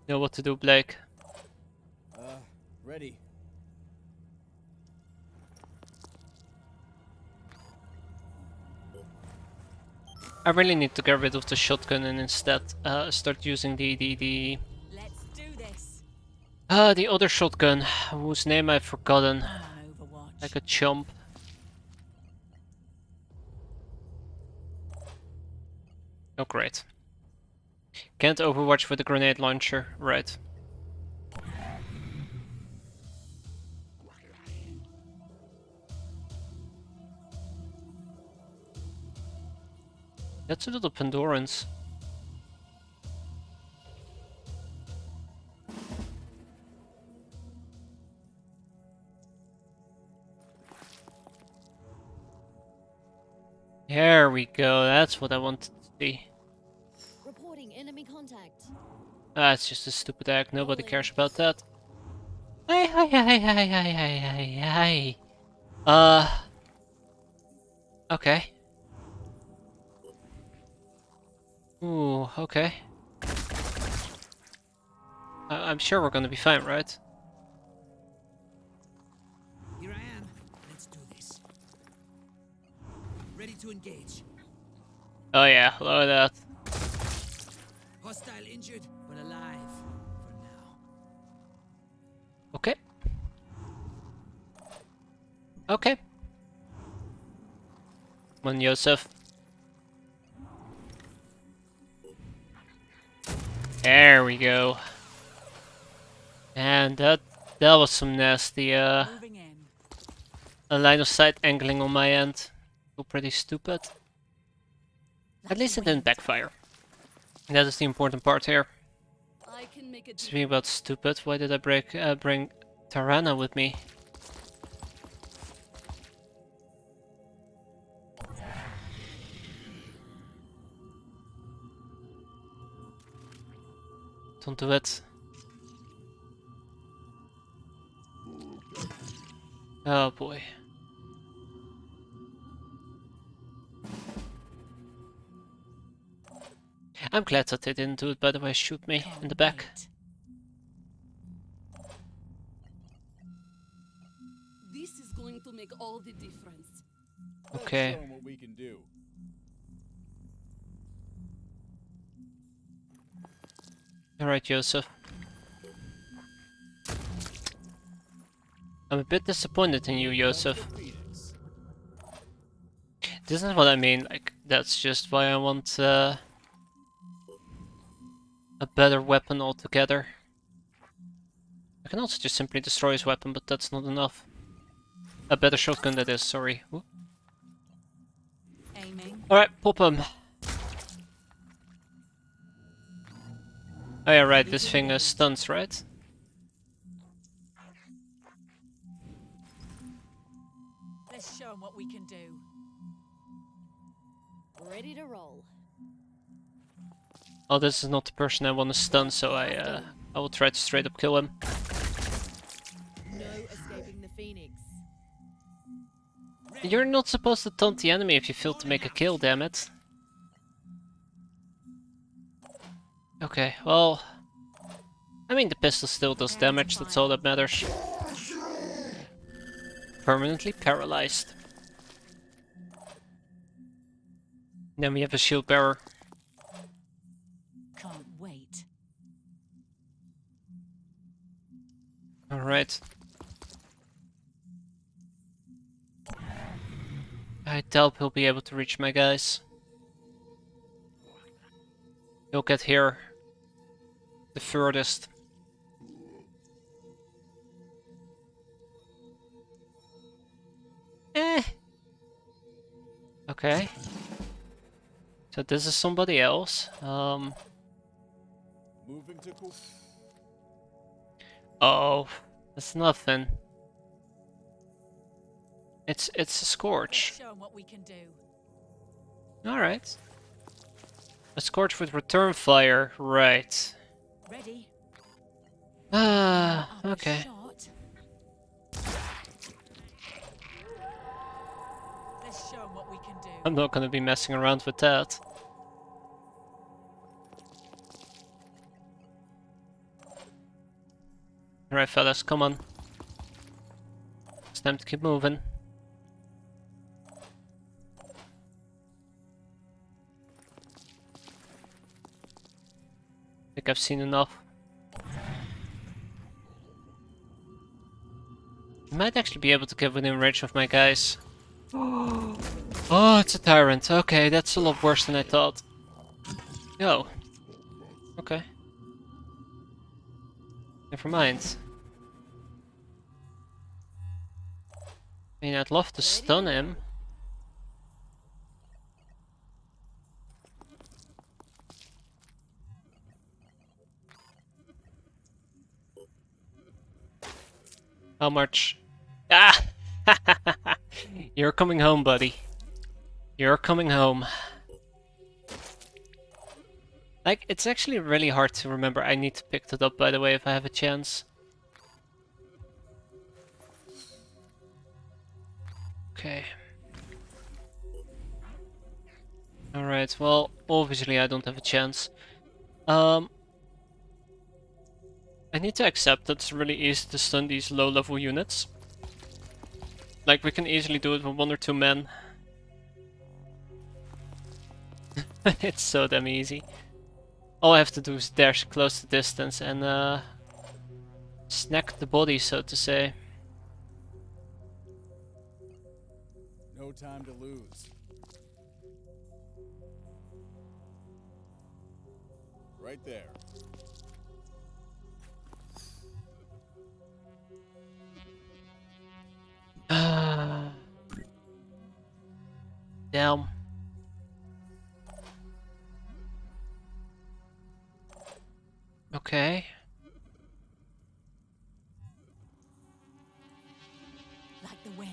Know what to do, Blake. Ready. I really need to get rid of the shotgun and instead start using the Let's do this. the other shotgun, whose name I've forgotten. I'm on Overwatch. Like a chump. Oh great. Can't overwatch with a grenade launcher, right. That's a little Pandorans. There we go, that's what I wanted to see. Reporting enemy contact. Ah, it's just a stupid act, nobody cares about that. Hi, hi, hi, hi, hi, hi, hi, hi. Okay. Ooh, okay. I'm sure we're gonna be fine, right? Here I am. Let's do this. Ready to engage. Oh yeah, look at that. Hostile injured, but alive for now. Okay. Okay. Come on, Yosef. There we go. And that was some nasty Moving in. a line of sight angling on my end. Feel pretty stupid. At Like least the it didn't wind. backfire. And that is the important part here. I can make a Speaking about stupid, why did I bring Tarana with me? Don't do it. Oh boy. I'm glad that they didn't do it, by the way, shoot me in the back. Wait. This is going to make all the difference. Okay. Let's show 'em what we can do. Alright, Joseph. I'm a bit disappointed in you, Joseph. Phoenix. This is what I mean, like, that's just why I want a better weapon altogether. I can also just simply destroy his weapon, but that's not enough. A better shotgun, that is, sorry. Ooh. Aiming. Alright, pop him. Oh yeah, right, this thing stuns, right? Let's show 'em what we can do. Ready to roll. Oh, this is not the person I want to stun, so I will try to straight up kill him. No escaping the Phoenix. You're not supposed to taunt the enemy if you fail to make a kill, damn it. Okay, well... I mean, the pistol still does damage, that's all that matters. Permanently paralyzed. Then we have a shield bearer. Can't wait. Alright. I doubt he'll be able to reach my guys. He'll get here the furthest. Okay. So this is somebody else. Moving to cool. Oh, that's nothing. It's a Scorch. Let's show 'em what we can do. Alright. A Scorch with return fire, right. Ready? Ah, Other okay. shot. Let's show 'em what we can do. I'm not gonna be messing around with that. Alright, fellas, come on. It's time to keep moving. I think I've seen enough. I might actually be able to get within range of my guys. Oh, it's a tyrant. Okay, that's a lot worse than I thought. Yo. Okay. Never mind. I mean, I'd love to stun him. How much? Ah! You're coming home, buddy. You're coming home. Like, it's actually really hard to remember. I need to pick that up, by the way, if I have a chance. Okay. Alright, well, obviously I don't have a chance. I need to accept that it's really easy to stun these low-level units. Like, we can easily do it with 1 or 2 men. It's so damn easy. All I have to do is dash close the distance and snack the body, so to say. No time to lose. Right there. Damn. Okay. Like the wind.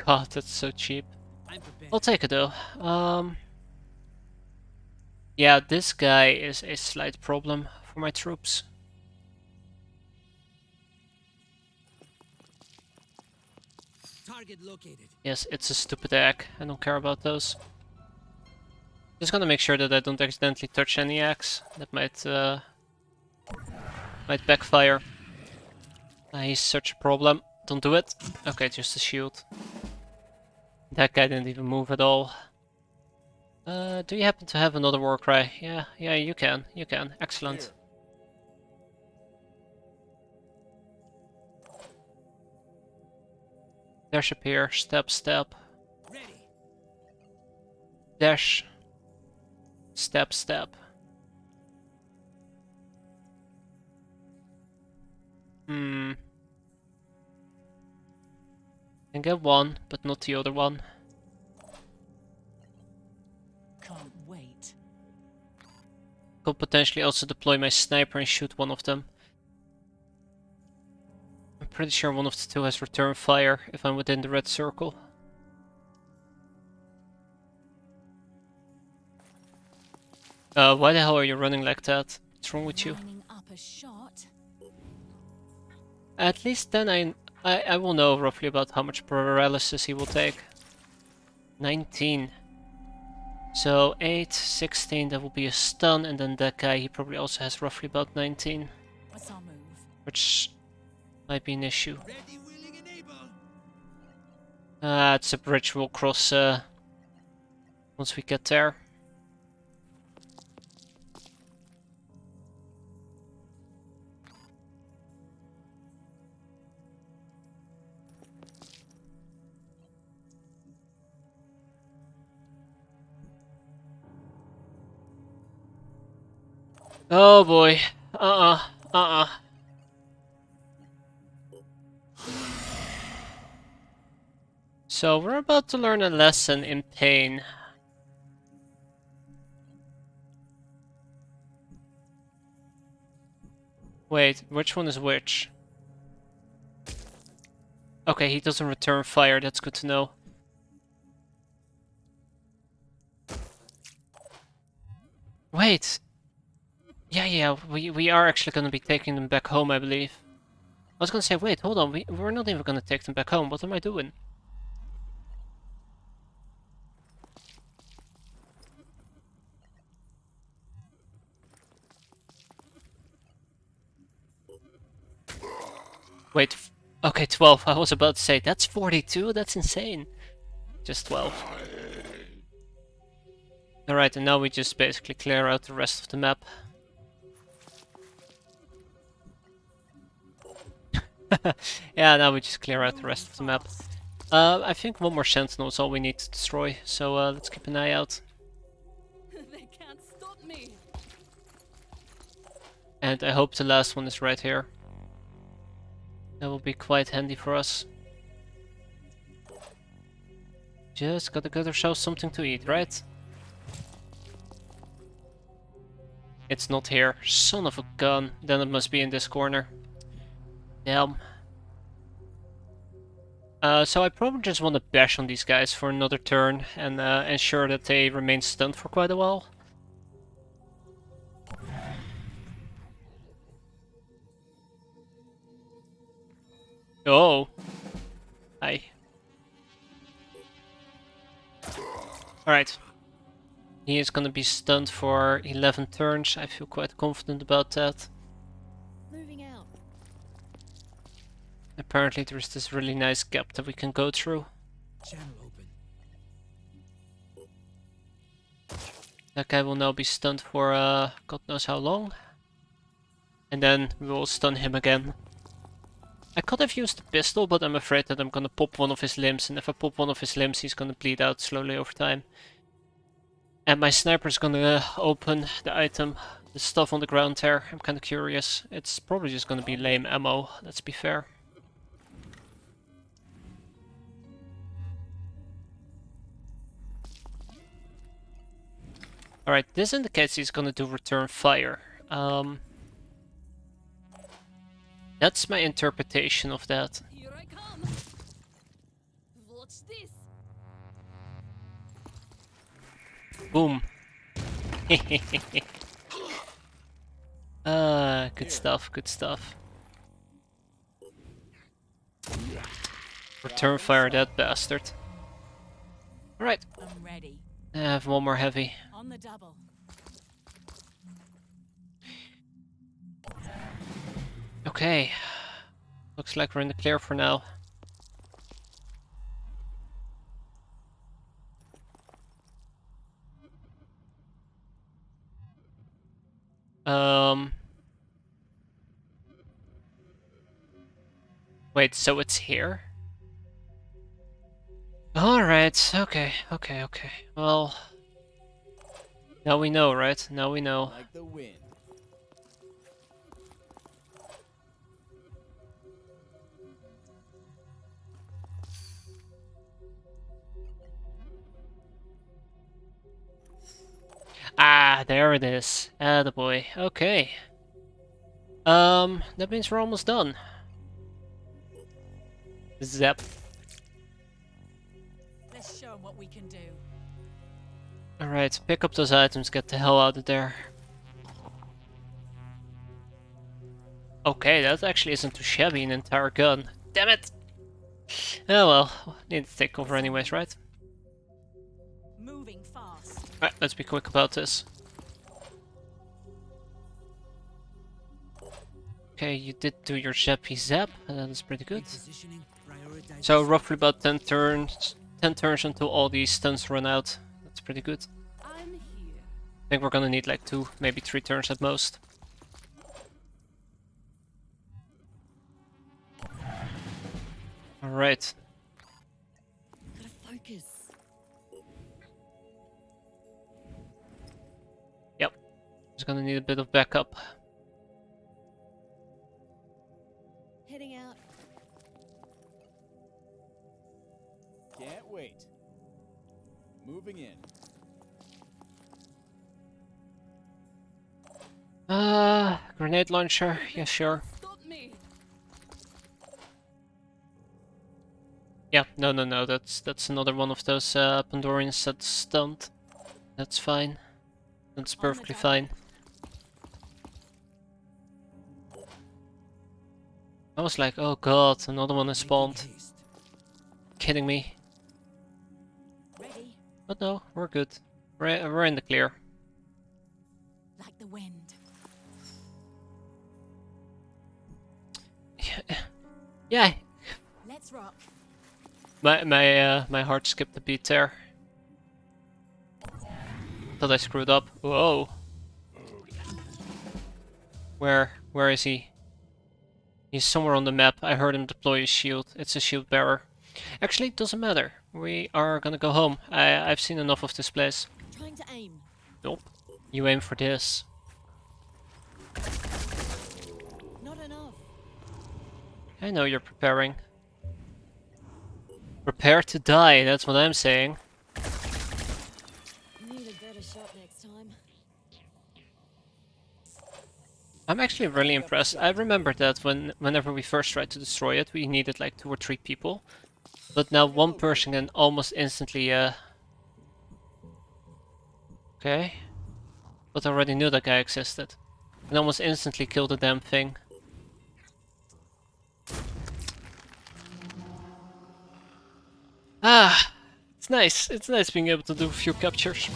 God, that's so cheap. I'm prepared. I'll take it though. Yeah, this guy is a slight problem for my troops. Target located. Yes, it's a stupid egg. I don't care about those. Just gonna make sure that I don't accidentally touch any eggs. That might backfire. He's such a problem. Don't do it. Okay, just a shield. That guy didn't even move at all. Do you happen to have another war cry? Yeah, you can. You can. Excellent. Here. Dash up here. Step, step. Ready. Dash. Step, step. Can get one, but not the other one. Can't wait. Could potentially also deploy my sniper and shoot one of them. I'm pretty sure one of the two has return fire if I'm within the red circle. Why the hell are you running like that? What's wrong with you? Lining up a shot. At least then I will know roughly about how much paralysis he will take. 19. So 8, 16, that will be a stun, and then that guy, he probably also has roughly about 19. What's our move? Which might be an issue. Ready, willing, and able. It's a bridge we'll cross once we get there. Oh boy. So we're about to learn a lesson in pain. Wait, which one is which? Okay, he doesn't return fire, that's good to know. Wait! Yeah, we are actually gonna be taking them back home, I believe. I was gonna say, wait, hold on, we're not even gonna take them back home, what am I doing? Okay, 12. I was about to say, that's 42? That's insane. Just 12. Alright, and now we just basically clear out the rest of the map. Yeah, now we just clear out the rest of the map. I think one more sentinel is all we need to destroy, so let's keep an eye out. They can't stop me. And I hope the last one is right here. That will be quite handy for us. Just gotta get ourselves something to eat, right? It's not here. Son of a gun. Then it must be in this corner. Damn. So I probably just want to bash on these guys for another turn and ensure that they remain stunned for quite a while. Oh. Hi. Alright. He is gonna be stunned for 11 turns. I feel quite confident about that. Moving out. Apparently there's this really nice gap that we can go through. Channel open. That guy will now be stunned for God knows how long. And then we will stun him again. I could have used the pistol, but I'm afraid that I'm gonna pop one of his limbs, and if I pop one of his limbs he's gonna bleed out slowly over time. And my sniper's gonna open the item, the stuff on the ground there. I'm kinda curious. It's probably just gonna be lame ammo, let's be fair. Alright, this indicates he's gonna do return fire. That's my interpretation of that. Here I come. Watch this. Boom. Good stuff, good stuff. Return fire that bastard. Alright, I'm ready. I have one more heavy. On the double. Okay. Looks like we're in the clear for now. Wait, so it's here? Alright, okay. Well, now we know, right? Now we know. Like the wind. Ah, there it is. Attaboy. Okay. That means we're almost done. Zap. Let's show 'em what we can do. Alright, pick up those items, get the hell out of there. Okay, that actually isn't too shabby, an entire gun. Damn it! Oh well, need to take cover anyways, right? Moving fast. Alright, let's be quick about this. Okay, you did do your zappy zap, that is pretty good. Repositioning, prioritize. So roughly about 10 turns until all these stuns run out. That's pretty good. I'm here. I think we're gonna need like 2, maybe 3 turns at most. Alright. Gotta focus. Yep. Just gonna need a bit of backup. Heading out. Can't wait. Moving in. Grenade launcher, yeah sure. Stop me. Yeah, no, that's another one of those Pandorians that's stunned. That's fine. That's perfectly fine. I was like, oh god, another one is spawned. Haste. Kidding me. Ready. But no, we're good. We're in the clear. Like the wind. Yeah, this rock. My heart skipped a beat there. Thought I screwed up. Whoa. Where is he? He's somewhere on the map. I heard him deploy his shield. It's a shield bearer. Actually, it doesn't matter. We are gonna go home. I've seen enough of this place. Trying to aim. Nope. You aim for this. Not enough. I know you're preparing. Prepare to die, that's what I'm saying. Need a better shot next time. I'm actually really impressed. I remember that whenever we first tried to destroy it, we needed like 2 or 3 people. But now one person can almost instantly, Okay. But I already knew that guy existed. And almost instantly kill the damn thing. Ah! It's nice. It's nice being able to do a few captures.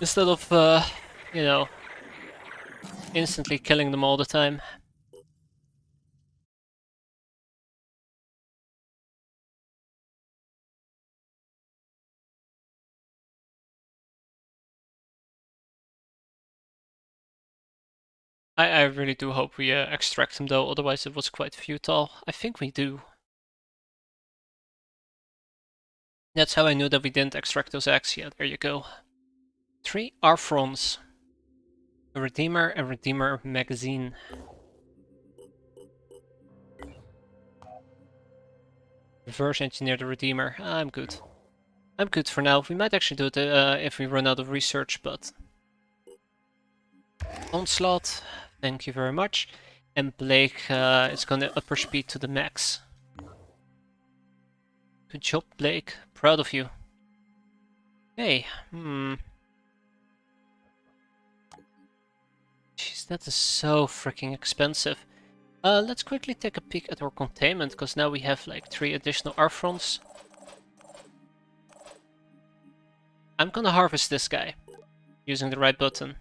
Instead of, you know, instantly killing them all the time. I really do hope we extract him though, otherwise it was quite futile. I think we do. That's how I knew that we didn't extract those eggs yet. There you go. 3 Arfrons. A Redeemer magazine. Reverse engineer the Redeemer. I'm good. I'm good for now. We might actually do it if we run out of research, but... Onslaught, thank you very much. And Blake is gonna up her speed to the max. Good job, Blake. Proud of you. Hey, Jeez, that is so freaking expensive. Let's quickly take a peek at our containment, because now we have like 3 additional Arfrons. I'm gonna harvest this guy, using the right button.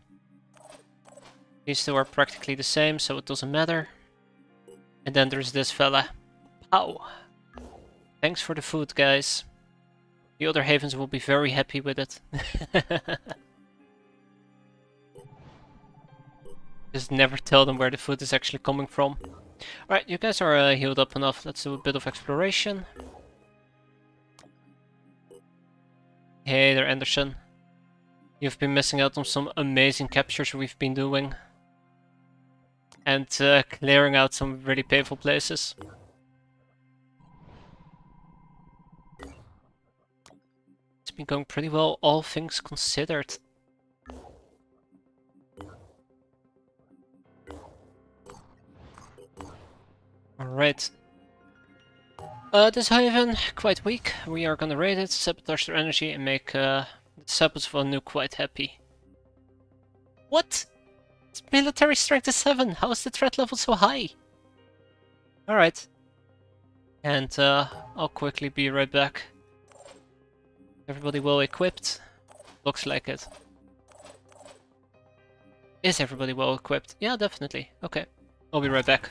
These 2 are practically the same, so it doesn't matter. And then there's this fella. Pow! Thanks for the food, guys. The other havens will be very happy with it. Just never tell them where the food is actually coming from. Alright, you guys are healed up enough. Let's do a bit of exploration. Hey there, Anderson. You've been missing out on some amazing captures we've been doing. And clearing out some really painful places. It's been going pretty well, all things considered. Alright. This haven, quite weak. We are gonna raid it, sabotage their energy, and make the disciples of Anu quite happy. What? Its military strength is 7. How is the threat level so high? Alright. And I'll quickly be right back. Everybody well equipped? Looks like it. Is everybody well equipped? Yeah, definitely. Okay. I'll be right back.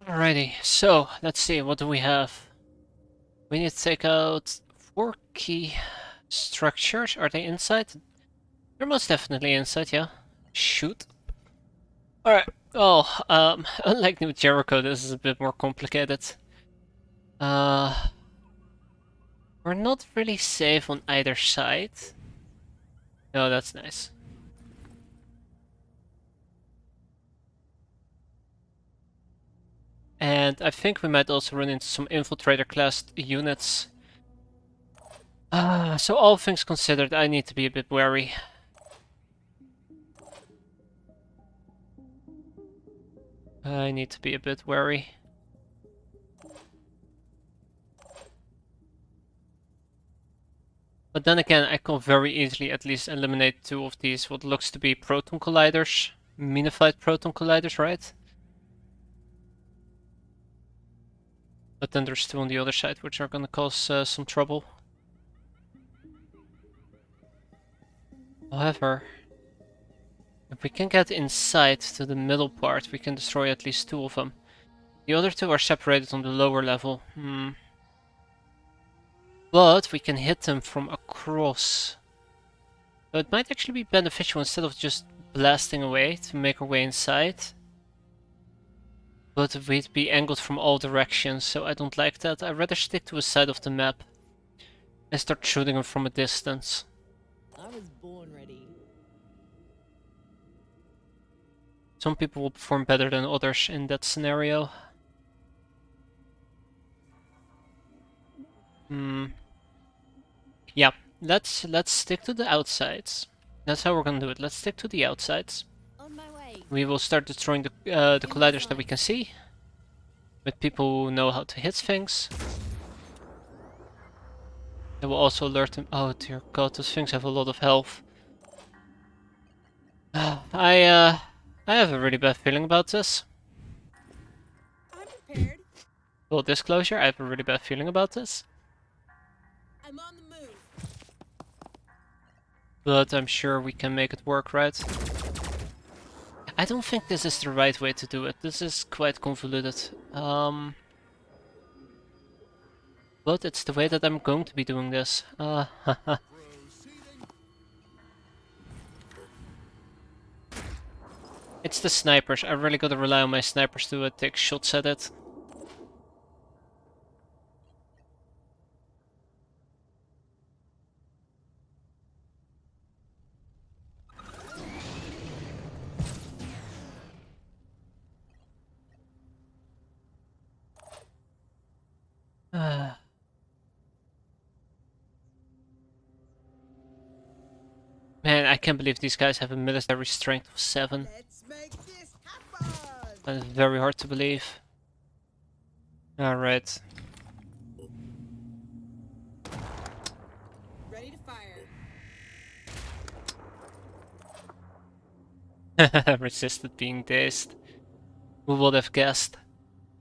Alrighty, so let's see, what do we have? We need to take out 4 key structures. Are they inside? They're most definitely inside, yeah. Shoot. Alright, oh, unlike New Jericho, this is a bit more complicated. We're not really safe on either side. No, that's nice. And I think we might also run into some infiltrator class units. So all things considered, I need to be a bit wary. I need to be a bit wary. But then again, I can very easily at least eliminate 2 of these, what looks to be proton colliders. Minified proton colliders, right? But then there's 2 on the other side, which are gonna cause some trouble. However, if we can get inside to the middle part, we can destroy at least 2 of them. The other 2 are separated on the lower level. But we can hit them from across. So it might actually be beneficial instead of just blasting away to make our way inside. But we'd be angled from all directions, so I don't like that. I'd rather stick to a side of the map and start shooting them from a distance. I was born ready. Some people will perform better than others in that scenario. Yeah, let's stick to the outsides. That's how we're gonna do it. Let's stick to the outsides. On my way. We will start destroying the colliders that we can see, with people who know how to hit things. It will also alert them. Oh dear god, those things have a lot of health. I have a really bad feeling about this. I'm prepared. Full disclosure, I have a really bad feeling about this. I'm on the move. But I'm sure we can make it work, right? I don't think this is the right way to do it. This is quite convoluted. But it's the way that I'm going to be doing this. It's the snipers. I really gotta rely on my snipers to take shots at it. Man, I can't believe these guys have a military strength of 7. Let's make this happen. That is very hard to believe. Alright. Ready to fire. Resisted being dazed. Who would have guessed?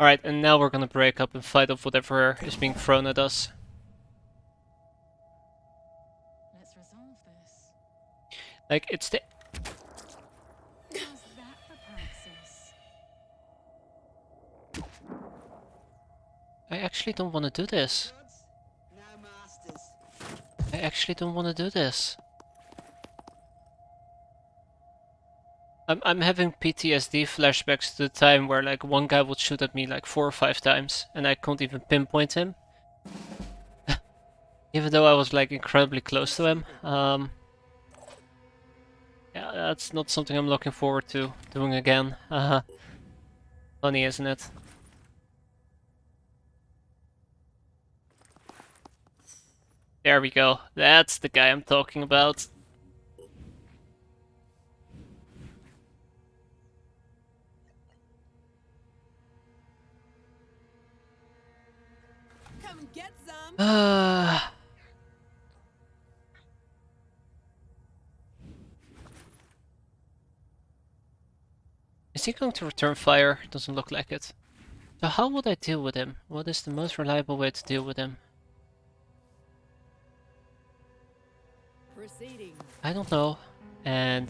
Alright, and now we're gonna break up and fight off whatever is being thrown at us. Let's resolve this. Like, it's the... How's that for praxis? I actually don't want to do this. Now masters. I actually don't want to do this. I'm having PTSD flashbacks to the time where like one guy would shoot at me like 4 or 5 times and I can't even pinpoint him. Even though I was like incredibly close to him. Yeah, that's not something I'm looking forward to doing again. Funny, isn't it? There we go. That's the guy I'm talking about. Come and get some. Is he going to return fire? Doesn't look like it. So how would I deal with him? What is the most reliable way to deal with him? Proceeding. I don't know. And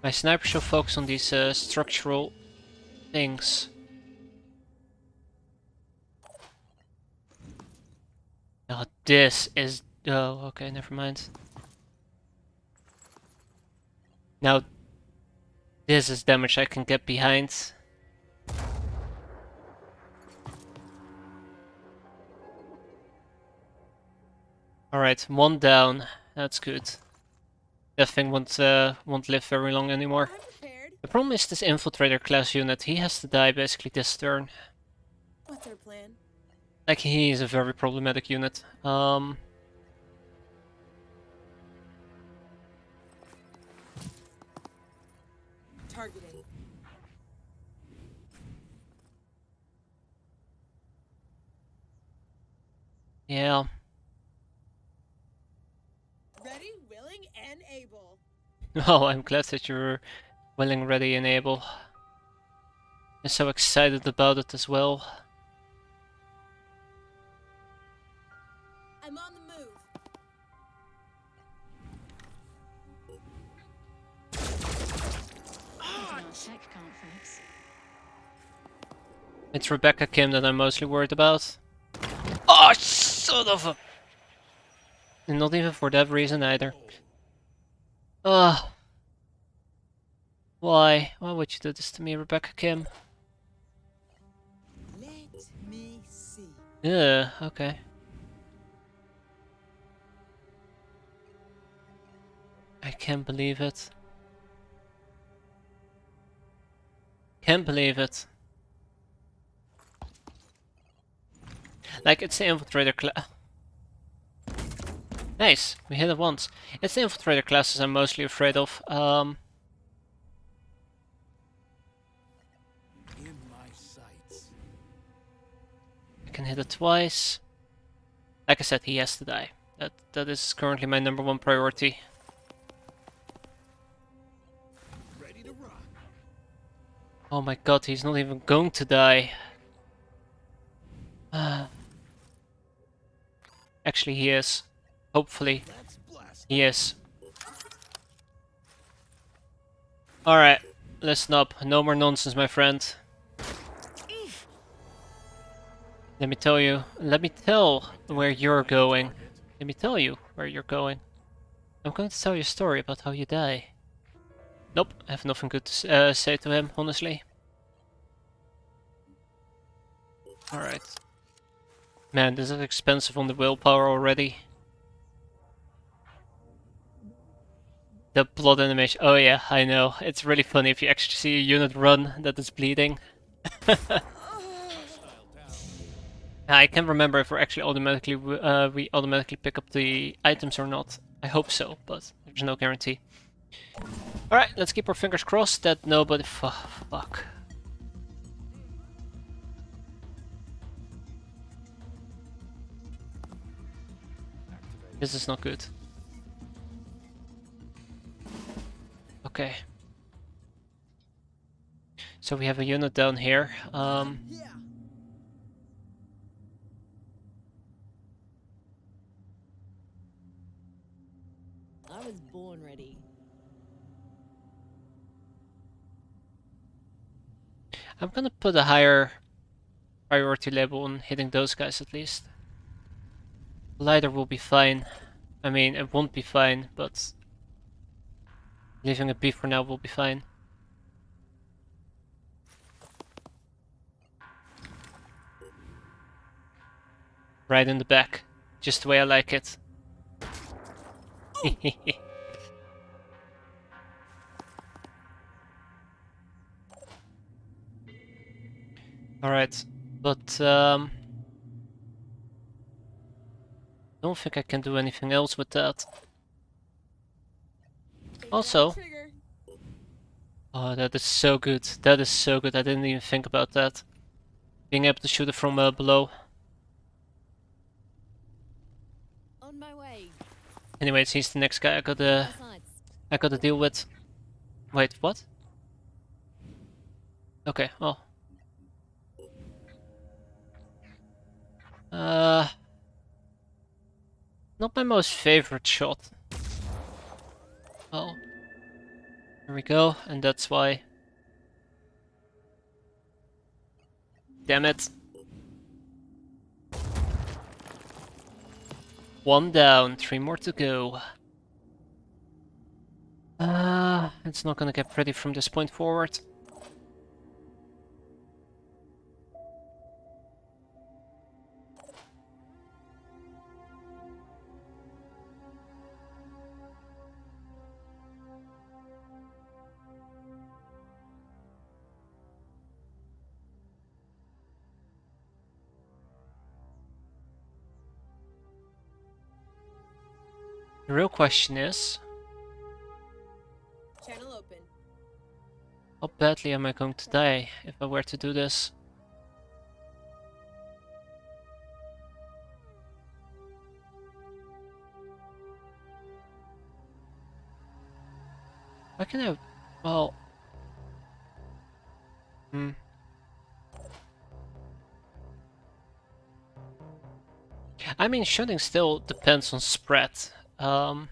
my sniper shall focus on these structural things. Oh, this is... Oh, okay, never mind. Now, this is damage I can get behind. Alright, one down. That's good. That thing won't live very long anymore. I'm prepared. The problem is this infiltrator class unit. He has to die basically this turn. What's our plan? Like, he is a very problematic unit. Targeting. Yeah. Ready, willing, and able. Oh, I'm glad that you're willing, ready, and able. I'm so excited about it as well. I'm on the move. It's Rebecca Kim that I'm mostly worried about. Oh, son of a... And not even for that reason either. Ugh. Why? Why would you do this to me, Rebecca Kim? Let me see. Yeah, okay. I can't believe it. Can't believe it. Like, it's the infiltrator class. Nice, we hit it once. It's the infiltrator classes I'm mostly afraid of. In my sights. I can hit it twice. Like I said, he has to die. That is currently my #1 priority. Ready to rock. Oh my god, he's not even going to die. Actually, he is. Hopefully, Let's blast. he is. Alright, listen up. No more nonsense, my friend. Let me tell where you're going. Let me tell you where you're going. I'm going to tell you a story about how you die. Nope, I have nothing good to say to him, honestly. Alright. Man, this is expensive on the willpower already. The blood animation. Oh yeah, I know. It's really funny if you actually see a unit run that is bleeding. I can't remember if we're actually automatically we automatically pick up the items or not. I hope so, but there's no guarantee. Alright, let's keep our fingers crossed that nobody... Fuck. This is not good. Okay. So we have a unit down here. Yeah. I was born ready. I'm gonna put a higher priority level on hitting those guys at least. Glider will be fine. I mean, it won't be fine, but leaving a B for now will be fine. Right in the back, just the way I like it. Alright, but don't think I can do anything else with that. Also, oh, that is so good. That is so good. I didn't even think about that. Being able to shoot it from below. On my way. Anyways, he's the next guy I gotta deal with. Wait, what? Okay, oh. Not my most favorite shot. Oh. There we go, and that's why. Damn it. 1 down, 3 more to go. It's not gonna get pretty from this point forward. The real question is, Channel open. how badly am I going to die if I were to do this? Why can I... well... I mean, shooting still depends on spread. The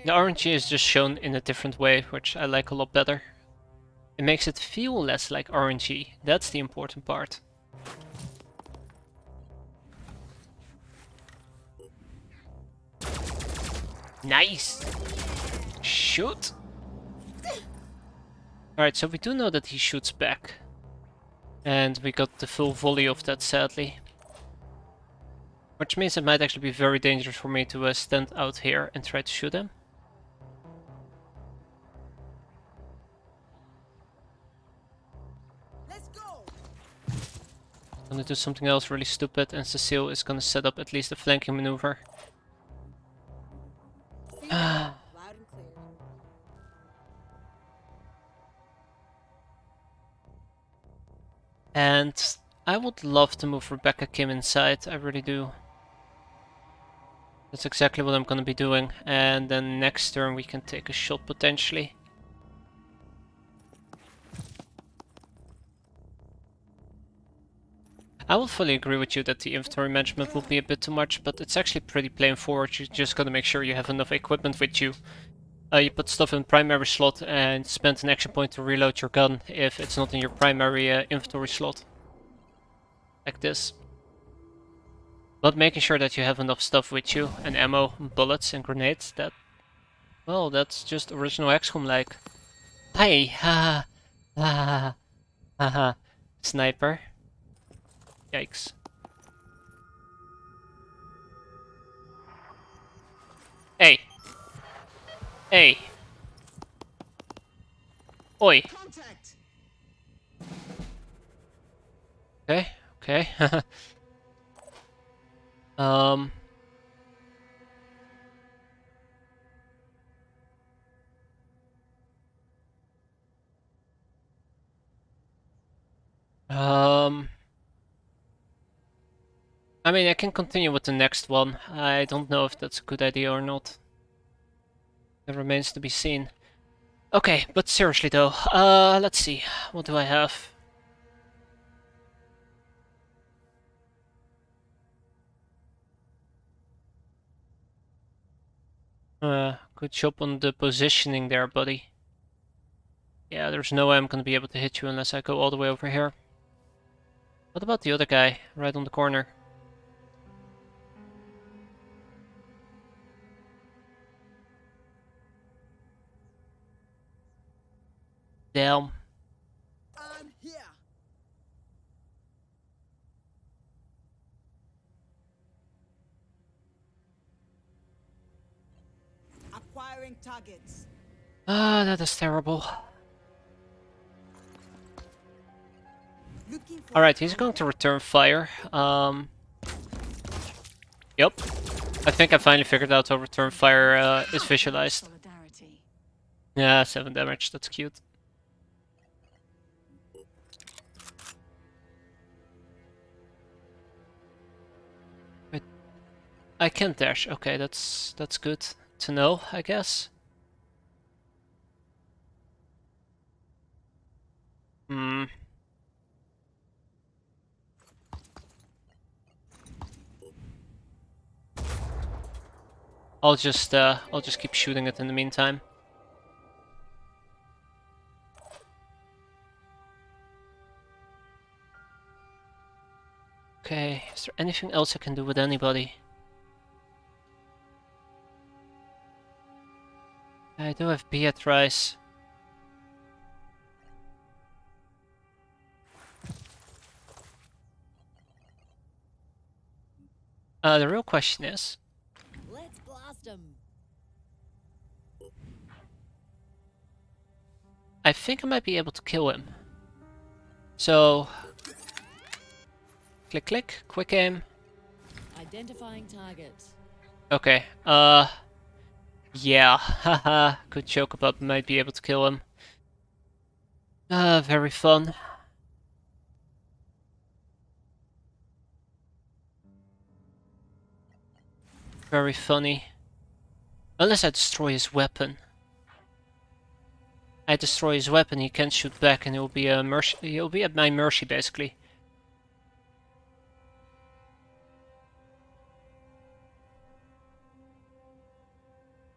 RNG is just shown in a different way, which I like a lot better. It makes it feel less like RNG. That's the important part. Nice! Shoot! Alright, so we do know that he shoots back. And we got the full volley of that, sadly. Which means it might actually be very dangerous for me to stand out here and try to shoot him. Let's go. I'm gonna do something else really stupid, and Cecile is gonna set up at least a flanking maneuver. Loud and clear. And I would love to move Rebecca Kim inside, I really do. That's exactly what I'm gonna be doing, and then next turn we can take a shot potentially. I will fully agree with you that the inventory management will be a bit too much, but it's actually pretty plain forward. You just gotta make sure you have enough equipment with you. You put stuff in primary slot and spend an action point to reload your gun if it's not in your primary inventory slot. Like this. But making sure that you have enough stuff with you, and ammo, bullets and grenades, that... well, that's just original XCOM like. Hey, ha ha ha ha. Sniper. Yikes. Hey. Hey. Oi. Contact. Okay, okay. Um. I mean, I can continue with the next one. I don't know if that's a good idea or not. It remains to be seen. Okay, but seriously though, let's see. What do I have? Good job on the positioning there, buddy. Yeah, there's no way I'm gonna be able to hit you unless I go all the way over here. What about the other guy, right on the corner? Damn. I'm here. Acquiring targets. Ah, that is terrible. Looking for Alright, he's going to return fire. Yep. I think I finally figured out how return fire is visualized. Solidarity. Yeah, 7 damage, that's cute. Wait, I can dash. Okay, that's good to know, I guess. Hmm. I'll just keep shooting it in the meantime. Okay, is there anything else I can do with anybody? I do have Beatrice. The real question is... Let's blast him. I think I might be able to kill him. So... Click, click, quick aim. Identifying target. Okay, yeah, haha, good joke about might be able to kill him. Very fun. Very funny. Unless I destroy his weapon. I destroy his weapon, he can't shoot back, and he'll be a mercy. He'll be at my mercy, basically.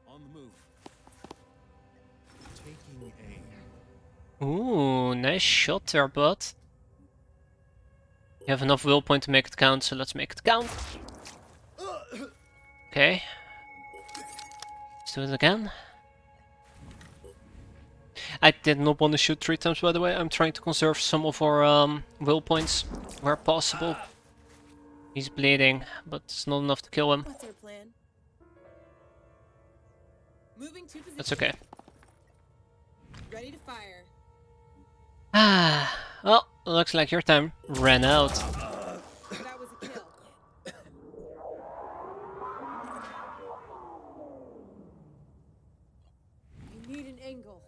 On the move. Taking aim. Ooh, nice shot there, bud. You have enough will point to make it count, so let's make it count. Okay. Let's do it again. I did not want to shoot 3 times, by the way. I'm trying to conserve some of our will points where possible. He's bleeding, but it's not enough to kill him. What's our plan? Moving to position. That's okay. Ready to fire. Ah, well, looks like your time ran out. That was a kill. You need an angle.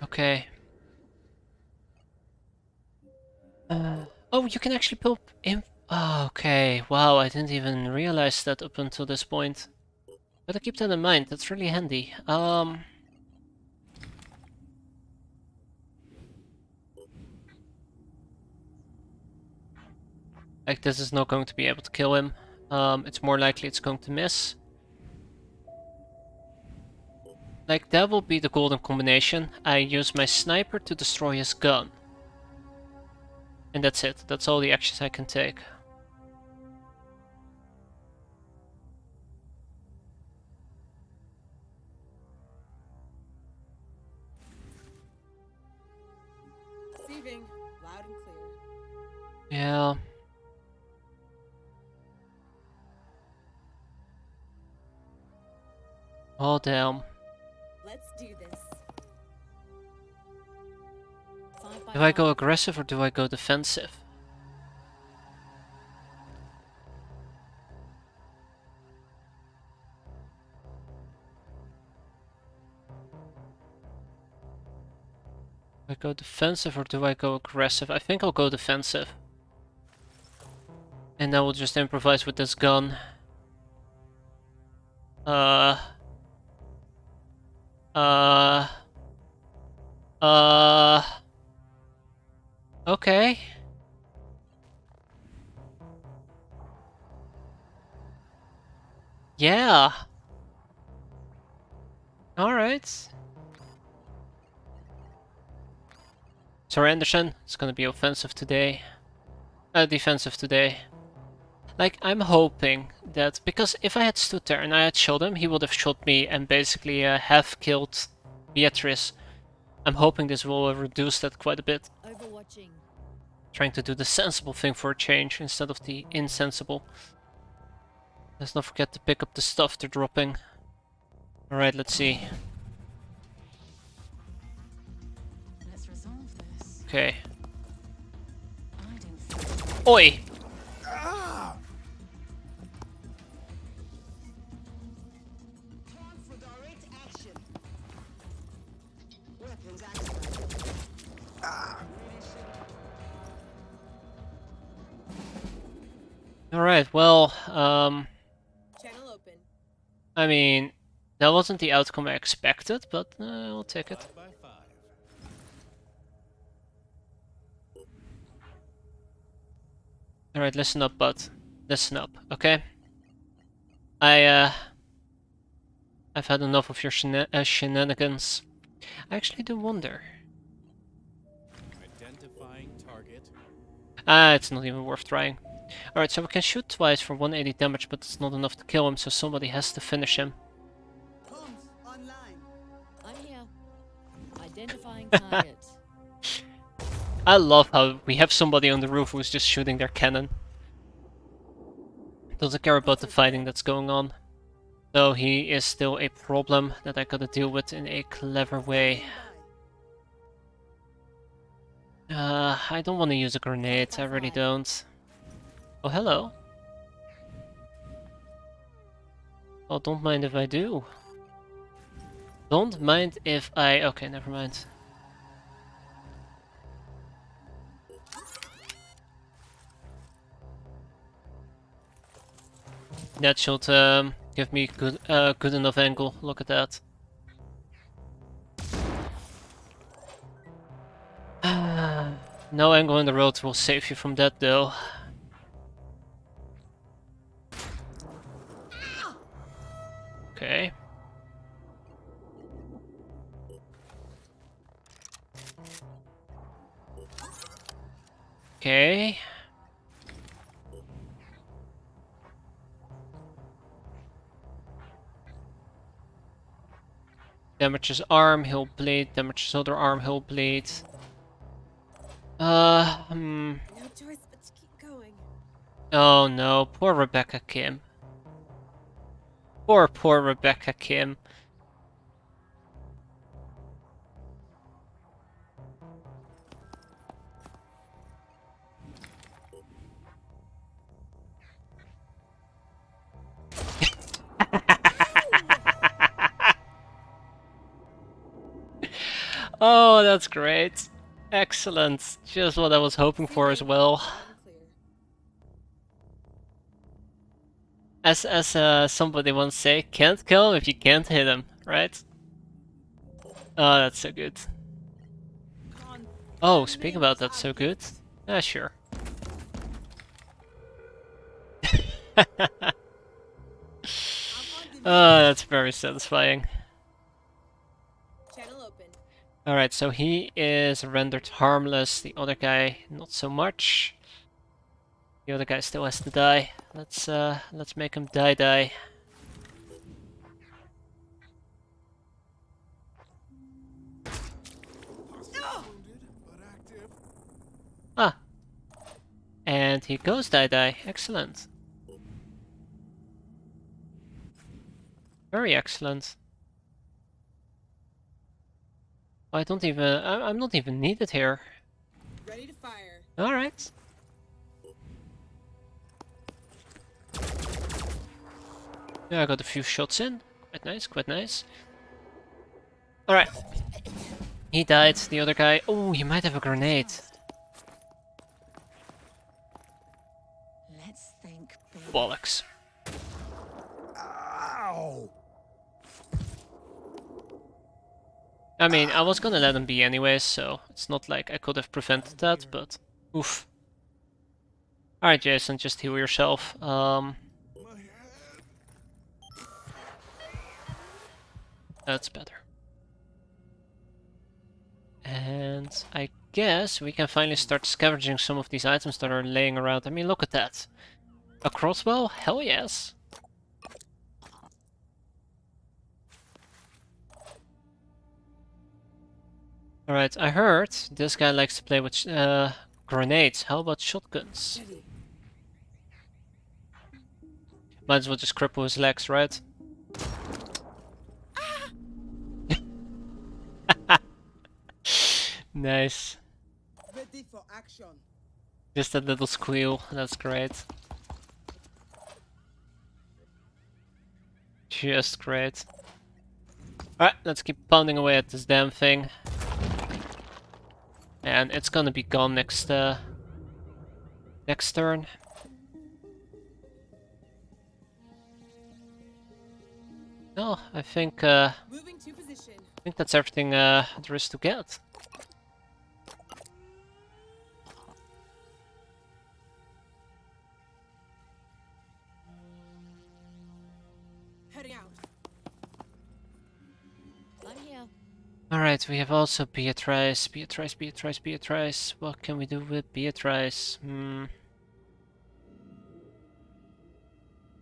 Okay. Oh, you can actually build in. Oh, okay. Wow, I didn't even realize that up until this point. Gotta keep that in mind. That's really handy. Like, this is not going to be able to kill him. It's more likely it's going to miss. Like, that will be the golden combination. I use my sniper to destroy his gun. And that's it. That's all the actions I can take. Receiving. Loud and clear. Yeah. Oh, damn. Let's do this. Do I go aggressive or do I go defensive? Do I go defensive or do I go aggressive? I think I'll go defensive. And then we'll just improvise with this gun. Okay. Yeah. Alright. Sorry, Anderson. It's gonna be offensive today. Defensive today. Like, I'm hoping that, because if I had stood there and I had shot him, he would have shot me and basically have killed Beatrice. I'm hoping this will reduce that quite a bit. Overwatching. Trying to do the sensible thing for a change instead of the insensible. Let's not forget to pick up the stuff they're dropping. Alright, let's see. Let's resolve this. Okay. I don't Oi! Time for direct action. Weapons activated. Alright, well, Channel open. I mean, that wasn't the outcome I expected, but I'll take it. 5 by 5. Alright, listen up, bud. Listen up, okay? I've had enough of your shenanigans. I actually do wonder. Identifying Ah, it's not even worth trying. Alright, so we can shoot twice for 180 damage, but it's not enough to kill him, so somebody has to finish him. Comms online. I'm here. Identifying target. I love how we have somebody on the roof who's just shooting their cannon. Doesn't care about the fighting that's going on. So he is still a problem that I gotta deal with in a clever way. I don't want to use a grenade, I really don't. Oh, hello. Oh, don't mind if I do. Don't mind if I... Okay, never mind. That should give me good enough angle. Look at that. No angle in the road will save you from that, though. Okay. Okay. Damage his arm, he'll bleed. Damage his other arm, he'll bleed. No choice but to keep going. Oh no, poor Rebecca Kim. Poor Rebecca Kim. Oh, that's great. Excellent. Just what I was hoping for as well. As somebody once say, can't kill him if you can't hit him, right? Oh, that's so good. Oh, speaking about that, so good. Yeah, sure. Oh, that's very satisfying. Channel open. Alright, so he is rendered harmless, the other guy not so much. The other guy still has to die. Let's make him die. Ah. And he goes die. Excellent. Very excellent. I don't even I'm not even needed here. Ready to fire. Alright. Yeah, I got a few shots in. Quite nice. Alright. He died, the other guy. Oh, he might have a grenade. Let's think big. Bollocks. Ow! I mean, I was gonna let him be anyways, so it's not like I could have prevented that, but oof. Alright, Jason, just heal yourself. That's better. And I guess we can finally start scavenging some of these items that are laying around. I mean, look at that. A crossbow? Hell yes. Alright, I heard this guy likes to play with grenades. How about shotguns? Might as well just cripple his legs, right? Nice. Ready for action. Just that little squeal, that's great. Just great. Alright, let's keep pounding away at this damn thing. And it's gonna be gone next turn. No, I think Moving to position. I think that's everything there is to get. Heading out. I'm here. Alright, we have also Beatrice. Beatrice. What can we do with Beatrice?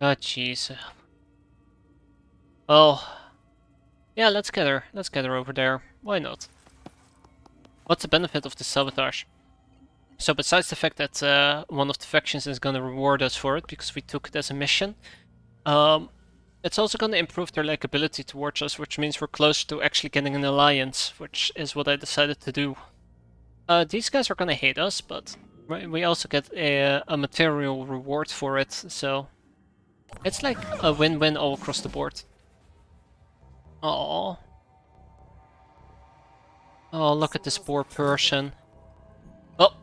Oh, jeez. Oh. Yeah, let's get her. Let's get her over there. Why not? What's the benefit of the sabotage? So besides the fact that one of the factions is gonna reward us for it, because we took it as a mission, it's also gonna improve their likability towards us, which means we're closer to actually getting an alliance, which is what I decided to do. These guys are gonna hate us, but we also get a material reward for it, so it's like a win-win all across the board. Oh, oh, look at this poor person. Oh,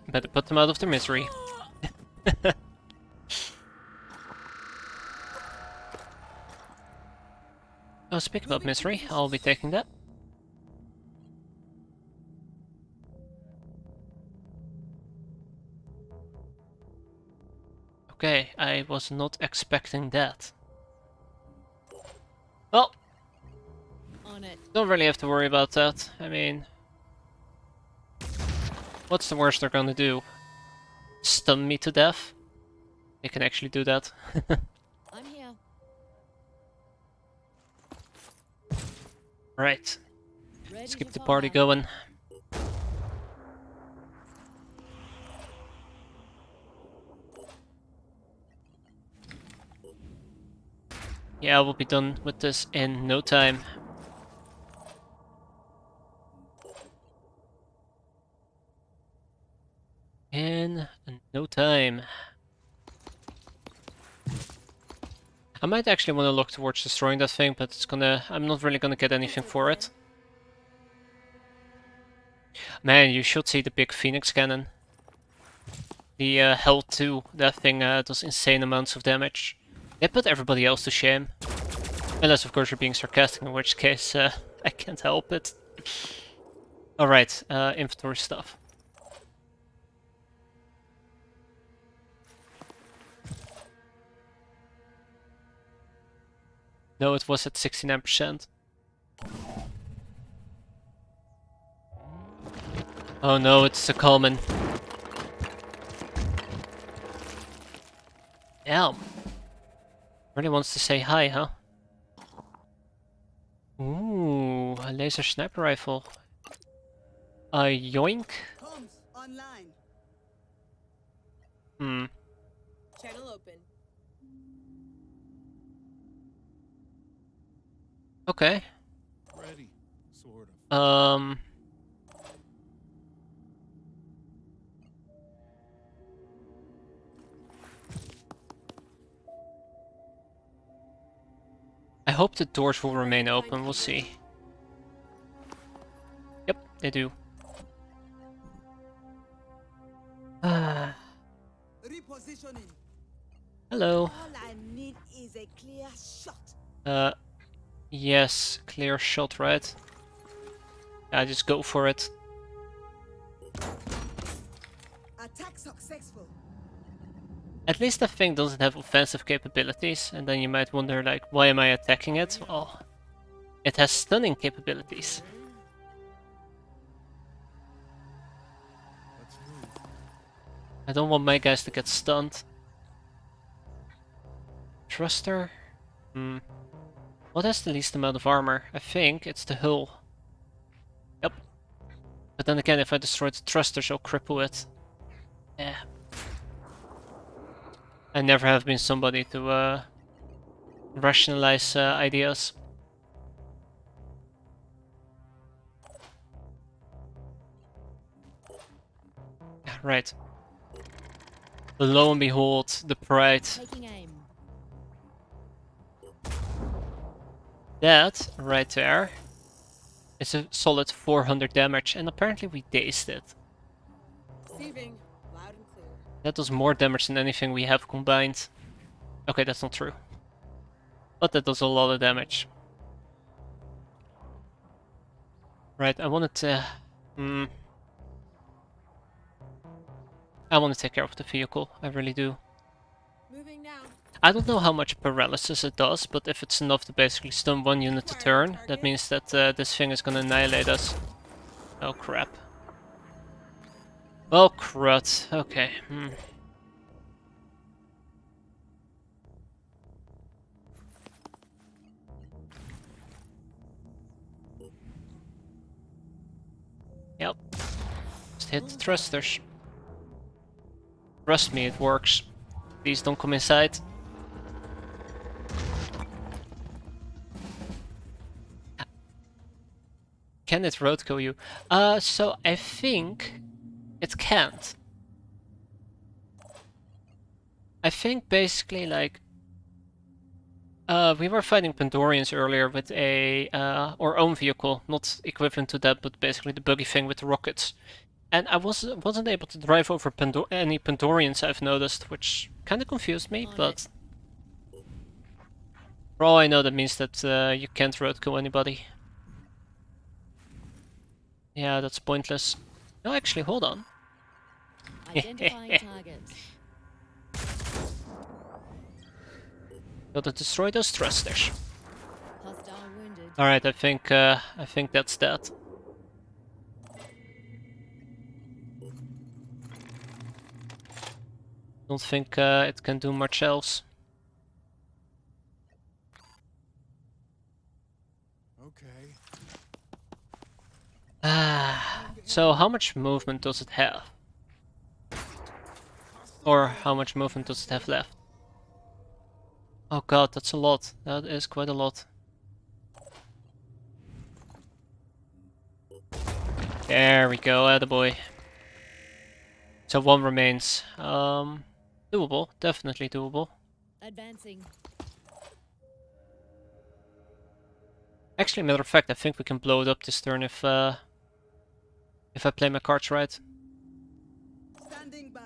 better put them out of their misery. Oh, speak about misery, I'll be taking that. Okay, I was not expecting that. Well, On it. don't really have to worry about that. I mean, what's the worst they're gonna do? Stun me to death? They can actually do that. I'm here. Right, Ready let's to keep the fire. party going. Yeah, we'll be done with this in no time. In no time. I might actually want to look towards destroying that thing, but I'm not really gonna get anything for it. Man, you should see the big Phoenix cannon. The Hell 2, that thing does insane amounts of damage. They put everybody else to shame. Unless of course you're being sarcastic, in which case I can't help it. Alright, inventory stuff. No, it was at 69%. Oh no, it's a common. Damn. Really wants to say hi, huh? Ooh, a laser sniper rifle. Yoink? Comms online. Hmm. Channel open. Okay. Ready, sort of. I hope the doors will remain open, we'll see. Yep, they do. Repositioning. Hello. All I need is a clear shot. Yes, clear shot, right? Yeah, just go for it. Attack successful. At least the thing doesn't have offensive capabilities, and then you might wonder, like, why am I attacking it? Well, it has stunning capabilities. Let's move. I don't want my guys to get stunned. Thruster? What has the least amount of armor? I think it's the hull. Yep. But then again, if I destroy the thrusters, I'll cripple it. Yeah. I never have been somebody to rationalize ideas. Right. Lo and behold, the pride. Taking aim. That, right there, is a solid 400 damage, and apparently we dazed it. Receiving. Loud and clear. That does more damage than anything we have combined. Okay, that's not true. But that does a lot of damage. Right, I wanted to... I want to take care of the vehicle, I really do. Moving now. I don't know how much paralysis it does, but if it's enough to basically stun one unit a turn, that means that this thing is gonna annihilate us. Oh crap. Oh crud. Okay. Yep. Just hit the thrusters. Trust me, it works. Please don't come inside. Can it road kill you? So I think it can't. I think basically like we were fighting Pandorians earlier with a our own vehicle, not equivalent to that, but basically the buggy thing with the rockets. And I wasn't able to drive over any Pandorians, I've noticed, which kind of confused me, but for all I know that means that you can't road kill anybody. Yeah, that's pointless. No, actually, hold on. Identifying target. Gotta destroy those thrusters. Hostile wounded. Alright, I think that's that. Don't think it can do much else. Okay. So how much movement does it have? Or how much movement does it have left? Oh god, that's a lot. That is quite a lot. There we go, attaboy. So one remains. Doable, definitely doable. Advancing. Actually, matter of fact, I think we can blow it up this turn if I play my cards right. Standing by.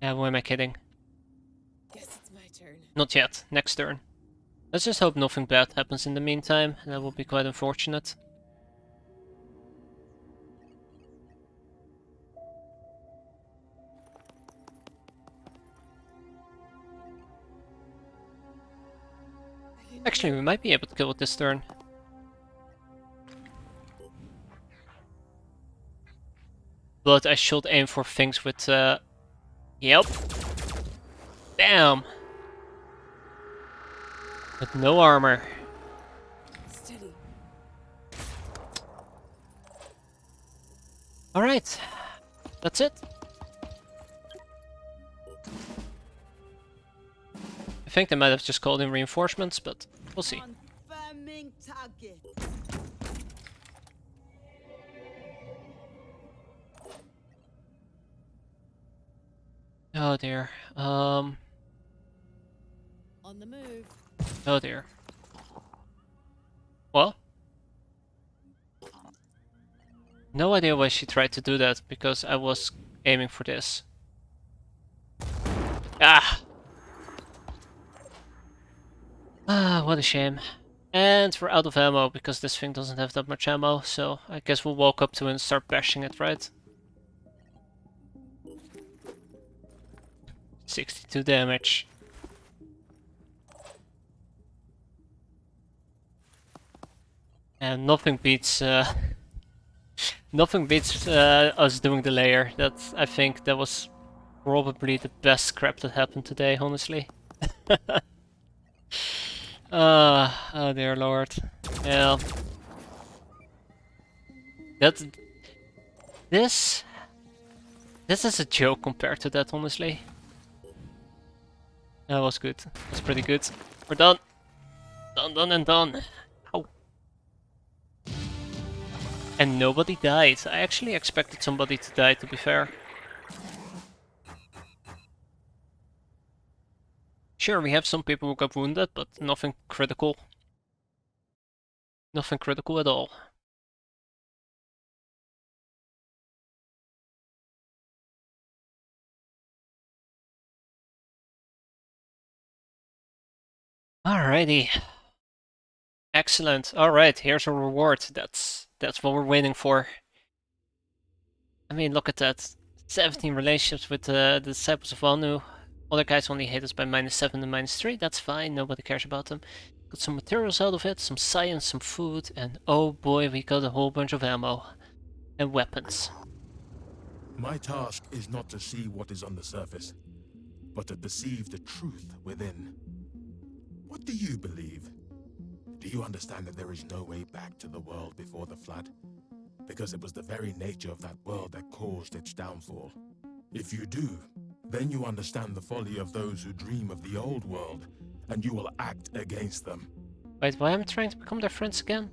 Yeah, why am I kidding? Guess it's my turn. Not yet, next turn. Let's just hope nothing bad happens in the meantime, that will be quite unfortunate. Actually, we might be able to kill it this turn. But I should aim for things with, yep. Damn! With no armor. Steady. Alright. That's it. I think they might have just called in reinforcements, but we'll see. Confirming target. Oh dear. On the move. Oh dear. Well. No idea why she tried to do that, because I was aiming for this. Ah! Ah, what a shame. And we're out of ammo, because this thing doesn't have that much ammo, so I guess we'll walk up to it and start bashing it, right? 62 damage. And nothing beats nothing beats us doing the layer. I think that was probably the best crap that happened today, honestly. Oh dear lord. Yeah. This is a joke compared to that, honestly. That was good. That's pretty good. We're done. Done and done. Ow. And nobody died. I actually expected somebody to die, to be fair. Sure, we have some people who got wounded, but nothing critical. Nothing critical at all. Alrighty. Excellent. Alright, here's a reward. That's what we're waiting for. I mean, look at that. 17 relationships with the Disciples of Anu. Other guys only hate us by -7 and -3, that's fine, nobody cares about them. Got some materials out of it, some science, some food, and oh boy, we got a whole bunch of ammo. And weapons. My task is not to see what is on the surface, but to perceive the truth within. What do you believe? Do you understand that there is no way back to the world before the flood? Because it was the very nature of that world that caused its downfall. If you do, then you understand the folly of those who dream of the old world, and you will act against them. Wait, why am I trying to become their friends again?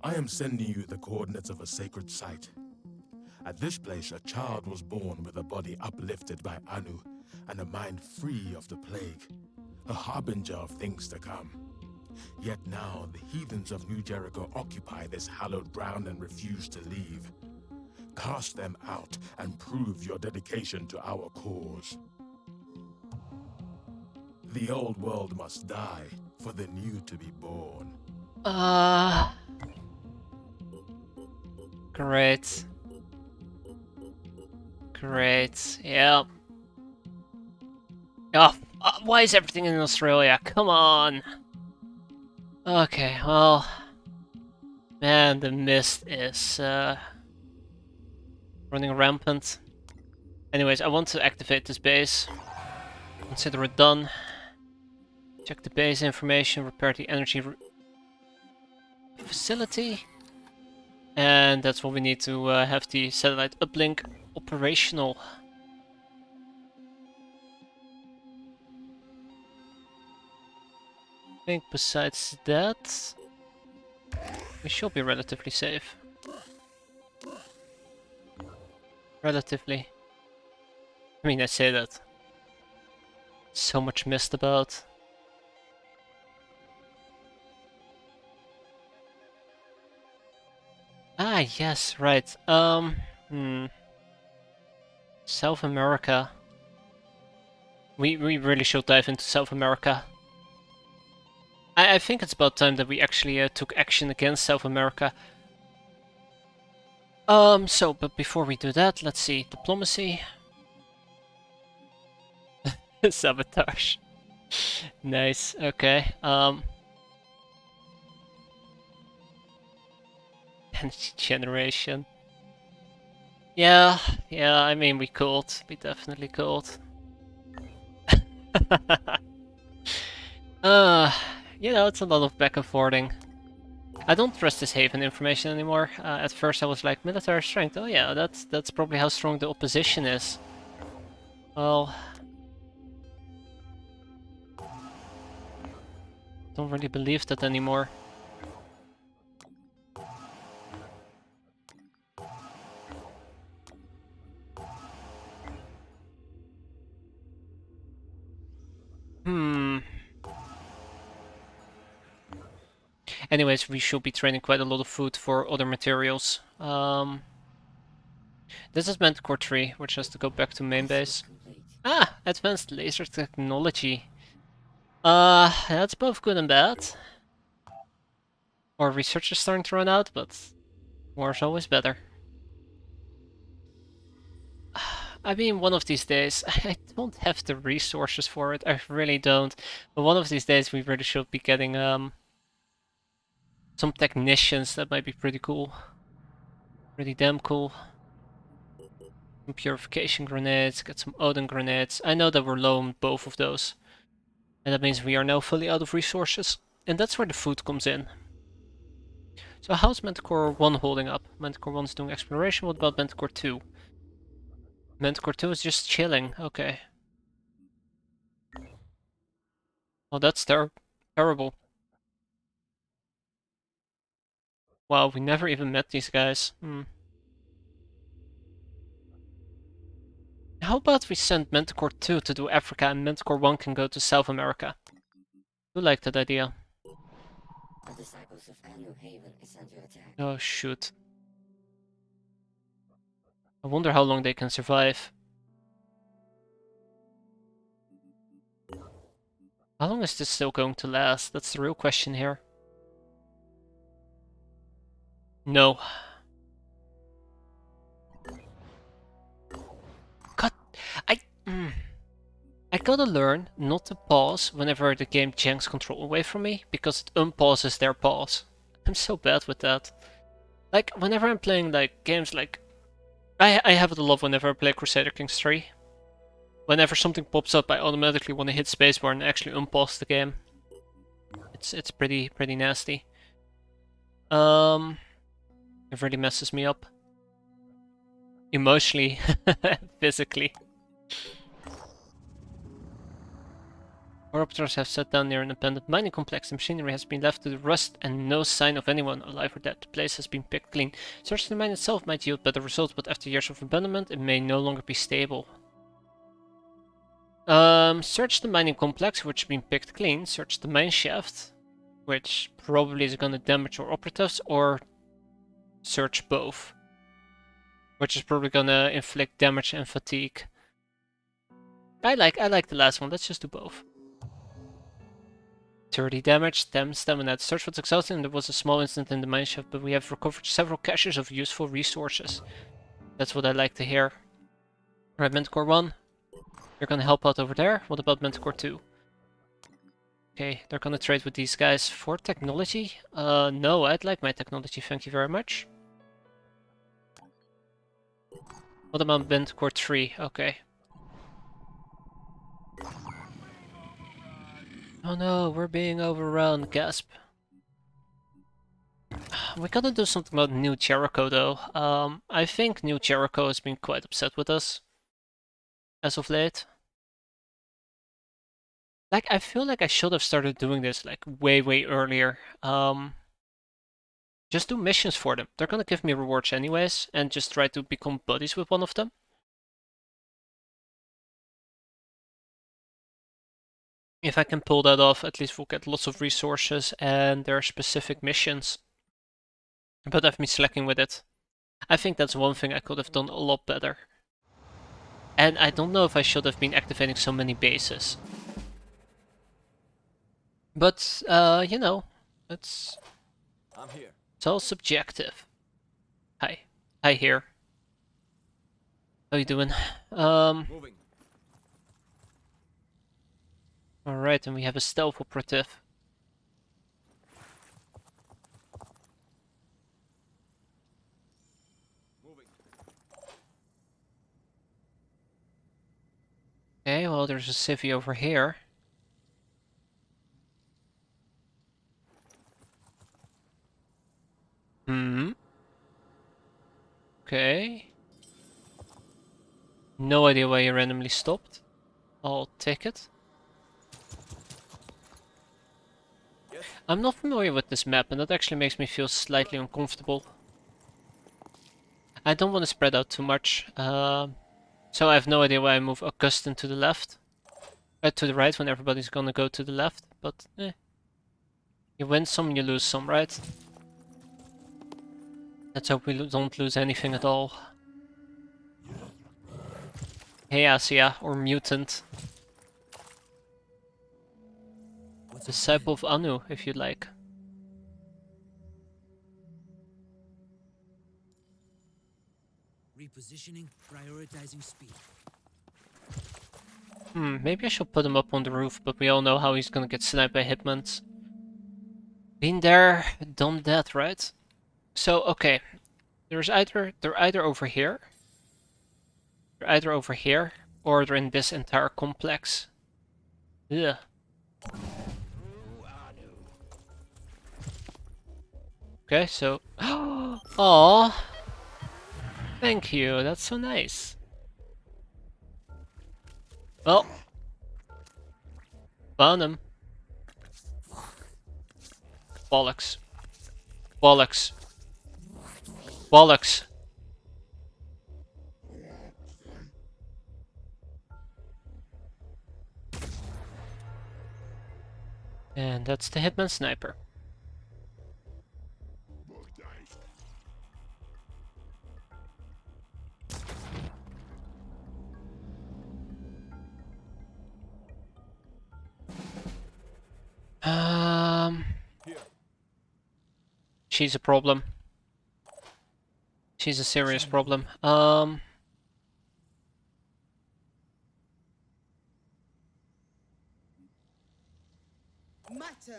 I am sending you the coordinates of a sacred site. At this place, a child was born with a body uplifted by Anu, and a mind free of the plague, a harbinger of things to come. Yet now, the heathens of New Jericho occupy this hallowed ground and refuse to leave. Cast them out and prove your dedication to our cause. The old world must die for the new to be born. Great. Great, yeah. Oh, why is everything in Australia? Come on! Okay, well... Man, the mist is running rampant. Anyways, I want to activate this base. Consider it done. Check the base information, repair the energy facility. And that's what we need to have the satellite uplink operational. I think besides that, we should be relatively safe. Relatively. I mean, I say that. So much mist about. Ah, yes, right. South America. We really should dive into South America. I think it's about time that we actually took action against South America. But before we do that, let's see. Diplomacy. Sabotage. Nice, okay. Energy generation. Yeah, I mean, we could. We definitely could. You know, it's a lot of back and forthing. I don't trust this Haven information anymore. At first I was like, military strength. Oh yeah, that's probably how strong the opposition is. Well... don't really believe that anymore. Anyways, we should be training quite a lot of food for other materials. This is Manticore 3, which has to go back to main base. Ah! Advanced laser technology. That's both good and bad. Our research is starting to run out, but more is always better. I mean, one of these days, I don't have the resources for it, I really don't. But one of these days we really should be getting some technicians. That might be pretty cool. Pretty damn cool. Some purification grenades, get some Odin grenades. I know that we're low on both of those. And that means we are now fully out of resources. And that's where the food comes in. So how's Manticore 1 holding up? Manticore 1 is doing exploration, what about Manticore 2? Manticore 2 is just chilling, okay. Well, that's terrible. Wow, we never even met these guys. How about we send Manticore 2 to do Africa and Manticore 1 can go to South America? I like that idea. The disciples of Anu Haven is under attack. Oh shoot. I wonder how long they can survive. How long is this still going to last? That's the real question here. No. God, I gotta learn not to pause whenever the game janks control away from me, because it unpauses their pause. I'm so bad with that. Like, whenever I'm playing like games like... I have it a lot whenever I play Crusader Kings 3. Whenever something pops up, I automatically want to hit spacebar and actually unpause the game. It's pretty nasty. It really messes me up. Emotionally, physically. Orbiters have set down near an abandoned mining complex. The machinery has been left to the rust and no sign of anyone alive or dead. The place has been picked clean. Search the mine itself might yield better results, but after years of abandonment, it may no longer be stable. Search the mining complex, which has been picked clean. Search the mine shaft, which probably is gonna damage our operatives, or search both, which is probably gonna inflict damage and fatigue. I like the last one. Let's just do both. 30 damage, 10 stamina. The search was exhausting. There was a small incident in the mine shaft, but we have recovered several caches of useful resources. That's what I like to hear. Alright, Manticore 1. You're gonna help out over there. What about Manticore 2? Okay, they're gonna trade with these guys for technology. No, I'd like my technology, thank you very much. What about Manticore 3? Okay. Oh no, we're being overrun, gasp. We gotta do something about New Jericho though. I think New Jericho has been quite upset with us as of late. Like, I feel like I should have started doing this like way earlier. Just do missions for them. They're gonna give me rewards anyways, and just try to become buddies with one of them. If I can pull that off, at least we'll get lots of resources and there are specific missions. But I've been slacking with it. I think that's one thing I could have done a lot better. And I don't know if I should have been activating so many bases. But, you know, it's all subjective. Hi. Hi here. How you doing? Alright, and we have a stealth operative. Okay, well there's a civvy over here. Okay. No idea why you randomly stopped. I'll take it. I'm not familiar with this map, and that actually makes me feel slightly uncomfortable. I don't want to spread out too much, so I have no idea why I move Augustin to the left. To the right when everybody's gonna go to the left, but you win some, you lose some, right? Let's hope we don't lose anything at all. Hey Asia, or mutant. Disciple of Anu, if you'd like. Repositioning, prioritizing speed. Maybe I should put him up on the roof, but we all know how he's gonna get sniped by hitmans. Been there, done that, right? So, okay. They're either over here. They're either over here, or they're in this entire complex. Yeah. Okay, so... Aww! Thank you, that's so nice. Well... Found him. Bollocks. Bollocks. Bollocks. And that's the Hitman Sniper. She's a problem. She's a serious problem. My turn.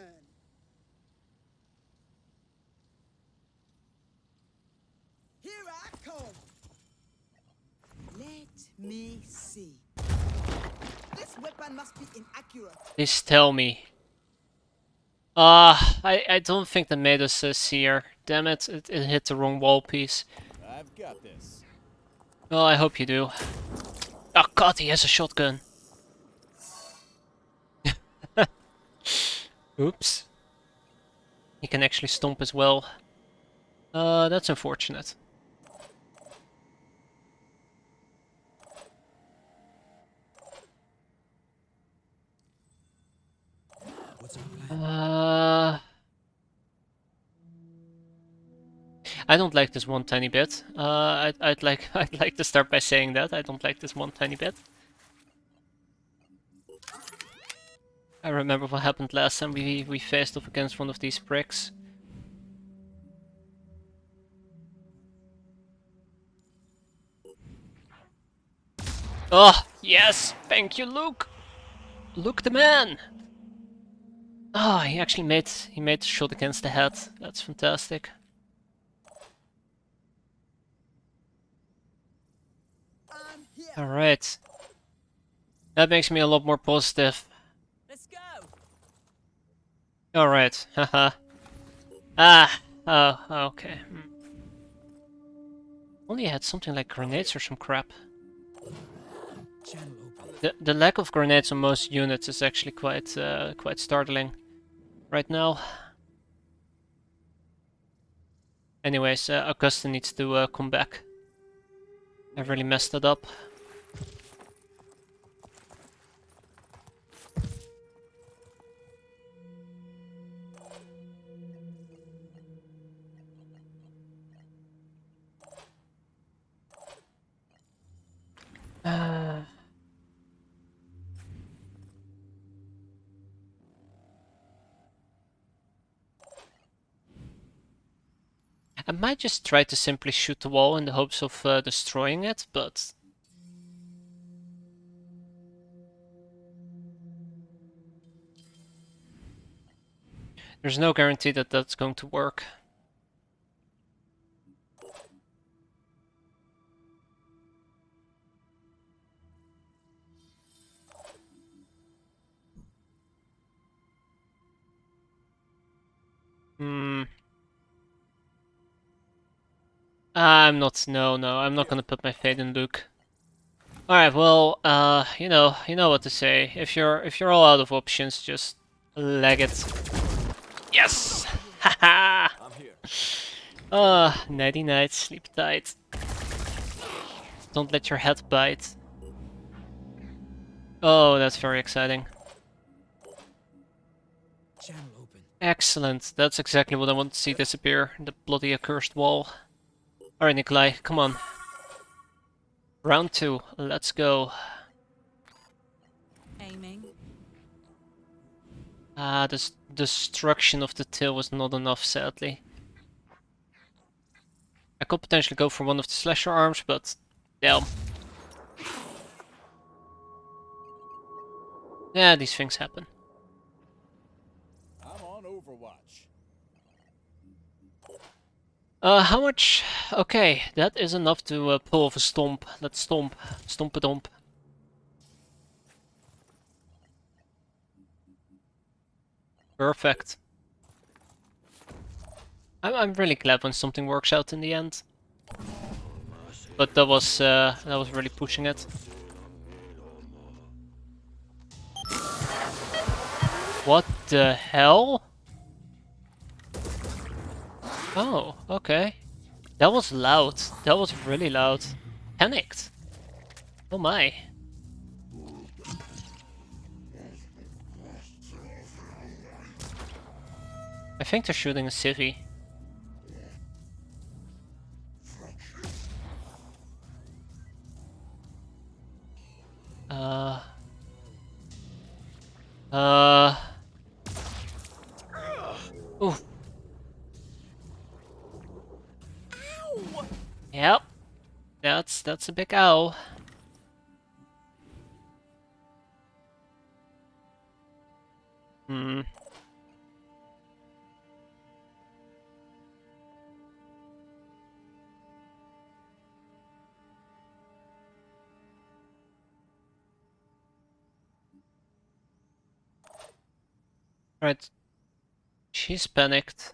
Here I come. Let me see. This weapon must be inaccurate. Please tell me. I don't think the made us seer. Damn it, it hit the wrong wall piece. I've got this. Well, I hope you do. Oh god, he has a shotgun. Oops. He can actually stomp as well. That's unfortunate. What's our plan? I don't like this one tiny bit. I'd like I'd like to start by saying that I don't like this one tiny bit. I remember what happened last time we faced off against one of these pricks. Oh yes, thank you, Luke. Luke the man. Oh, he actually made the shot against the head. That's fantastic. I'm here. All right. That makes me a lot more positive. Let's go. All right. Haha. Ah. Oh. Okay. Only I had something like grenades or some crap. Channel open. The lack of grenades on most units is actually quite startling right now. Anyways, Augusta needs to come back. I really messed it up. I might just try to simply shoot the wall in the hopes of destroying it, but... there's no guarantee that that's going to work. I'm not. No, I'm not gonna put my faith in Luke. All right. Well, you know what to say. If you're all out of options, just leg it. Yes. Haha. I'm here. Nighty night. Sleep tight. Don't let your head bite. Oh, that's very exciting. Channel open. Excellent. That's exactly what I want to see disappear. The bloody accursed wall. Alright, Nikolai, come on. Round 2, let's go. Aiming. The destruction of the tail was not enough, sadly. I could potentially go for one of the slasher arms, but damn. Yeah, these things happen. I'm on Overwatch. How much? Okay, that is enough to pull off a stomp. Let's stomp. Stomp-a-domp. Perfect. I'm really glad when something works out in the end. But that was really pushing it. What the hell? Oh, okay. That was loud. That was really loud. Panicked. Oh my. I think they're shooting a civvy. Ooh. Yep. That's a big ow. Alright. She's panicked.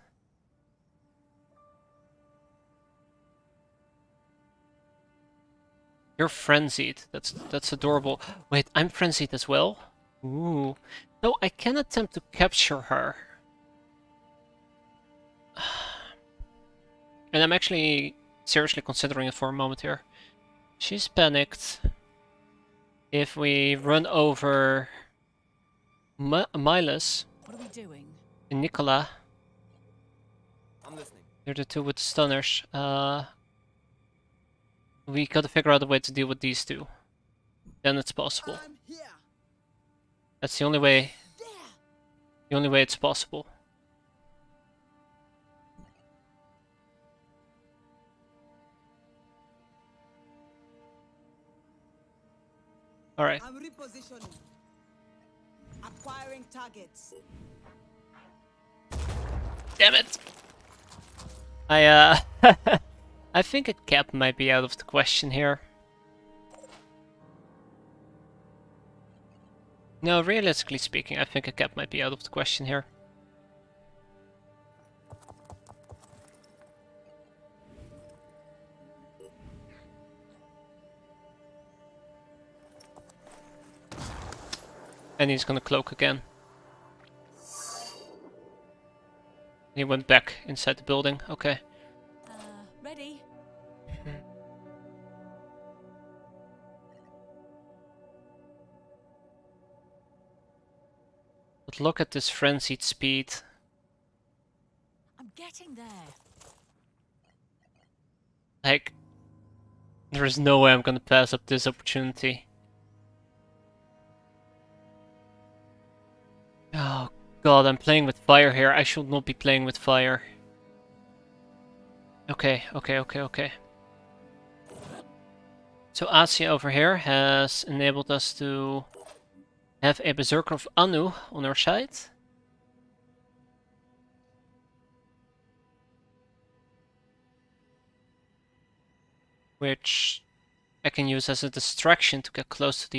You're frenzied. That's adorable. Wait, I'm frenzied as well? Ooh. So I can attempt to capture her. And I'm actually seriously considering it for a moment here. She's panicked. If we run over Miles What are we doing? and Nicola, I'm listening. they're the two with the stunners. We gotta figure out a way to deal with these two. Then it's possible. I'm here. That's the only way. There. The only way it's possible. Alright. I'm repositioning. Acquiring targets. Damn it! I think a cap might be out of the question here. No, realistically speaking, I think a cap might be out of the question here. And he's gonna cloak again. He went back inside the building, okay. Ready? But look at this frenzied speed. I'm getting there. Like, there is no way I'm gonna pass up this opportunity. Oh god, I'm playing with fire here. I should not be playing with fire. Okay. So Asia over here has enabled us to have a Berserker of Anu on our side. Which I can use as a distraction to get close to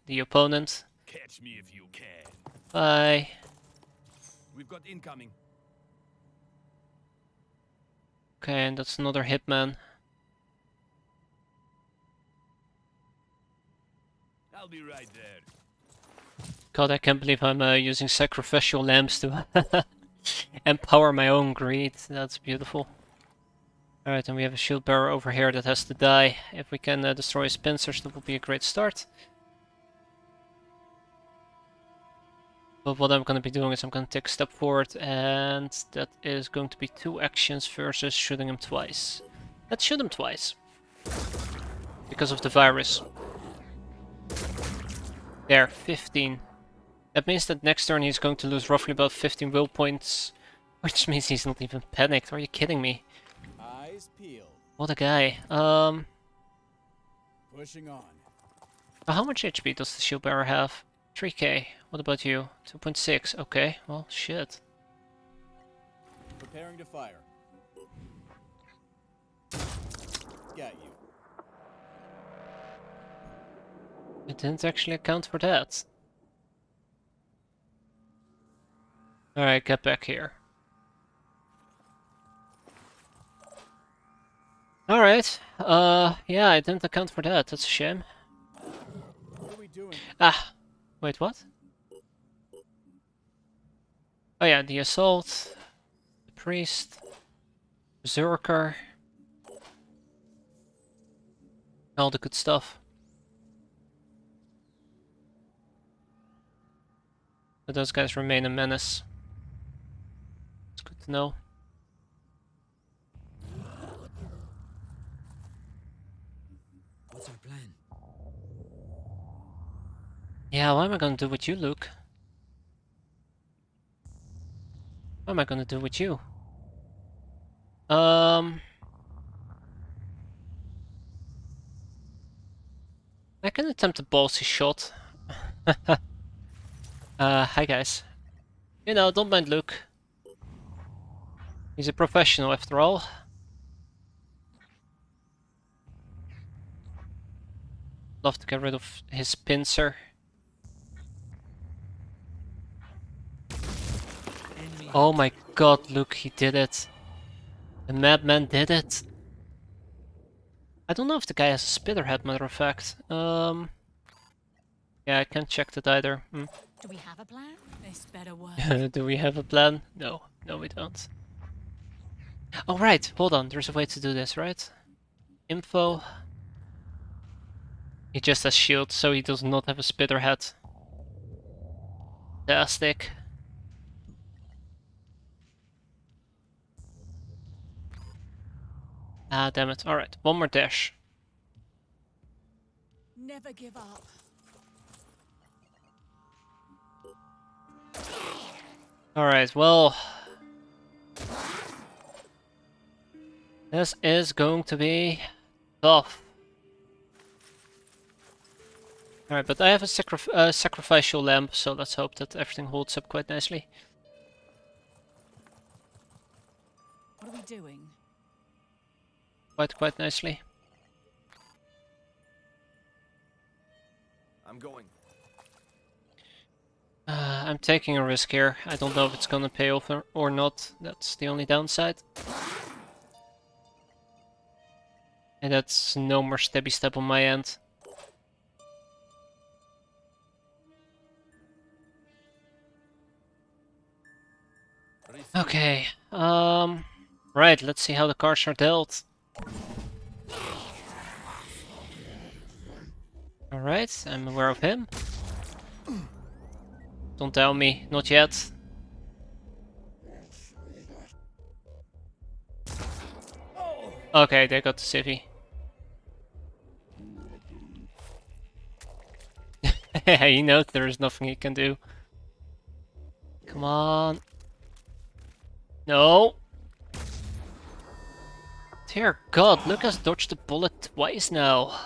the opponent. Catch me if you can. Bye. We've got incoming. Okay, and that's another hitman. I'll be right there. God, I can't believe I'm using sacrificial lambs to empower my own greed. That's beautiful. Alright, and we have a shield bearer over here that has to die. If we can destroy his pincers, that would be a great start. But what I'm going to be doing is I'm going to take a step forward, and that is going to be 2 actions versus shooting him twice. Let's shoot him twice. Because of the virus. There, 15. That means that next turn he's going to lose roughly about 15 will points. Which means he's not even panicked. Are you kidding me? Eyes peeled. What a guy. Pushing on. How much HP does the shield bearer have? 3k. What about you? 2.6. Okay, well, shit. Preparing to fire. Got you. I didn't actually account for that. Alright, get back here. Alright, yeah, I didn't account for that. That's a shame. What are we doing? Ah, wait, what? Oh yeah, the assault, the priest, berserker, all the good stuff. But those guys remain a menace. It's good to know. What's our plan? Yeah, what am I gonna do with you, Luke? What am I gonna do with you? I can attempt a ballsy shot. Hi guys. You know, don't mind Luke. He's a professional after all. Love to get rid of his pincer. Oh my god, look, he did it. The madman did it. I don't know if the guy has a spitterhead, matter of fact. Yeah, I can't check that either. Do we have a plan? This better work. Do we have a plan? No, no we don't. Oh right, hold on, there's a way to do this, right? Info. He just has shield, so he does not have a spitterhead. Fantastic. Ah, damn it. Alright, one more dash. Never give up. Alright, well... this is going to be tough. Alright, but I have a sacrificial lamp, so let's hope that everything holds up quite nicely. What are we doing? Quite nicely. I'm going. I'm taking a risk here. I don't know if it's gonna pay off or not. That's the only downside. And that's no more stabby step on my end. Okay, right, let's see how the cards are dealt. Alright, I'm aware of him. Don't tell me, not yet. Okay, they got the civvy. He knows there is nothing he can do. Come on. No. Dear God, Lucas dodged the bullet twice now.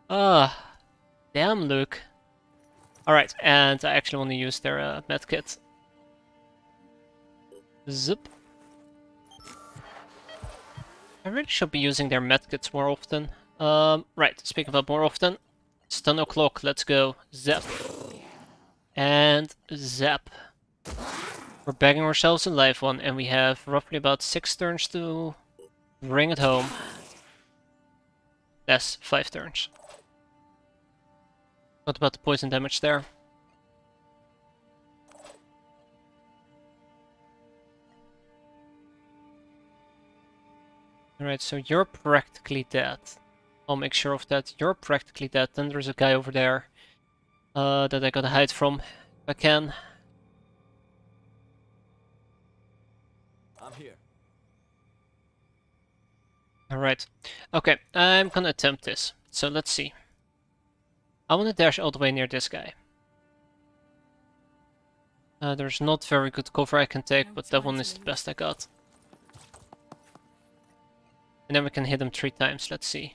Ah, damn, Luke. Alright, and I actually want to use their medkit. Zip. I really should be using their medkits more often. Right, speaking about more often. Stun o'clock, let's go. Zap. And zap. We're bagging ourselves a live one, and we have roughly about 6 turns to bring it home. Yes, 5 turns. What about the poison damage there? Alright, so you're practically dead. I'll make sure of that. You're practically dead. Then there's a guy over there that I gotta hide from if I can. I'm here. Alright. Okay, I'm gonna attempt this. So let's see. I wanna dash all the way near this guy. There's not very good cover I can take, but that one is the best I got. And then we can hit him 3 times, let's see.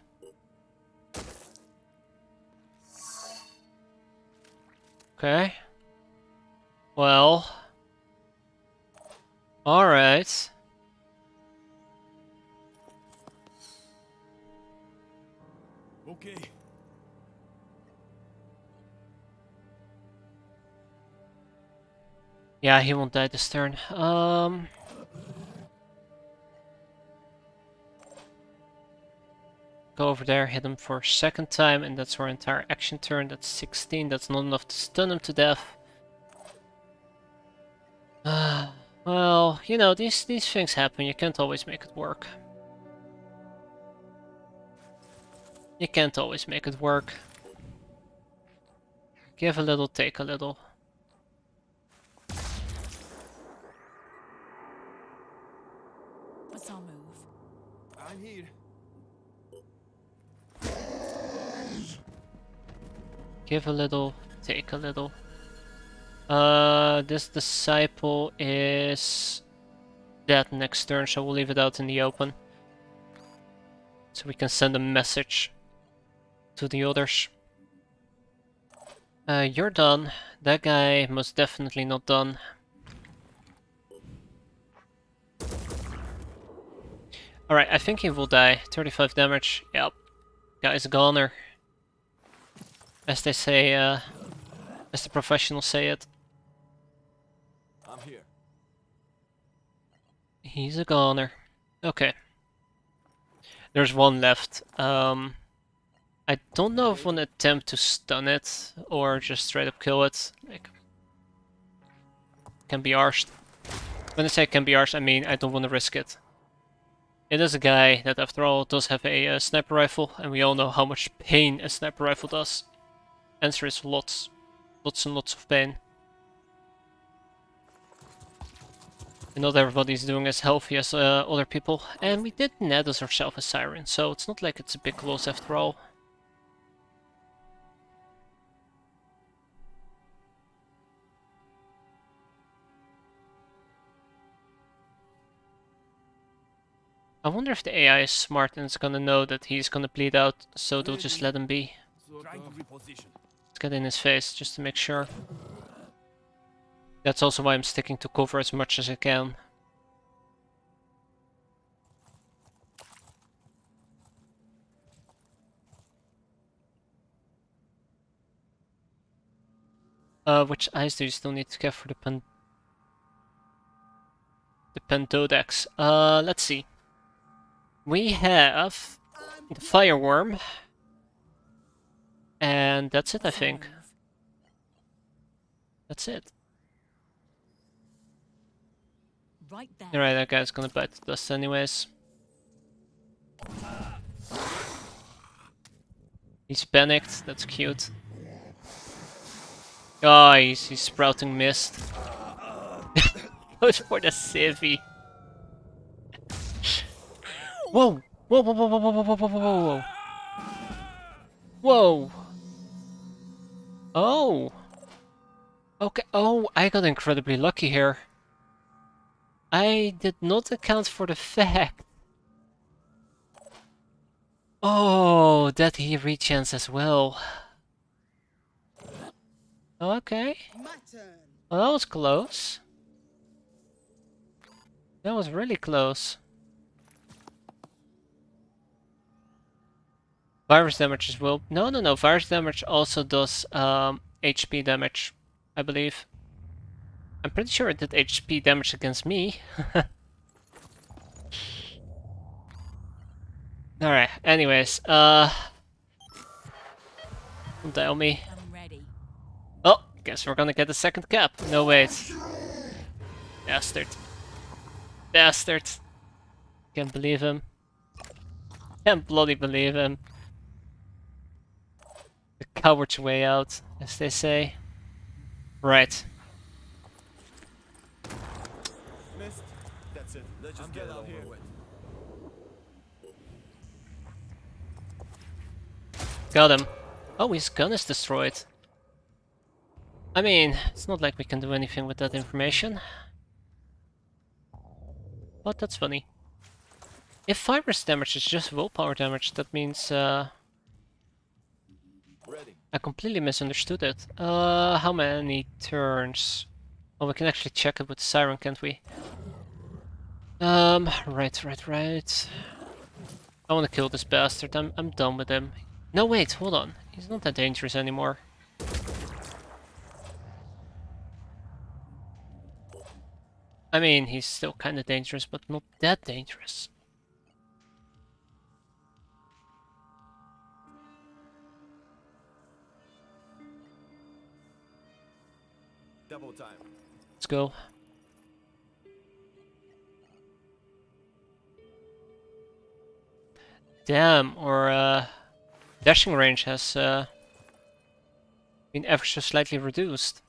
Okay. Well. Alright. Okay. Yeah, he won't die this turn. Go over there, hit him for a second time, and that's our entire action turn. That's 16, that's not enough to stun him to death. Well, you know, these things happen, you can't always make it work. You can't always make it work. Give a little, take a little. What's our move? I'm here. Give a little, take a little. This disciple is dead next turn, so we'll leave it out in the open. So we can send a message to the others. You're done. That guy most definitely not done. Alright, I think he will die. 35 damage. Yep. Guy's a goner. As they say, as the professionals say it. I'm here. He's a goner. Okay. There's one left. I don't know if I want to attempt to stun it or just straight up kill it. Like, can be arsed. When I say can be arsed, I mean I don't want to risk it. It is a guy that, after all, does have a sniper rifle, and we all know how much pain a sniper rifle does. Answer is lots. Lots and lots of pain. And not everybody's doing as healthy as other people, and we did net us ourselves a siren, so it's not like it's a big loss after all. I wonder if the AI is smart and it's gonna know that he's gonna bleed out, so they'll just let him be. Trying to reposition. Let's get in his face, just to make sure. That's also why I'm sticking to cover as much as I can. Which eyes do you still need to get for the Pendodex? Let's see. We have the Fireworm. And that's it, I think. That's it. Right there. Alright, that guy's gonna bite the dust anyways. He's panicked, that's cute. Oh, he's sprouting mist. Goes for the civvy. Whoa! Whoa, whoa, whoa, whoa, whoa, whoa, whoa, whoa, whoa. Whoa! Oh! Okay, oh, I got incredibly lucky here. I did not account for the fact. Oh, that he rechants as well. Okay. My turn. Well, that was close. That was really close. Virus damage as well. No. Virus damage also does HP damage, I believe. I'm pretty sure it did HP damage against me. Alright, anyways, don't dial me. I'm ready. Oh, guess we're gonna get the second cap. No, wait. Bastard. Bastard. Can't believe him. Can't bloody believe him. The coward's way out, as they say. Right. Missed. That's it. Let's just get it over with. Got him. Oh, his gun is destroyed. I mean, it's not like we can do anything with that information. But that's funny. If virus damage is just willpower damage, that means Ready. I completely misunderstood it. How many turns? Oh, we can actually check it with the siren, can't we? Right. I want to kill this bastard. I'm done with him. No, wait, hold on. He's not that dangerous anymore. I mean, he's still kind of dangerous, but not that dangerous. Double time. Let's go. Damn, our dashing range has been ever so slightly reduced.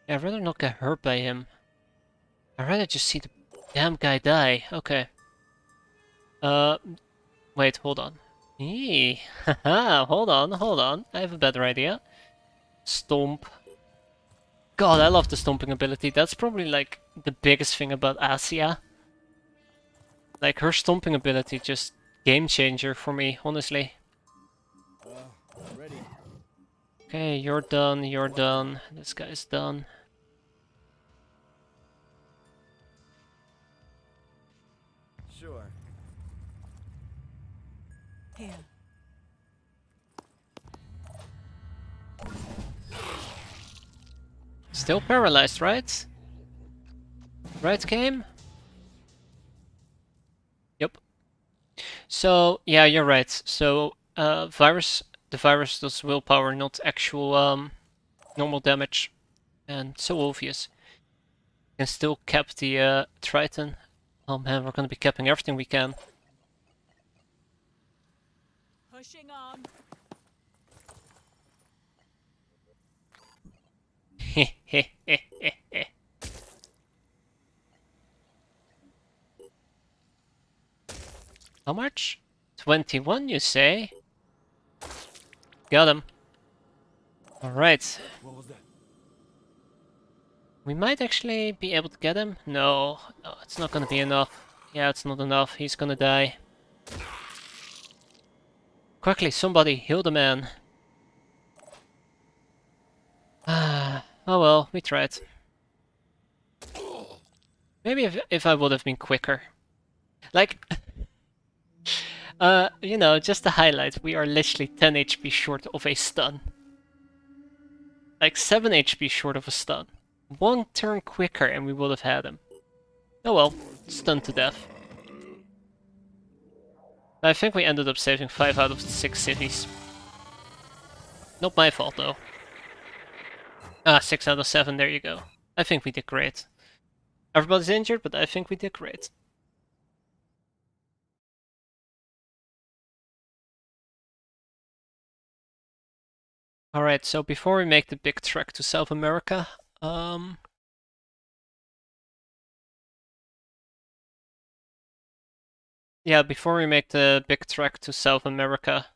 Yeah, I'd rather not get hurt by him. I'd rather just see the damn guy die. Okay. Wait, hold on. Eee, haha, hold on. I have a better idea. Stomp. God, I love the stomping ability. That's probably like the biggest thing about Asia. Like her stomping ability, just game changer for me, honestly. Ready. Okay, you're done. This guy's done. Sure. Here. Still paralyzed, right? Right, game? Yep. So, yeah, you're right. So, the virus does willpower, not actual normal damage. And so obvious. Can still cap the Triton. Oh man, we're gonna be capping everything we can. Pushing on. How much? 21, you say? Got him. Alright. What was that? We might actually be able to get him. No, it's not gonna be enough. Yeah, it's not enough. He's gonna die. Quickly, somebody, heal the man. Ah, oh well, we tried. Maybe if I would have been quicker. Like, you know, just to highlight, we are literally 10 HP short of a stun. Like 7 HP short of a stun. One turn quicker and we would have had him. Oh well, stunned to death. I think we ended up saving 5 out of the 6 cities. Not my fault though. Ah, 6 out of 7, there you go. I think we did great. Everybody's injured, but I think we did great. Alright, so before we make the big trek to South America, yeah, before we make the big trek to South America,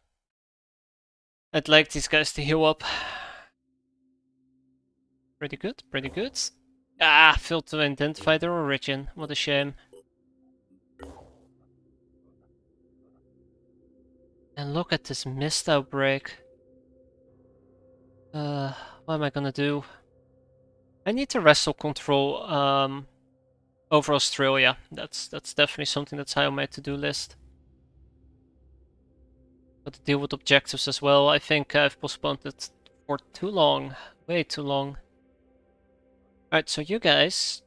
I'd like these guys to heal up. Pretty good, pretty good. Ah, failed to identify their origin. What a shame. And look at this mist outbreak. What am I gonna do? I need to wrestle control over Australia. That's definitely something that's high on my to-do list. Got to deal with objectives as well. I think I've postponed it for too long. Way too long. Alright, so you guys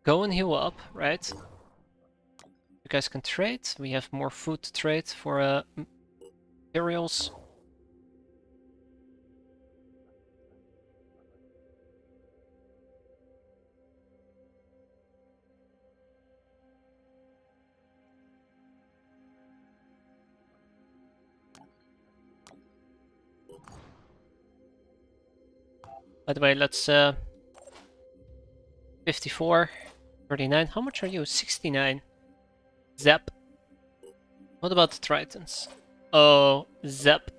go and heal up, right? You guys can trade. We have more food to trade for materials. By the way, let's 54, 39. How much are you? 69. Zap. What about the Tritons? Oh, Zap.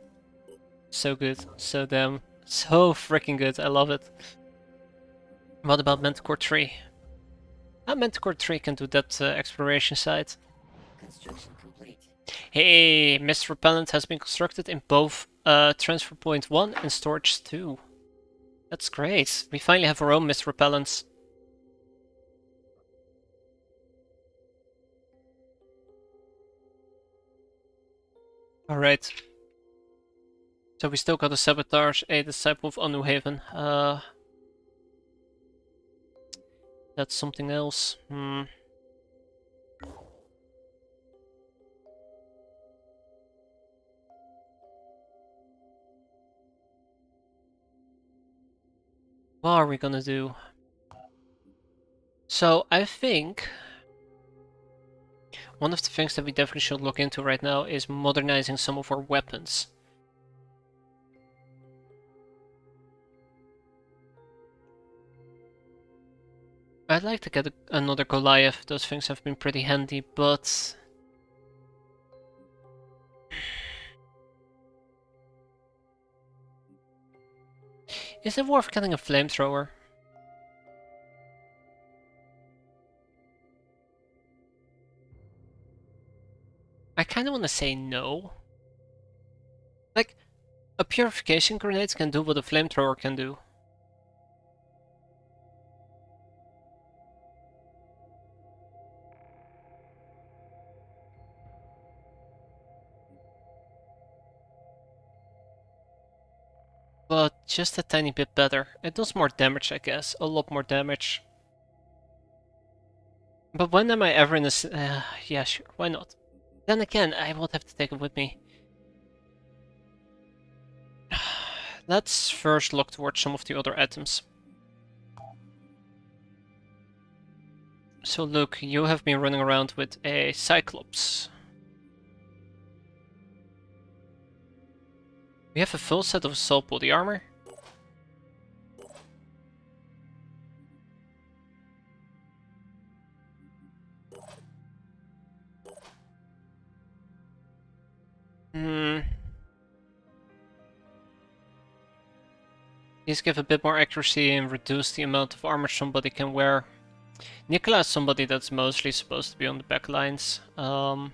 So good. So damn. So freaking good. I love it. What about Manticore 3? Manticore 3 can do that exploration site. Construction complete. Hey, mist repellent has been constructed in both transfer point 1 and storage 2. That's great. We finally have our own mist repellents. Alright. So we still got a Sabotage, a Disciple of Anu Haven. That's something else. What are we gonna do? So I think one of the things that we definitely should look into right now is modernizing some of our weapons. I'd like to get another Goliath. Those things have been pretty handy, but is it worth getting a flamethrower? I kind of want to say no. Like, a purification grenade can do what a flamethrower can do. But just a tiny bit better. It does more damage, I guess. A lot more damage. But when am I ever in this? Yeah, sure, why not? Then again, I will have to take it with me. Let's first look towards some of the other items. So Luke, you have been running around with a Cyclops. We have a full set of assault body armor. These give a bit more accuracy and reduce the amount of armor somebody can wear. Nicola is somebody that's mostly supposed to be on the back lines. I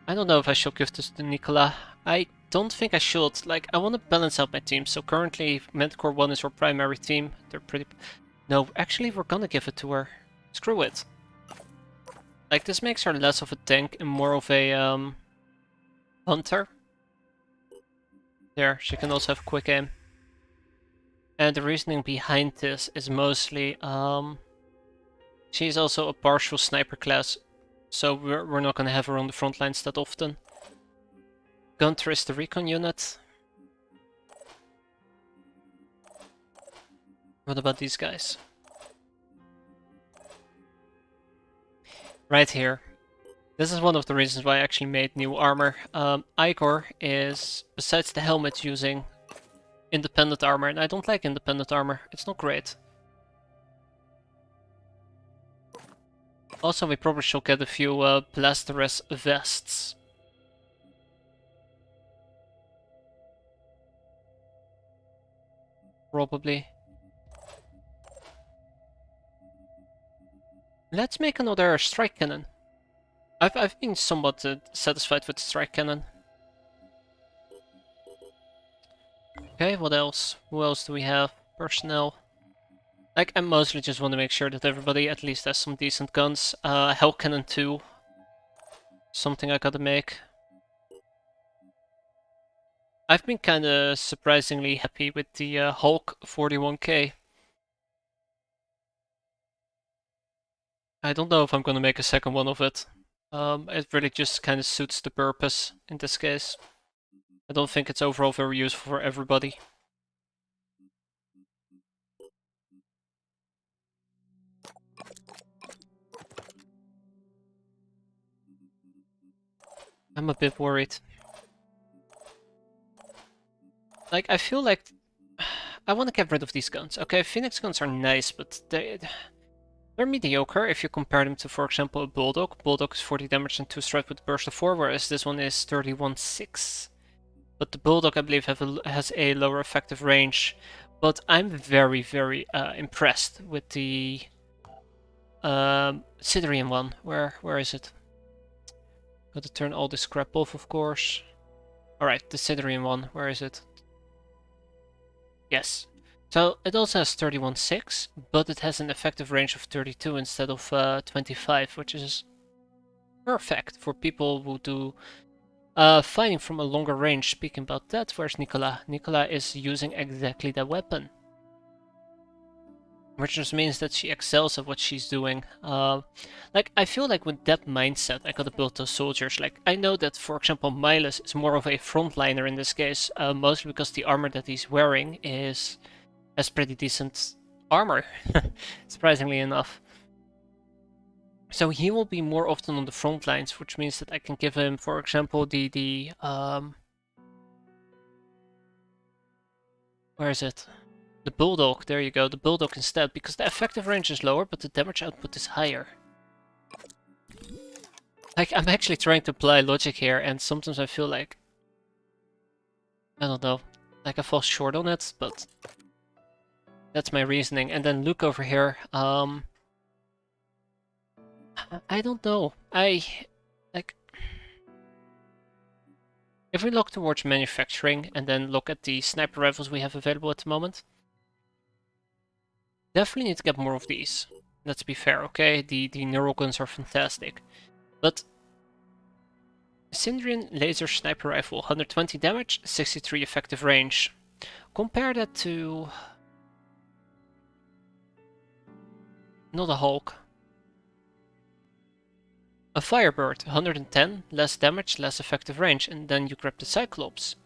don't know if I should give this to Nicola. I don't think I should. Like, I want to balance out my team. So currently, Manticore 1 is our primary team. They're pretty... No, actually, we're gonna give it to her. Screw it. Like, this makes her less of a tank and more of a, hunter. There, she can also have quick aim. And the reasoning behind this is mostly, she's also a partial sniper class. So we're not gonna have her on the front lines that often. Gunter is the recon unit. What about these guys? Right here. This is one of the reasons why I actually made new armor. Igor is, besides the helmet, using independent armor, and I don't like independent armor. It's not great. Also, we probably should get a few Blasteress vests. Probably. Let's make another strike cannon. I've been somewhat satisfied with the strike cannon. Okay, what else? Who else do we have? Personnel. Like, I mostly just want to make sure that everybody at least has some decent guns. Hell Cannon 2. Something I gotta make. I've been kinda surprisingly happy with the Hulk 41k. I don't know if I'm gonna make a second one of it. It really just kinda suits the purpose in this case. I don't think it's overall very useful for everybody. I'm a bit worried. Like, I feel like I want to get rid of these guns. Okay, Phoenix guns are nice, but they're mediocre if you compare them to, for example, a Bulldog. Bulldog is 40 damage and 2 strike with a burst of 4, whereas this one is 31-6. But the Bulldog, I believe, has a lower effective range. But I'm very, very impressed with the Siderian one. Where is it? Got to turn all this crap off, of course. Alright, the Siderian one. Where is it? Yes. So it also has 31-6, but it has an effective range of 32 instead of 25, which is perfect for people who do fighting from a longer range. Speaking about that, where's Nicola? Nicola is using exactly that weapon. Which just means that she excels at what she's doing. Like, I feel like with that mindset, I gotta build those soldiers. Like, I know that, for example, Miles is more of a frontliner in this case, mostly because the armor that he's wearing has pretty decent armor, surprisingly enough. So he will be more often on the front lines, which means that I can give him, for example, where is it? The Bulldog, there you go, the Bulldog instead, because the effective range is lower, but the damage output is higher. Like, I'm actually trying to apply logic here, and sometimes I feel like, I don't know, like I fall short on it, but that's my reasoning. And then Luke over here, I don't know, like, if we look towards manufacturing, and then look at the sniper rifles we have available at the moment, definitely need to get more of these. Let's be fair, okay? The neural guns are fantastic. But Syndrian laser sniper rifle, 120 damage, 63 effective range. Compare that to... not a Hulk. A Firebird, 110, less damage, less effective range, and then you grab the Cyclops.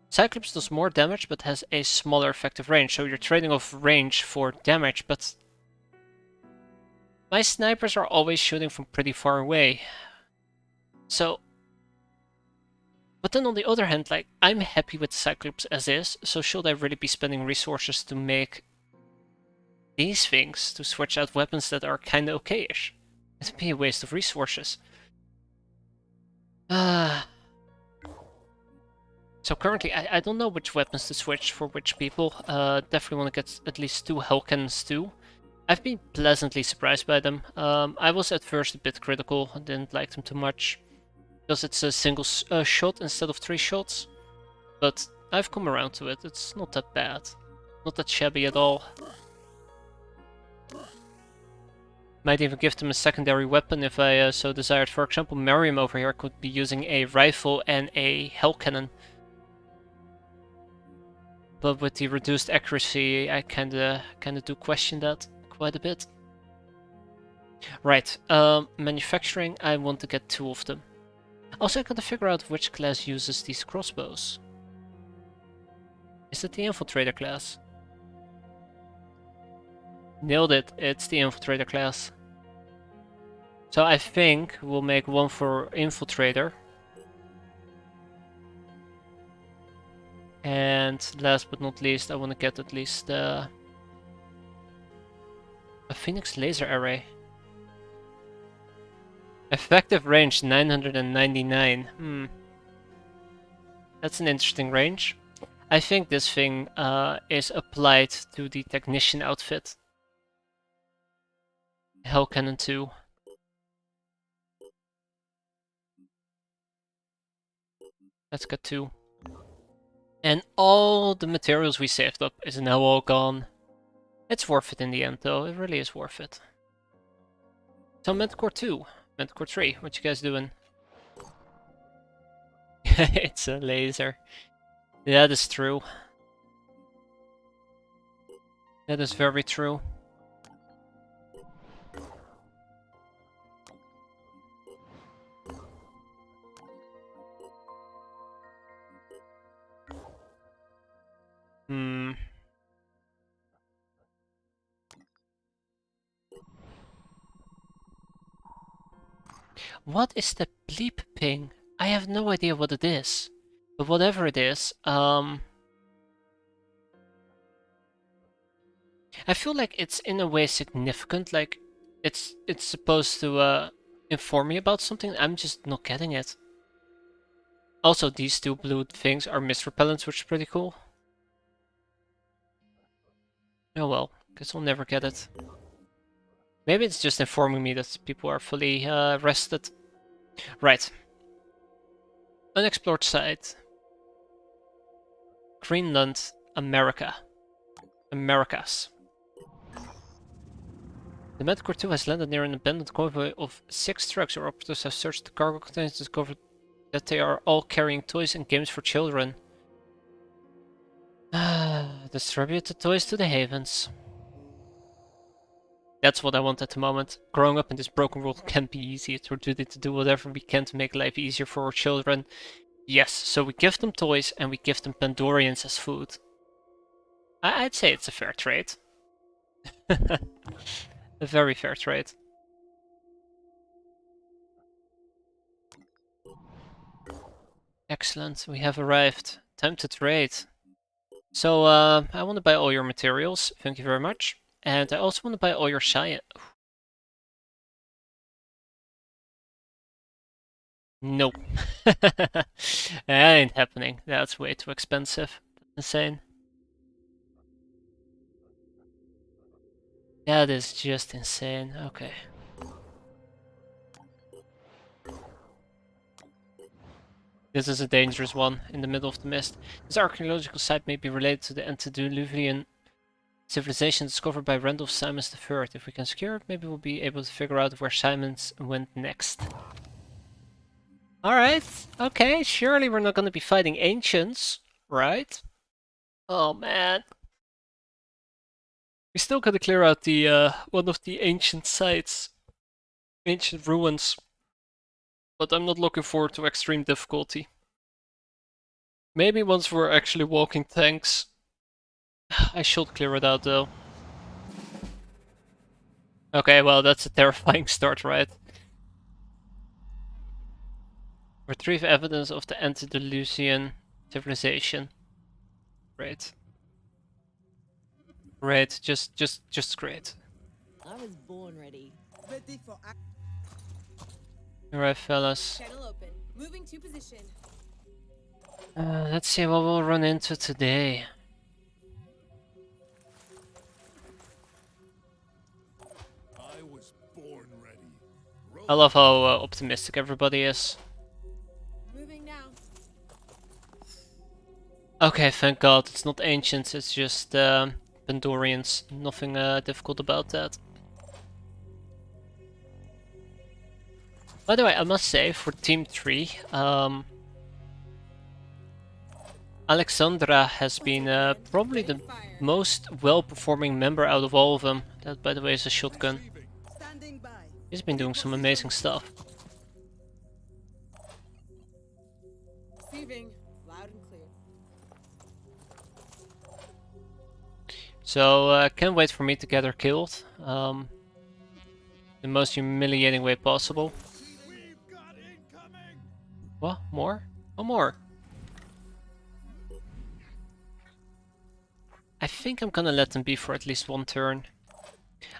Cyclops does more damage but has a smaller effective range, so you're trading off range for damage, but my snipers are always shooting from pretty far away. So, but then on the other hand, like, I'm happy with Cyclops as is, so should I really be spending resources to make these things, to switch out weapons that are kinda okay-ish? It'd be a waste of resources. So currently, I don't know which weapons to switch for which people. Definitely want to get at least 2 Hell Cannons too. I've been pleasantly surprised by them. I was at first a bit critical, I didn't like them too much. Because it's a single shot instead of 3 shots. But I've come around to it, it's not that bad. Not that shabby at all. Might even give them a secondary weapon if I so desired. For example, Mariam over here could be using a rifle and a Hell Cannon. But with the reduced accuracy, I kinda do question that quite a bit. Right, manufacturing, I want to get 2 of them. Also, I gotta figure out which class uses these crossbows. Is it the Infiltrator class? Nailed it, it's the Infiltrator class. So I think we'll make 1 for Infiltrator. And last but not least, I want to get at least a Phoenix laser array. Effective range 999. That's an interesting range. I think this thing is applied to the Technician outfit. Hell Cannon 2. Let's get 2. And all the materials we saved up is now all gone. It's worth it in the end though, it really is worth it. So Manticore 2, Manticore 3, what you guys doing? It's a laser. That is true. That is very true. What is the bleep ping? I have no idea what it is. But whatever it is, I feel like it's in a way significant, like it's supposed to inform me about something, I'm just not getting it. Also, these 2 blue things are mist repellents, which is pretty cool. Oh well, guess I'll never get it. Maybe it's just informing me that people are fully rested. Right. Unexplored site. Greenland, America. Americas. The Manticore 2 has landed near an abandoned convoy of 6 trucks. Our operatives have searched the cargo containers to discover that they are all carrying toys and games for children. Distribute the toys to the havens. That's what I want at the moment. Growing up in this broken world can be easy. It's our duty to do whatever we can to make life easier for our children. Yes, so we give them toys and we give them Pandorians as food. I'd say it's a fair trade. A very fair trade. Excellent, we have arrived. Time to trade. So, I want to buy all your materials. Thank you very much. And I also want to buy all your science. Nope. That ain't happening. That's way too expensive. That's insane. That is just insane. Okay. This is a dangerous one in the middle of the mist. This archaeological site may be related to the antediluvian civilization discovered by Randolph Simons III. If we can secure it, maybe we'll be able to figure out where Simons went next. Alright, okay, surely we're not gonna be fighting ancients, right? Oh man. We still gotta clear out the one of the ancient sites. Ancient ruins. But I'm not looking forward to extreme difficulty. Maybe once we're actually walking tanks. I should clear it out though. Okay, well that's a terrifying start, right? Retrieve evidence of the antediluvian civilization. Great. Great, just great. I was born ready. Ready for Alright, fellas. Channel open. Moving to position. Let's see what we'll run into today. I was born ready. I love how optimistic everybody is. Moving now. Okay, thank God, it's not ancients, it's just Pandorians. Nothing difficult about that. By the way, I must say, for Team 3, Alexandra has been probably the most well-performing member out of all of them. That, by the way, is a shotgun. standing by. He's been doing some amazing stuff. Receiving. Loud and clear. So, can't wait for me to get her killed. The most humiliating way possible. We've got incoming. What? More? Oh, more. I think I'm gonna let them be for at least one turn.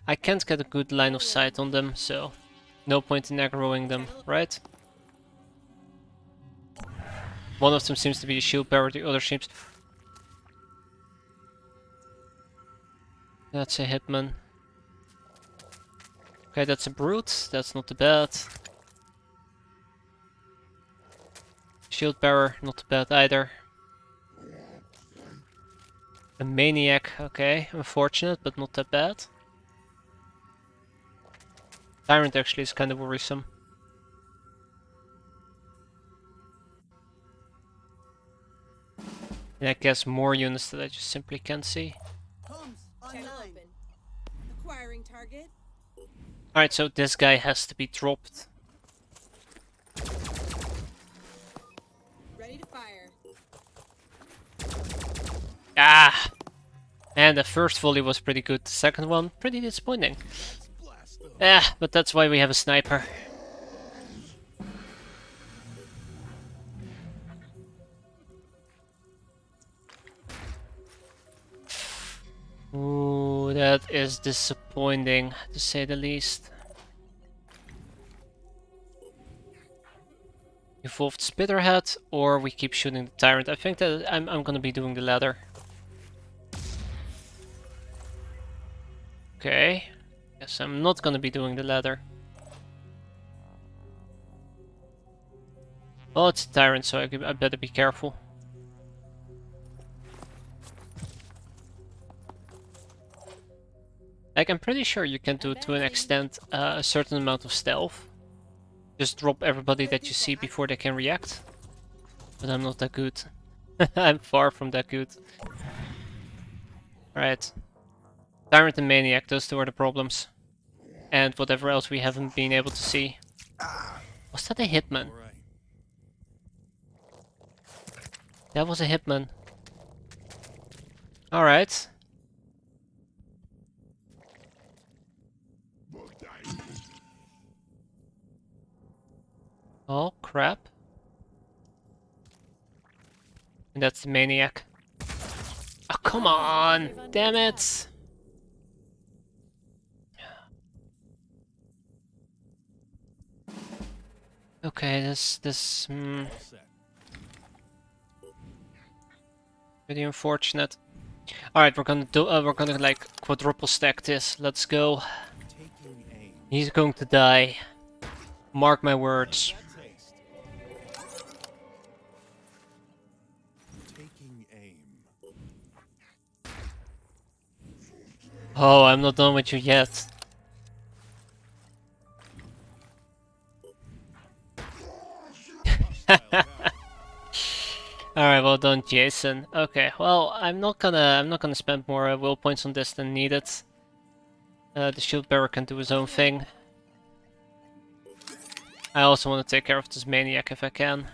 I can't get a good line of sight on them, so no point in aggroing them, right? One of them seems to be a shield bearer, the other seems... That's a hitman. Okay, that's a brute, that's not too bad. Shield bearer, not too bad either. A maniac, okay, unfortunate, but not that bad. Tyrant actually is kind of worrisome. And I guess more units that I just simply can't see. Comms Channel online. open. Acquiring target. Alright, so this guy has to be dropped. Ready to fire. Ah! And the first volley was pretty good, the second one pretty disappointing. Ah, but that's why we have a sniper. Ooh, that is disappointing, to say the least. Evolved Spitterhead, or we keep shooting the Tyrant. I think that I'm gonna be doing the latter. Okay. Guess I'm not gonna be doing the latter. Oh, it's a Tyrant, so I better be careful. Like, I'm pretty sure you can do, to an extent, a certain amount of stealth. Just drop everybody that you see before they can react. But I'm not that good. I'm far from that good. Alright. Tyrant and Maniac, those two are the problems. And whatever else we haven't been able to see. Was that a hitman? That was a hitman. Alright. Oh, crap. And that's the Maniac. Oh, come on! Damn it! Okay, this pretty unfortunate. Alright, we're gonna like quadruple stack this. Let's go. He's going to die. Mark my words. Oh, I'm not done with you yet. Alright, well done, Jason. Okay, well, I'm not gonna spend more will points on this than needed. The shield bearer can do his own thing. I also want to take care of this maniac if I can.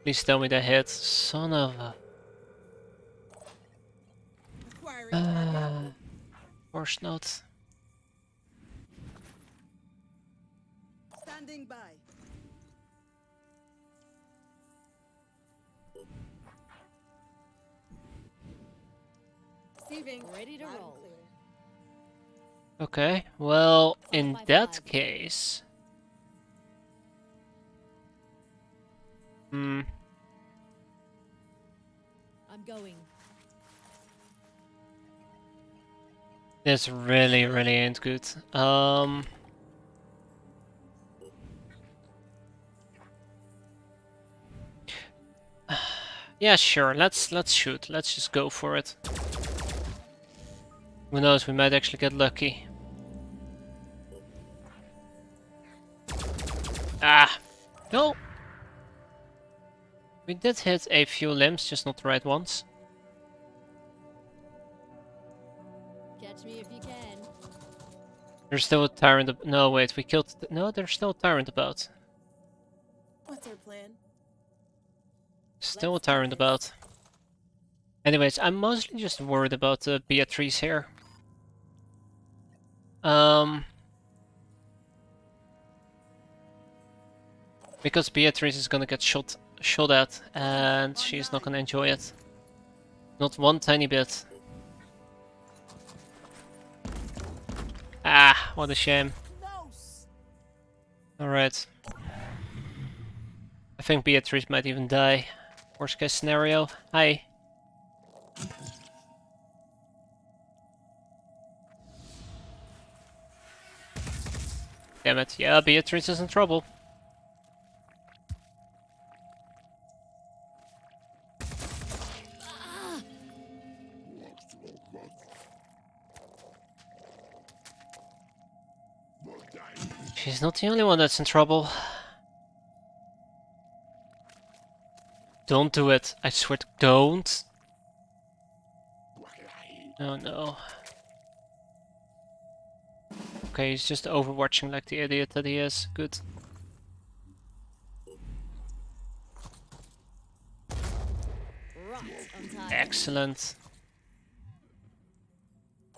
Please tell me that hit. Son of a... Acquiring Course not. standing by. Receiving. Ready to Loud and roll. clear. Okay, well, Follow in my that flag. case... Hmm... I'm going. This really ain't good. Yeah, sure. Let's shoot. Let's just go for it. Who knows? We might actually get lucky. Ah, no. We did hit a few limbs, just not the right ones. Catch me if you can. There's still a tyrant. No, wait. We killed. No, there's still a tyrant about. What's our plan? Still a Let's do tyrant this. about. Anyways, I'm mostly just worried about Beatrice here. Because Beatrice is gonna get shot at, and she's not gonna enjoy it. Not one tiny bit. Ah, what a shame. Alright. I think Beatrice might even die. Worst case scenario. Hi. Damn it. Yeah, Beatrice is in trouble. She's not the only one that's in trouble. Don't do it. I swear to don't. Oh no. Okay, he's just overwatching like the idiot that he is. Good. Right on time. Excellent.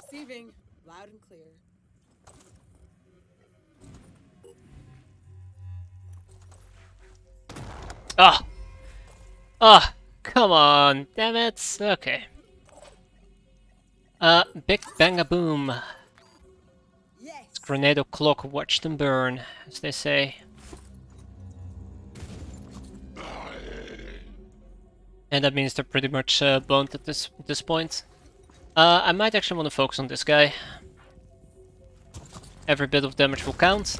Receiving. Loud and clear. Ah! Ah! Come on, damn it! Okay. Big bang a boom. Yes. Grenade o'clock, watch them burn, as they say. And that means they're pretty much boned at this point. I might actually want to focus on this guy. Every bit of damage will count.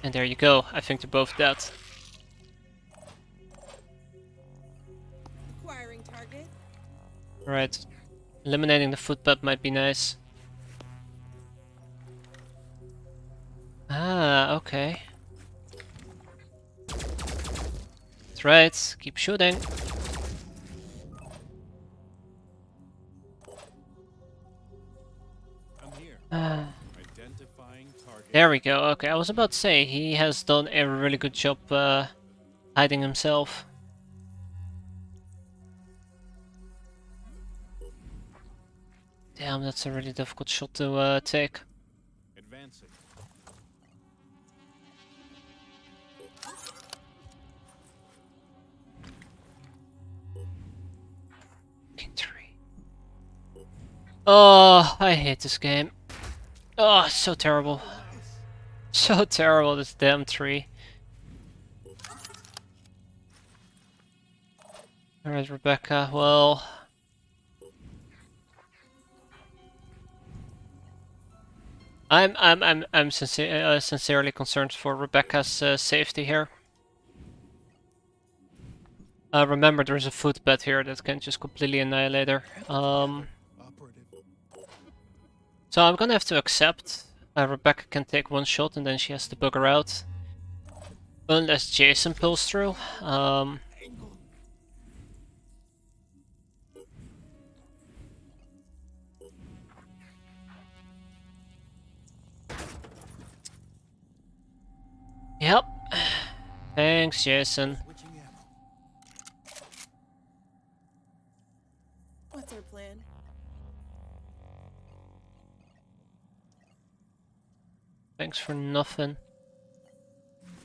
And there you go, I think they're both dead. Acquiring target. Right. Eliminating the footpad might be nice. Ah, okay. That's right, keep shooting. I'm here. Identifying target. There we go, okay, I was about to say, he has done a really good job hiding himself. Damn, that's a really difficult shot to take. Advancing. King 3. Oh, I hate this game. Oh, so terrible. So terrible, this damn tree. Alright, Rebecca, well... I'm sincerely concerned for Rebecca's safety here. Remember, there's a footbed here that can just completely annihilate her. Operative. So I'm gonna have to accept Rebecca can take one shot and then she has to bugger out. Unless Jason pulls through. Yep. Thanks, Jason. What's our plan? Thanks for nothing.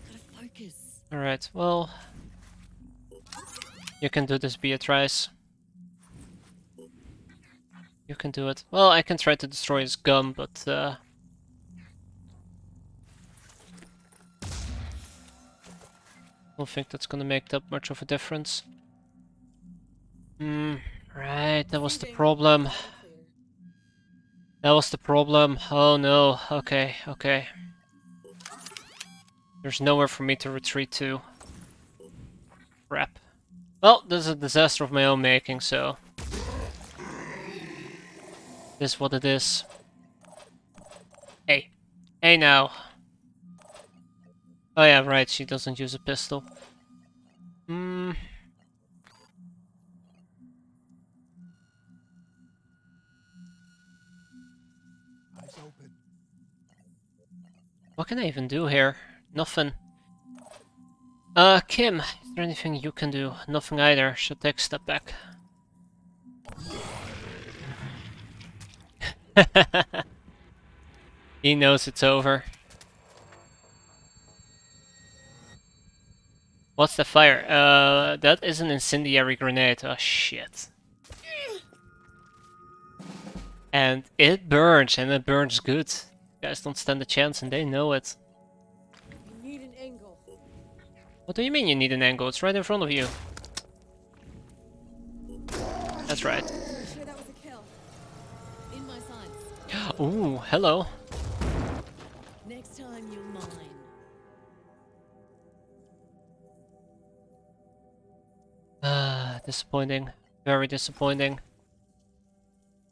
Gotta focus. Alright, well... You can do this, Beatrice. You can do it. Well, I can try to destroy his gun, but... don't think that's gonna make that much of a difference. Right, that was the problem. That was the problem. Oh no, okay, okay. There's nowhere for me to retreat to. Crap. Well, this is a disaster of my own making, so... This is what it is. Hey. Hey now. Oh yeah, right, she doesn't use a pistol. What can I even do here? Nothing. Kim, is there anything you can do? Nothing either. Should take a step back. He knows it's over. What's the fire? That is an incendiary grenade. Oh shit. And it burns good. You guys don't stand a chance and they know it. You need an angle. What do you mean you need an angle? It's right in front of you. That's right. Sure that was a kill. In my sights. Ooh, hello. Next time you'll mine. Disappointing. Very disappointing.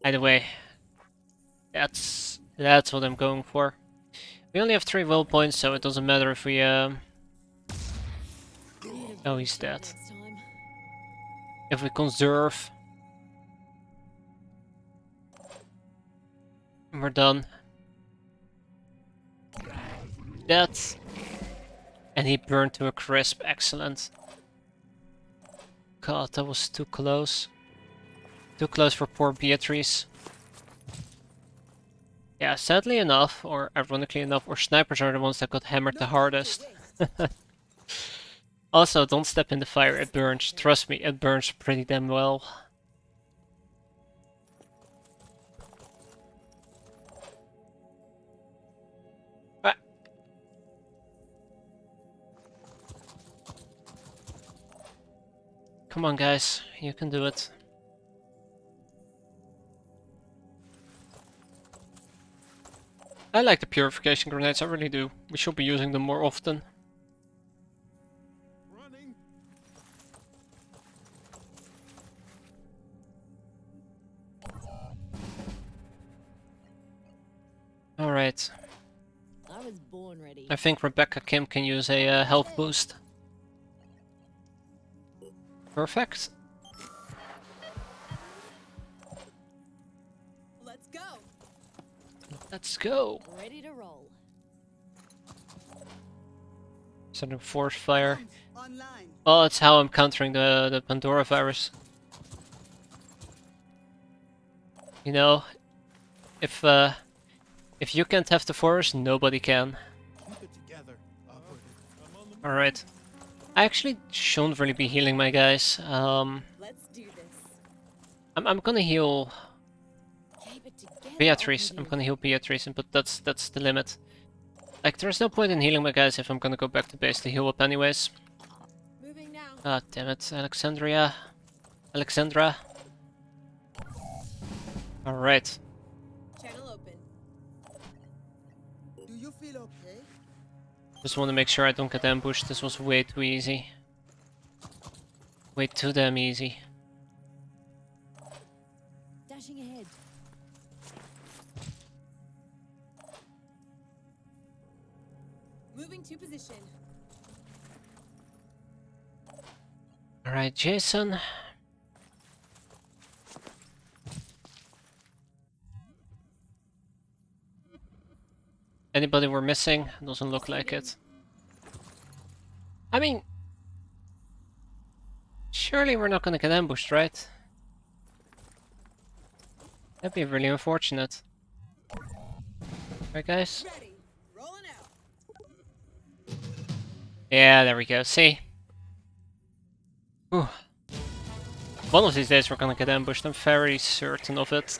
Either way, that's what I'm going for. We only have 3 will points, so it doesn't matter if we Oh, he's dead. Next time. If we conserve, we're done. That, and he burned to a crisp. Excellent. God, that was too close. Too close for poor Beatrice. Yeah, sadly enough, or ironically enough, our snipers are the ones that got hammered the hardest. Also, don't step in the fire, it burns. Trust me, it burns pretty damn well. Ah. Come on guys, you can do it. I like the purification grenades, I really do. We should be using them more often. Running. Alright. I was born ready. I think Rebecca Kim can use a health boost. Perfect. Let's go. Let's go. Ready to roll. Sending force fire. Online. Oh, that's how I'm countering the Pandora virus. You know, if you can't have the force, nobody can. Keep it together, operative. Alright. I actually shouldn't really be healing my guys. Let's do this. I'm gonna heal Keep it together. Beatrice. I'm gonna heal Beatrice, but that's the limit. Like, there's no point in healing my guys if I'm gonna go back to base to heal up anyways. Moving now. Ah, damn it, Alexandra. Alright. Channel open. Do you feel okay? Just want to make sure I don't get ambushed. This was way too easy. Way too damn easy. Dashing ahead. Moving to position. Alright, Jason. Anybody we're missing? Doesn't look like it. I mean, surely we're not gonna get ambushed, right? That'd be really unfortunate. Right, guys? Ready. Rolling out. Yeah, there we go. See? Whew. One of these days we're gonna get ambushed. I'm very certain of it.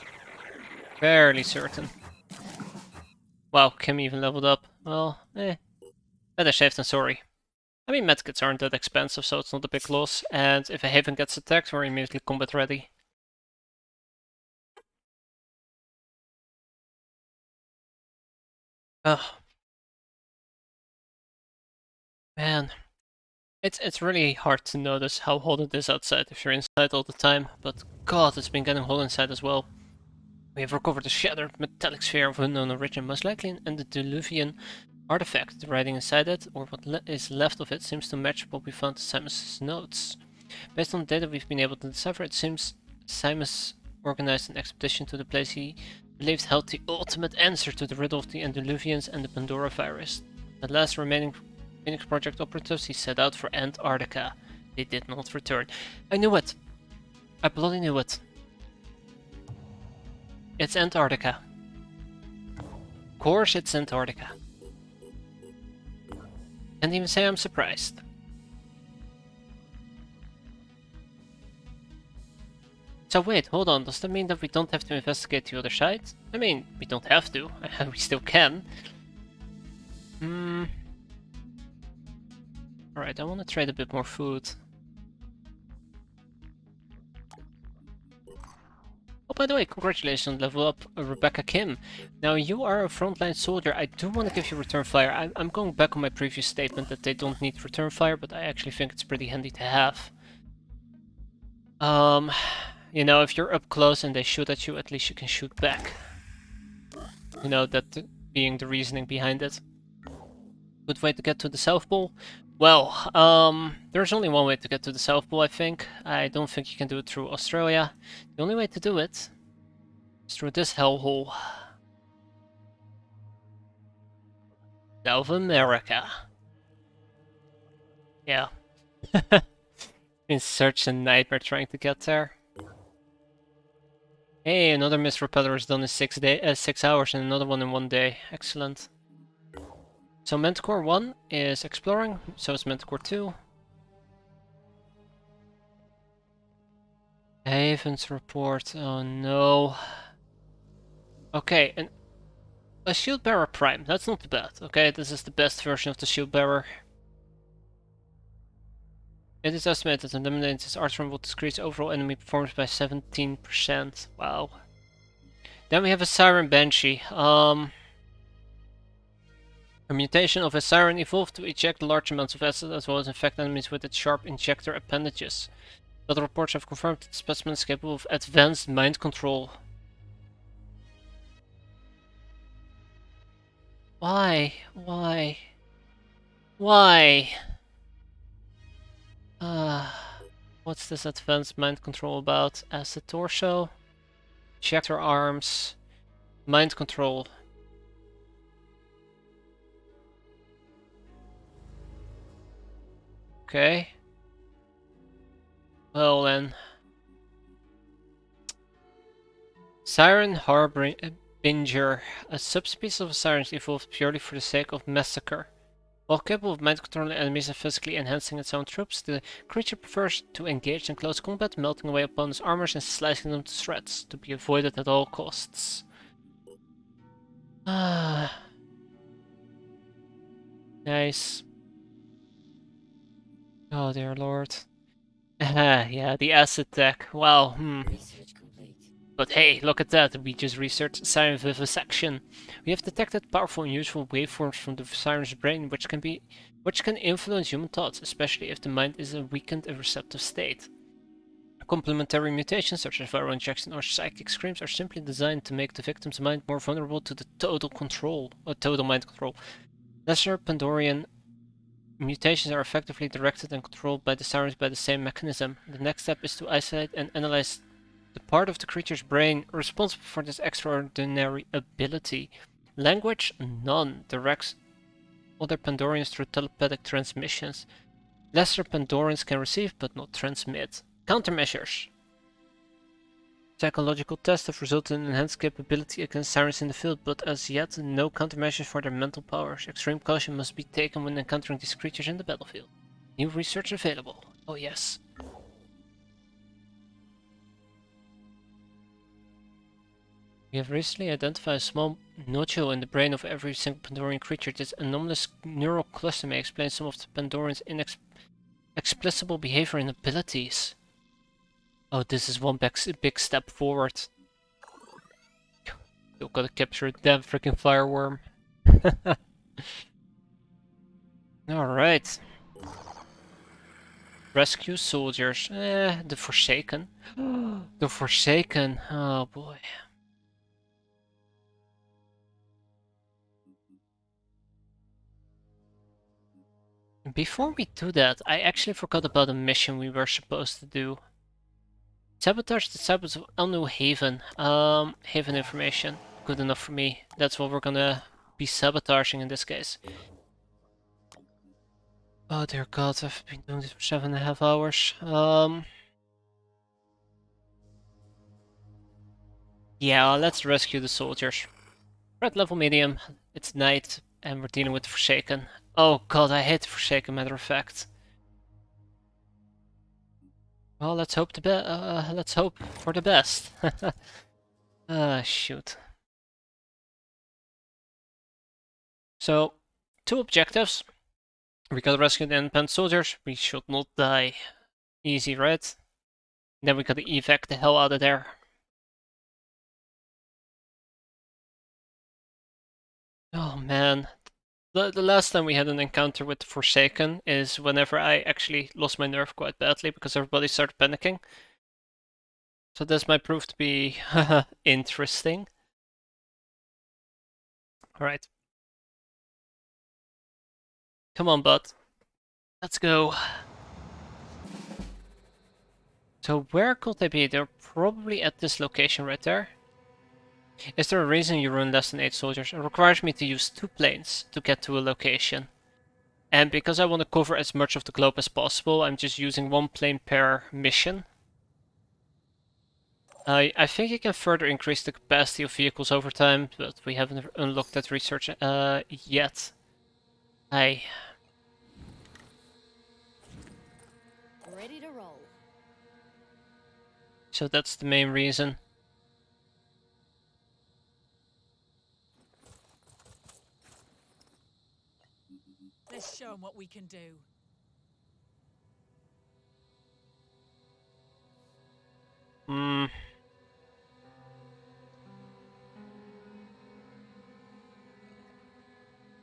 Fairly certain. Wow, Kim even leveled up. Well, better safe than sorry. I mean, medkits aren't that expensive, so it's not a big loss. And if a Haven gets attacked, we're immediately combat ready. Ugh. Man. It's really hard to notice how hot it is outside if you're inside all the time, but god, it's been getting hot inside as well. We have recovered a shattered metallic sphere of unknown origin, most likely an antediluvian artifact. The writing inside it, or what is left of it, seems to match what we found in Simus's notes. Based on the data we've been able to decipher, it seems Simus organized an expedition to the place he believed held the ultimate answer to the riddle of the antediluvians and the Pandora virus. The last remaining Phoenix Project operatives, he set out for Antarctica. They did not return. I knew it! I bloody knew it. It's Antarctica. Of course it's Antarctica. Can't even say I'm surprised. So wait, hold on, does that mean that we don't have to investigate the other side? I mean, we don't have to, we still can. Alright, I want to trade a bit more food. Oh, by the way, congratulations on level up, Rebecca Kim. Now, you are a frontline soldier. I do want to give you return fire. I'm going back on my previous statement that they don't need return fire, but I actually think it's pretty handy to have. You know, if you're up close and they shoot at you, at least you can shoot back. You know, that being the reasoning behind it. Good way to get to the South Pole? Well, there's only one way to get to the South Pole, I think. I don't think you can do it through Australia. The only way to do it is through this hellhole. South America. Yeah. Been such a nightmare trying to get there. Hey, another mist repeller is done in 6 hours and another one in 1 day. Excellent. So Manticore 1 is exploring, so is Manticore 2. Haven's report, oh no. Okay, and a Shield Bearer Prime, that's not too bad. Okay, this is the best version of the Shield Bearer. It is estimated that eliminating this archer will decrease overall enemy performance by 17%. Wow. Then we have a Siren Banshee. A mutation of a siren evolved to eject large amounts of acid as well as infect enemies with its sharp injector appendages. Other reports have confirmed that the specimen is capable of advanced mind control. Why? Why? Why? What's this advanced mind control about? Acid torso? Injector arms? Mind control. Okay. Well then. Siren Harbinger. A subspecies of sirens evolved purely for the sake of massacre. While capable of mind controlling enemies and physically enhancing its own troops, the creature prefers to engage in close combat, melting away opponents' armors and slicing them to shreds, to be avoided at all costs. Nice. Oh dear lord. Yeah, the acid tech. Wow, Research complete. But hey, look at that, we just researched siren vivisection. We have detected powerful and useful waveforms from the siren's brain which can influence human thoughts, especially if the mind is in a weakened and receptive state. Complementary mutations such as viral injection or psychic screams are simply designed to make the victim's mind more vulnerable to the total mind control. Lesser Pandorian mutations are effectively directed and controlled by the sirens by the same mechanism. The next step is to isolate and analyze the part of the creature's brain responsible for this extraordinary ability. Language? None. Directs other Pandorians through telepathic transmissions. Lesser Pandorians can receive but not transmit. Countermeasures. Psychological tests have resulted in enhanced capability against sirens in the field, but as yet no countermeasures for their mental powers. Extreme caution must be taken when encountering these creatures in the battlefield. New research available. Oh yes. We have recently identified a small nodule in the brain of every single Pandorian creature. This anomalous neural cluster may explain some of the Pandorians' inexplicable behavior and abilities. Oh, this is one big step forward. Still gotta capture a damn freaking fireworm. Alright. Rescue soldiers. The Forsaken. The Forsaken. Oh boy. Before we do that, I actually forgot about a mission we were supposed to do. Sabotage the suburbs of Elnu Haven. Haven information. Good enough for me. That's what we're gonna be sabotaging in this case. Oh dear god, I've been doing this for 7.5 hours. Yeah, let's rescue the soldiers. Red level medium, it's night, and we're dealing with the Forsaken. Oh god, I hate the Forsaken, matter of fact. Well, let's hope let's hope for the best. Shoot. So, 2 objectives. We gotta rescue the independent soldiers. We should not die. Easy, right? Then we gotta evac the hell out of there. Oh man. The last time we had an encounter with the Forsaken is whenever I actually lost my nerve quite badly because everybody started panicking. So this might prove to be interesting. Alright. Come on, bud. Let's go. So where could they be? They're probably at this location right there. Is there a reason you run less than 8 soldiers? It requires me to use 2 planes to get to a location. And because I want to cover as much of the globe as possible, I'm just using 1 plane per mission. I think you can further increase the capacity of vehicles over time, but we haven't unlocked that research yet. Ready to roll. So that's the main reason. Let's show them what we can do.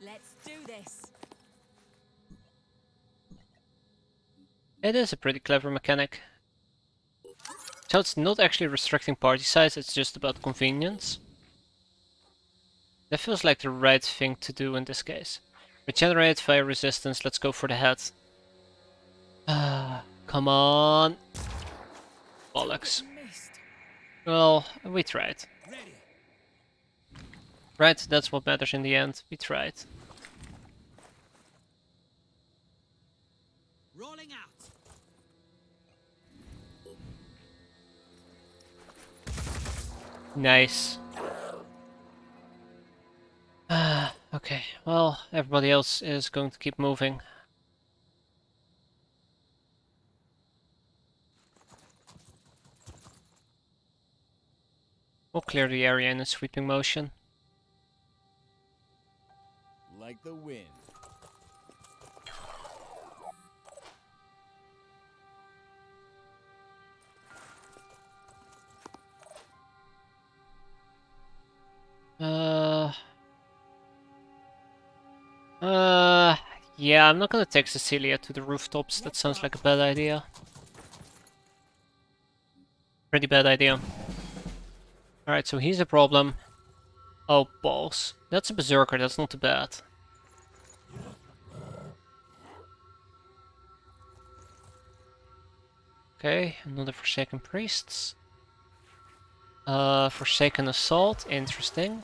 Let's do this. It is a pretty clever mechanic. So it's not actually restricting party size, it's just about convenience. That feels like the right thing to do in this case. Regenerate, fire resistance, let's go for the head. Come on. Bollocks. Well, we tried. Right, that's what matters in the end. We tried. Rolling out. Nice. Okay, well, everybody else is going to keep moving. We'll clear the area in a sweeping motion. Like the wind. Yeah, I'm not gonna take Cecilia to the rooftops. That sounds like a bad idea. Pretty bad idea. Alright, so he's a problem. Oh, balls. That's a berserker, that's not too bad. Okay, another Forsaken Priests. Forsaken Assault, interesting.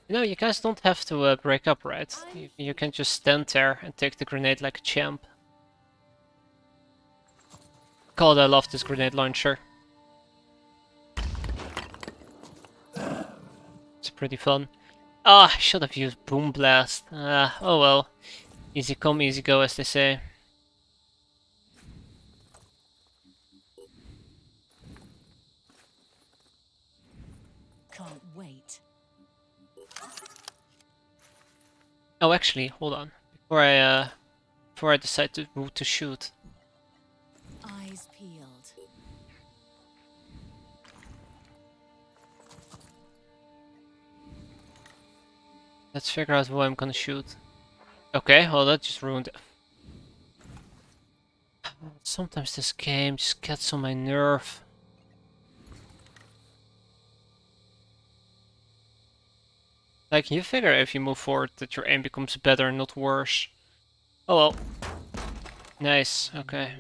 You know, you guys don't have to break up, right? You can just stand there and take the grenade like a champ. God, I love this grenade launcher. It's pretty fun. Ah, I should have used Boom Blast. Oh well. Easy come, easy go, as they say. Can't wait. Oh, actually, hold on. Before I decide to who to shoot. Eyes peeled. Let's figure out who I'm gonna shoot. Okay, well that just ruined it. Sometimes this game just gets on my nerve. Like, you figure if you move forward that your aim becomes better, not worse. Oh well. Nice, okay.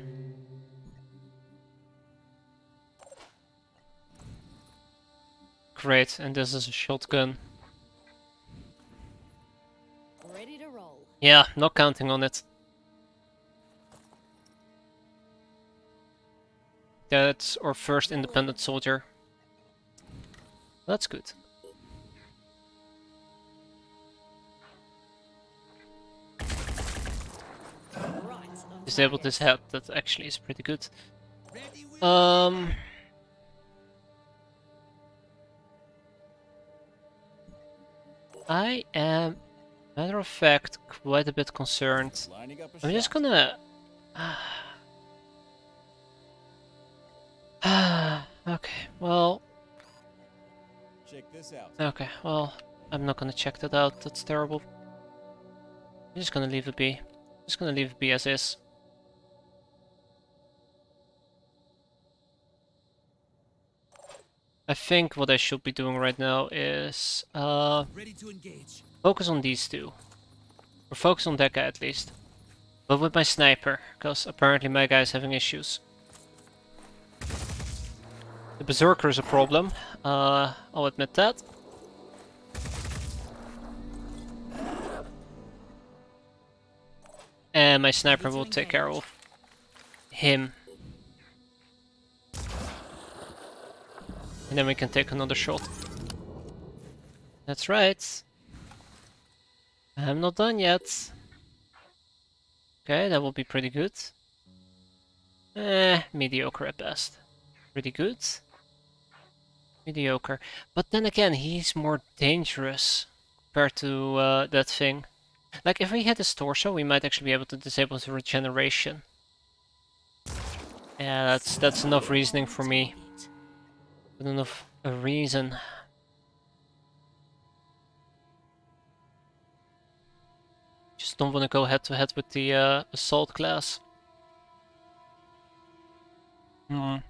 Great, and this is a shotgun. Ready to roll. Yeah, not counting on it. That's our first independent soldier. That's good. Disabled his head, that actually is pretty good. I am, matter of fact, quite a bit concerned. I'm just gonna... okay, well... Check this out. Okay, well, I'm not gonna check that out, that's terrible. I'm just gonna leave it be. Just gonna leave it be as is. I think what I should be doing right now is Ready to engage. focus on these two. Or focus on that guy at least. But with my sniper, because apparently my guy's having issues. The Berserker is a problem, I'll admit that. And my sniper will take care of him. And then we can take another shot. That's right. I'm not done yet. Okay, that will be pretty good. Mediocre at best. Pretty good. Mediocre. But then again, he's more dangerous compared to that thing. Like, if we hit his torso, we might actually be able to disable his regeneration. Yeah, that's enough reasoning for me. Good enough a reason. Just don't want to go head to head with the assault class. I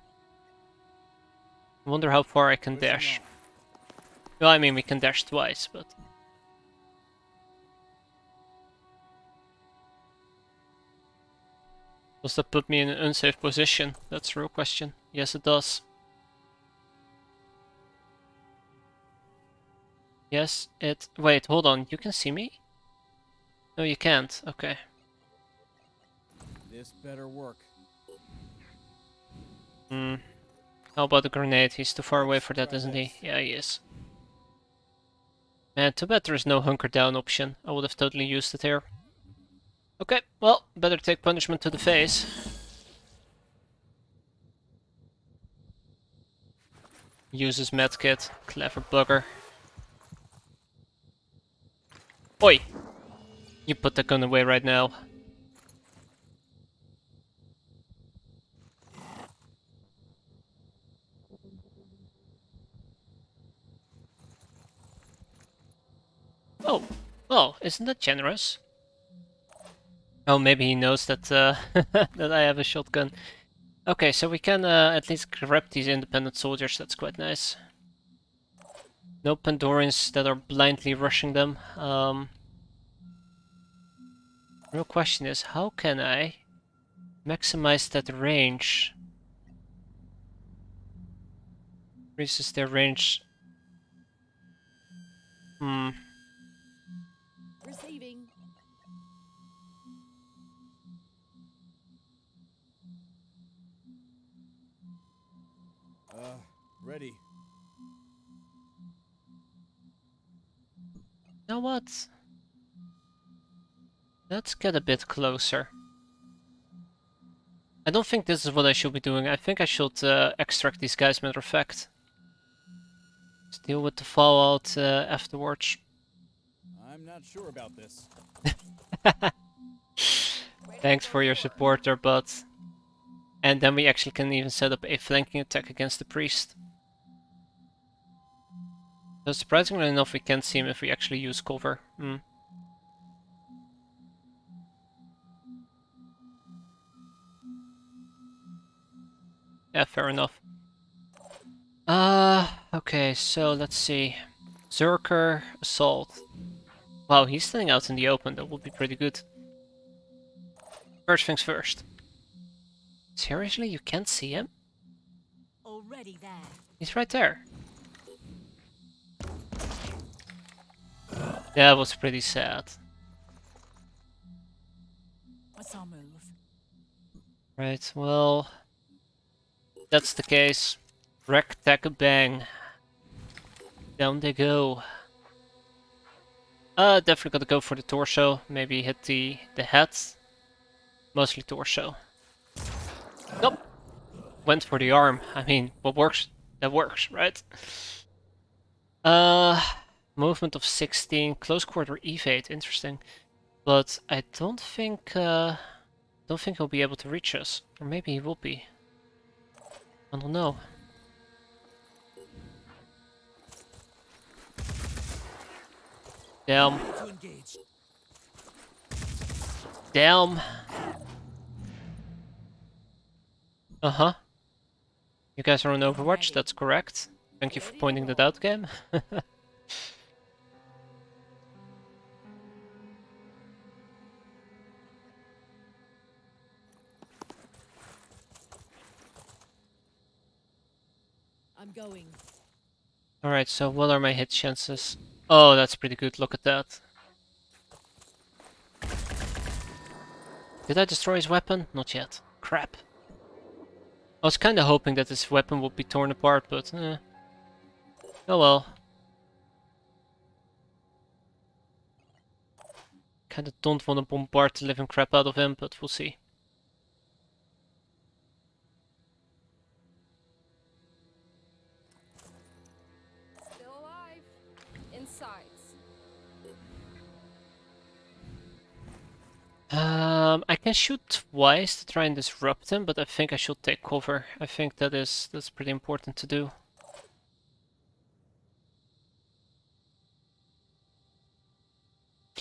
wonder how far I can dash. Well, I mean, we can dash twice, but... Does that put me in an unsafe position? That's the real question. Yes, it does. Yes, it... Wait, hold on. You can see me? No, you can't. Okay. This better work. How about the grenade? He's too far away for that, isn't he? Yeah, he is. Man, too bad there is no hunker down option. I would have totally used it here. Okay, well, better take punishment to the face. Use his medkit. Clever bugger. Oi! You put that gun away right now. Oh, well, isn't that generous? Oh, maybe he knows that that I have a shotgun. Okay, so we can at least grab these independent soldiers. That's quite nice. No Pandorans that are blindly rushing them. Real question is, how can I maximize that range. Increases their range. Receiving. Ready. You know what? Let's get a bit closer. I don't think this is what I should be doing. I think I should extract these guys, matter of fact. Let's deal with the fallout afterwards. I'm not sure about this. Thanks for your support there, bud. And then we actually can even set up a flanking attack against the priest. So surprisingly enough, we can't see him if we actually use cover. Yeah, fair enough. Okay, so let's see. Zerker, Assault. Wow, he's standing out in the open, that would be pretty good. First things first. Seriously, you can't see him? Already there. He's right there. That was pretty sad. What's our move? Right, well... That's the case. Wreck, tack, a bang. Down they go. Definitely gotta go for the torso. Maybe hit the head. Mostly torso. Nope. Went for the arm. I mean, what works? That works, right? Movement of 16. Close quarter evade. Interesting. But I don't think he'll be able to reach us. Or maybe he will be. I don't know. Damn. Damn. Uh-huh. You guys are on Overwatch, that's correct. Thank you for pointing that out, game. I'm going. Alright, so what are my hit chances? Oh, that's pretty good, look at that. Did I destroy his weapon? Not yet. Crap. I was kinda hoping that his weapon would be torn apart, but oh well. Kinda don't want to bombard the living crap out of him, but we'll see. Still alive. Inside. I can shoot twice to try and disrupt him, but I think I should take cover. I think that's pretty important to do.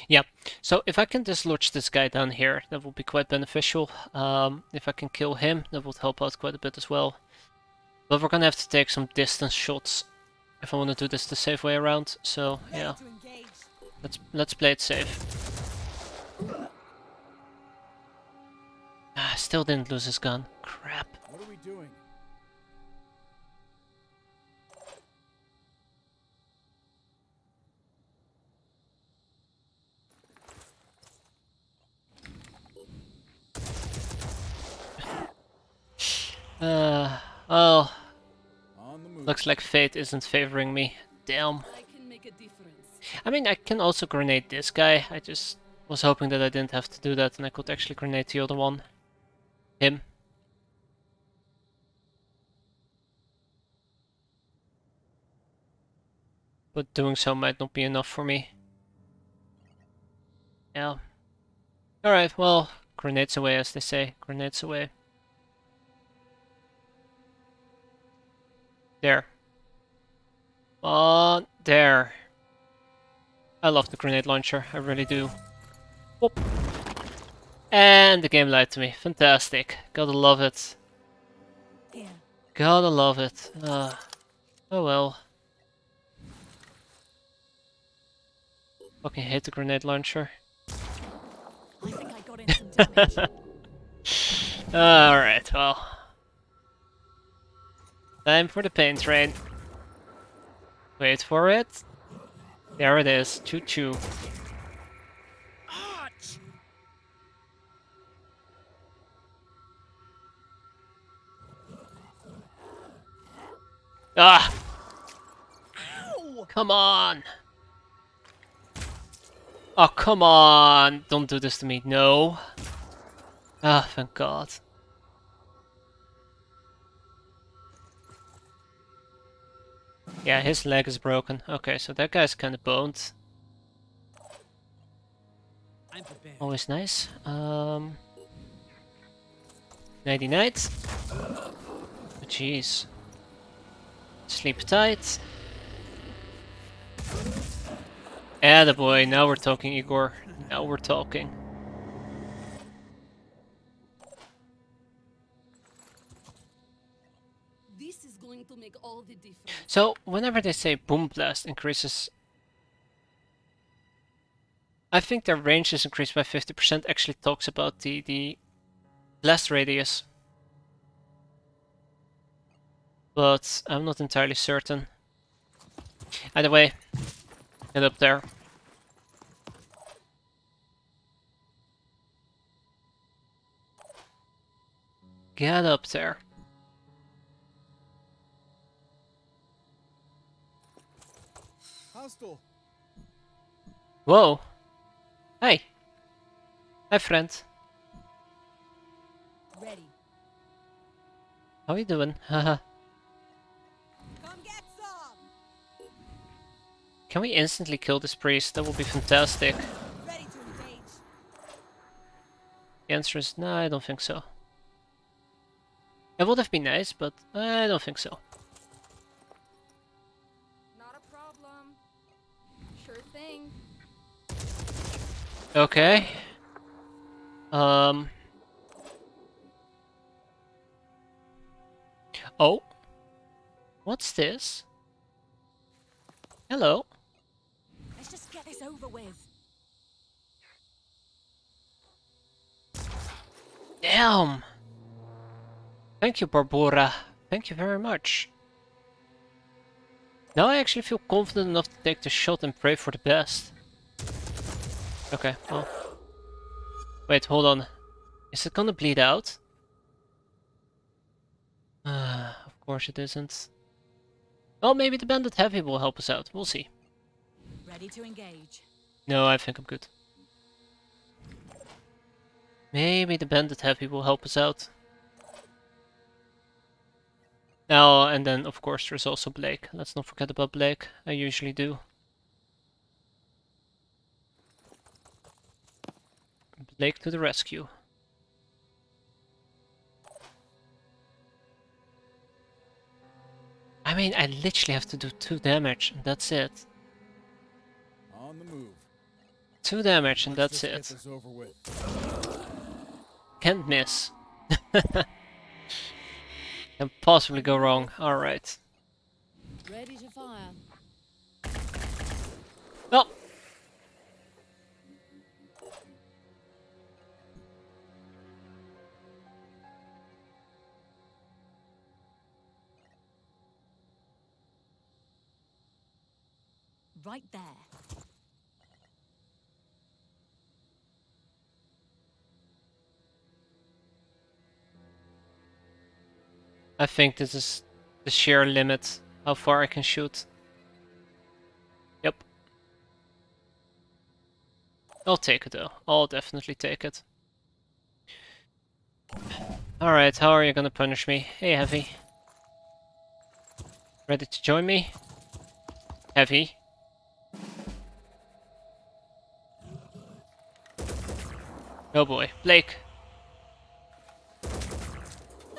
Yeah, so if I can dislodge this guy down here, that would be quite beneficial. If I can kill him, that would help out quite a bit as well. But we're gonna have to take some distance shots if I want to do this the safe way around. So yeah, let's play it safe. Still didn't lose his gun. Crap. What are we doing? Oh. On the move. Looks like fate isn't favoring me. Damn. I can make a difference. I mean, I can also grenade this guy. I just was hoping that I didn't have to do that and I could actually grenade the other one. Him. But doing so might not be enough for me. Yeah. Alright, well, grenades away as they say. Grenades away. There. There. I love the grenade launcher, I really do. Whoop. And the game lied to me. Fantastic. Gotta love it. Here. Gotta love it. Oh well. Fucking hate the grenade launcher. I think I got in some damage. Alright, well. Time for the pain train. Wait for it. There it is. Choo choo. Ah! Come on! Oh, come on! Don't do this to me. No. Ah, thank God. Yeah, his leg is broken. Okay, so that guy's kind of boned. I'm prepared. Always nice. Nighty night. Oh, jeez. Sleep tight. Attaboy, now we're talking, Igor. Now we're talking. This is going to make all the difference. So, whenever they say Boom Blast increases... I think their range is increased by 50% actually talks about the blast radius. But I'm not entirely certain. Either way, get up there. Get up there. Hostile. Whoa. Hey. Hi, friend. Ready. How you doing? Haha. Come get some. Can we instantly kill this priest? That would be fantastic. Ready to engage. The answer is no, I don't think so. It would have been nice, but I don't think so. Not a problem. Sure thing. Okay. Oh. What's this? Hello. Let's just get this over with. Damn. Thank you, Barbora. Thank you very much. Now I actually feel confident enough to take the shot and pray for the best. Okay, well. Wait, hold on. Is it gonna bleed out? Of course it isn't. Well, maybe the bandit heavy will help us out. We'll see. Ready to engage. No, I think I'm good. Maybe the bandit heavy will help us out. Now, and then of course there's also Blake. Let's not forget about Blake. I usually do. Blake to the rescue. I mean, I literally have to do 2 damage and that's it. On the move. 2 damage and Let's that's just get it. this over with. Can't miss. Can possibly go wrong. Alright. Ready to fire. Well. Right there. I think this is the sheer limit how far I can shoot. Yep. I'll take it though. I'll definitely take it. Alright, how are you gonna punish me? Hey, Heavy. Ready to join me? Heavy. Oh boy, Blake.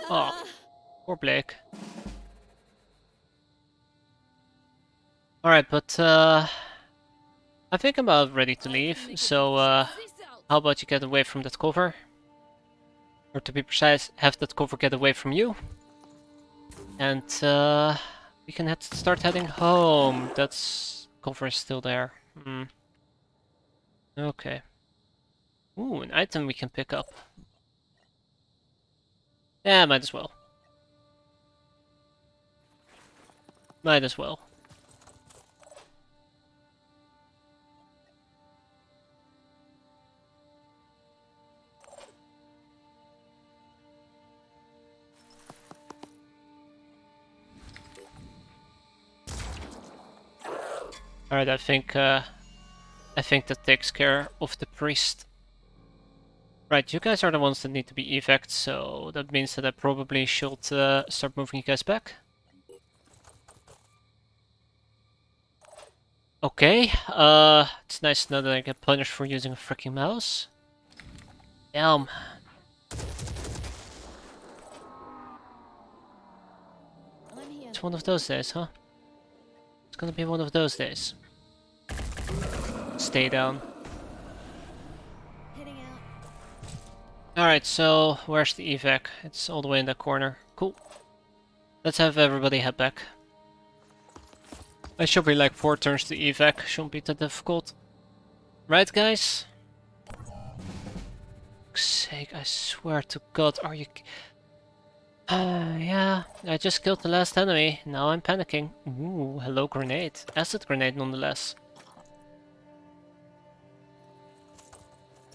Oh, poor Blake. Alright, but I think I'm about ready to leave, so how about you get away from that cover? Or to be precise, have that cover get away from you. And we can start heading home. That's cover is still there. Okay. Ooh, an item we can pick up. Yeah, might as well. Might as well. Alright, I think that takes care of the priest. Right, you guys are the ones that need to be evac'd, so that means that I probably should start moving you guys back. Okay, it's nice to know that I get punished for using a freaking mouse. Damn. I'm here. It's one of those days, huh? It's gonna be one of those days. Stay down. Heading out. Alright, so where's the evac? It's all the way in that corner. Cool. Let's have everybody head back. It should be like 4 turns to evac, shouldn't be that difficult. Right, guys? For fuck's sake, I swear to God, are you... yeah, I just killed the last enemy, now I'm panicking. Ooh, hello grenade. Acid grenade nonetheless.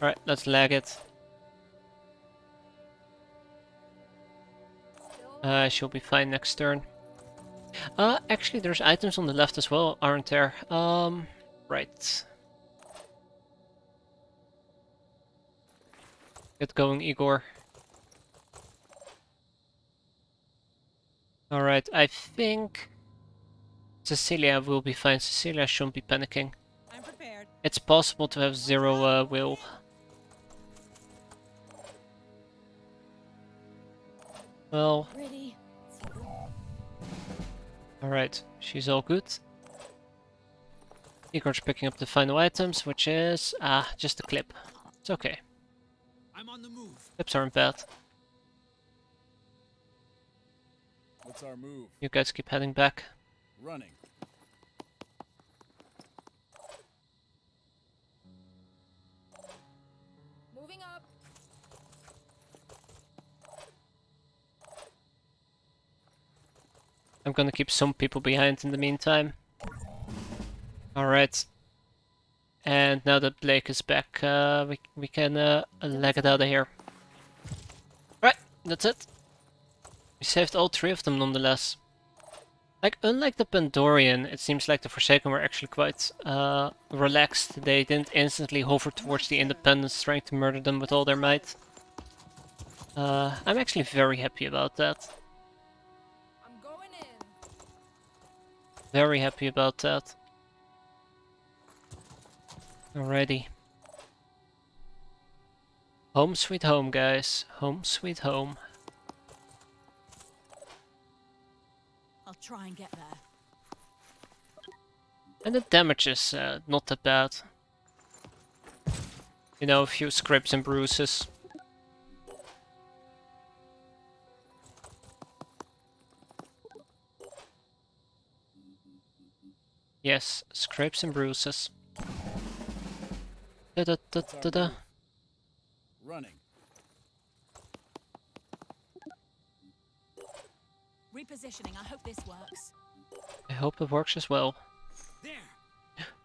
Alright, let's lag it. She'll be fine next turn. Actually there's items on the left as well, aren't there? Right. Get going, Igor. Alright, I think Cecilia will be fine. Cecilia shouldn't be panicking. I'm prepared. It's possible to have 0 will. Well, Ready. alright, she's all good. Igor's picking up the final items, which is just a clip. It's okay. I'm on the move. Clips aren't bad. What's our move? You guys keep heading back. Running. Moving up. I'm gonna keep some people behind in the meantime. Alright. And now that Blake is back, we can leg it out of here. Right, that's it. We saved all 3 of them nonetheless. Like, unlike the Pandorian, it seems like the Forsaken were actually quite relaxed. They didn't instantly hover towards the Independents trying to murder them with all their might. I'm actually very happy about that. I'm going in. Very happy about that. Alrighty. Home sweet home, guys. Home sweet home. I'll try and get there. And the damage is not that bad. You know, a few scrapes and bruises. Yes, scrapes and bruises. Da da da da da. Running. Repositioning. I hope this works. I hope it works as well. There.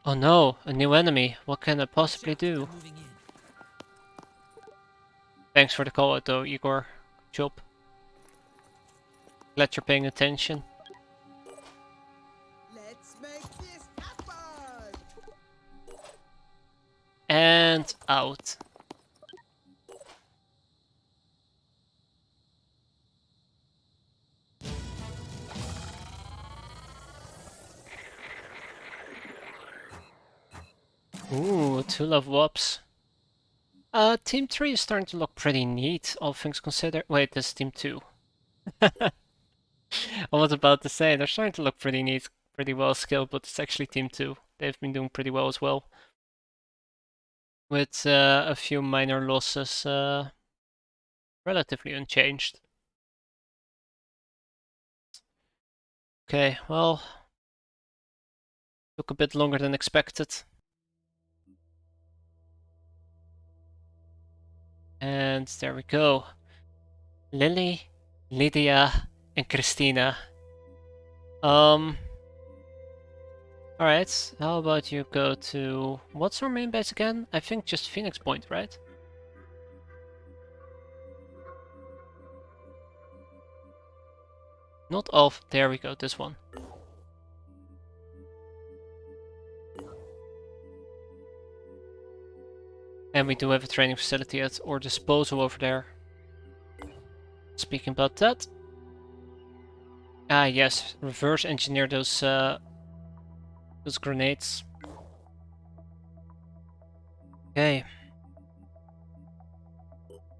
Oh no, a new enemy. What can I possibly do? I'm moving in. Thanks for the call out though, Igor. Good job. Glad you're paying attention. Let's make this happen. And out. Ooh, 2 level ups. Team 3 is starting to look pretty neat, all things considered. Wait, this is Team 2. I was about to say, they're starting to look pretty neat, pretty well skilled, but it's actually Team 2. They've been doing pretty well as well. With a few minor losses, relatively unchanged. Okay, well, took a bit longer than expected. And there we go. Lily Lydia and Christina. Alright, how about you go to... What's our main base again? I think just Phoenix Point, right? Not off. There we go, this one. And we do have a training facility at our disposal over there. Speaking about that. Ah yes, reverse engineer those grenades. Okay.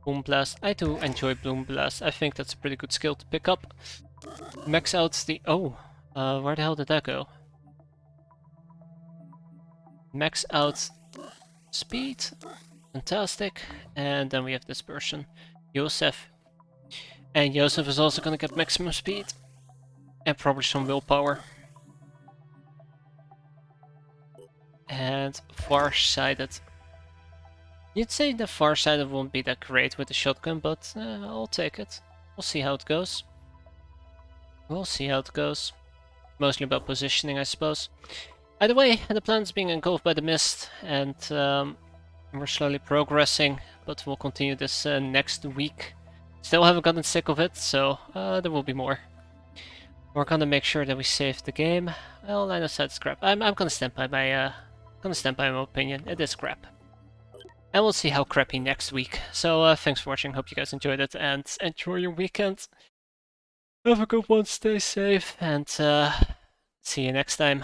Boom Blast. I do enjoy Boom Blast. I think that's a pretty good skill to pick up. Max out the... Oh, where the hell did that go? Max out speed. Fantastic. And then we have dispersion. Joseph. And Joseph is also gonna get maximum speed. And probably some willpower. And far-sighted. You'd say the far-sighted won't be that great with the shotgun, but I'll take it. We'll see how it goes. We'll see how it goes. Mostly about positioning, I suppose. Either way, the planet's being engulfed by the mist, and we're slowly progressing, but we'll continue this next week. Still haven't gotten sick of it, so there will be more. We're gonna make sure that we save the game. Well, line of sight is crap. I'm gonna stand by my opinion. It is crap. And we'll see how crappy next week. So thanks for watching, hope you guys enjoyed it, and enjoy your weekend. Have a good one, stay safe, and see you next time.